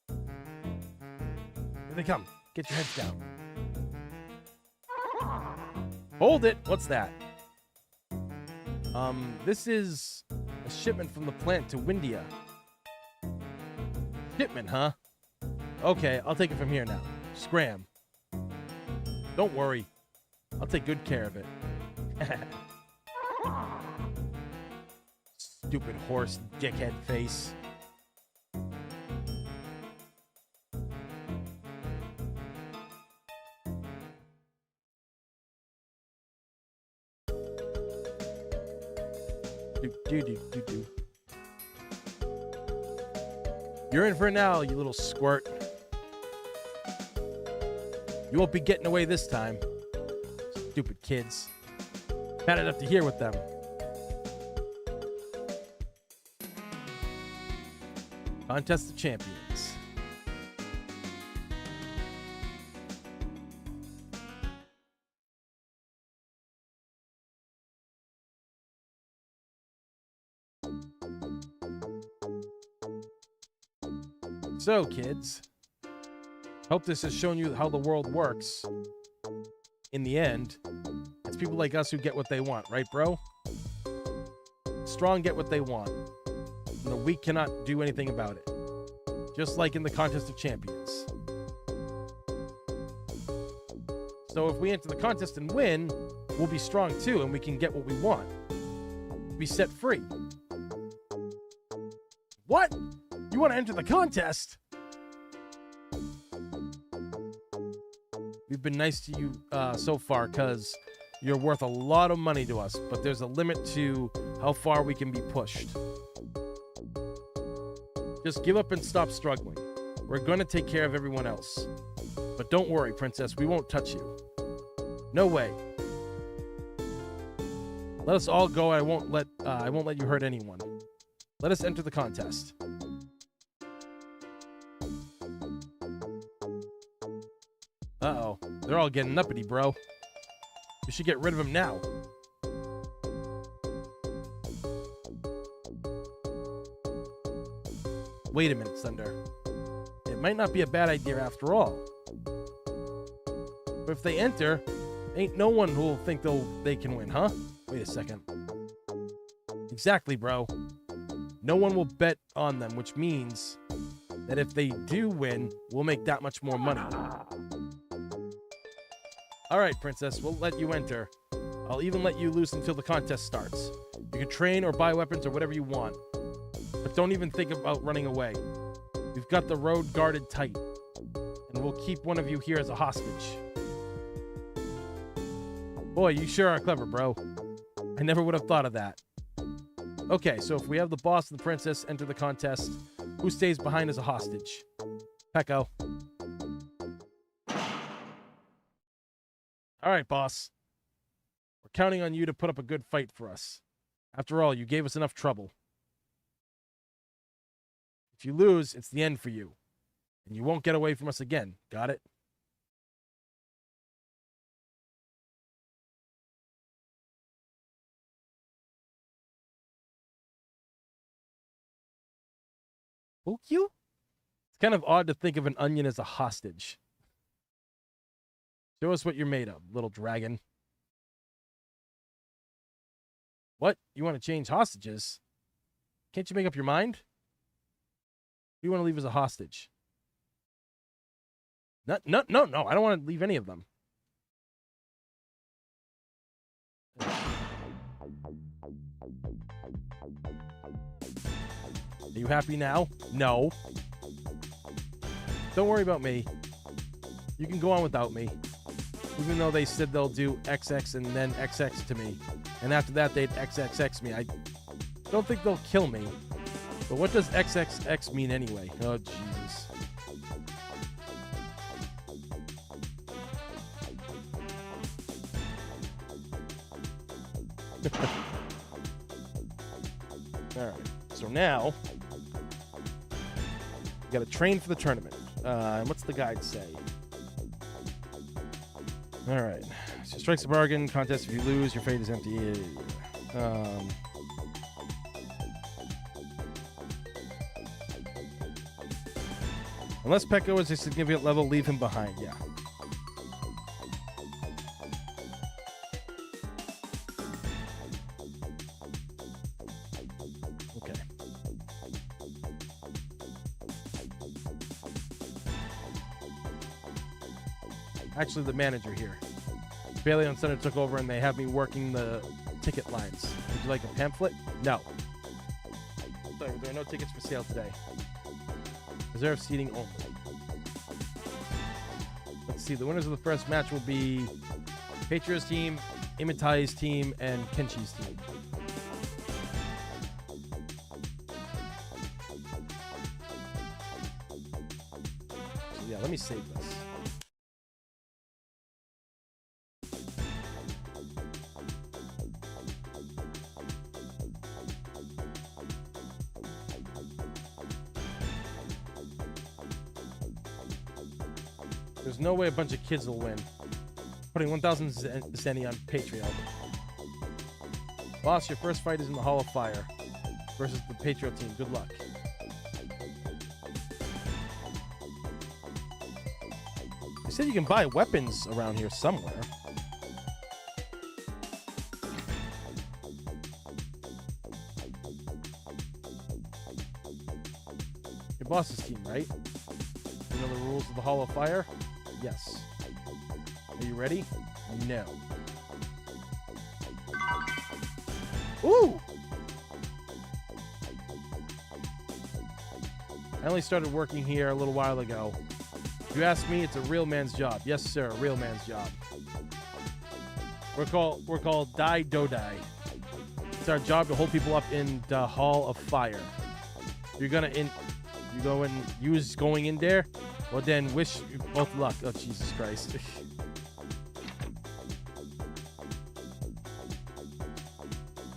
S1: Here they come. Get your heads down. Hold it! What's that? This is a shipment from the plant to Windia. Shipment, huh? Okay, I'll take it from here now. Scram. Don't worry. I'll take good care of it. Stupid horse dickhead face. Do. You're in for it now, you little squirt. You won't be getting away this time. Stupid kids. Bad enough to hear with them. Contest of Champions. So, kids, hope this has shown you how the world works. In the end, it's people like us who get what they want, right, bro? Strong get what they want, and the weak cannot do anything about it. Just like in the Contest of Champions. So if we enter the contest and win, we'll be strong too, and we can get what we want. Be set free. What? You want to enter the contest? We've been nice to you so far because you're worth a lot of money to us, but there's a limit to how far we can be pushed. Just give up and stop struggling. We're going to take care of everyone else. But don't worry, Princess, we won't touch you. No way. Let us all go. I won't let you hurt anyone. Let us enter the contest. Uh-oh. They're all getting uppity, bro. We should get rid of him now. Wait a minute, Thunder. It might not be a bad idea after all. But if they enter, ain't no one who'll think they can win, huh? Wait a second. Exactly, bro. No one will bet on them, which means that if they do win, we'll make that much more money. All right, Princess, we'll let you enter. I'll even let you loose until the contest starts. You can train or buy weapons or whatever you want. But don't even think about running away. We've got the road guarded tight. And we'll keep one of you here as a hostage. Boy, you sure are clever, bro. I never would have thought of that. Okay, so if we have the boss and the princess enter the contest, who stays behind as a hostage? Pecco. All right, boss. We're counting on you to put up a good fight for us. After all, you gave us enough trouble. If you lose, it's the end for you. And you won't get away from us again. Got it? Spook you? It's kind of odd to think of an onion as a hostage. Show us what you're made of, little dragon. What? You want to change hostages? Can't you make up your mind? You want to leave as a hostage? No. I don't want to leave any of them. Are you happy now? No. Don't worry about me. You can go on without me. Even though they said they'll do XX and then XX to me. And after that, they'd XXX me. I don't think they'll kill me. But what does XXX mean anyway? Oh, Jesus. All right. So now, we got to train for the tournament. What's the guide say? All right. So strikes a bargain. Contest. If you lose, your fate is empty. Unless Pecco is a significant level, leave him behind. Yeah. Okay. Actually, the manager here. Bailey on Center took over and they have me working the ticket lines. Would you like a pamphlet? No. Sorry, there are no tickets for sale today. Reserve seating only. Let's see. The winners of the first match will be Patrio's team, Imitai's team, and Kenshi's team. So yeah, let me save this. There's no way a bunch of kids will win. Putting 1,000 zenny on Patreon. Boss, your first fight is in the Hall of Fire versus the Patreon team. Good luck. They said you can buy weapons around here somewhere. Your boss's team, right? You know the rules of the Hall of Fire? Yes. Are you ready? No. Ooh! I only started working here a little while ago. If you ask me, it's a real man's job. Yes, sir, a real man's job. We're called Dai Dodai. It's our job to hold people up in the Hall of Fire. You go and use going in there? Well then, wish you both luck. Oh, Jesus Christ.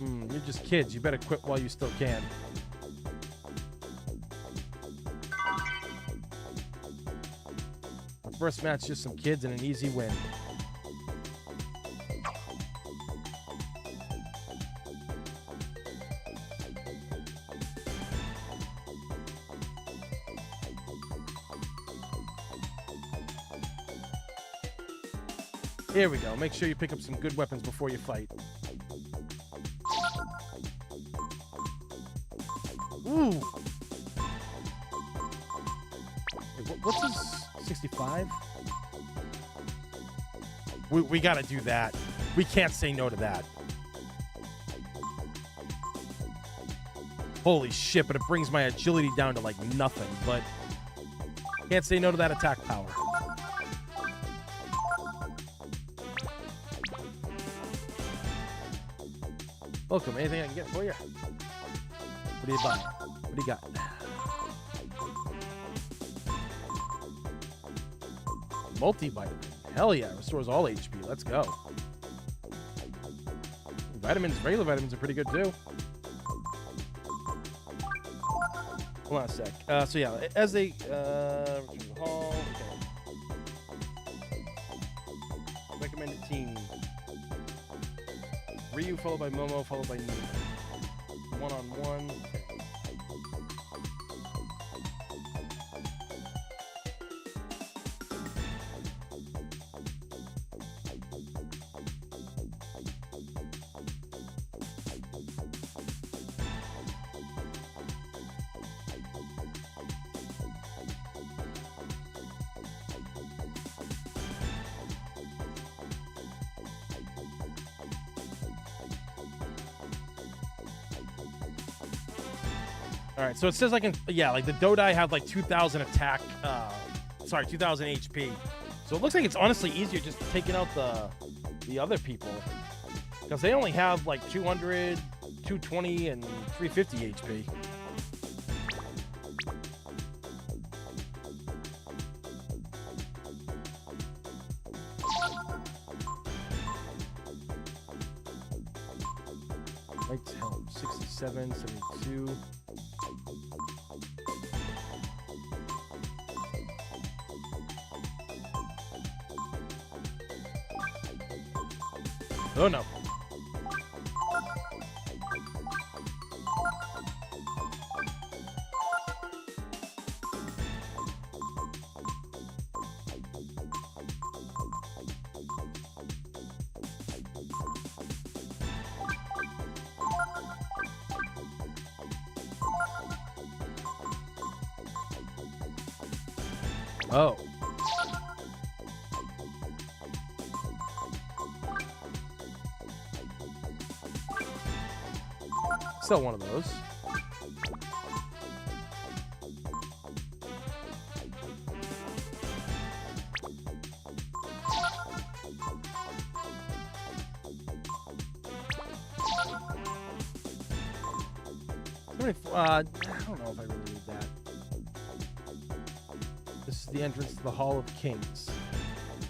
S1: You're just kids. You better quit while you still can. The first match, just some kids and an easy win. Here we go. Make sure you pick up some good weapons before you fight. Ooh. Wait, what's this? 65? We gotta do that. We can't say no to that. Holy shit, but it brings my agility down to like nothing, but can't say no to that attack power. Welcome. Anything I can get for you? What do you buy? What do you got? Multivitamin. Hell yeah. Restores all HP. Let's go. Vitamins, regular vitamins are pretty good too. Hold on a sec. So yeah, as a return to the hall. Okay. Recommended team. Ryu followed by Momo followed by Nina. One-on-one. Okay. All right, so it says like the Dodai have like 2,000 attack, 2,000 HP. So it looks like it's honestly easier just taking out the other people because they only have like 200, 220, and 350 HP. Lights help 67, 72. Oh no. Oh. Sell one of those. I don't know if I really need that. This is the entrance to the Hall of Kings.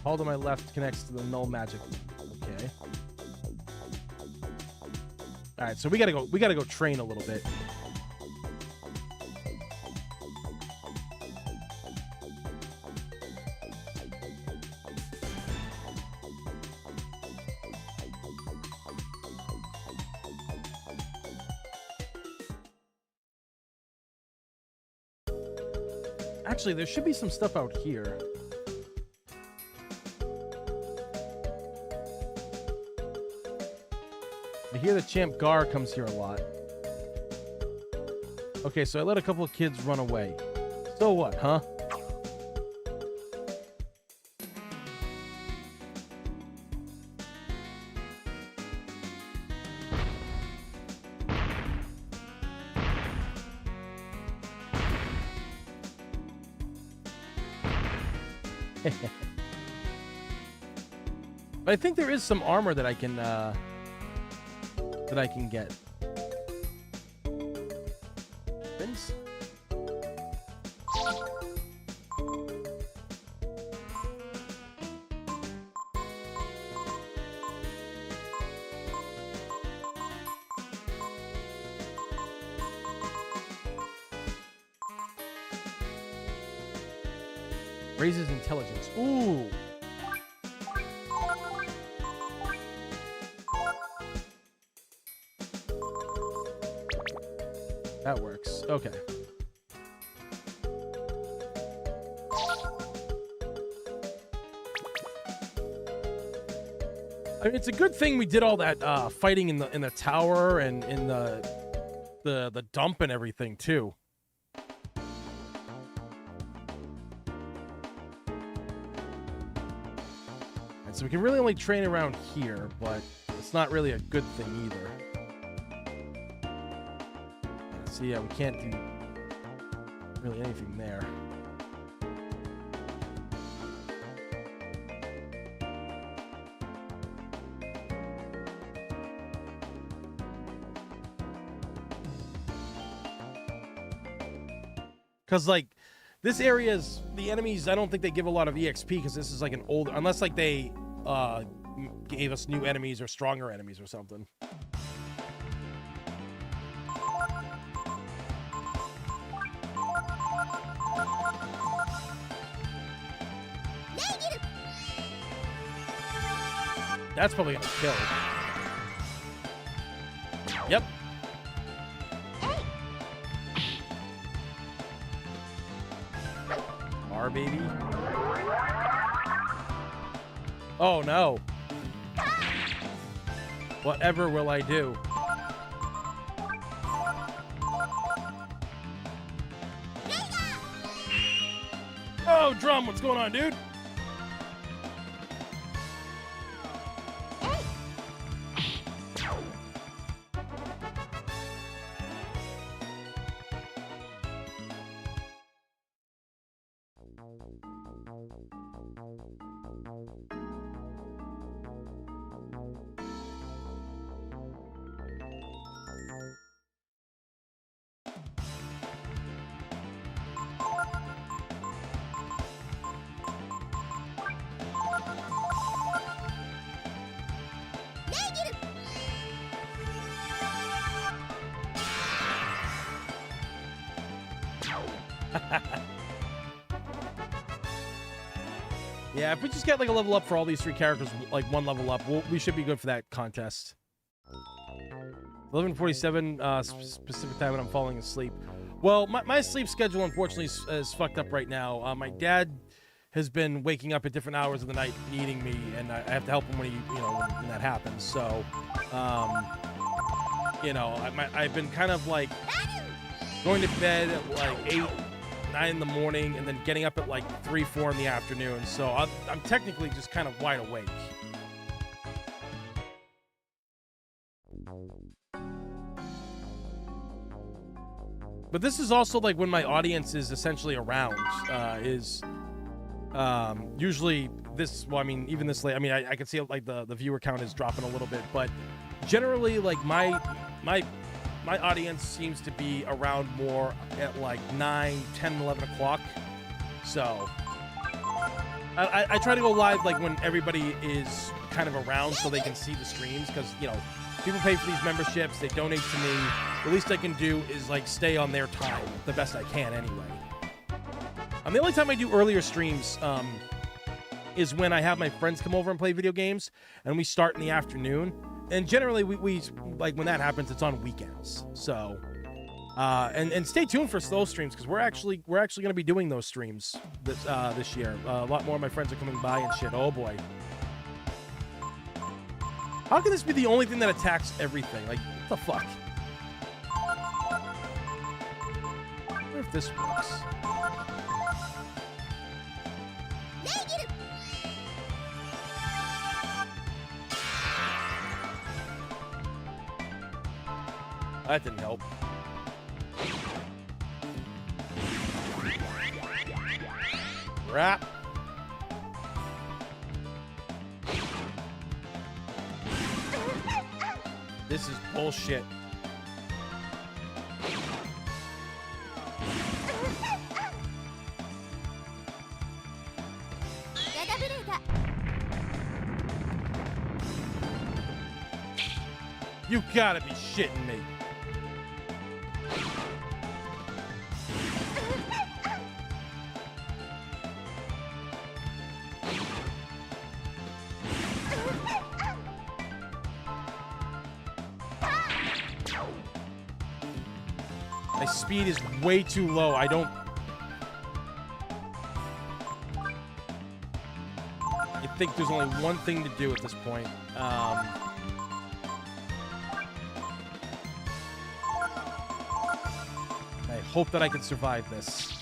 S1: Hall to my left connects to the null magic. Okay. All right, so we gotta go train a little bit. Actually, there should be some stuff out here. I hear the Champ Gar comes here a lot. Okay, so I let a couple of kids run away. So what, huh? But I think there is some armor that I can get. Vince? Raises intelligence. Ooh. That works. Okay. I mean, it's a good thing we did all that fighting in the tower and in the dump and everything too. And so we can really only train around here, but it's not really a good thing either. So yeah, we can't do really anything there. Because, like, this area's, the enemies, I don't think they give a lot of EXP because this is like an older, unless like they gave us new enemies or stronger enemies or something. That's probably gonna kill. Yep. R baby. Oh no. Whatever will I do? Oh, Drum, what's going on, dude? Yeah, if we just get like a level up for all these three characters, like one level up, we should be good for that contest. 11:47 specific time when I'm falling asleep. Well, my sleep schedule unfortunately is fucked up right now. My dad has been waking up at different hours of the night needing me, and I have to help him when when that happens. So, I've been kind of like going to bed at like 8, 9 in the morning, and then getting up at like 3, 4 in the afternoon. So I'm technically just kind of wide awake. But this is also like when my audience is essentially around. Usually this. Well, I mean, even this late. I mean, I can see like the viewer count is dropping a little bit, but generally, like my audience seems to be around more at like 9, 10, 11 o'clock. So I try to go live like when everybody is kind of around so they can see the streams, because people pay for these memberships, they donate to me. The least I can do is like stay on their time the best I can anyway. The only time I do earlier streams is when I have my friends come over and play video games, and we start in the afternoon. And generally, we like when that happens, it's on weekends. So And stay tuned for slow streams because we're actually going to be doing those streams this year. A lot more of my friends are coming by and shit. Oh boy. How can this be the only thing that attacks everything? Like, what the fuck? I wonder if this works. That didn't help. Crap. This is bullshit. You gotta be shitting me. My speed is way too low. I think there's only one thing to do at this point. I hope that I can survive this.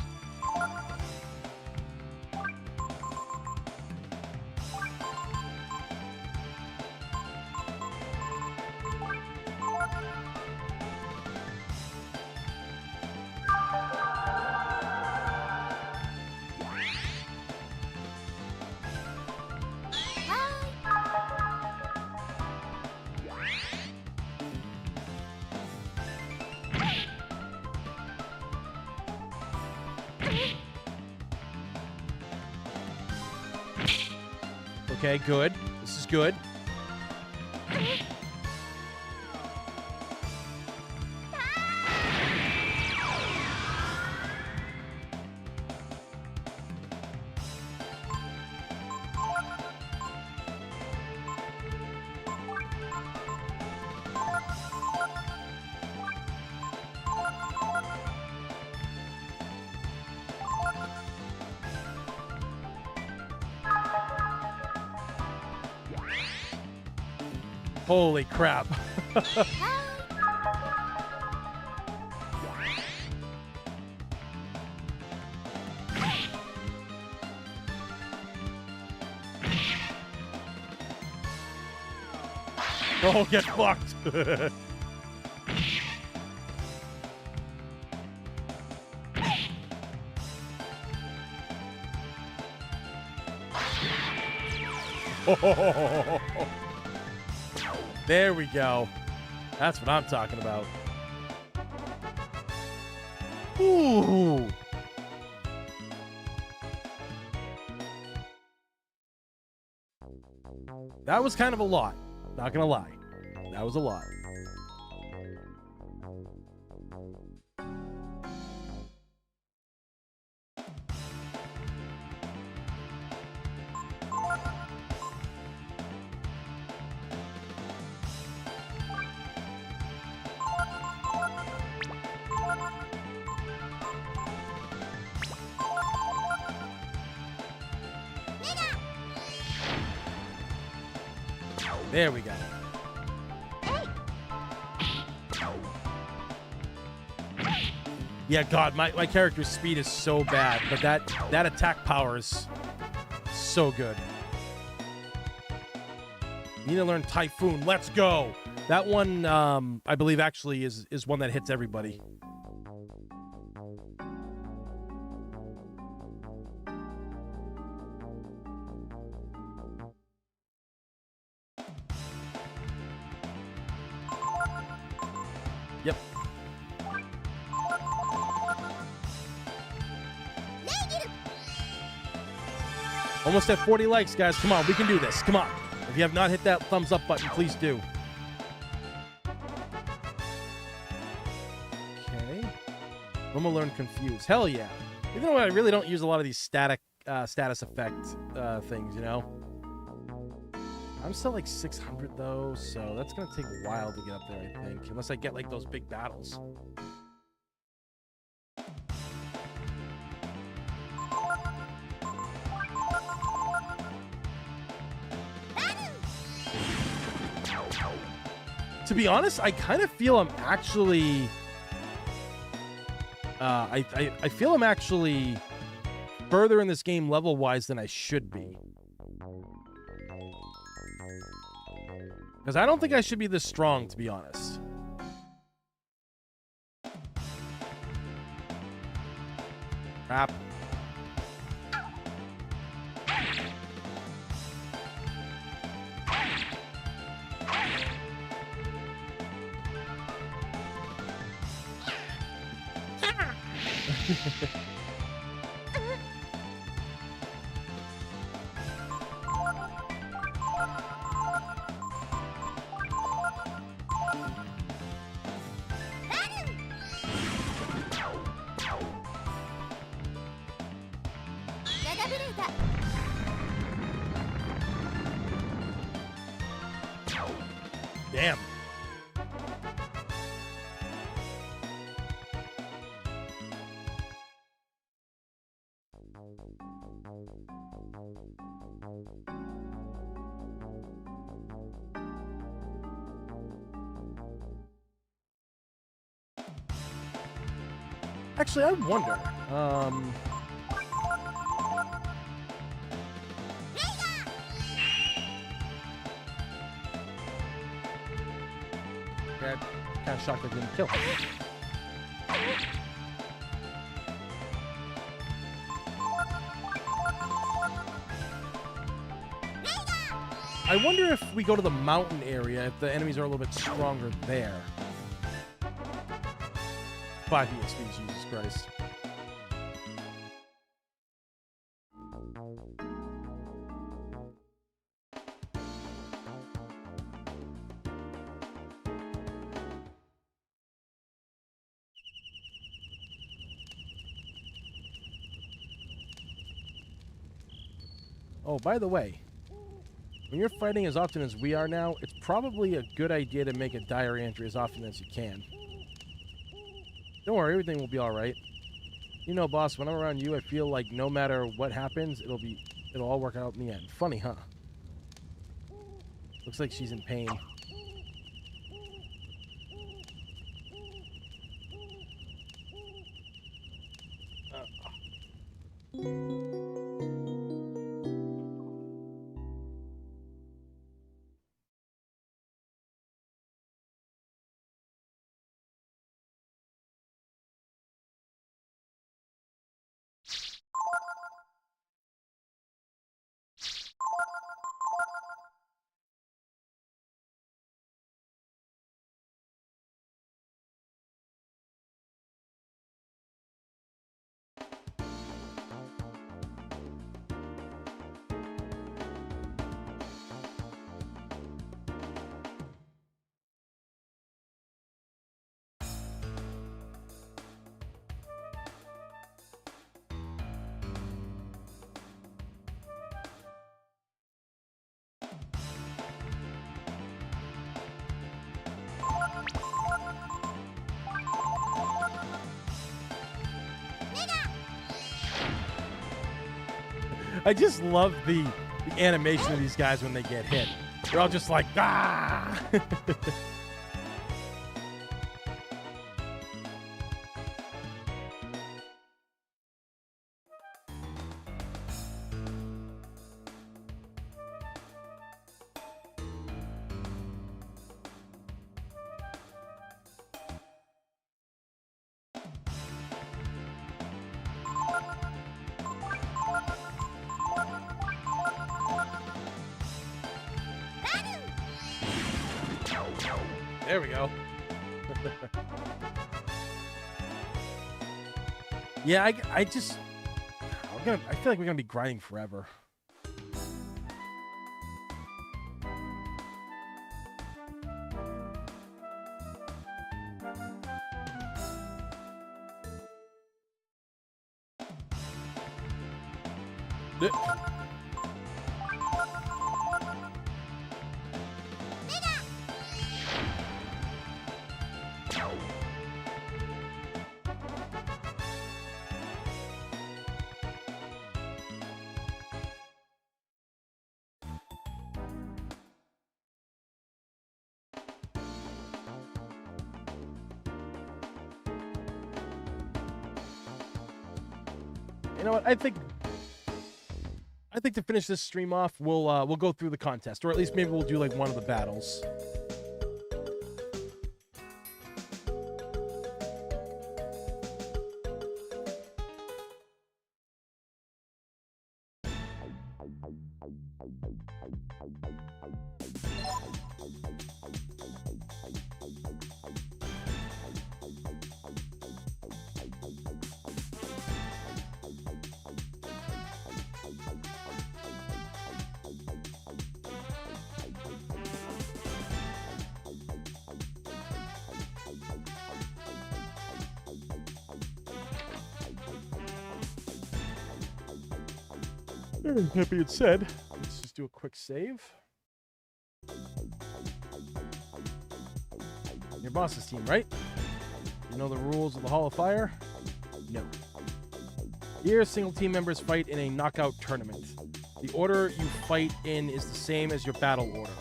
S1: Okay, good. This is good. Holy crap. Oh, get fucked. There we go. That's what I'm talking about. Ooh. That was kind of a lot. Not gonna lie. That was a lot. There we go. Yeah, God, my character's speed is so bad, but that attack power is so good. Need to learn Typhoon. Let's go. That one, I believe, actually is one that hits everybody. Yep. Almost at 40 likes, guys. Come on, we can do this. Come on. If you have not hit that thumbs up button, please do. Okay. I'm gonna learn Confuse. Hell yeah. Even though I really don't use a lot of these status effect things, you know? I'm still like 600 though, so that's gonna take a while to get up there, I think. Unless I get like those big battles. To be honest, I kind of feel I'm actually... I feel I'm actually further in this game level-wise than I should be. Because I don't think I should be this strong, to be honest. Crap. Damn. Actually, I wonder. Yeah, kind of shocked I didn't kill him. I wonder if we go to the mountain area, if the enemies are a little bit stronger there. 5 EXP, Jesus Christ. Oh, by the way, when you're fighting as often as we are now, it's probably a good idea to make a diary entry as often as you can. Don't worry, everything will be alright. You know, boss, when I'm around you, I feel like no matter what happens, it'll all work out in the end. Funny, huh? Looks like she's in pain. I just love the animation of these guys when they get hit. They're all just like, ah! There we go. Yeah, I just... I feel like we're gonna be grinding forever. You know what? I think to finish this stream off, we'll go through the contest, or at least maybe we'll do like one of the battles. That being said, let's just do a quick save. Your boss's team, right? You know the rules of the Hall of Fire? No. Here, single team members fight in a knockout tournament. The order you fight in is the same as your battle order.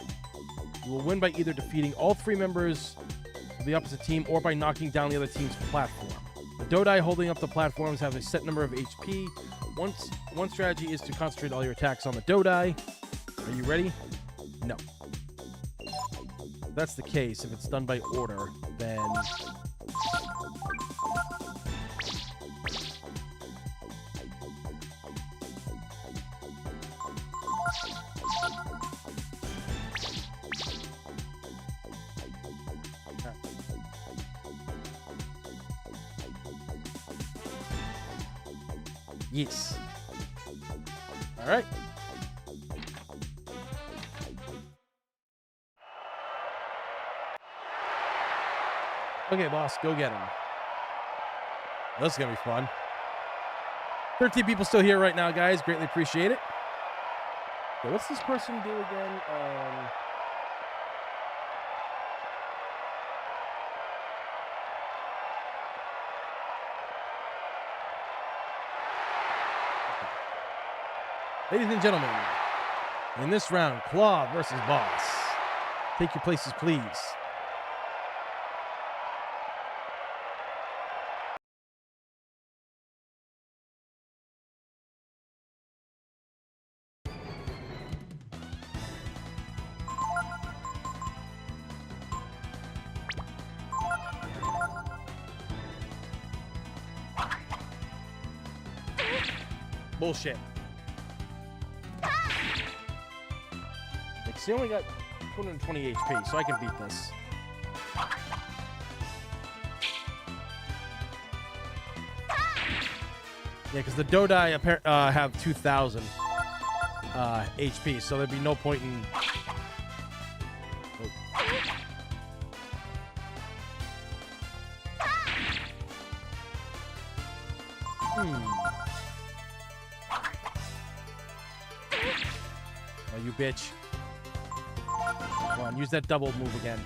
S1: You will win by either defeating all 3 members of the opposite team or by knocking down the other team's platform. The Dodai holding up the platforms have a set number of HP. One strategy is to concentrate all your attacks on the Dodai. Are you ready? No. If that's the case, if it's done by order, then... Yes. All right. Okay, boss, go get him. This is going to be fun. 13 people still here right now, guys. Greatly appreciate it. Okay, what's this person do again? Ladies and gentlemen, in this round, Claw versus Boss. Take your places, please. Bullshit. He only got 220 HP, so I can beat this. Yeah, because the Dodai have 2,000 HP, so there'd be no point in... Oh, you bitch. Come on, use that double move again.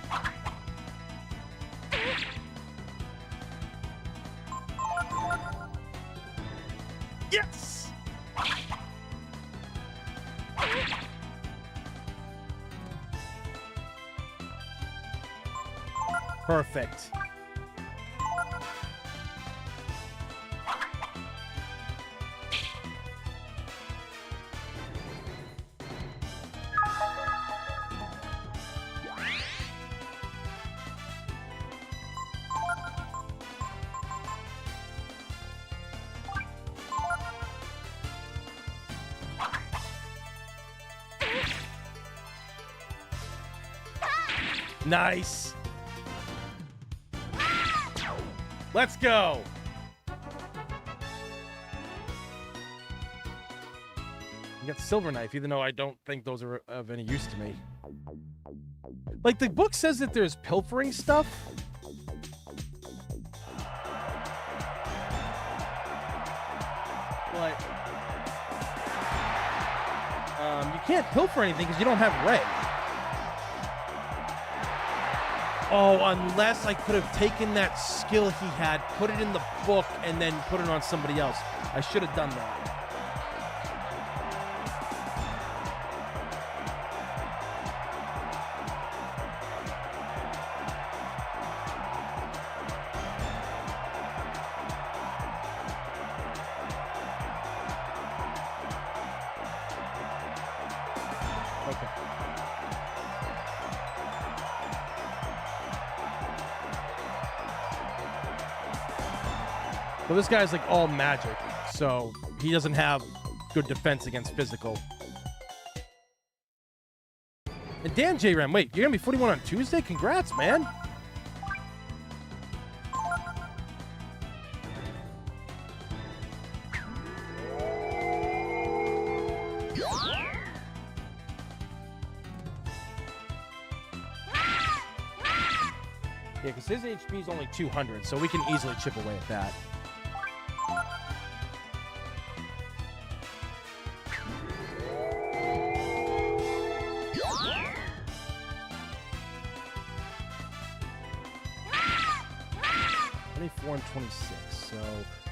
S1: Yes! Perfect. Nice. Let's go. You got Silver Knife, even though I don't think those are of any use to me. Like, the book says that there's pilfering stuff. Like, you can't pilfer anything because you don't have Ray. Oh, unless I could have taken that skill he had, put it in the book, and then put it on somebody else. I should have done that. Okay. So this guy's like all magic, so he doesn't have good defense against physical. And damn, J-Ram, wait, you're gonna be 41 on Tuesday? Congrats, man. Yeah, because his HP is only 200, so we can easily chip away at that. And 26. So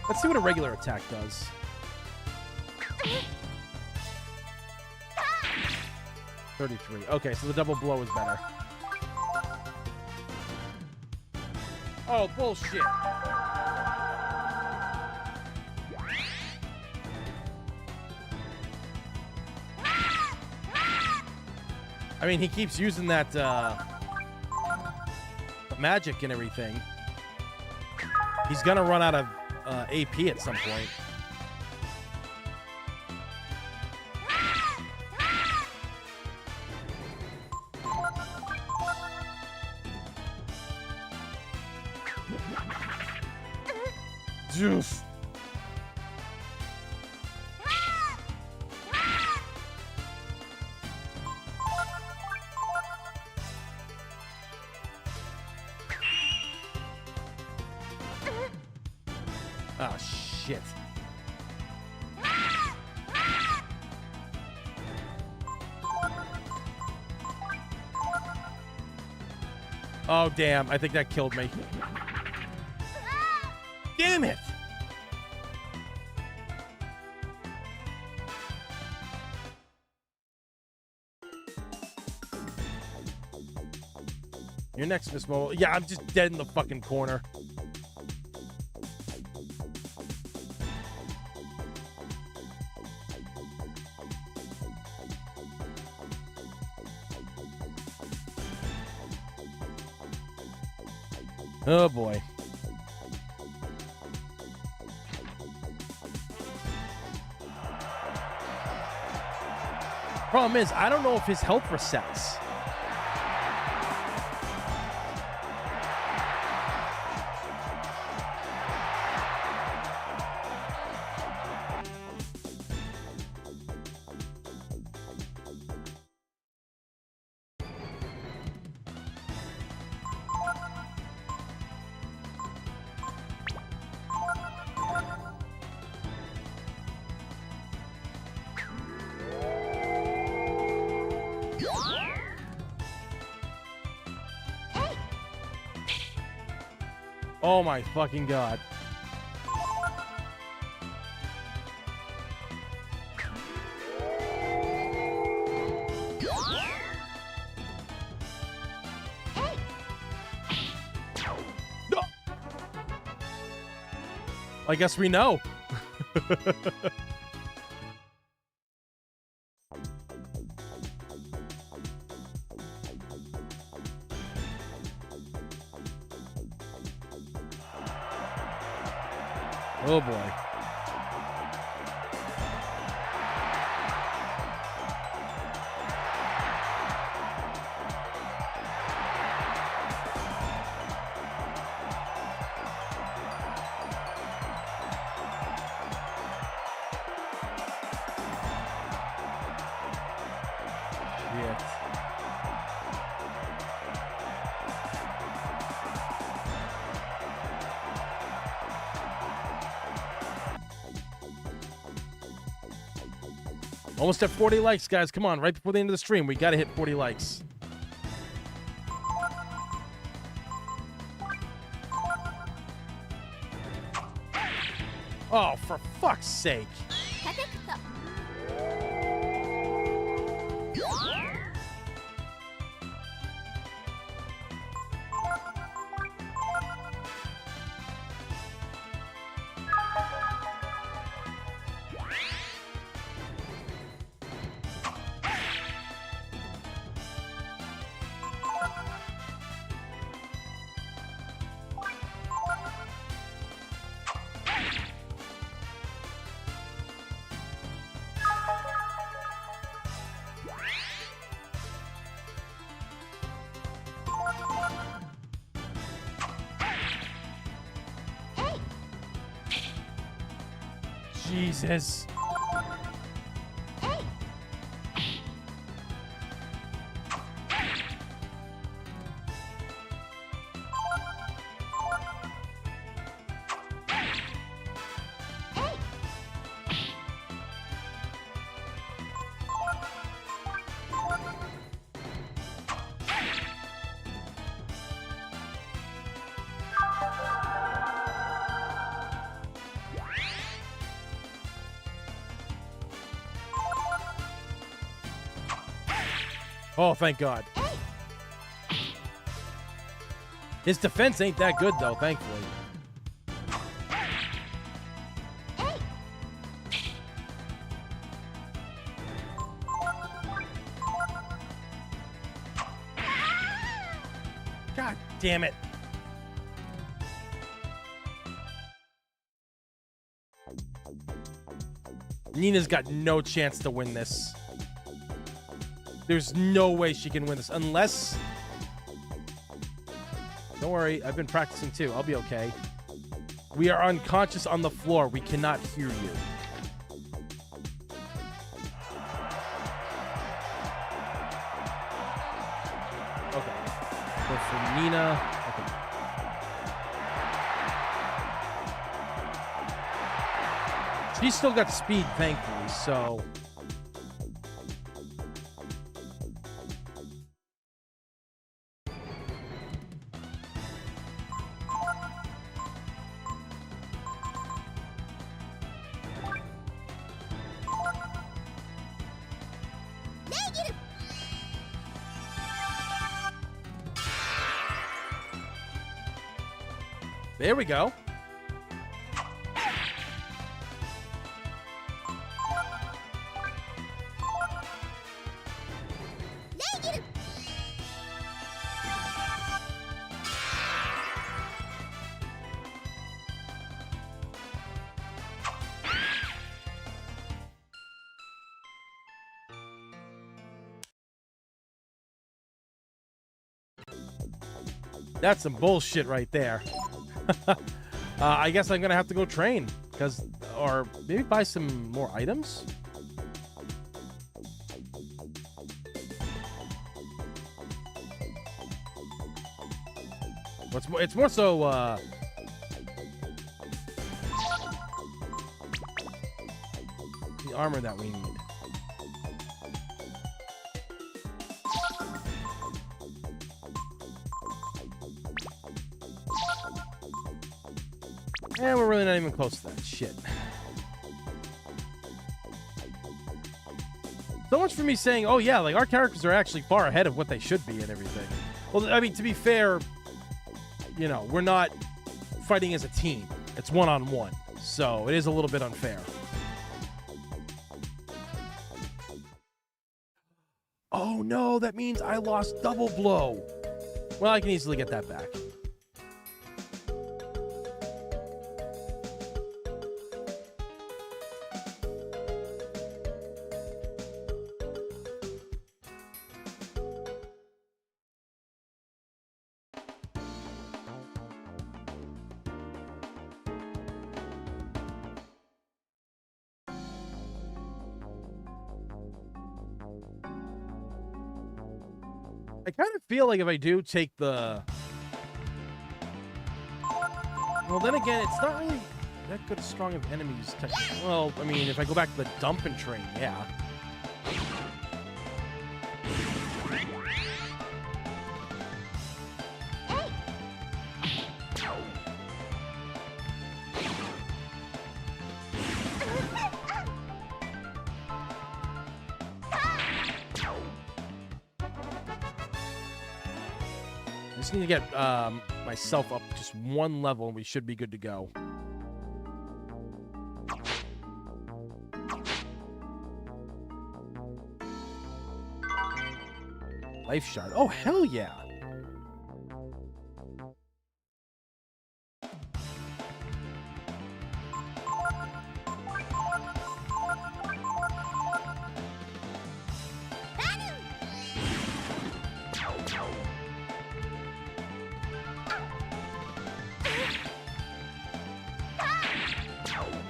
S1: let's see what a regular attack does. $33. Okay, so the double blow is better. Oh, bullshit. I mean, he keeps using that magic and everything. He's gonna run out of AP at some point. Juice. Oh, shit. Oh, damn. I think that killed me. Damn it! You're next, Miss Mole. Yeah, I'm just dead in the fucking corner. Oh, boy. Problem is, I don't know if his health resets. Oh my fucking god. No! I guess we know. Oh boy. Shit. Almost at 40 likes, guys. Come on, right before the end of the stream, we gotta hit 40 likes. Oh, for fuck's sake. Jesus. Oh, thank God. His defense ain't that good, though, thankfully. God damn it. Nina's got no chance to win this. There's no way she can win this unless... Don't worry, I've been practicing too. I'll be okay. We are unconscious on the floor. We cannot hear you. Okay. So for Nina... Okay. She's still got speed, thankfully, so... There we go. That's some bullshit right there. I guess I'm gonna have to go train, or maybe buy some more items. It's more so the armor that we need. And we're really not even close to that shit. So much for me saying, oh yeah, like our characters are actually far ahead of what they should be and everything. Well, I mean, to be fair, you know, we're not fighting as a team. It's one-on-one. So it is a little bit unfair. Oh no, that means I lost double blow. Well, I can easily get that back. I kind of feel like if I do take the... Well, then again, it's not really that good strong of enemies. Well, I mean, if I go back to the dump and train, yeah. I just need to get myself up just one level and we should be good to go. Life shard. Oh, hell yeah.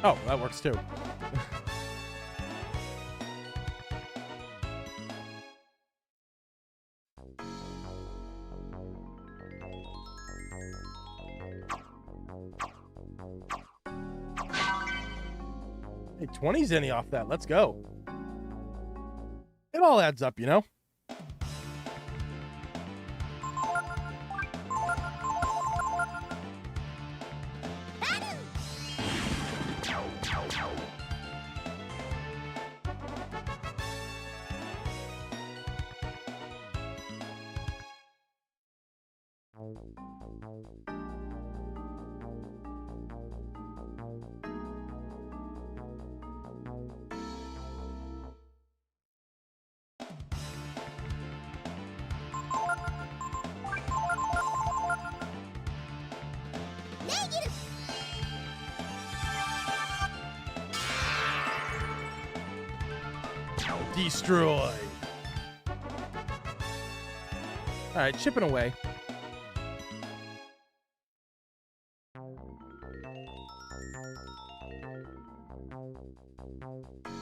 S1: Oh, that works too. Hey, 20's any off that. Let's go. It all adds up, you know? Destroy. All right, chipping away.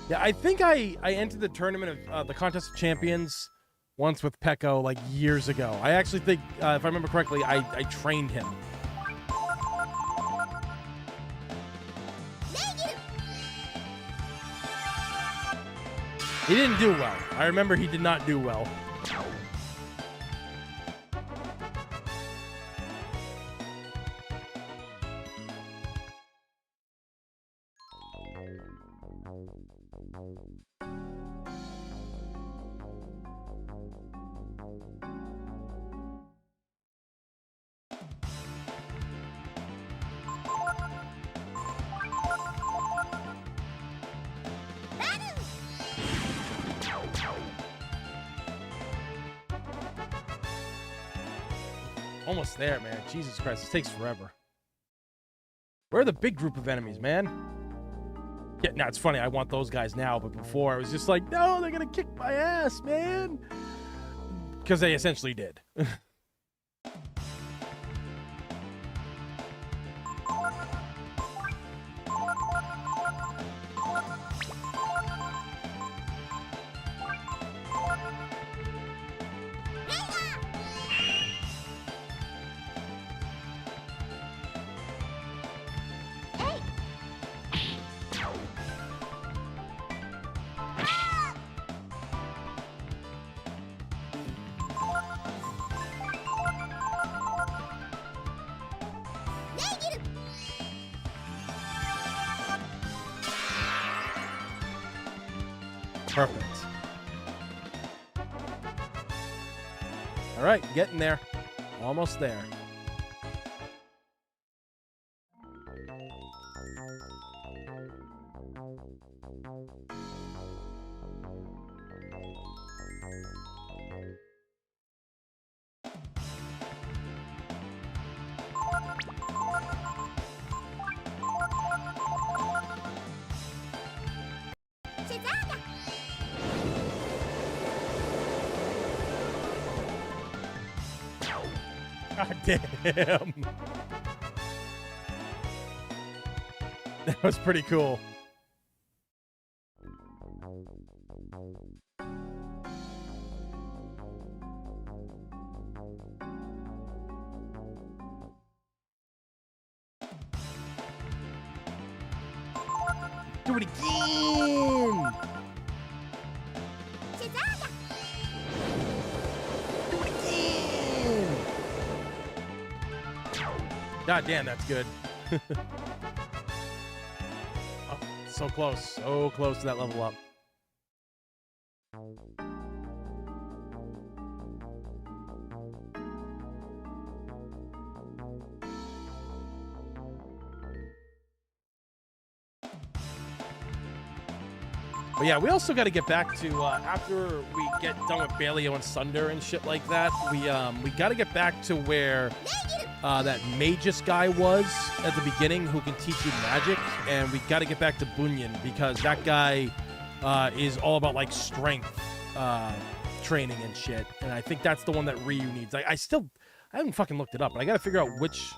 S1: Yeah, I think I entered the tournament of the Contest of Champions once with Pecco like years ago. I actually think, if I remember correctly, I trained him. He didn't do well. I remember he did not do well. Almost there, man. Jesus Christ, this takes forever. Where are the big group of enemies, man? Yeah, now it's funny. I want those guys now, but before I was just like, no, they're gonna kick my ass, man. Because they essentially did. Perfect. All right, getting there. Almost there. God damn. That was pretty cool. Do it again. Do it again. God damn, that's good. Oh, so close to that level up. But yeah, we also got to get back to after we get done with Baleo and Sunder and shit like that. We got to get back to where that Magus guy was at the beginning, who can teach you magic, and we got to get back to Bunyan because that guy is all about like strength training and shit. And I think that's the one that Ryu needs. I haven't fucking looked it up, but I got to figure out which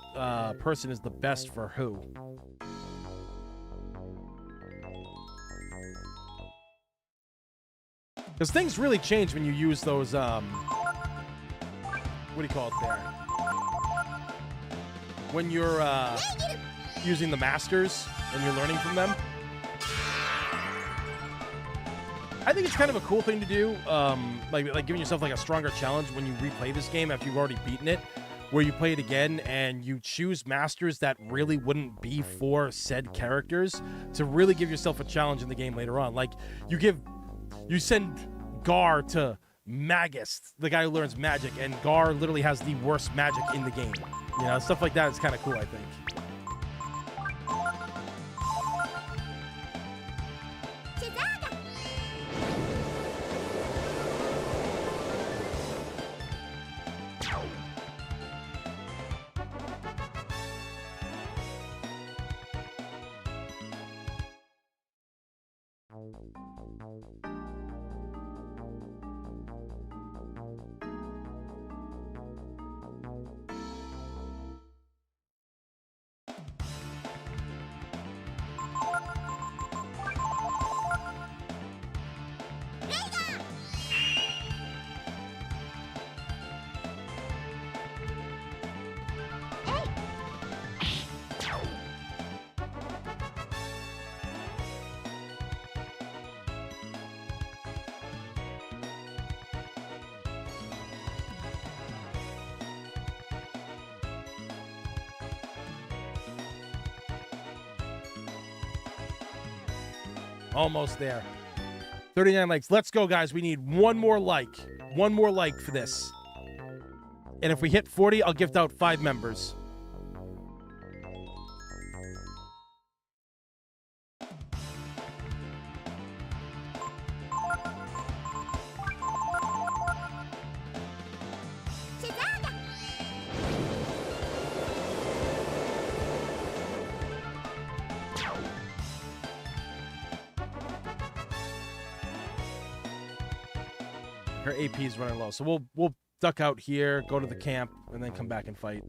S1: person is the best for who. Because things really change when you use those, what do you call it there? when you're using the masters and you're learning from them. I think it's kind of a cool thing to do, like giving yourself like a stronger challenge when you replay this game after you've already beaten it, where you play it again and you choose masters that really wouldn't be for said characters to really give yourself a challenge in the game later on. Like you send Gar to Magus, the guy who learns magic, and Gar literally has the worst magic in the game. You know, stuff like that is kind of cool, I think. Almost there. 39 likes. Let's go, guys. We need one more like. One more like for this. And if we hit 40, I'll gift out 5 members. Her AP is running low, so we'll duck out here, go to the camp, and then come back and fight.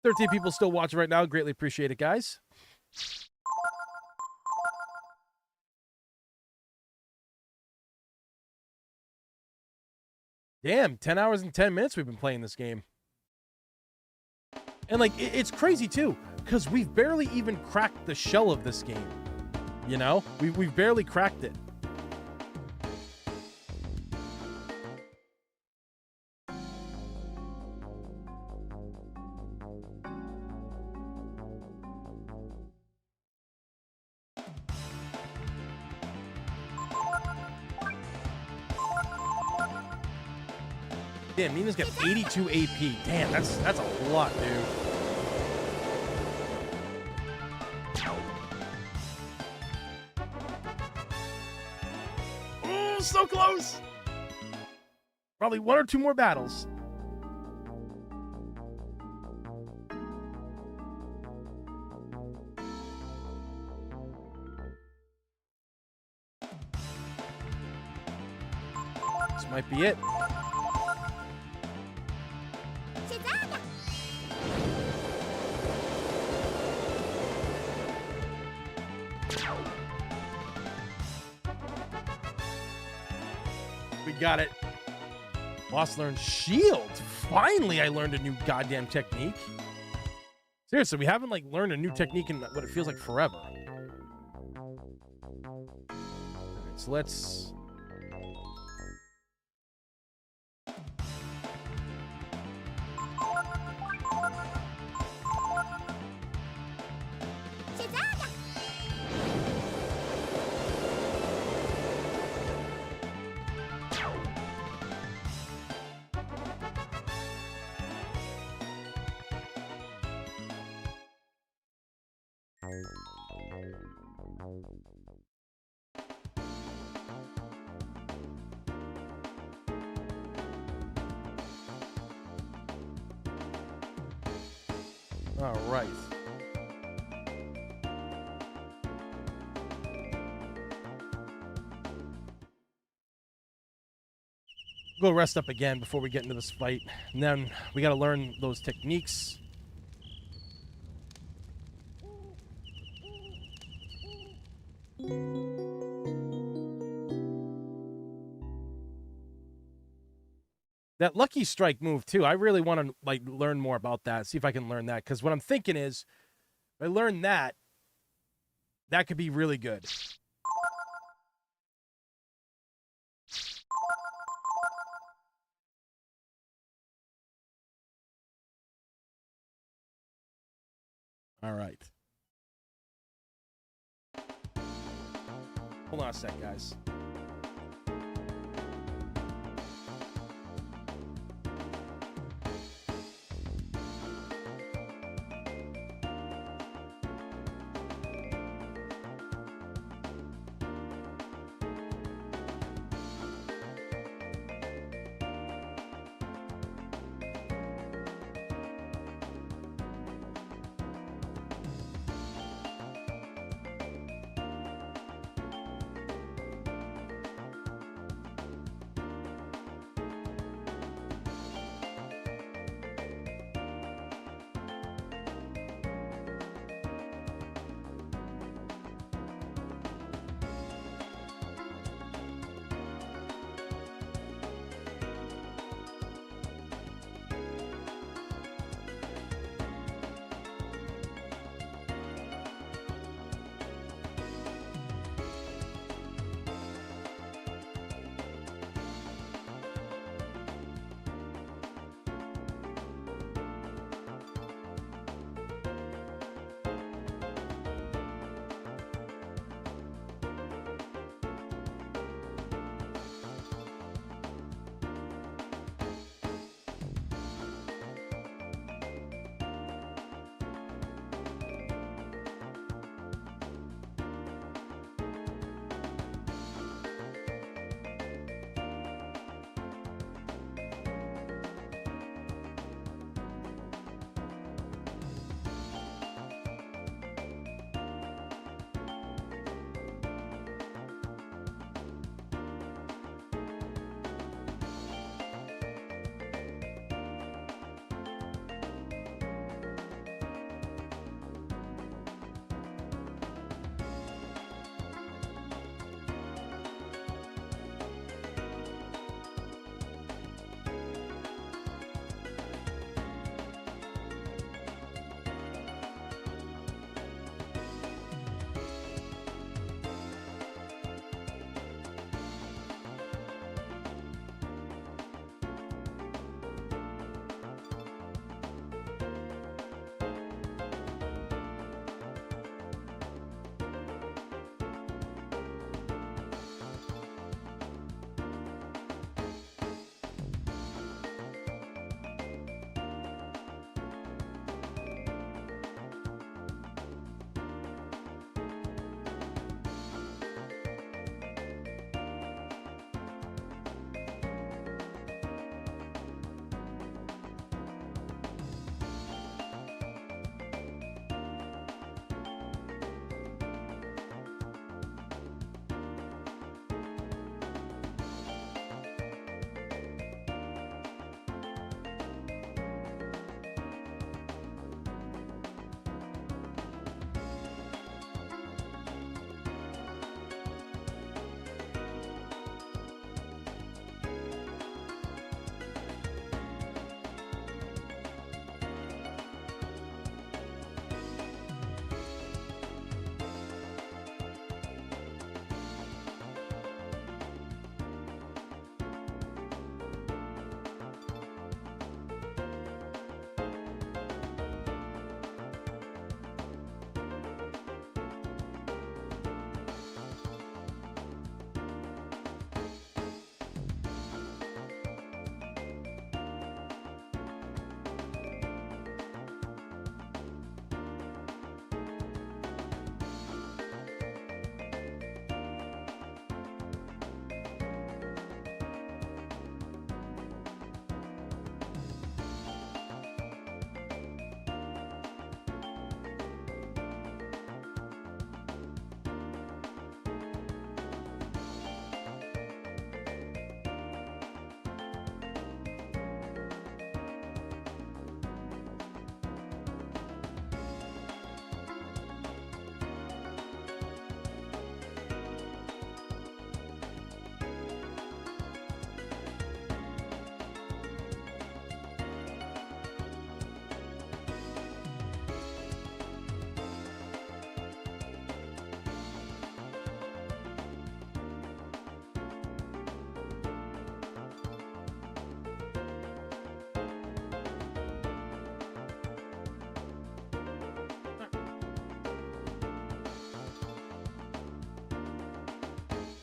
S1: Thirteen people still watching right now. Greatly appreciate it, guys. Damn, 10 hours and 10 minutes we've been playing this game. And, like, it's crazy, too, because we've barely even cracked the shell of this game. You know? We've barely cracked it. Damn, Nina's got 82 AP. Damn, that's a lot, dude. Oh, so close. Probably 1 or 2 more battles. This might be it. Got it. Boss learned shield. Finally, I learned a new goddamn technique. Seriously, we haven't like learned a new technique in what it feels like forever. All right, so let's. All right. Go rest up again before we get into this fight. And then we got to learn those techniques. That lucky strike move too. I really want to like learn more about that. See if I can learn that, because what I'm thinking is, if I learn that, that could be really good. All right. Hold on a sec, guys.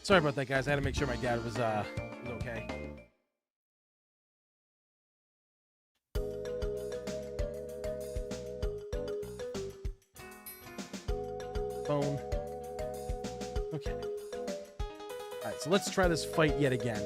S1: Sorry about that, guys. I had to make sure my dad was okay. Phone. Okay. All right, so let's try this fight yet again.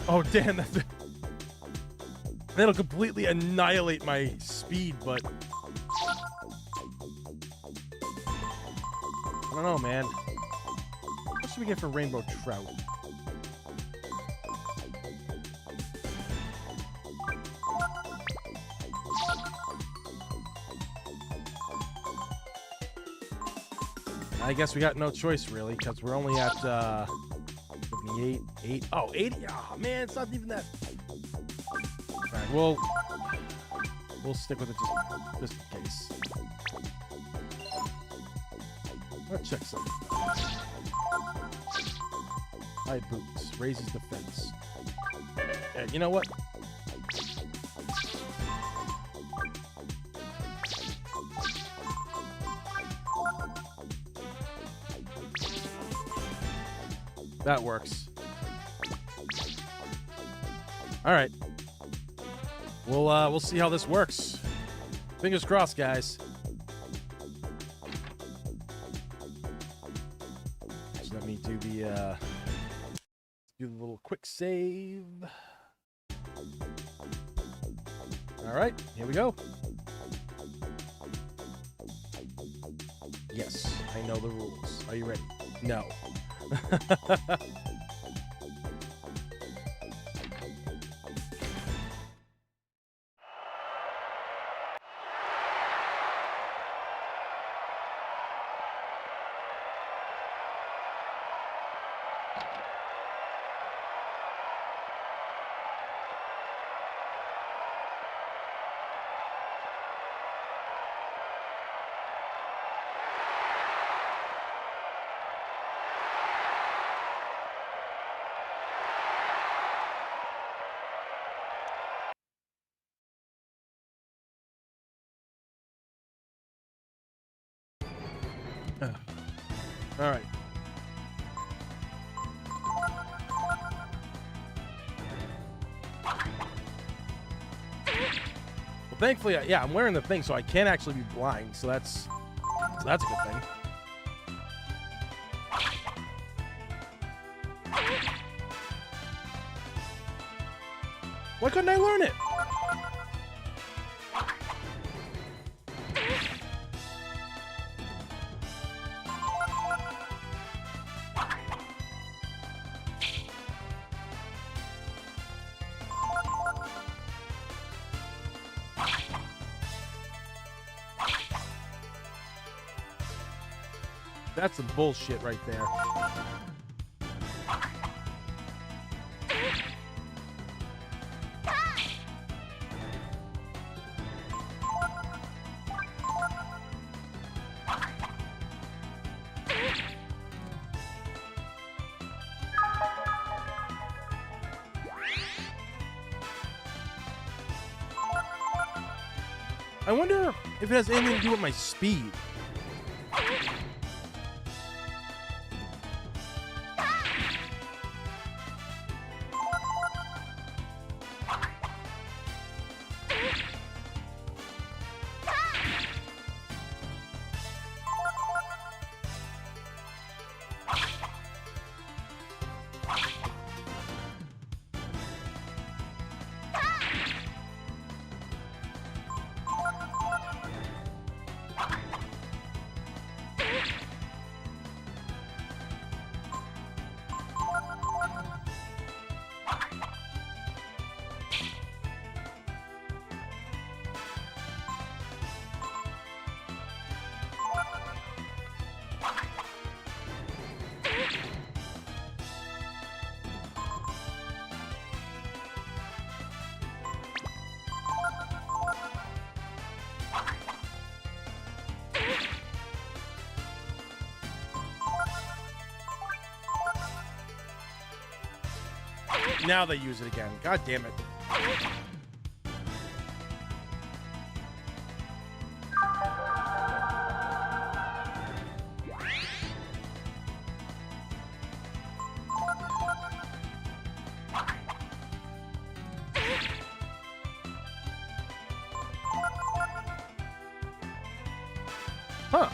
S1: Oh, damn, that'll completely annihilate my speed, but I don't know, man. What should we get for rainbow trout? I guess we got no choice, really, because we're only at, 78, 8. Oh, 80. Oh, man, it's not even that. All right, we'll stick with it just in case. Let's check something. High boots raises defense. Yeah, you know what? That works. All right. We'll see how this works. Fingers crossed, guys. So let me do the little quick save. All right, here we go. Yes, I know the rules. Are you ready? No. All right. Well, thankfully, yeah, I'm wearing the thing, so I can actually be blind. So that's a good thing. Why couldn't I learn it? That's some bullshit right there. I wonder if it has anything to do with my speed. Now they use it again. God damn it. Huh.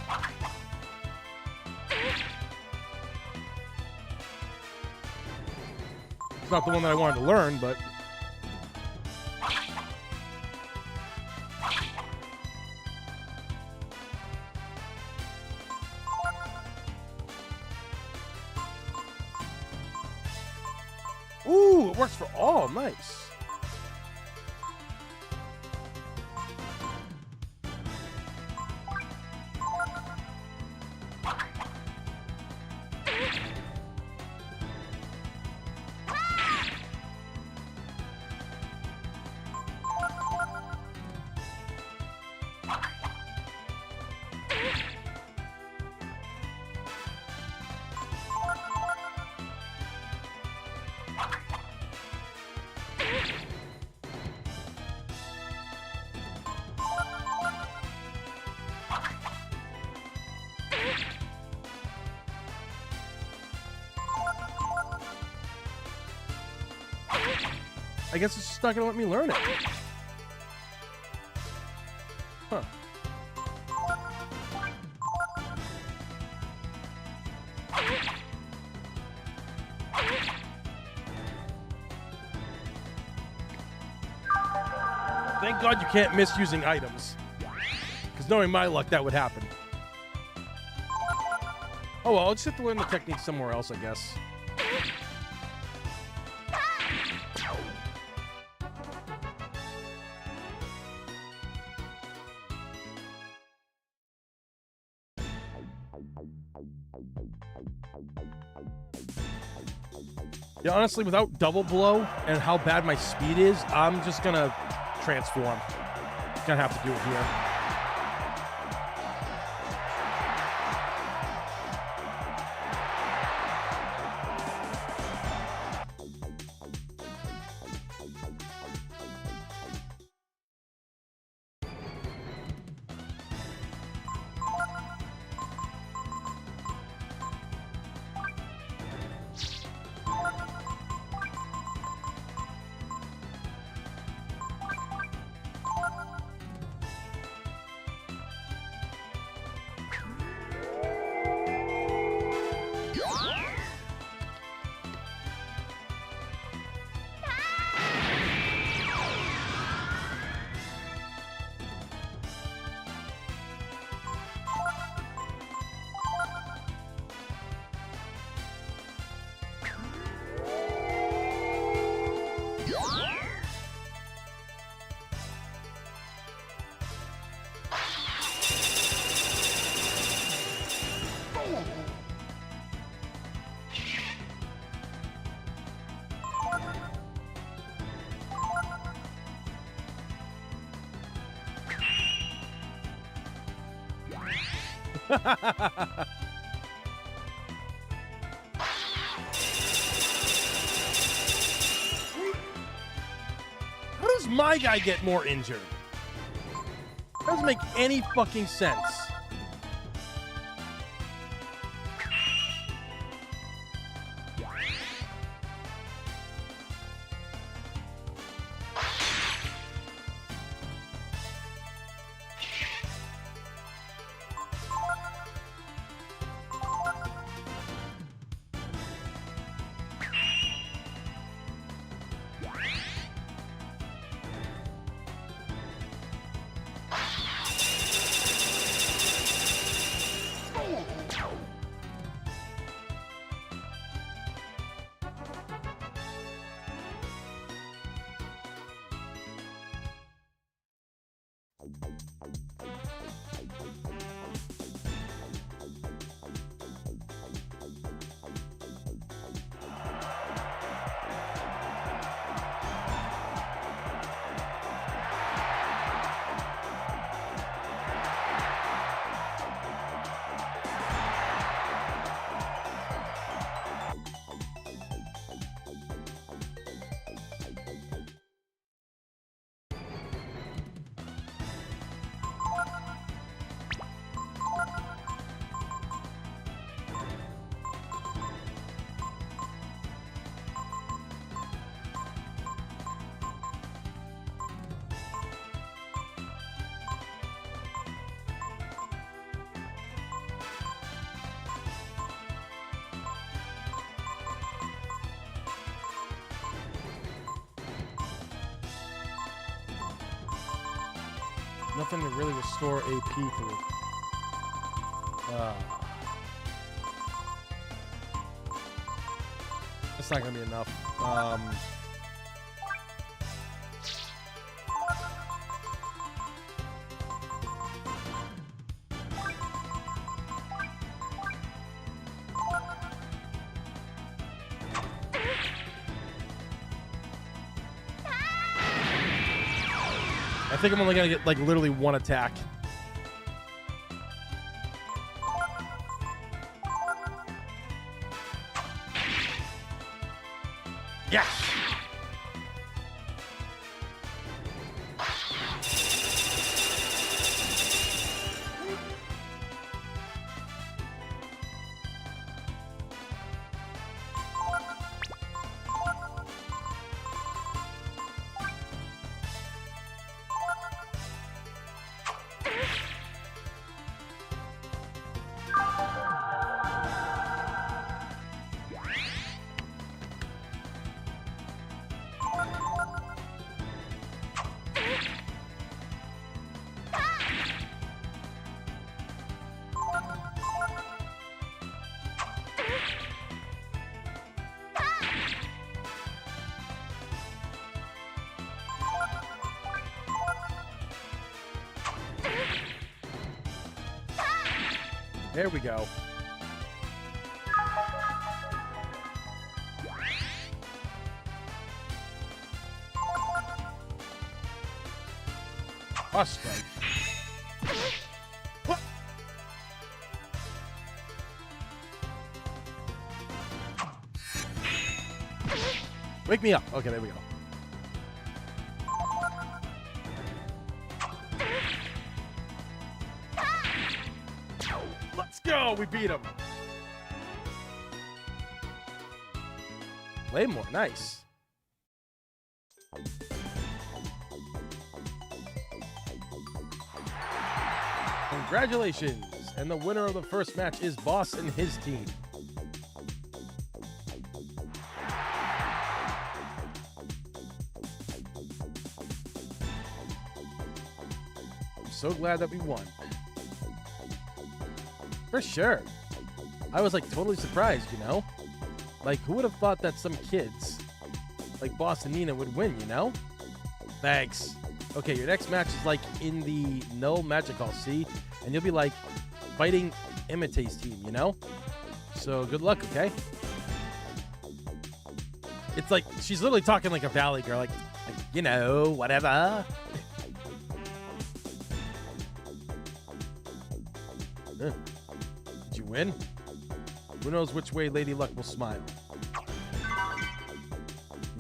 S1: It's not the one that I wanted to learn, but... Ooh, it works for all. Nice. I guess it's just not gonna let me learn it. Huh. Thank God you can't miss using items. Because knowing my luck, that would happen. Oh well, I'll just have to learn the technique somewhere else, I guess. Yeah, honestly, without double blow and how bad my speed is, I'm just gonna transform. Gonna have to do it here. How does my guy get more injured? That doesn't make any fucking sense. Nothing to really restore AP through. That's not gonna be enough. I think I'm only gonna get like literally one attack. Yeah. There we go. Boss strike. What? Wake me up. Okay, there we go. Let's go. We beat him. Way more. Nice. Congratulations. And the winner of the first match is Boss and his team. I'm so glad that we won. For sure. I was like totally surprised, you know? Like, who would have thought that some kids like Boss and Nina would win, you know? Thanks. Okay, your next match is like in the no magic hall, see? And you'll be like fighting Emoji'S team, you know? So good luck, okay? It's like she's literally talking like a valley girl, like you know, whatever. Did you win? Who knows which way Lady Luck will smile?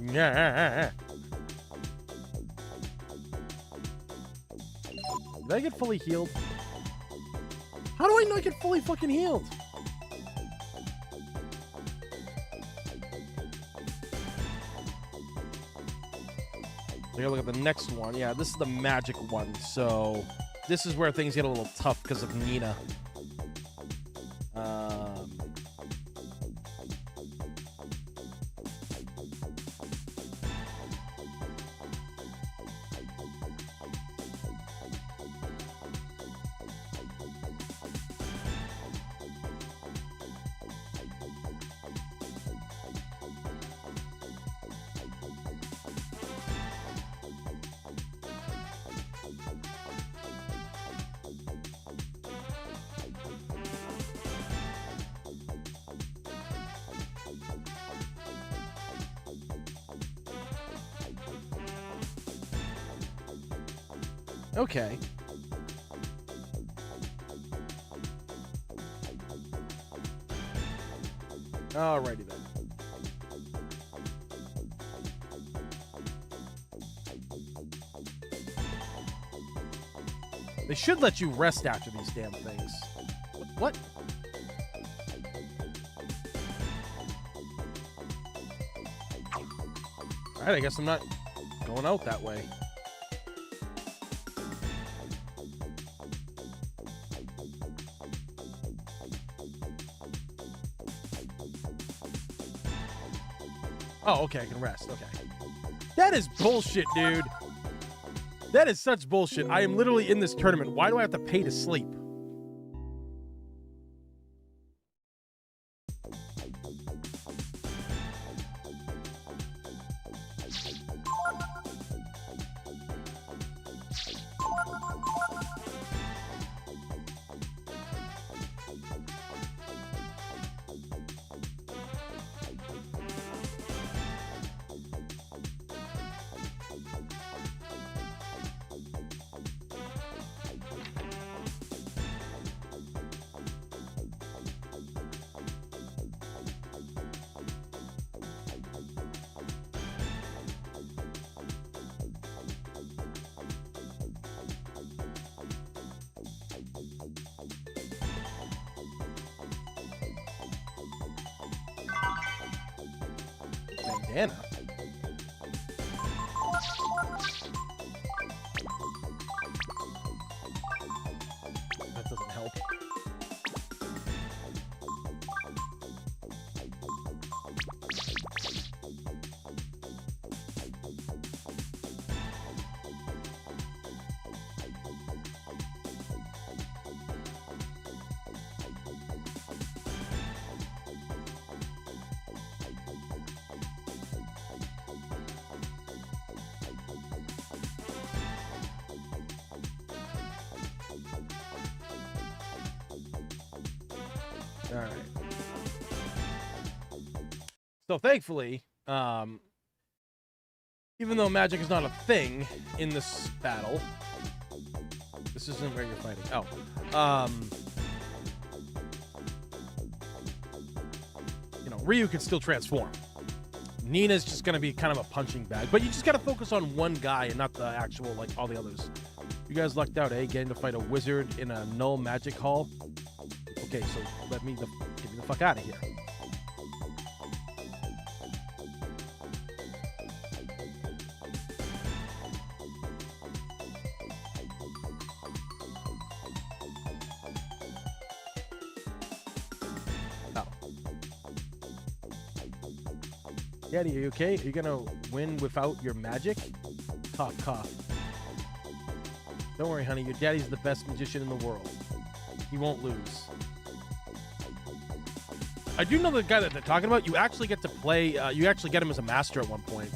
S1: Yeah. Did I get fully healed? How do I not get fully fucking healed? I gotta look at the next one. Yeah, this is the magic one. So this is where things get a little tough because of Nina. Okay. Alrighty then. They should let you rest after these damn things. What? Alright, I guess I'm not going out that way. Oh, okay, I can rest. Okay. That is bullshit, dude. That is such bullshit. I am literally in this tournament. Why do I have to pay to sleep? Bandana. That doesn't help. All right. So thankfully, even though magic is not a thing in this battle, this isn't where you're fighting. Oh, you know, Ryu can still transform. Nina's just gonna be kind of a punching bag, but you just gotta focus on one guy and not the actual, like, all the others. You guys lucked out, eh? Getting to fight a wizard in a null magic hall. Okay, so get me the fuck out of here. Oh. Daddy, are you okay? Are you gonna win without your magic? Cough, cough. Don't worry, honey. Your daddy's the best magician in the world. He won't lose. I do know the guy that they're talking about. You actually get to play, you actually get him as a master at one point.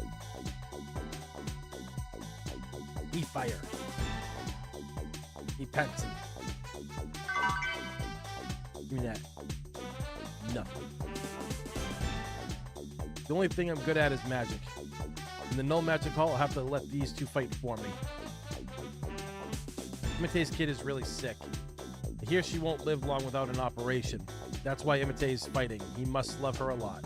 S1: He fire. He pets him. Give me that. Nothing. The only thing I'm good at is magic. In the no magic hall, I'll have to let these two fight for me. Imate's kid is really sick. I hear she won't live long without an operation. That's why Imate's fighting. He must love her a lot.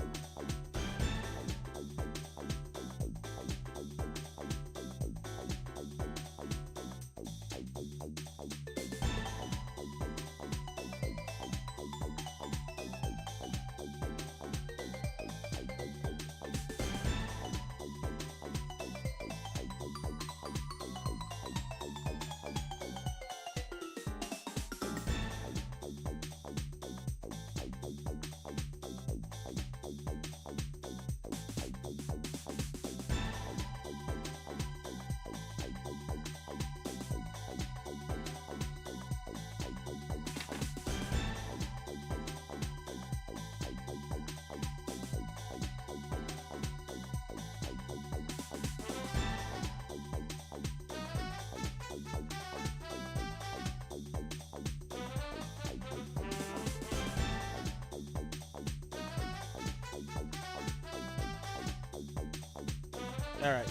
S1: All right,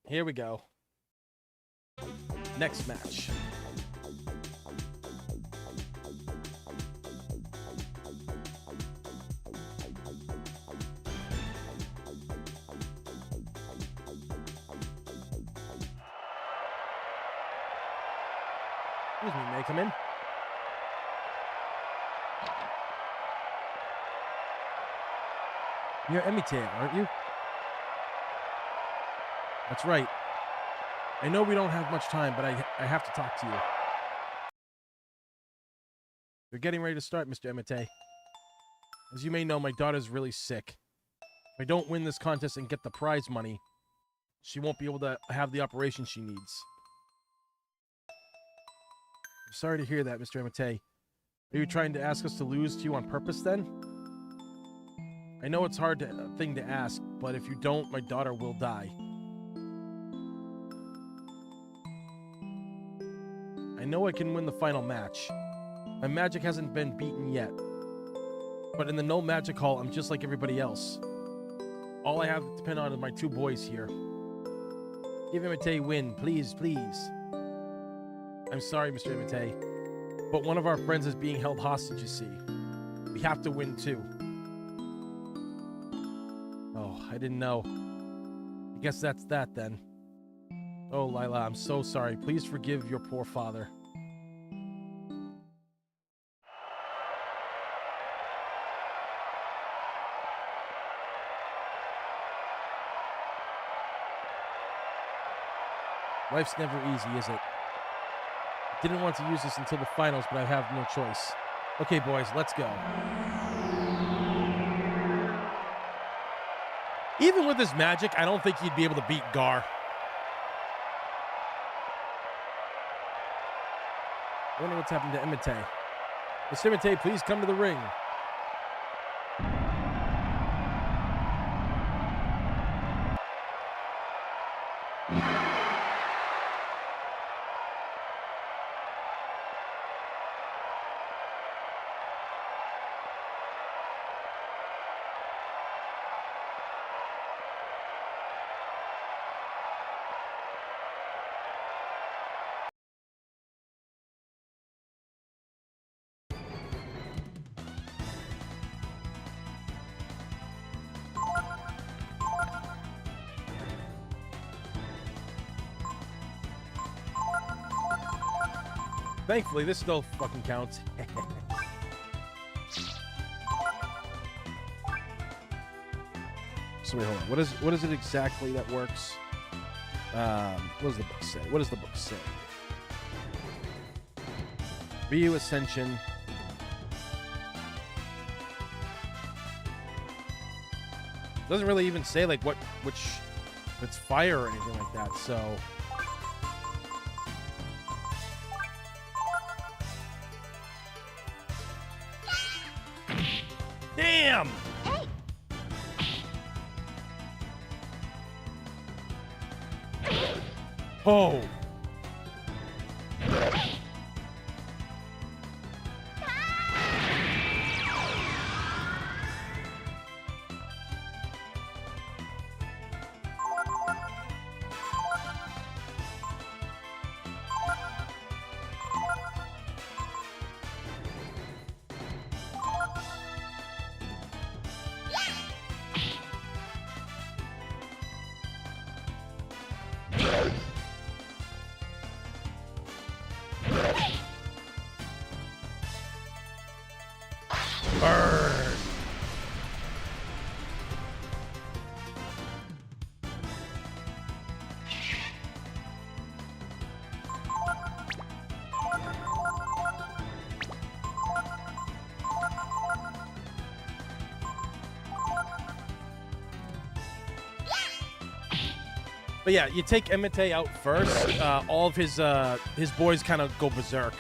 S1: here we go. Next match. Excuse me, may I come in? You're Emite, aren't you? That's right. I know we don't have much time, but I have to talk to you. You're getting ready to start, Mr. Emite. As you may know, my daughter's really sick. If I don't win this contest and get the prize money, she won't be able to have the operation she needs. sorry to hear that, Mr. Imate. Are you trying to ask us to lose to you on purpose then? I know it's hard thing to ask, but if you don't, my daughter will die. I know I can win the final match. My magic hasn't been beaten yet. But in the no magic hall, I'm just like everybody else. All I have to depend on is my 2 boys here. Give Imate a win, please, please. I'm sorry, Mr. Imate, but one of our friends is being held hostage, you see. We have to win too. Oh, I didn't know. I guess that's that then. Oh, Lila, I'm so sorry. Please forgive your poor father. Life's never easy, is it? Didn't want to use this until the finals, but I have no choice. Okay, boys, let's go. Even with his magic, I don't think he'd be able to beat Gar. I wonder what's happened to Imate. Mr. Imate, please come to the ring. Thankfully, this still fucking counts. So wait, hold on. What is it exactly that works? What does the book say? What does the book say? Ryu Ascension. Doesn't really even say like which if it's fire or anything like that. So. Damn!
S4: Hey!
S1: Oh! Burn! But yeah, you take Imate out first. All of his boys kind of go berserk.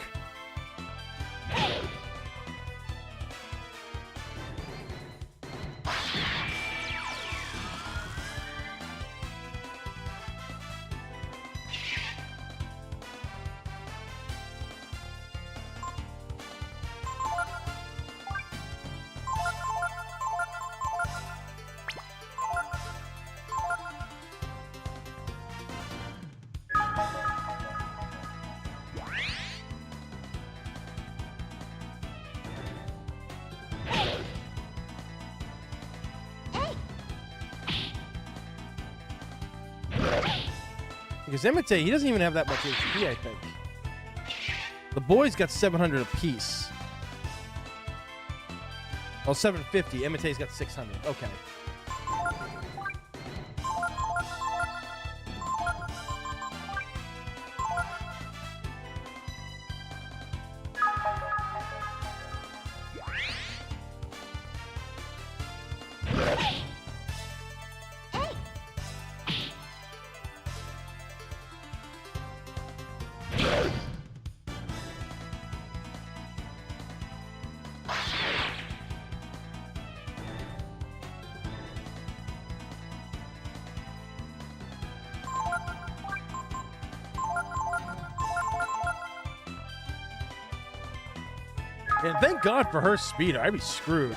S1: Because Imate, he doesn't even have that much HP, I think. The boys got 700 apiece. Oh, 750. Imitate got 600. Okay. And thank God for her speed. I'd be screwed.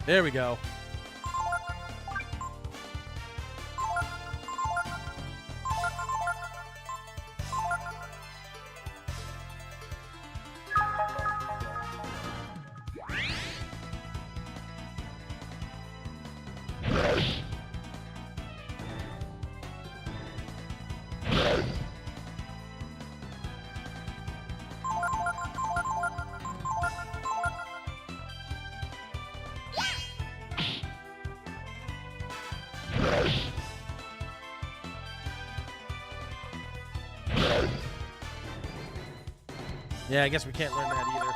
S1: There we go. Yeah, I guess we can't learn that either.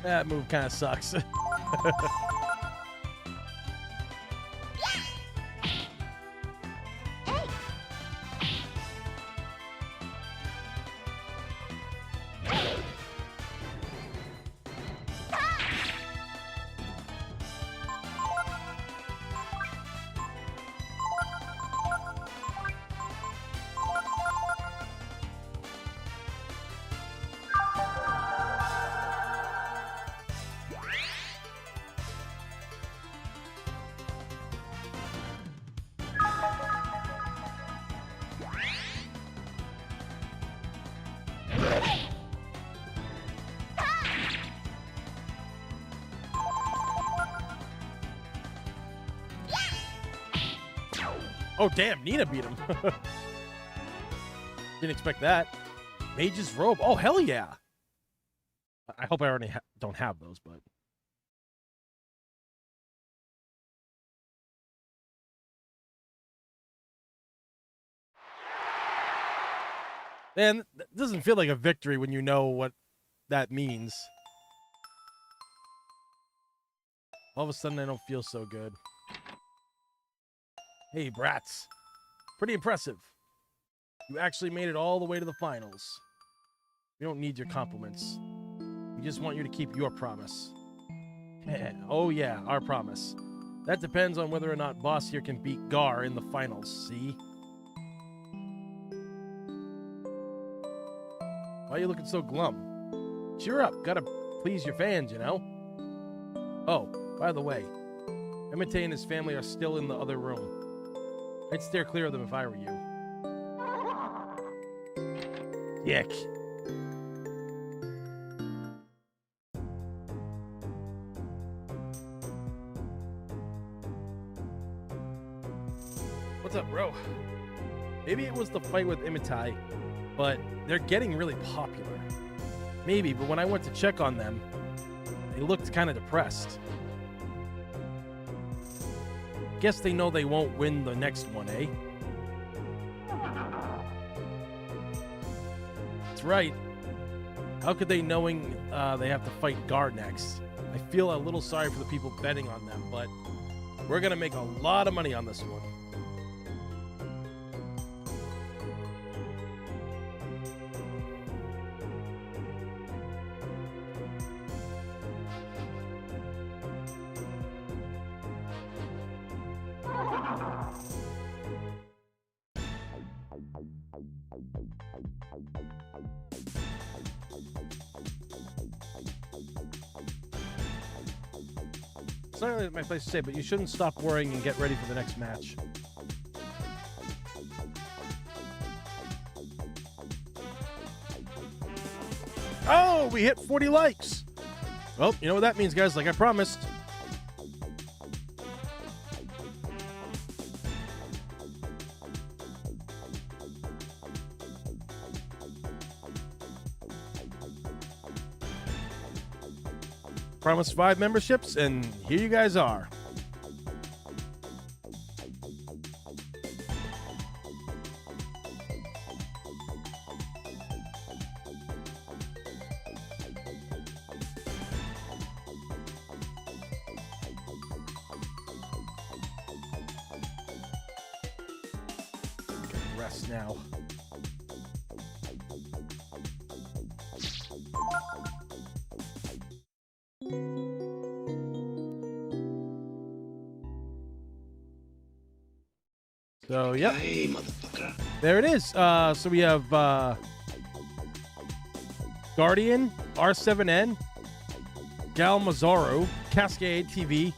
S1: That move kind of sucks. Oh, damn, Nina beat him. Didn't expect that. Mage's robe. Oh, hell yeah. I hope I already don't have those, but... Man, it doesn't feel like a victory when you know what that means. All of a sudden, I don't feel so good. Hey, brats. Pretty impressive. You actually made it all the way to the finals. We don't need your compliments. We just want you to keep your promise. Oh yeah, our promise. That depends on whether or not Boss here can beat Gar in the finals, see? Why are you looking so glum? Cheer up, gotta please your fans, you know? Oh, by the way, Emite and his family are still in the other room. I'd steer clear of them if I were you. Yuck. What's up, bro? Maybe it was the fight with Imitai, but they're getting really popular. Maybe, but when I went to check on them, they looked kind of depressed. Guess they know they won't win the next one, eh? That's right. How could they, knowing they have to fight Gar next? I feel a little sorry for the people betting on them, but we're gonna make a lot of money on this one. It's not really my place to say, but you shouldn't stop worrying and get ready for the next match. Oh, we hit 40 likes. Well, you know what that means, guys, like I promised. Promised 5 memberships, and here you guys are. Rest now. So, yep.
S3: Hey, motherfucker.
S1: There it is. So we have Guardian, R7N, Gal Mazzaro, Cascade TV,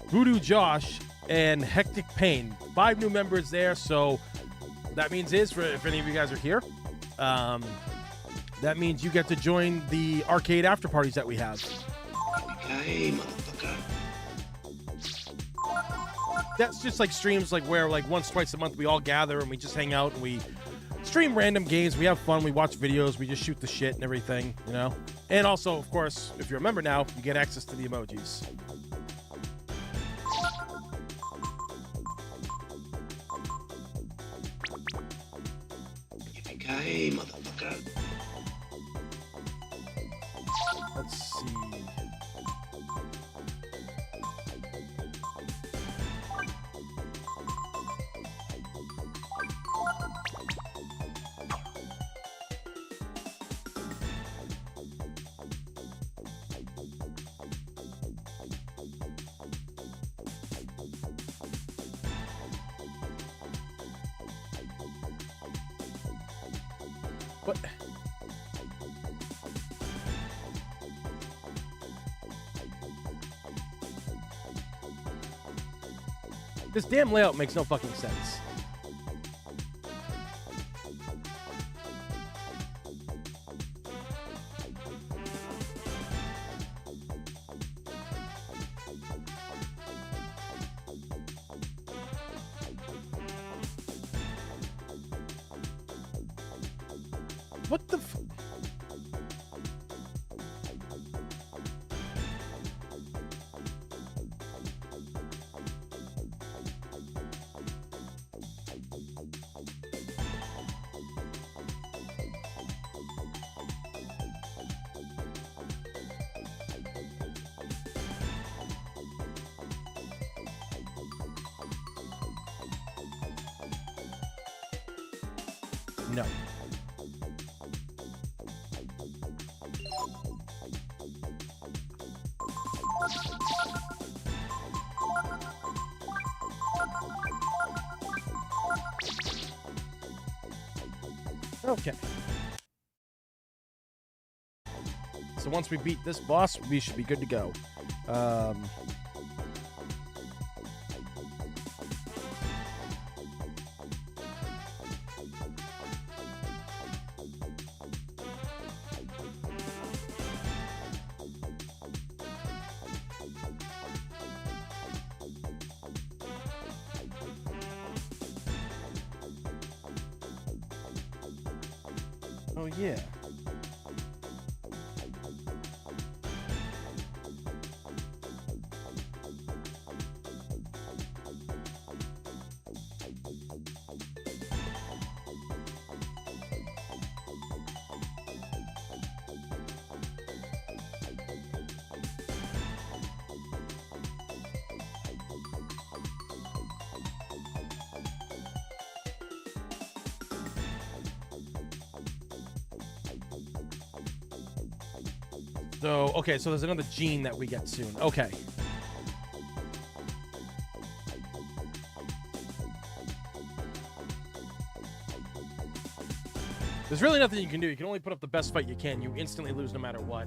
S1: Voodoo Josh, and Hectic Pain. 5 new members there, so that means if any of you guys are here, that means you get to join the arcade after parties that we have.
S3: Hey, motherfucker.
S1: That's just like streams like where like once, twice a month we all gather and we just hang out and we stream random games. We have fun. We watch videos. We just shoot the shit and everything, you know? And also, of course, if you're a member now, you get access to the emojis.
S3: Hey, motherfucker.
S1: Let's see. What? This damn layout makes no fucking sense. What the f- No. Okay. So once we beat this boss, we should be good to go. Oh, yeah. So, okay, so there's another gene that we get soon. Okay. There's really nothing you can do. You can only put up the best fight you can. You instantly lose no matter what.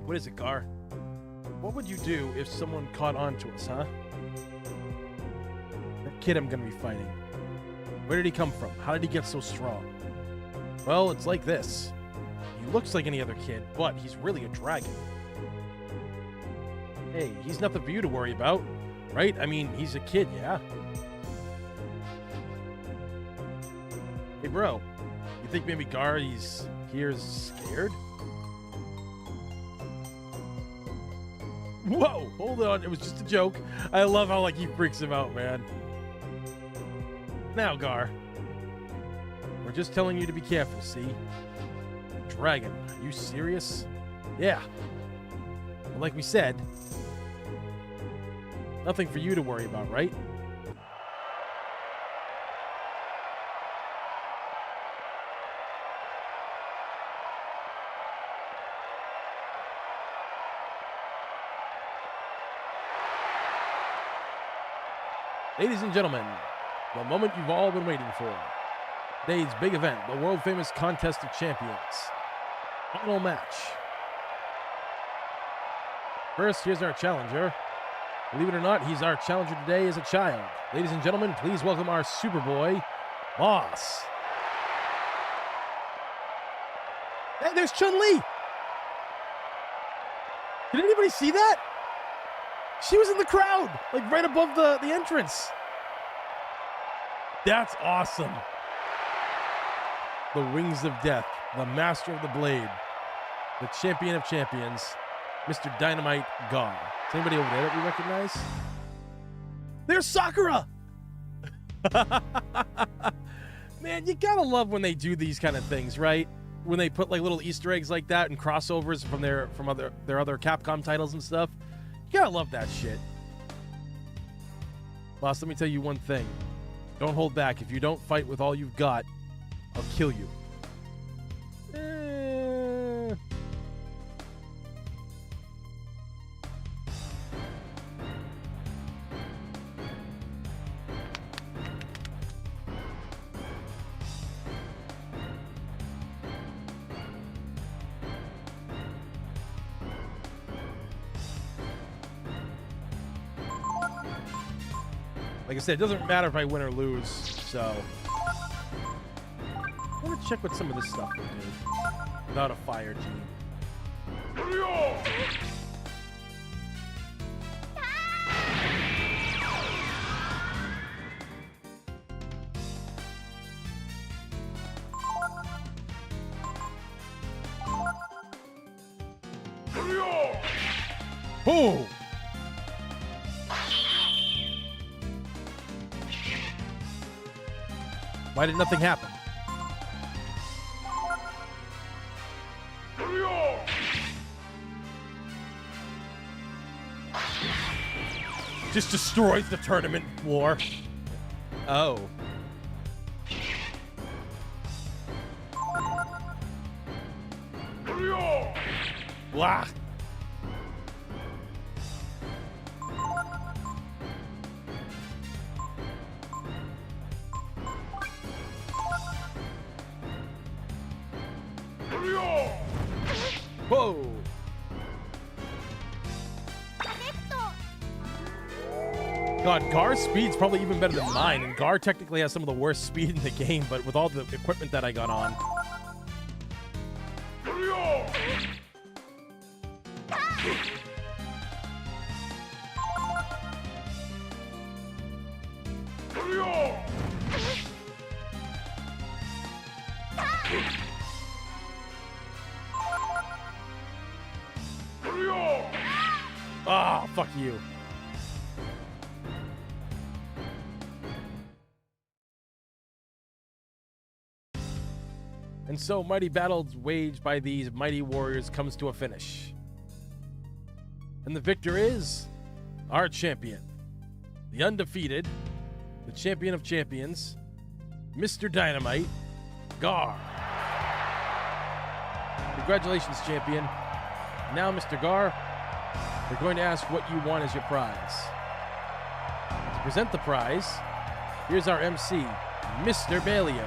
S1: What is it, Gar? What would you do if someone caught on to us, huh? That kid I'm gonna be fighting. Where did he come from? How did he get so strong? Well, it's like this. He looks like any other kid, but he's really a dragon. Hey, he's nothing for you to worry about, right? I mean, he's a kid, yeah? Hey, bro, you think maybe Gar, he's scared? Whoa, hold on, it was just a joke. I love how, like, he freaks him out, man. Now, Gar, we're just telling you to be careful, see? Dragon, are you serious? Yeah. Well, like we said, nothing for you to worry about, right? Ladies and gentlemen, the moment you've all been waiting for. Today's big event, the world-famous Contest of Champions. Final match. First, here's our challenger. Believe it or not, he's our challenger today as a child. Ladies and gentlemen, please welcome our Superboy, Boss. Hey, there's Chun-Li! Did anybody see that? She was in the crowd, like right above the entrance. That's awesome. The Wings of Death, the Master of the Blade, the Champion of Champions, Mr. Dynamite Gar. Is anybody over there that we recognize? There's Sakura! Man, you gotta love when they do these kind of things, right? When they put like little Easter eggs like that and crossovers from their other Capcom titles and stuff. You gotta love that shit. Boss, let me tell you one thing. Don't hold back. If you don't fight with all you've got, I'll kill you. Like I said, it doesn't matter if I win or lose, so... I want to check what some of this stuff will do without a fire team. Oh! Why did nothing happen? Just destroys the tournament floor. Oh. Blah. Whoa! God, Gar's speed's probably even better than mine, and Gar technically has some of the worst speed in the game, but with all the equipment that I got on. Ah, fuck you. And so, mighty battles waged by these mighty warriors comes to a finish. And the victor is our champion, the undefeated, the champion of champions, Mr. Dynamite, Gar. Congratulations, champion. Now, Mr. Gar, we're going to ask what you want as your prize. To present the prize, here's our MC, Mr. Balio.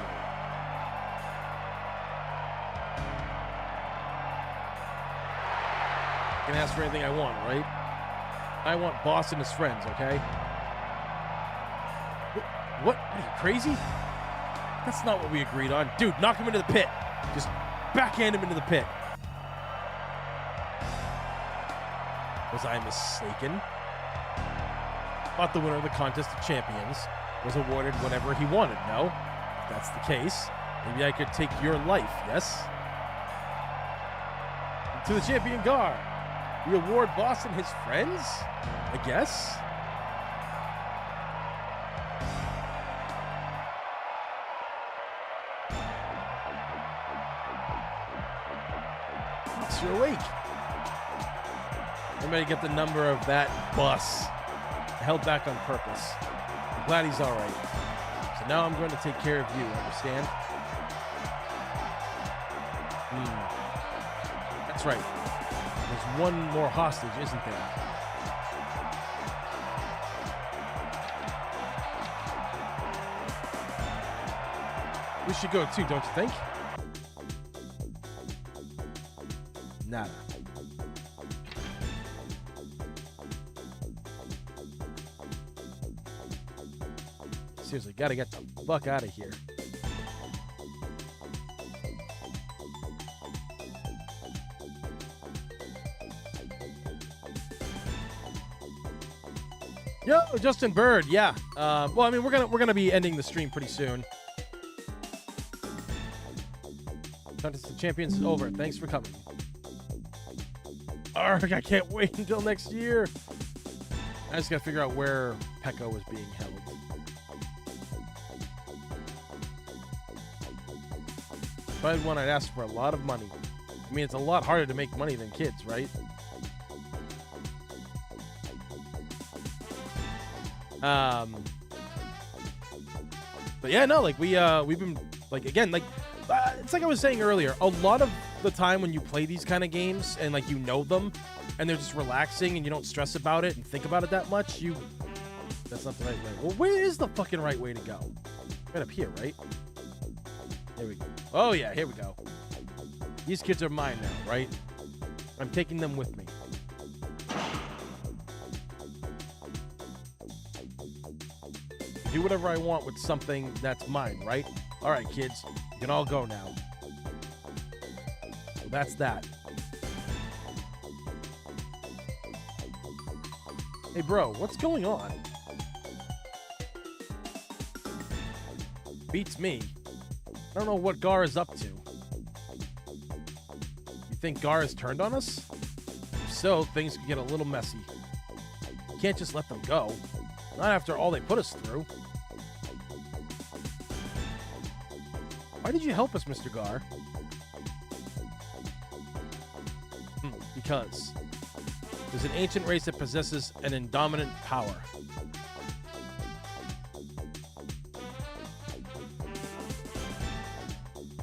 S1: can ask for anything I want, right? I want Boss and his friends, okay? What? Are you crazy? That's not what we agreed on. Dude, knock him into the pit. Just backhand him into the pit. Was I mistaken? Thought the winner of the Contest of Champions was awarded whatever he wanted. No? If that's the case, maybe I could take your life, yes? To the champion Gar. We award Boss and his friends? I guess? Yes, you're awake. Everybody get the number of that bus. Held back on purpose. I'm glad he's all right. So now I'm going to take care of you, understand? That's right. There's one more hostage, isn't there? We should go too, don't you think? Nada. Seriously, gotta get the fuck out of here. Yo, Justin Bird, yeah. Well, I mean, we're gonna be ending the stream pretty soon. Contest of Champions is over. Thanks for coming. Arrgh, I can't wait until next year. I just gotta figure out where Pekko is being held. If I had one, I'd ask for a lot of money. I mean, it's a lot harder to make money than kids, right? But yeah, no, like we've been like, again, like it's like I was saying earlier, a lot of the time when you play these kind of games and like you know them and they're just relaxing and you don't stress about it and think about it that much, that's not the right way. Well, where is the fucking right way to go? Right up here, right? There we go. Oh yeah, here we go. These kids are mine now, right? I'm taking them with me. Do whatever I want with something that's mine, right? All right, kids, you can all go now. So that's that. Hey, bro, what's going on? Beats me. I don't know what Gar is up to. You think Gar has turned on us? If so, things could get a little messy. You can't just let them go. Not after all they put us through. Why did you help us, Mr. Gar? Because there's an ancient race that possesses an indominant power.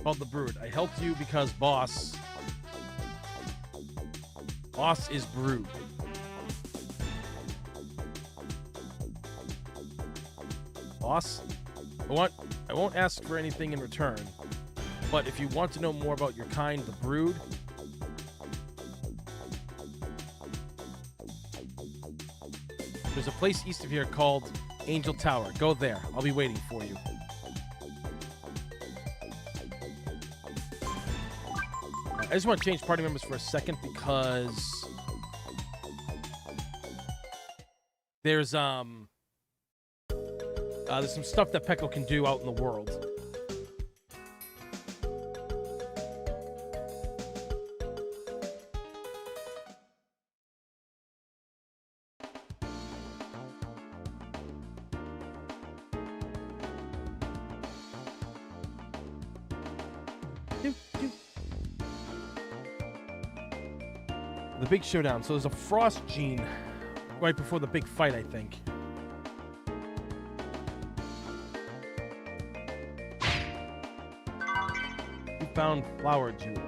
S1: Called the Brood. I helped you because Boss is Brood. Boss, I won't ask for anything in return, but if you want to know more about your kind, the Brood, there's a place east of here called Angel Tower. Go there. I'll be waiting for you. I just want to change party members for a second because there's some stuff that Pekko can do out in the world. The big showdown. So there's a frost gene right before the big fight, I think. You found flower jewel.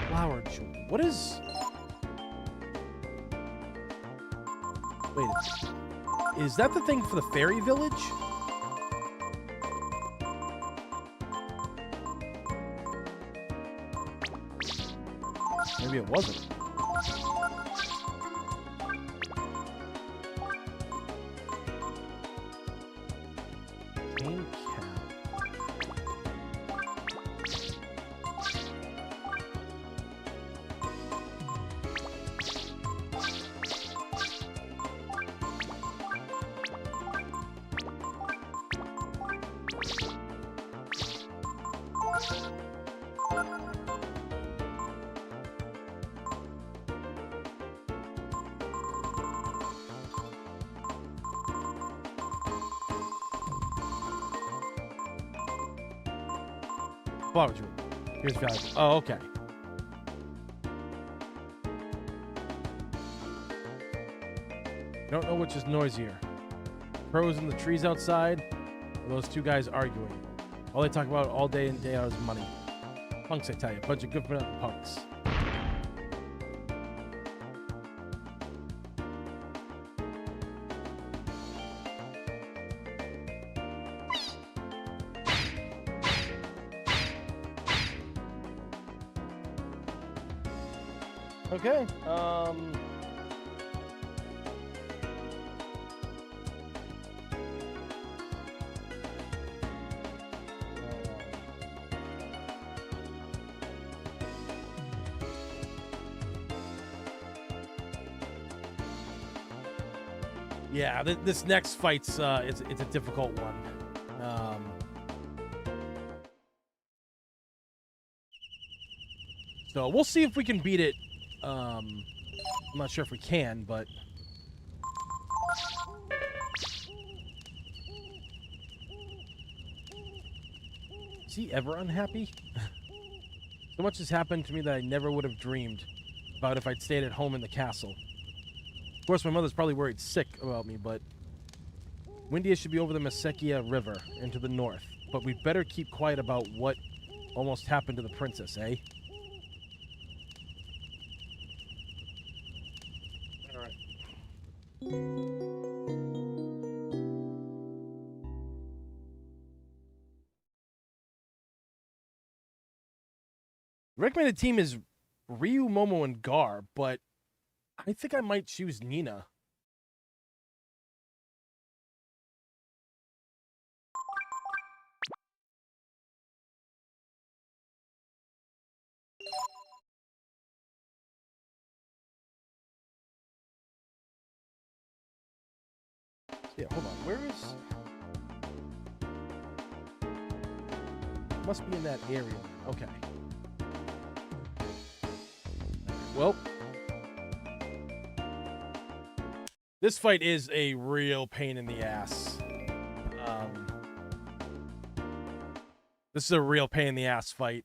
S1: Flower jewel. What is... Wait. Is that the thing for the fairy village? maybe it wasn't. Cane cap. Flower jewel. Here's value. Oh, okay. Don't know which is noisier. Crows in the trees outside, or those two guys arguing. All they talk about all day and day out is money. Punks, I tell you. Bunch of good for nothing punks. Okay. Yeah, this next fight's it's a difficult one. So we'll see if we can beat it. I'm not sure if we can, but is he ever unhappy? So much has happened to me that I never would have dreamed about if I'd stayed at home in the castle. Of course, my mother's probably worried sick about me, but Windia should be over the Masekia River and to the north. But we'd better keep quiet about what almost happened to the princess, eh? The recommended team is Ryu, Momo, and Gar, but I think I might choose Nina. Yeah, hold on. Where is... Must be in that area. Okay. Well, this fight is a real pain in the ass. This is a real pain in the ass fight.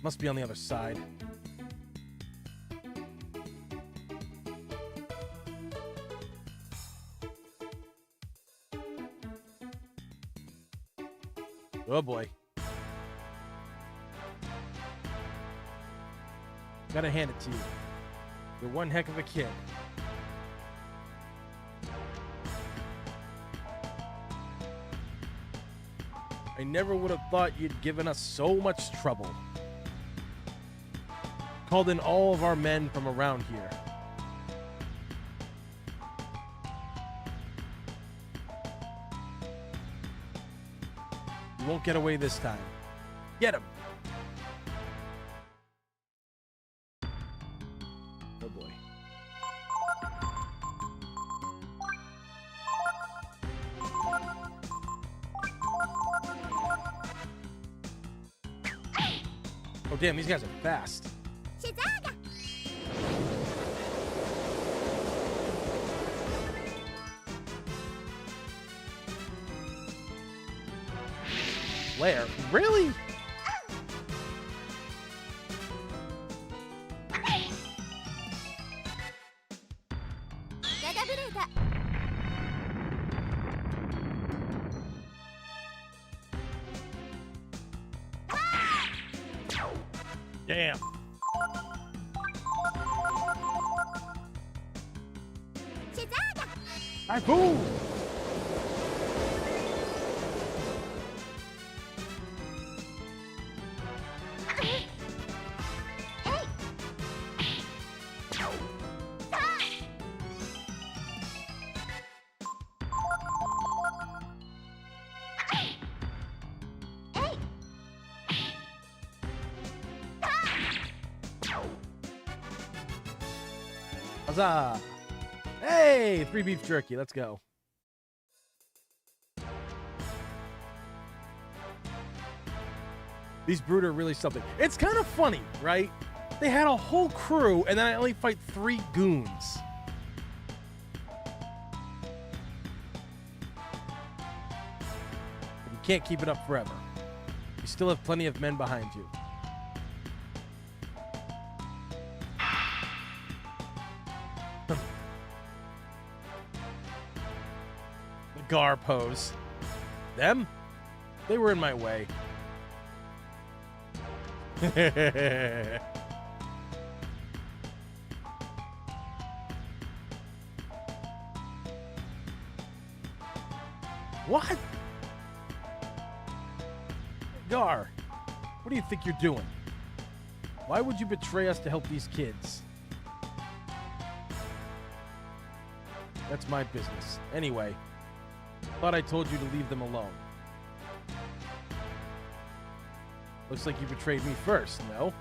S1: Must be on the other side. Oh boy. Gotta hand it to you. You're one heck of a kid. I never would have thought you'd given us so much trouble. Called in all of our men from around here. You won't get away this time. Get him! Oh boy. Oh damn, these guys are fast. Where? Really? Damn. Typhoon! Huzzah! Hey, 3 beef jerky. Let's go. These Brood are really something. It's kind of funny, right? They had a whole crew, and then I only fight 3 goons. You can't keep it up forever. You still have plenty of men behind you. The Gar pose. Them? They were in my way. What? Gar, what do you think you're doing? Why would you betray us to help these kids? That's my business. Anyway, thought I told you to leave them alone. Looks like you betrayed me first, no?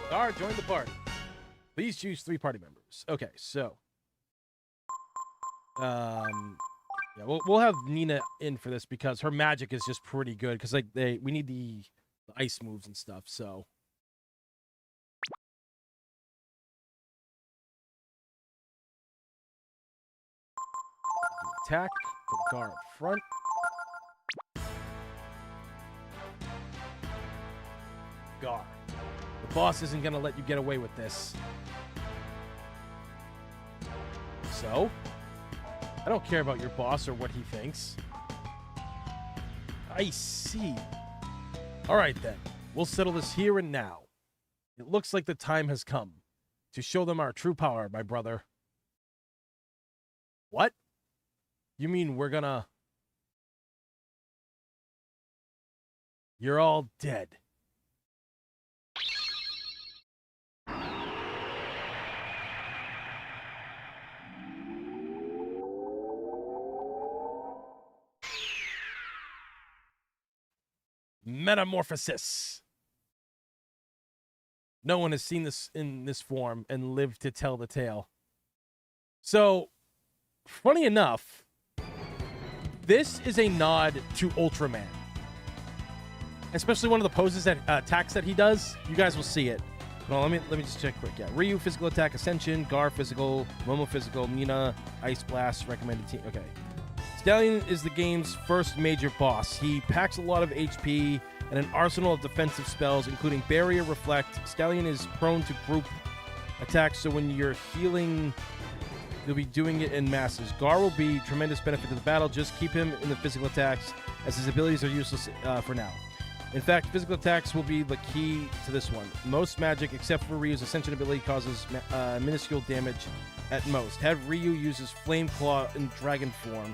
S1: Gar, join the party. Please choose 3 party members. Okay, so. Yeah, we'll have Nina in for this because her magic is just pretty good. Because like we need the ice moves and stuff, so. Attack, put Gar up front. Gar. The boss isn't gonna let you get away with this. So? I don't care about your boss or what he thinks. I see. Alright then. We'll settle this here and now. It looks like the time has come to show them our true power, my brother. What? You mean we're gonna... You're all dead. Metamorphosis. No one has seen this in this form and lived to tell the tale. So, funny enough, this is a nod to Ultraman. Especially one of the poses that attacks that he does. You guys will see it. Well, let me just check quick. Yeah, Ryu physical attack Ascension, Gar physical, Momo physical, Mina Ice Blast recommended team. Okay. Stallion is the game's first major boss. He packs a lot of HP and an arsenal of defensive spells, including Barrier, Reflect. Stallion is prone to group attacks, so when you're healing, you'll be doing it in masses. Gar will be tremendous benefit to the battle. Just keep him in the physical attacks, as his abilities are useless for now. In fact, physical attacks will be the key to this one. Most magic, except for Ryu's Ascension ability, causes minuscule damage at most. Have Ryu use his Flame Claw in Dragon form.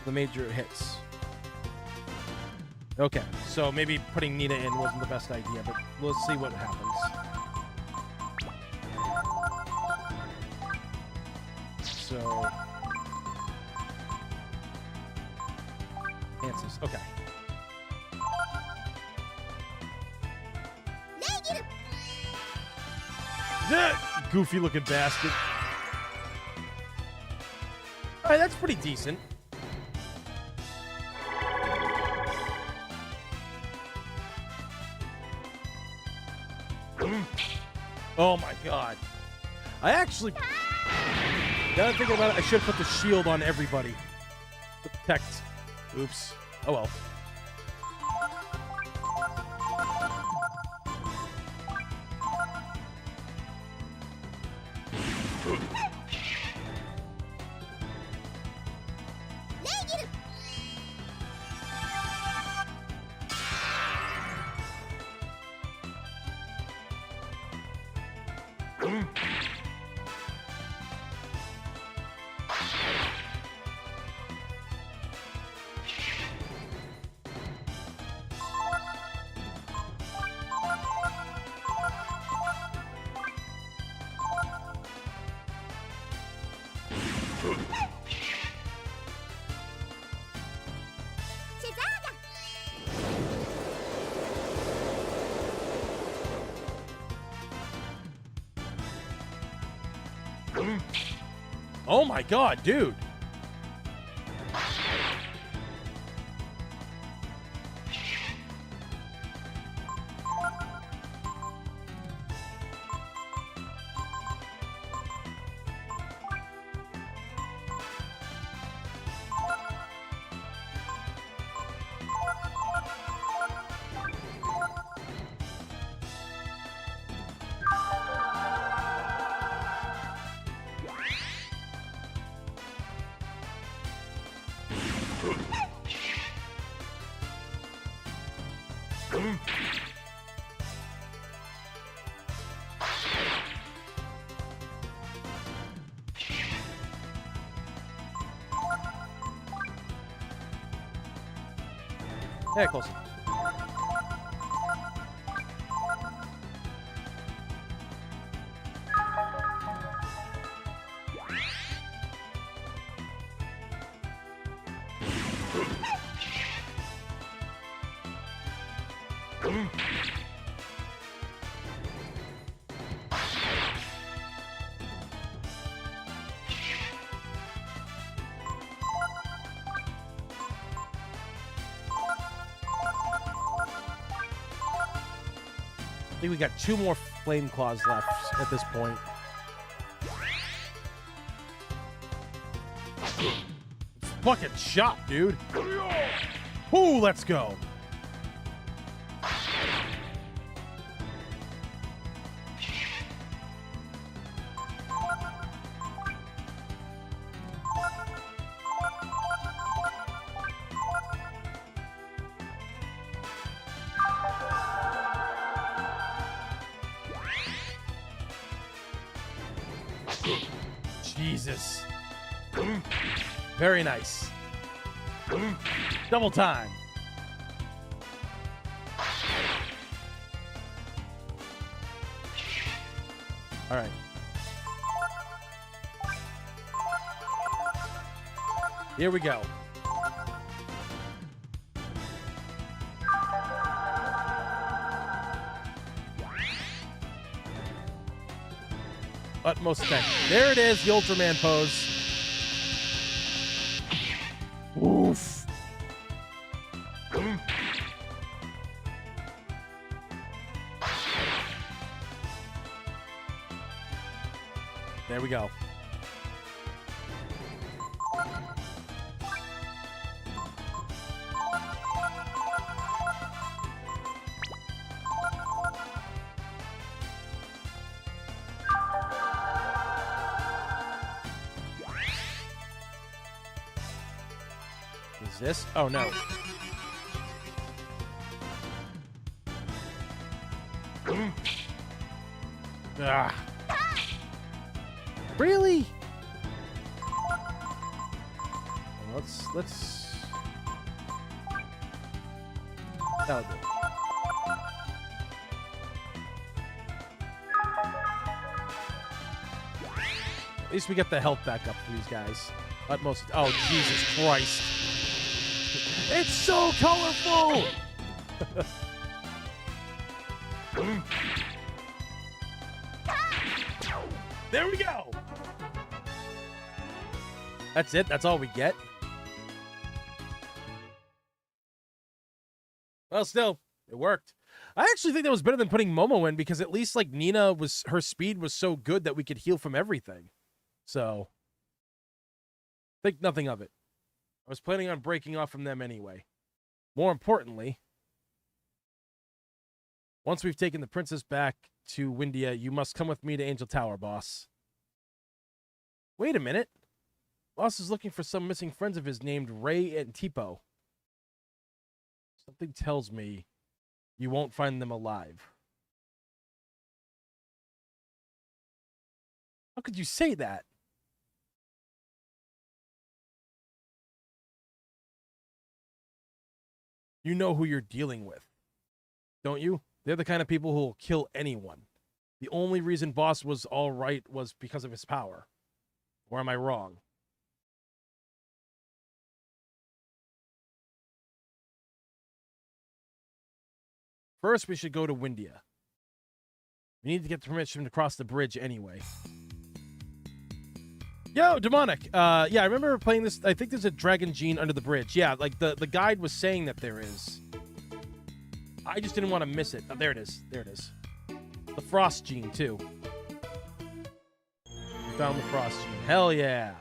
S1: The major hits. Okay, so maybe putting Nina in wasn't the best idea, but we'll see what happens. So... Answers, okay. Goofy looking bastard. Alright, that's pretty decent. Oh my god. I actually... Now that I'm thinking about it, I should put the shield on everybody. To protect. Oops. Oh well. Oh my god, dude. Yeah, close. I think we got 2 more flame claws left at this point. Fucking shot, dude. Ooh, let's go. Jesus. Very nice. Double time. All right. Here we go. Utmost attention. There it is, the Ultraman pose. Oof. There we go. Is this? Oh, no. Ah. Really? Let's... That'll do. At least we get the health back up for these guys. Utmost... Oh, Jesus Christ. It's so colorful! There we go! That's it? That's all we get? Well, still, it worked. I actually think that was better than putting Momo in because at least, like, Nina was... Her speed was so good that we could heal from everything. So... think nothing of it. I was planning on breaking off from them anyway. More importantly, once we've taken the princess back to Windia, you must come with me to Angel Tower, boss. Wait a minute. Boss is looking for some missing friends of his named Ray and Tipo. Something tells me you won't find them alive. How could you say that? You know who you're dealing with, don't you? They're the kind of people who will kill anyone. The only reason Boss was all right was because of his power. Or am I wrong? First, we should go to Windia. We need to get permission to cross the bridge anyway. Yo, Demonic. Yeah, I remember playing this. I think there's a Dragon Gene under the bridge. Yeah, like the guide was saying that there is. I just didn't want to miss it. Oh, there it is. There it is. The Frost Gene, too. We found the Frost Gene. Hell yeah.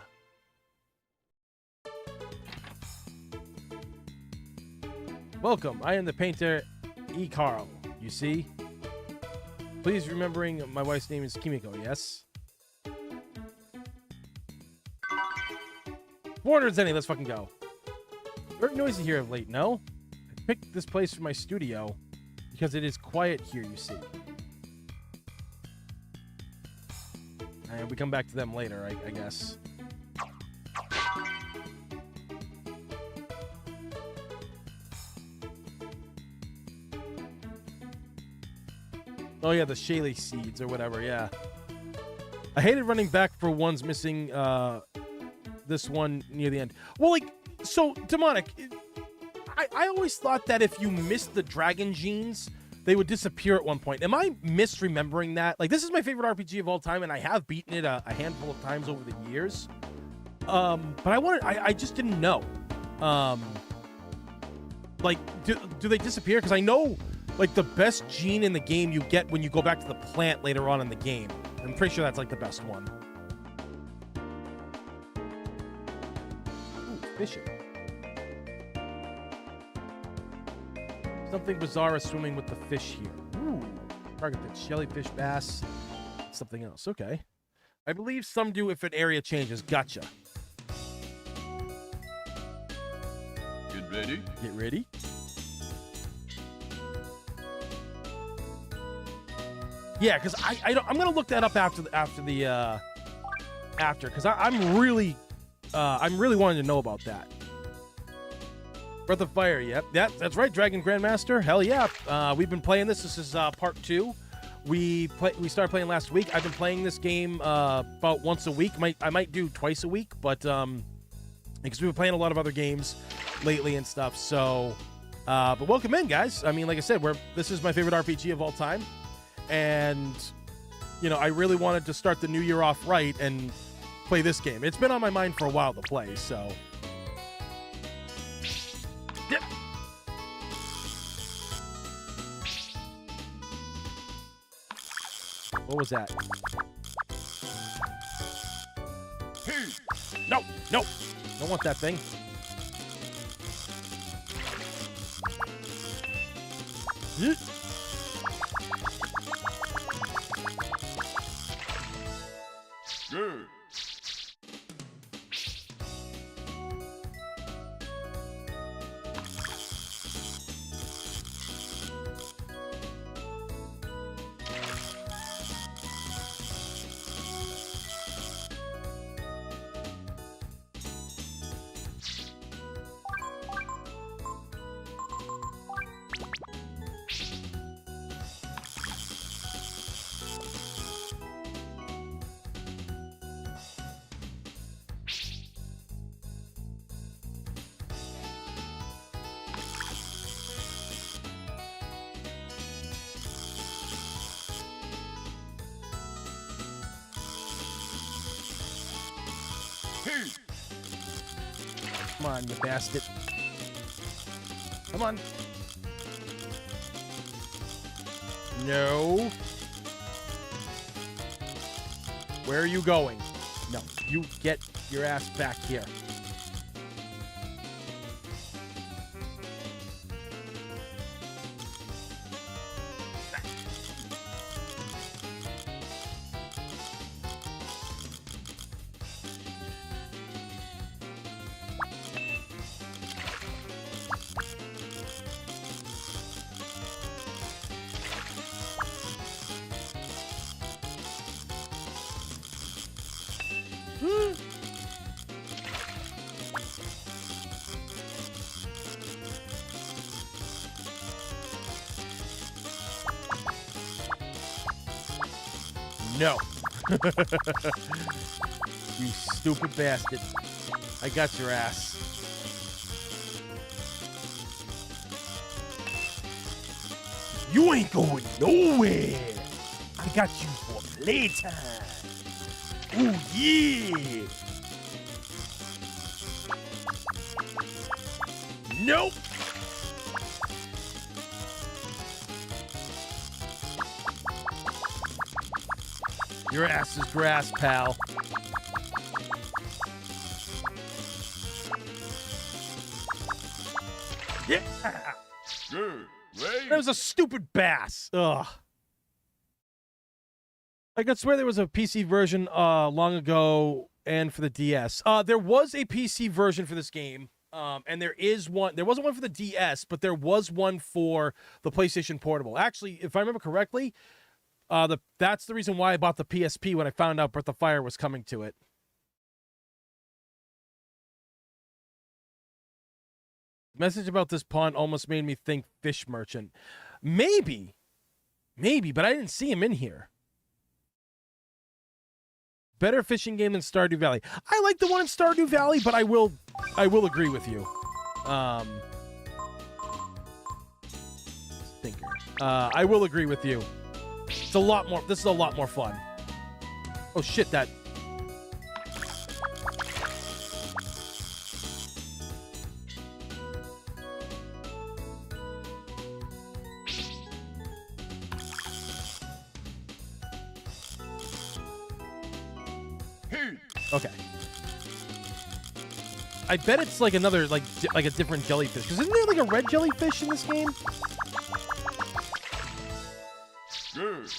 S1: Welcome. I am the painter E. Carl. You see? Please remembering my wife's name is Kimiko, yes? 400 Zenny, let's fucking go. Very noisy here of late, no? I picked this place for my studio because it is quiet here, you see. And we come back to them later, I guess. Oh yeah, the Shaley seeds or whatever, yeah. I hated running back for ones missing this one near the end. Well, like, so, Demonic, I always thought that if you missed the Dragon Genes, they would disappear at one point. Am I misremembering that? Like, this is my favorite RPG of all time, and I have beaten it a handful of times over the years. But I just didn't know. Like, do they disappear? Because I know, like, the best gene in the game you get when you go back to the plant later on in the game. I'm pretty sure that's, like, the best one. Ooh, fishing. Something bizarre is swimming with the fish here. Ooh. Target fish, jellyfish, bass, something else. Okay. I believe some do if an area changes. Gotcha.
S2: Get ready.
S1: Get ready. Yeah, because I'm gonna look that up after because I'm really wanting to know about that. Breath of Fire, yep, that's right, Dragon Grandmaster, hell yeah. We've been playing this. This is part 2. We started playing last week. I've been playing this game about once a week. I might do twice a week, but because we've been playing a lot of other games lately and stuff. So, but welcome in, guys. I mean, like I said, this is my favorite RPG of all time. And, you know, I really wanted to start the new year off right and play this game. It's been on my mind for a while to play, so. Yep. What was that? No, no. Don't want that thing. Yeet.
S2: Good.
S1: Come on, you bastard. Come on. No. Where are you going? No, you get your ass back here. No. You stupid bastard. I got your ass. You ain't going nowhere. I got you for playtime. Ooh, yeah. Nope. Your ass is grass, pal. Yeah.
S2: Good. Ready?
S1: That was a stupid bass. Ugh. I could swear there was a PC version long ago and for the DS. There was a PC version for this game. And there is one. There wasn't one for the DS, but there was one for the PlayStation Portable. Actually, if I remember correctly, that's the reason why I bought the PSP when I found out Breath of Fire was coming to it. Message about this pond almost made me think fish merchant. Maybe, but I didn't see him in here. Better fishing game than Stardew Valley. I like the one in Stardew Valley, but I will agree with you. Thinker. I will agree with you. It's a lot more. This is a lot more fun. Oh shit! That. Okay. I bet it's like another, like a different jellyfish. Because isn't there like a red jellyfish in this game?
S2: Good.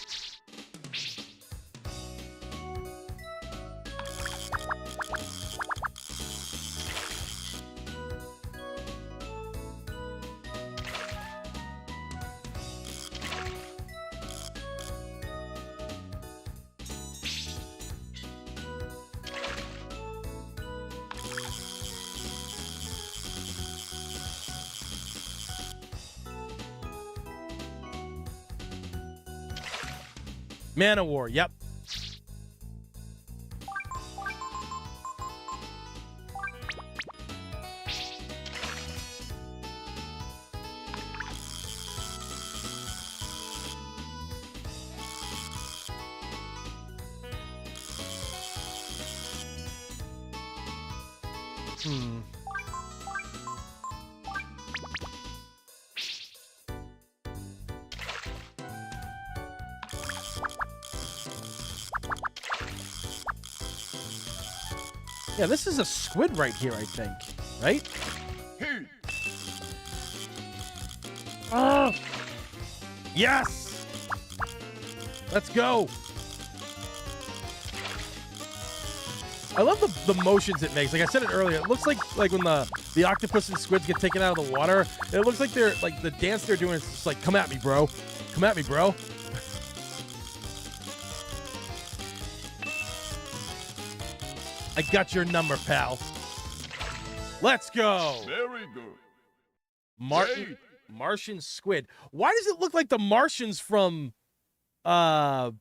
S1: Man of War, yep. Yeah, this is a squid right here, I think. Right? Oh! Yes! Let's go! I love the motions it makes. Like I said it earlier, it looks like when the octopus and squids get taken out of the water, it looks like they're like the dance they're doing is just like, come at me, bro. Come at me, bro. I got your number, pal. Let's go.
S2: Very good.
S1: Martian squid. Why does it look like the Martians from what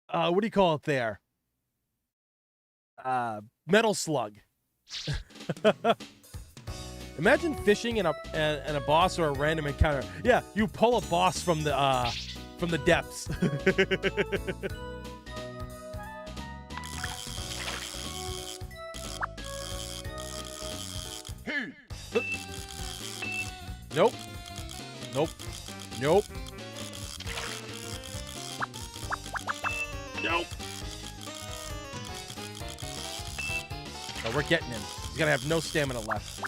S1: do you call it there? Metal Slug. Imagine fishing and a boss or a random encounter. Yeah, you pull a boss from the depths. Nope. Nope. Nope. Nope. Oh, we're getting him. He's gonna have no stamina left.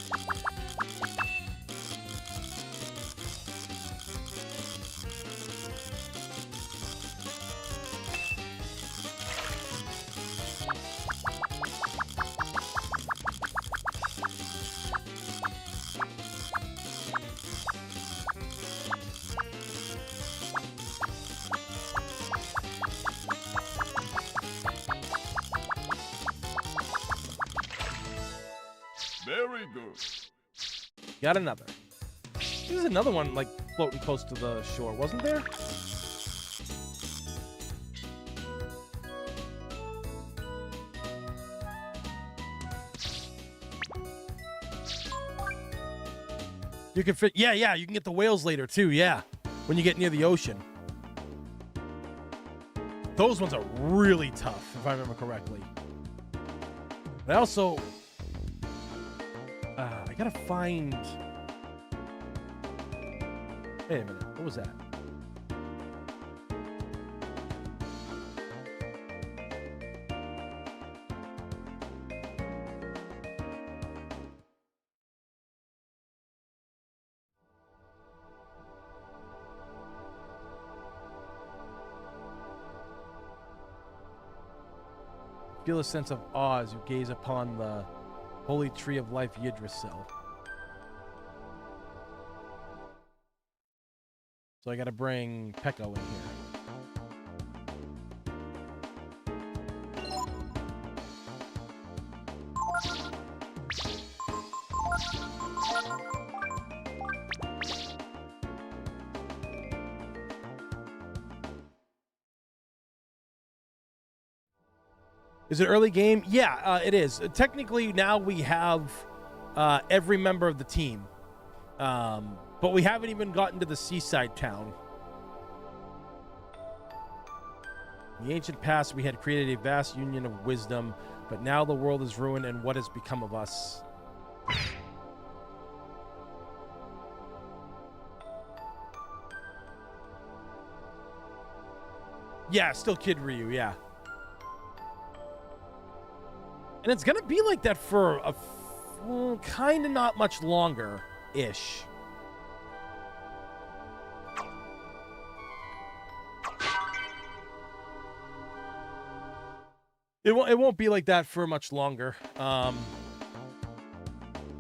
S2: Very good.
S1: Got another. There's another one, like, floating close to the shore, wasn't there? You can fit. Yeah, yeah. You can get the whales later too. Yeah, when you get near the ocean. Those ones are really tough, if I remember correctly. But I also, I gotta find. Wait a minute. What was that? Feel a sense of awe as you gaze upon the holy tree of life, Yggdrasil. So I gotta bring Pekko in here. Is it early game? Yeah, it is. Technically, now we have every member of the team. But we haven't even gotten to the seaside town. In the ancient past, we had created a vast union of wisdom, but now the world is ruined, and what has become of us? Yeah, still Kid Ryu, yeah. And it's going to be like that for a kind of not much longer-ish. It won't be like that for much longer.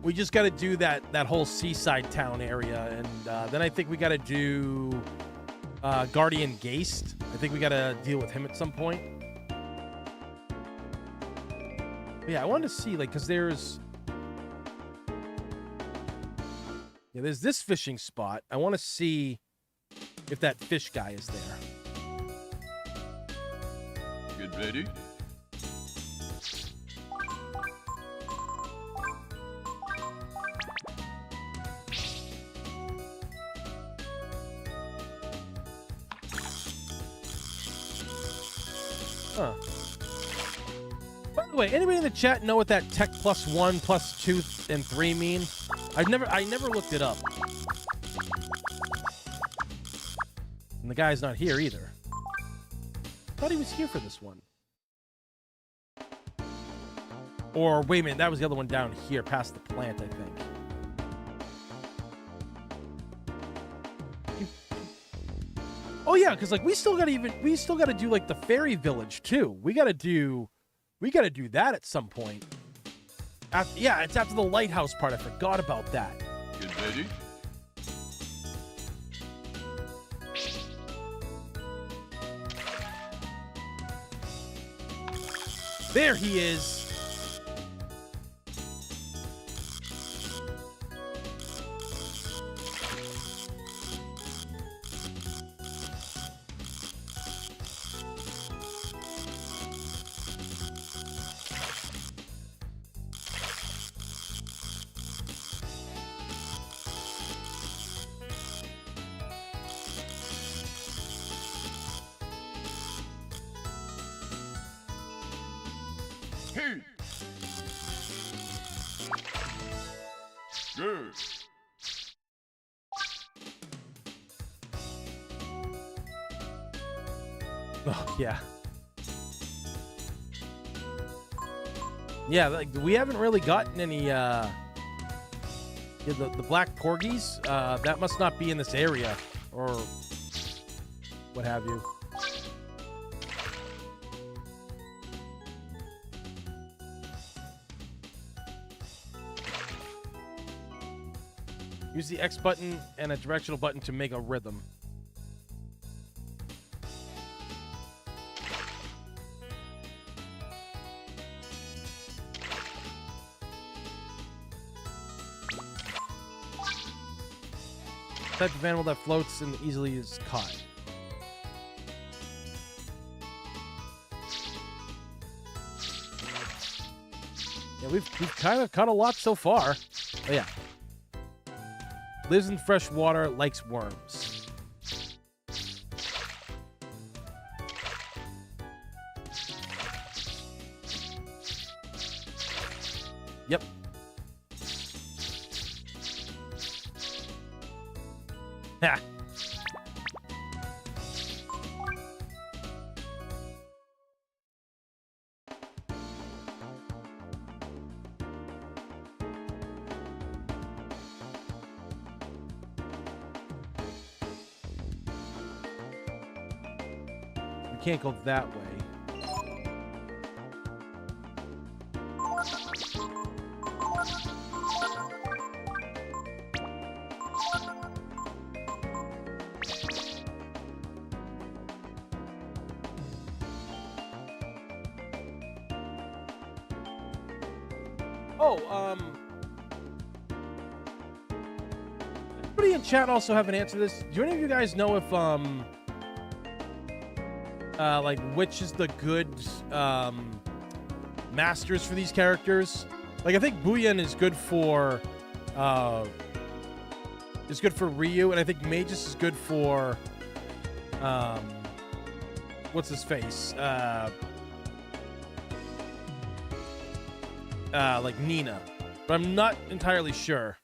S1: We just got to do that whole seaside town area, and then I think we got to do Guardian Geist. I think we got to deal with him at some point. But yeah, I wanted to see, like, because there's this fishing spot. I want to see if that fish guy is there.
S2: Get ready.
S1: Huh. By the way, anybody in the chat know what that tech +1, +2, and 3 mean? I never looked it up. And the guy's not here either. I thought he was here for this one. Or wait a minute, that was the other one down here, past the plant, I think. Oh yeah, because like we still gotta do like the fairy village too. We gotta do that at some point. Yeah, it's after the lighthouse part. I forgot about that.
S2: Get ready.
S1: There he is.
S2: Hey. Good.
S1: Oh yeah. Yeah, like we haven't really gotten any the black porgies. That must not be in this area or what have you. Use the X button and a directional button to make a rhythm. Type of animal that floats and easily is caught. Yeah, we've kind of caught a lot so far. Oh, yeah. Lives in fresh water, likes worms. Yep. Ha. We can't go that way. Oh, everybody in chat also have an answer to this. Do any of you guys know if, like, which is the good, masters for these characters? Like, I think Booyan is good for Ryu, and I think Magus is good for, what's his face? Like Nina, but I'm not entirely sure.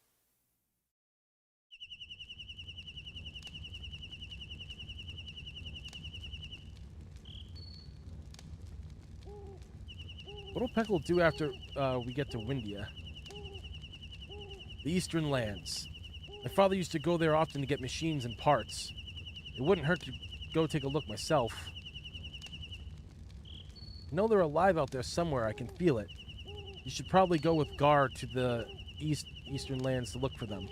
S1: What'll Peckle do after we get to Windia? The Eastern Lands. My father used to go there often to get machines and parts. It wouldn't hurt to go take a look myself. I know they're alive out there somewhere. I can feel it. You should probably go with Gar to the Eastern Lands to look for them.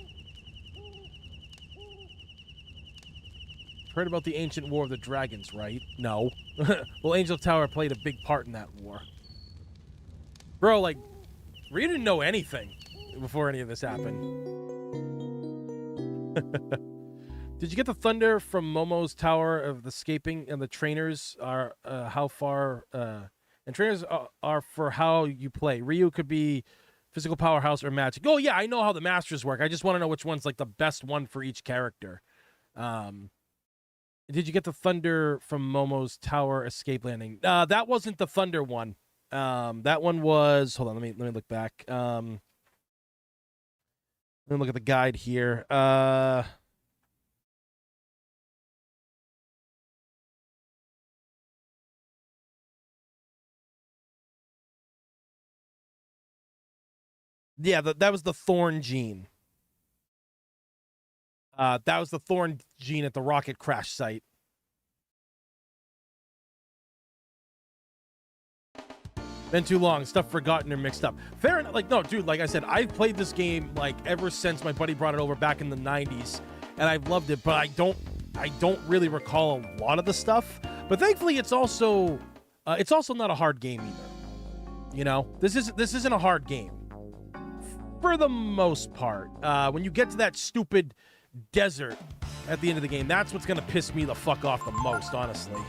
S1: Heard about the ancient war of the dragons, right? No. Well, Angel Tower played a big part in that war. Bro, like, Ryu didn't know anything before any of this happened. Did you get the thunder from Momo's Tower of the escaping? And the trainers are how far... And trainers are for how you play. Ryu could be physical powerhouse or magic. Oh, yeah, I know how the masters work. I just want to know which one's, like, the best one for each character. Did you get the thunder from Momo's Tower escape landing? That wasn't the thunder one. That one was... Hold on, let me look back. Let me look at the guide here. Yeah, that was the Thorn gene. That was the Thorn gene at the rocket crash site. Been too long. Stuff forgotten or mixed up. Fair enough. Like, no, dude, like I said, I've played this game, like, ever since my buddy brought it over back in the 90s, and I've loved it, but I don't really recall a lot of the stuff. But thankfully, it's also not a hard game either. You know? This isn't a hard game. For the most part. When you get to that stupid desert at the end of the game, that's what's going to piss me the fuck off the most, honestly.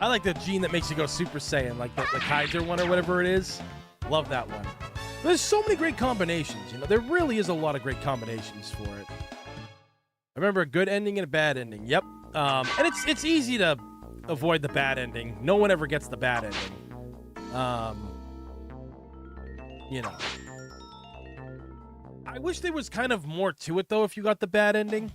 S1: I like the gene that makes you go Super Saiyan, like the Kaiser one or whatever it is. Love that one. There's so many great combinations, you know. There really is a lot of great combinations for it. I remember a good ending and a bad ending. Yep. And it's easy to avoid the bad ending. No one ever gets the bad ending. You know. I wish there was kind of more to it, though, if you got the bad ending.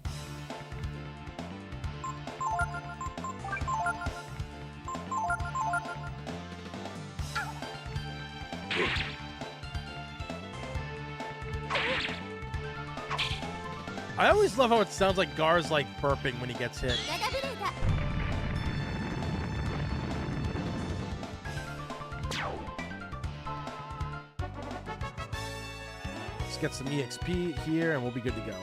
S1: I always love how it sounds like Gar's like burping when he gets hit. Let's get some EXP here and we'll be good to go.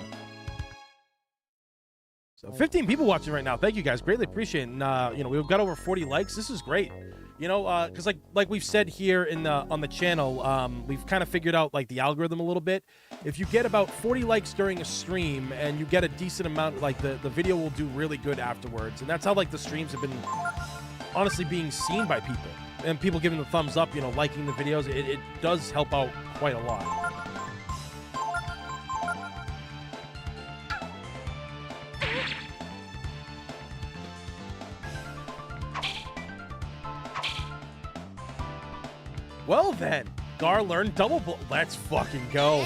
S1: So 15 people watching right now. Thank you guys. Greatly appreciate it. And, you know, we've got over 40 likes. This is great. You know, because like we've said here in on the channel, we've kind of figured out like the algorithm a little bit. If you get about 40 likes during a stream and you get a decent amount, like the video will do really good afterwards. And that's how like the streams have been honestly being seen by people. And people giving the thumbs up, you know, liking the videos. It does help out quite a lot. Well then, Gar learned double blow. Let's fucking go.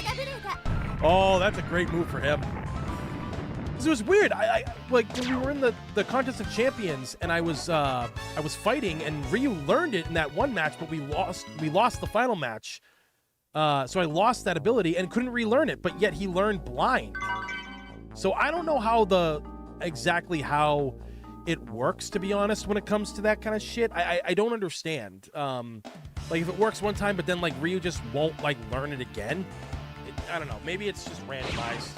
S1: Oh, that's a great move for him. It was weird. I like when we were in the contest of champions, and I was fighting, and Ryu learned it in that one match, but we lost the final match. So I lost that ability and couldn't relearn it, but yet he learned blind. So I don't know how exactly how it works, to be honest, when it comes to that kind of shit. I don't understand. Like if it works one time, but then like Ryu just won't like learn it again. I don't know. Maybe it's just randomized.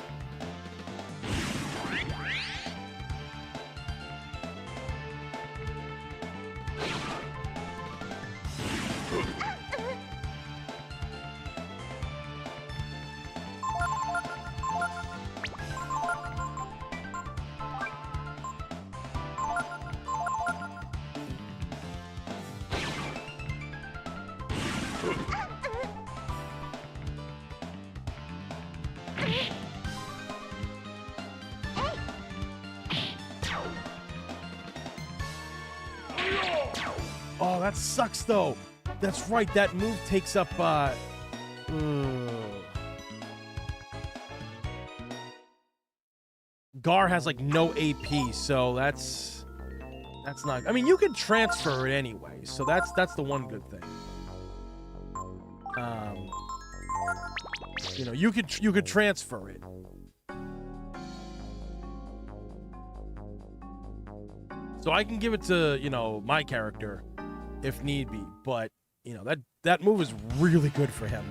S1: Oh, that sucks though. That's right. That move takes up. Gar has like no AP, so that's not. I mean, you can transfer it anyway, so that's the one good thing. You know, you could transfer it. So I can give it to, you know, my character if need be, but you know, that move is really good for him.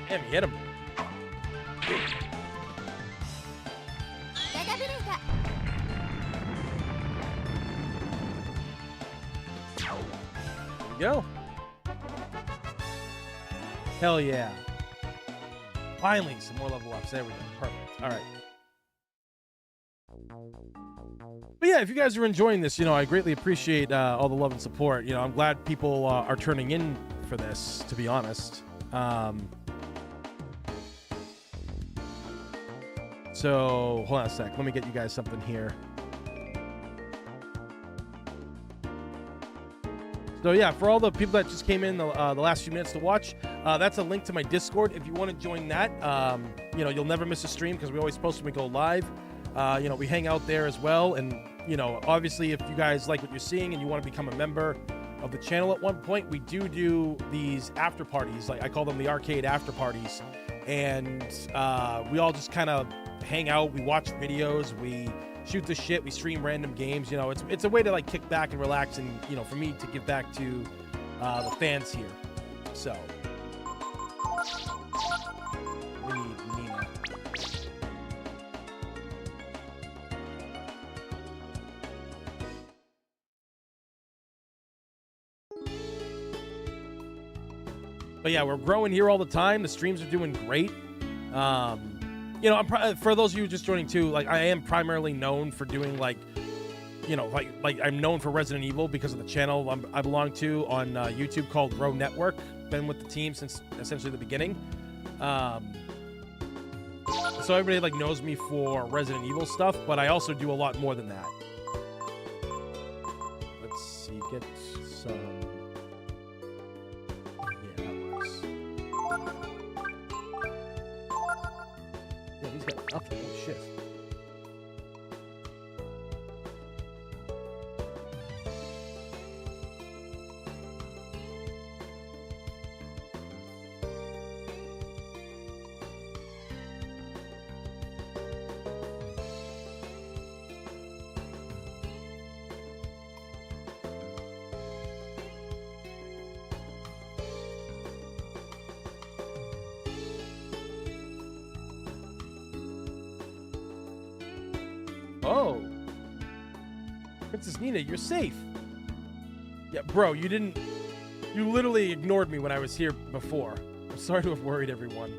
S1: Damn, he hit him. There we go. Hell yeah. Finally, some more level ups. There we go. Perfect. All right. But yeah, if you guys are enjoying this, you know, I greatly appreciate all the love and support. You know, I'm glad people are turning in for this, to be honest. So, hold on a sec. Let me get you guys something here. So yeah, for all the people that just came in the last few minutes to watch, that's a link to my Discord. If you want to join that, you know, you'll never miss a stream because we always post when we go live. You know, we hang out there as well. And, you know, obviously if you guys like what you're seeing and you want to become a member of the channel at one point, we do these after parties. Like I call them the arcade after parties. And we all just kind of hang out. We watch videos. We shoot the shit. We stream random games. You know, it's a way to like kick back and relax, and you know, for me to give back to the fans here. So we need Nina. But yeah, we're growing here all the time. The streams are doing great. You know, for those of you just joining too, like I am primarily known for doing like, you know, like I'm known for Resident Evil because of the channel I belong to on YouTube called Grow Network. Been with the team since essentially the beginning. So everybody like knows me for Resident Evil stuff, but I also do a lot more than that. Let's see, get some. Yeah, that works. Yeah, he's got nothing. Oh, shit. Oh. Princess Nina, you're safe. Yeah, bro, you literally ignored me when I was here before. I'm sorry to have worried everyone.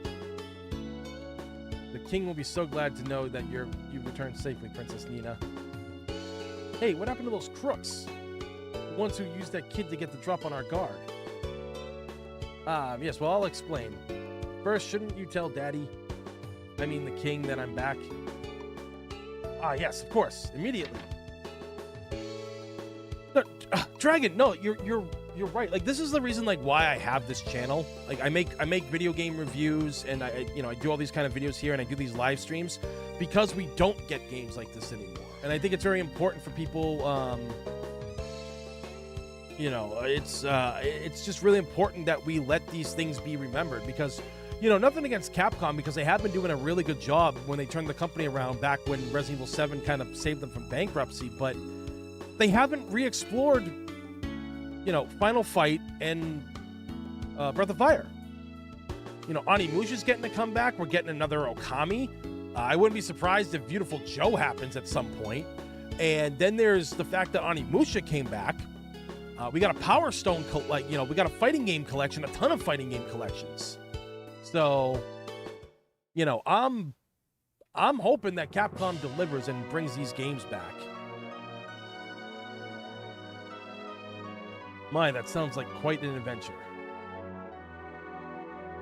S1: The king will be so glad to know that you've returned safely, Princess Nina. Hey, what happened to those crooks? The ones who used that kid to get the drop on our guard. Yes, well, I'll explain. First, shouldn't you tell Daddy, I mean the king, that I'm back? Yes, of course, immediately. No, Dragon, no, you're right. Like, this is the reason, like, why I have this channel. Like, I make video game reviews, and I do all these kind of videos here, and I do these live streams because we don't get games like this anymore. And I think it's very important for people. It's just really important that we let these things be remembered because, nothing against Capcom because they have been doing a really good job when they turned the company around back when Resident Evil 7 kind of saved them from bankruptcy, but they haven't re-explored, Final Fight and Breath of Fire. Onimusha's getting to come back. We're getting another Okami. I wouldn't be surprised if Beautiful Joe happens at some point. And then there's the fact that Onimusha came back. We got a Power Stone, we got a fighting game collection, a ton of fighting game collections. So, I'm hoping that Capcom delivers and brings these games back. My, that sounds like quite an adventure.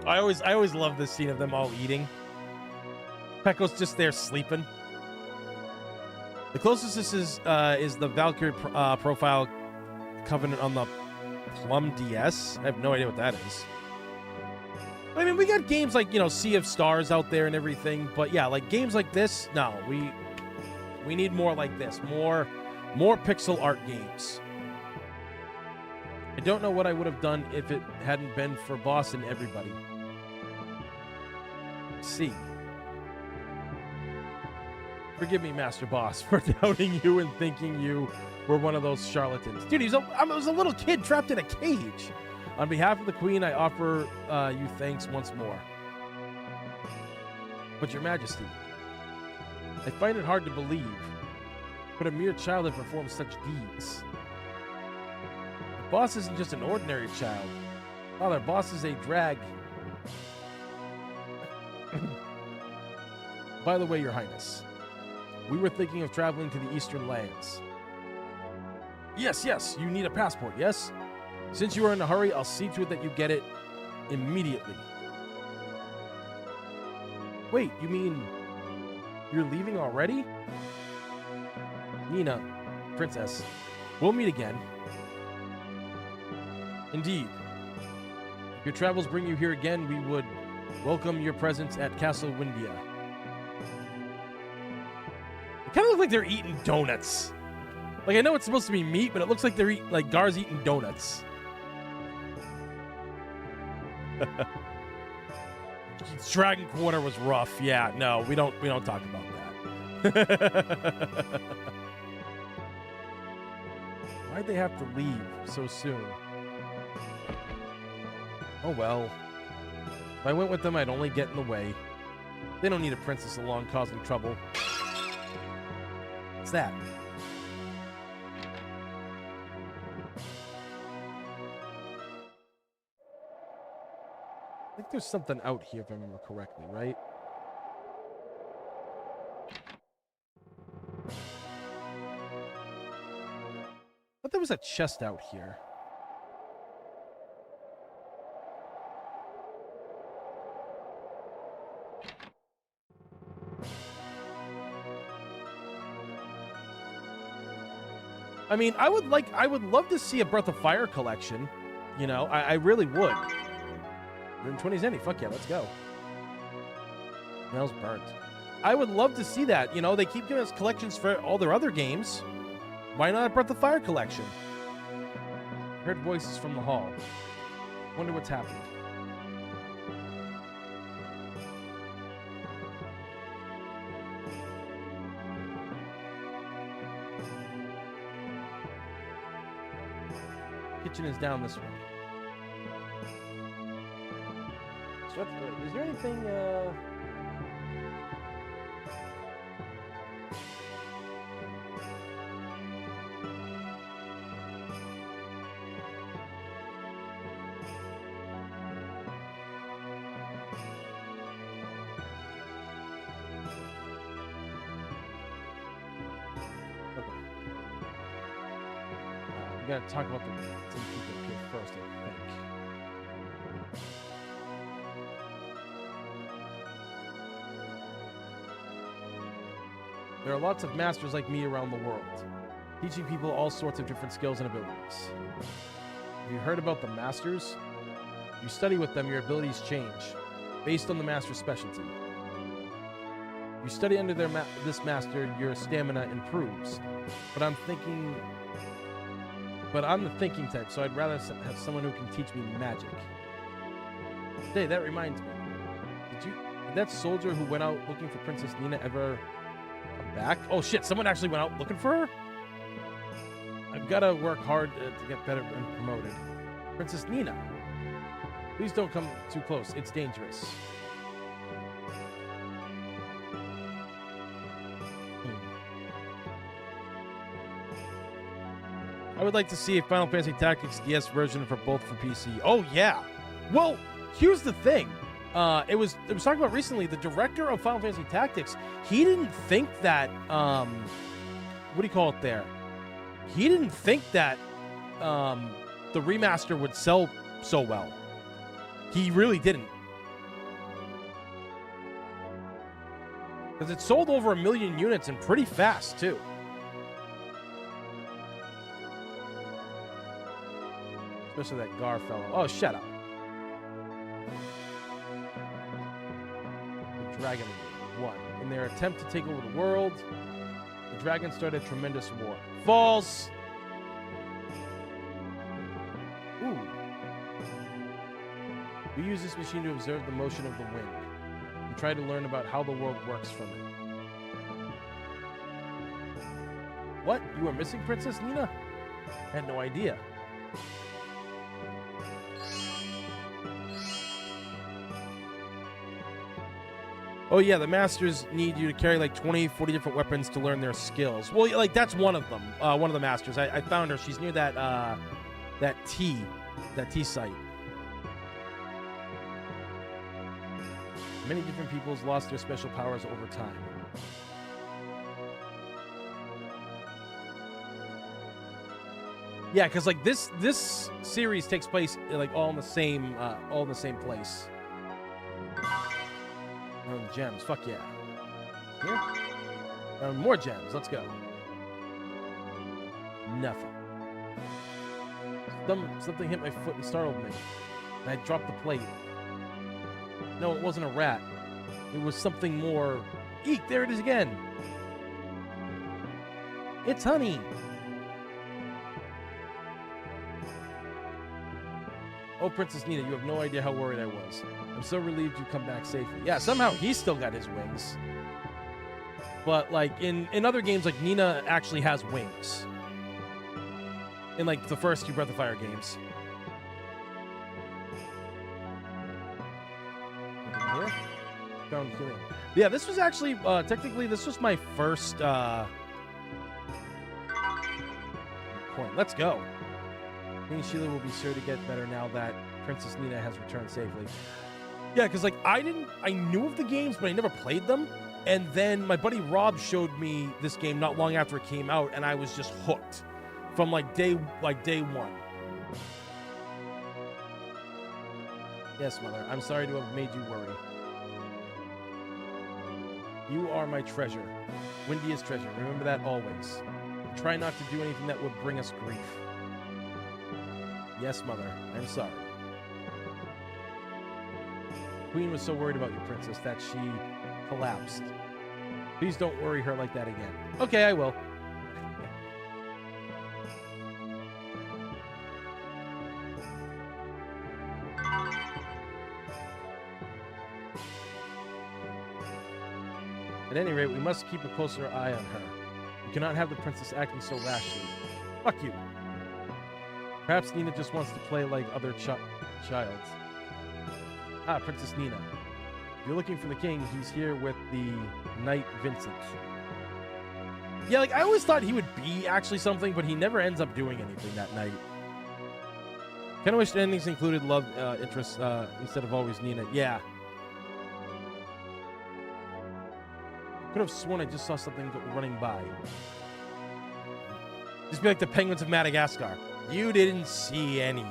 S1: I always love this scene of them all eating. Pecco's just there sleeping. The closest this is the Valkyrie profile Covenant on the Plum DS. I have no idea what that is. I mean, we got games like, Sea of Stars out there and everything, but yeah, like games like this, no, we need more like this. More pixel art games. I don't know what I would have done if it hadn't been for Boss and everybody. See. Forgive me, Master Boss, for doubting you and thinking you were one of those charlatans. Dude, I was a little kid trapped in a cage. On behalf of the Queen, I offer you thanks once more. But Your Majesty, I find it hard to believe, but a mere child had performed such deeds. The Boss isn't just an ordinary child. Father, Boss is a drag. By the way, Your Highness, we were thinking of traveling to the Eastern lands. Yes, you need a passport, yes? Since you are in a hurry, I'll see to it that you get it immediately. Wait, you mean you're leaving already? Nina, Princess, we'll meet again. Indeed. If your travels bring you here again, we would welcome your presence at Castle Windia. They kind of look like they're eating donuts. Like, I know it's supposed to be meat, but it looks like they're Gar's eating donuts. Dragon Quarter was rough. Yeah, no, we don't talk about that. Why'd they have to leave so soon? Oh well. If I went with them, I'd only get in the way. They don't need a princess along causing trouble. What's that? I think there's something out here, if I remember correctly, right? I thought there was a chest out here. I mean, I would love to see a Breath of Fire collection. I really would. 120's any. Fuck yeah, let's go. Nail's burnt. I would love to see that. They keep giving us collections for all their other games. Why not a Breath of Fire collection? Heard voices from the hall. Wonder what's happened. Kitchen is down this way. So is there anything, gotta talk about some people here first, I think. There are lots of masters like me around the world, teaching people all sorts of different skills and abilities. Have you heard about the masters? If you study with them, your abilities change, based on the master's specialty. If you study under this master, your stamina improves. But I'm the thinking type, so I'd rather have someone who can teach me magic. Hey, that reminds me. Did that soldier who went out looking for Princess Nina ever come back? Oh shit, someone actually went out looking for her? I've got to work hard to get better and promoted. Princess Nina. Please don't come too close. It's dangerous. I would like to see a Final Fantasy Tactics DS version for both for PC. Oh yeah. Well, here's the thing. It was talking about recently. The director of Final Fantasy Tactics, he didn't think that what do you call it there? He didn't think that the remaster would sell so well. He really didn't. Because it sold over 1 million units and pretty fast too. Especially that Gar fellow. Oh, shut up. The Dragon won. In their attempt to take over the world, the dragon started a tremendous war. False! Ooh. We use this machine to observe the motion of the wind and try to learn about how the world works from it. What? You are missing Princess Nina? I had no idea. Oh yeah, the masters need you to carry like 20, 40 different weapons to learn their skills. Well, like that's one of them. One of the masters. I found her. She's near that T site. Many different peoples lost their special powers over time. Yeah, because like this series takes place like all in the same place. Gems, fuck yeah. Here? More gems, let's go. Nothing. Something hit my foot and startled me. And I dropped the plate. No, it wasn't a rat. It was something more. Eek, there it is again. It's honey. Oh, Princess Nina, you have no idea how worried I was. I'm so relieved you come back safely. Yeah, somehow he's still got his wings. But, like, in other games, like, Nina actually has wings. In, like, the first two Breath of Fire games. Here? Found healing. Yeah, this was actually, technically, this was my first, point. Let's go. Queen Sheila will be sure to get better now that Princess Nina has returned safely. Yeah, because like I knew of the games, but I never played them. And then my buddy Rob showed me this game not long after it came out, and I was just hooked from like day one. Yes, Mother, I'm sorry to have made you worry. You are my treasure, Windia's treasure. Remember that always. Try not to do anything that would bring us grief. Yes, Mother, I'm sorry. Queen was so worried about you, Princess, that she collapsed. Please don't worry her like that again. Okay, I will. At any rate, we must keep a closer eye on her. We cannot have the princess acting so rashly. Fuck you. Perhaps Nina just wants to play like other childs. Ah, Princess Nina. If you're looking for the king, he's here with the Knight Vincent. Yeah, like, I always thought he would be actually something, but he never ends up doing anything that night. Kinda wish the endings included love interests instead of always Nina. Yeah. Could have sworn I just saw something running by. Just be like the penguins of Madagascar. You didn't see anything.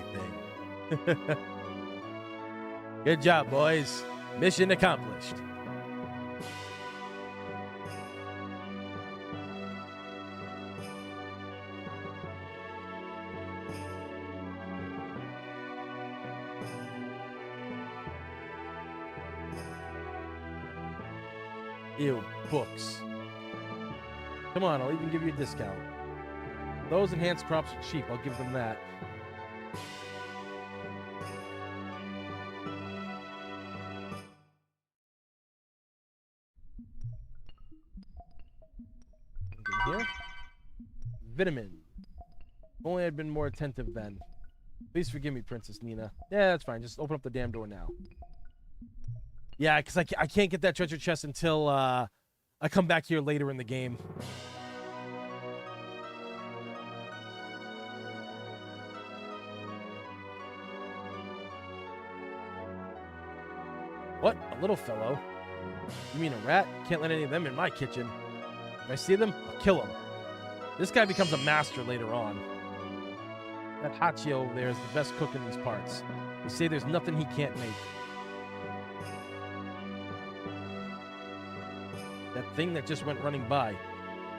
S1: Good job, boys. Mission accomplished. Ew, books. Come on, I'll even give you a discount. Those enhanced crops are cheap. I'll give them that. Anything here? Vitamin. If only I'd been more attentive then. Please forgive me, Princess Nina. Yeah, that's fine. Just open up the damn door now. Yeah, because I can't get that treasure chest until I come back here later in the game. What? A little fellow? You mean a rat? Can't let any of them in my kitchen. If I see them, I'll kill them. This guy becomes a master later on. That Hachi over there is the best cook in these parts. They say there's nothing he can't make. That thing that just went running by.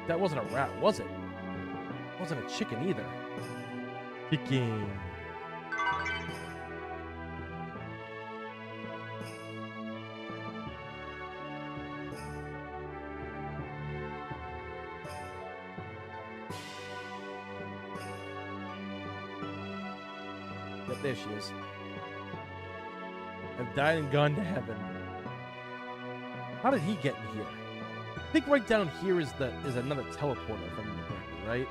S1: That wasn't a rat, was it? It wasn't a chicken either. Chicken. Yep, there she is. I've died and gone to heaven. How did he get in here? I think right down here is another teleporter, if I remember correctly, right?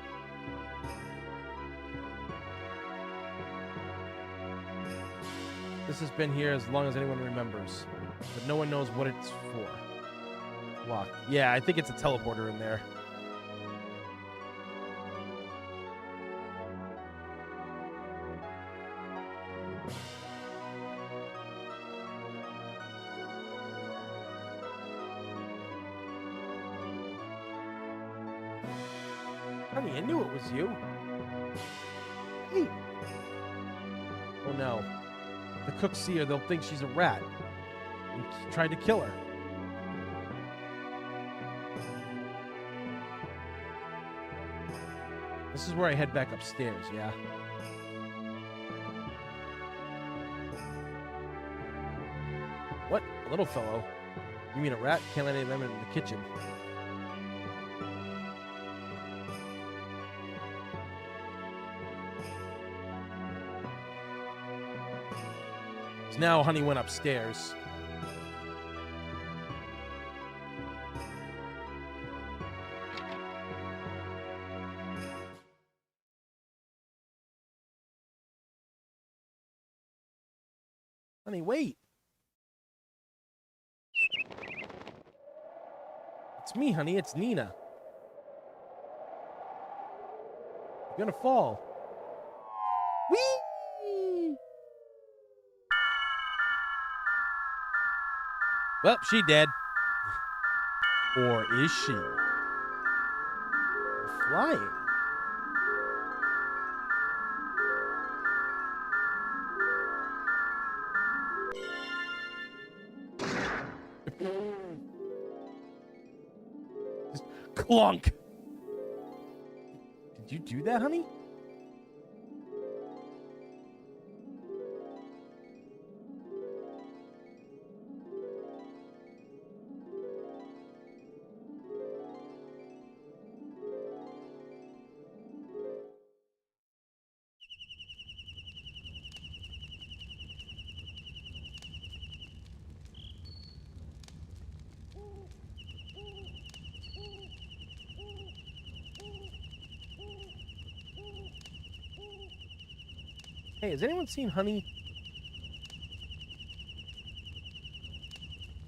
S1: This has been here as long as anyone remembers, but no one knows what it's for. Locked. Yeah, I think it's a teleporter in there. Honey, I knew it was you. Hey. Oh no. If the cooks see her, they'll think she's a rat. And tried to kill her. This is where I head back upstairs, yeah? What? A little fellow? You mean a rat? Can't let any of them in the kitchen. Now Honey went upstairs. Honey, wait. It's me, honey. It's Nina. You're gonna fall. Whee! Well, she dead. Or is she? Flying. Just clunk. Did you do that, honey? Hey, has anyone seen Honey?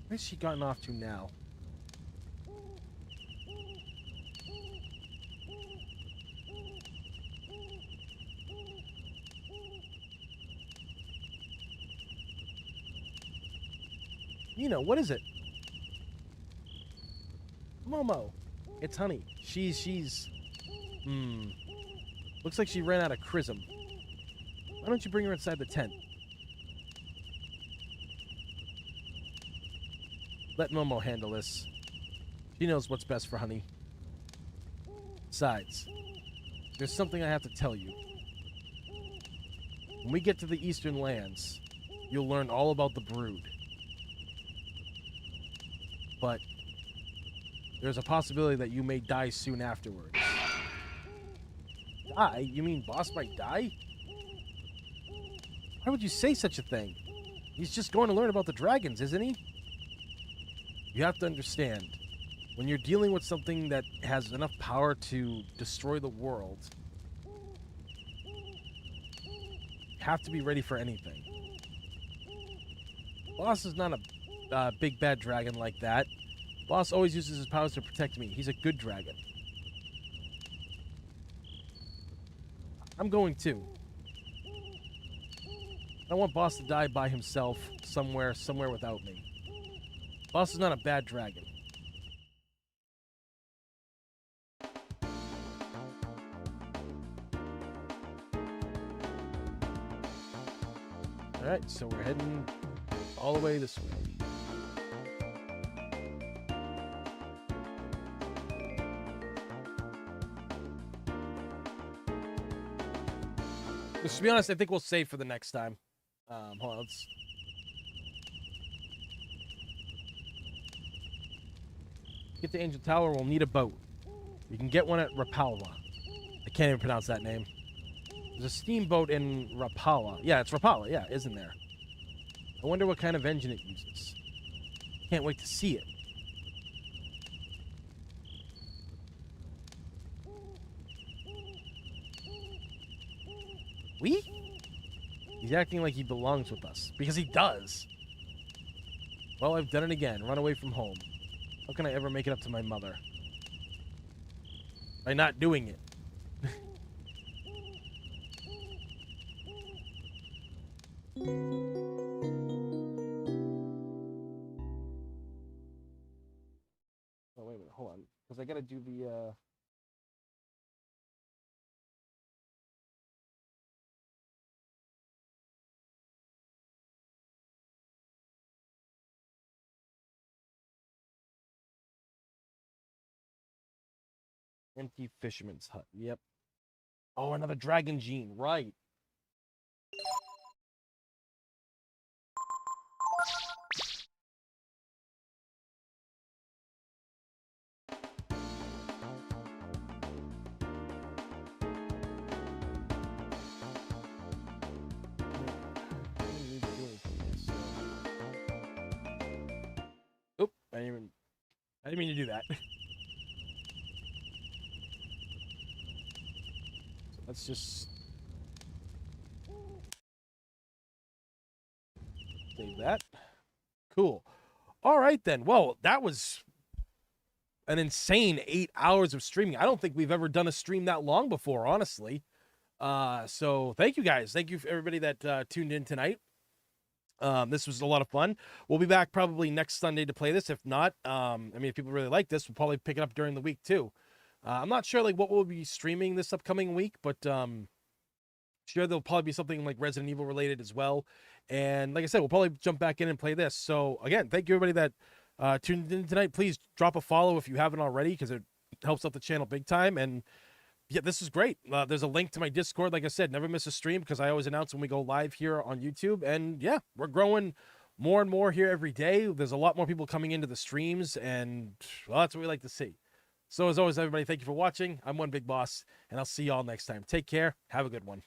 S1: Where's she gotten off to now? What is it? Momo. It's Honey. She's... Looks like she ran out of chrism. Why don't you bring her inside the tent? Let Momo handle this. She knows what's best for Honey. Besides, there's something I have to tell you. When we get to the Eastern Lands, you'll learn all about the Brood. But there's a possibility that you may die soon afterwards. Die? You mean Boss might die? Why would you say such a thing? He's just going to learn about the dragons, isn't he? You have to understand, when you're dealing with something that has enough power to destroy the world, you have to be ready for anything. Boss is not a big bad dragon like that. Boss always uses his powers to protect me. He's a good dragon. I'm going too. I don't want Boss to die by himself somewhere without me. Boss is not a bad dragon. Alright, so we're heading all the way this way. Just to be honest, I think we'll save for the next time. Hold on, let's... Get to Angel Tower, we'll need a boat. You can get one at Rapala. I can't even pronounce that name. There's a steamboat in Rapala. Yeah, it's Rapala, yeah, isn't there? I wonder what kind of engine it uses. Can't wait to see it. We? He's acting like he belongs with us. Because he does. Well, I've done it again. Run away from home. How can I ever make it up to my mother? By not doing it. Oh, wait a minute. Hold on. Because I gotta do the, Empty fisherman's hut. Yep. Oh, another dragon gene. Right. Oop. I didn't mean to do that. Let's just save that. Cool. All right, then. Well, that was an insane 8 hours of streaming. I don't think we've ever done a stream that long before, honestly. So thank you guys. Thank you for everybody that tuned in tonight. This was a lot of fun. We'll be back probably next Sunday to play this. If not, I mean, if people really like this, we'll probably pick it up during the week too. I'm not sure like what we'll be streaming this upcoming week, but sure there'll probably be something like Resident Evil related as well. And like I said, we'll probably jump back in and play this. So again, thank you everybody that tuned in tonight. Please drop a follow if you haven't already, because it helps out the channel big time. And yeah, this is great. There's a link to my Discord. Like I said, never miss a stream because I always announce when we go live here on YouTube. And yeah, we're growing more and more here every day. There's a lot more people coming into the streams, and well, that's what we like to see. So as always, everybody, thank you for watching. I'm One Big Boss, and I'll see you all next time. Take care. Have a good one.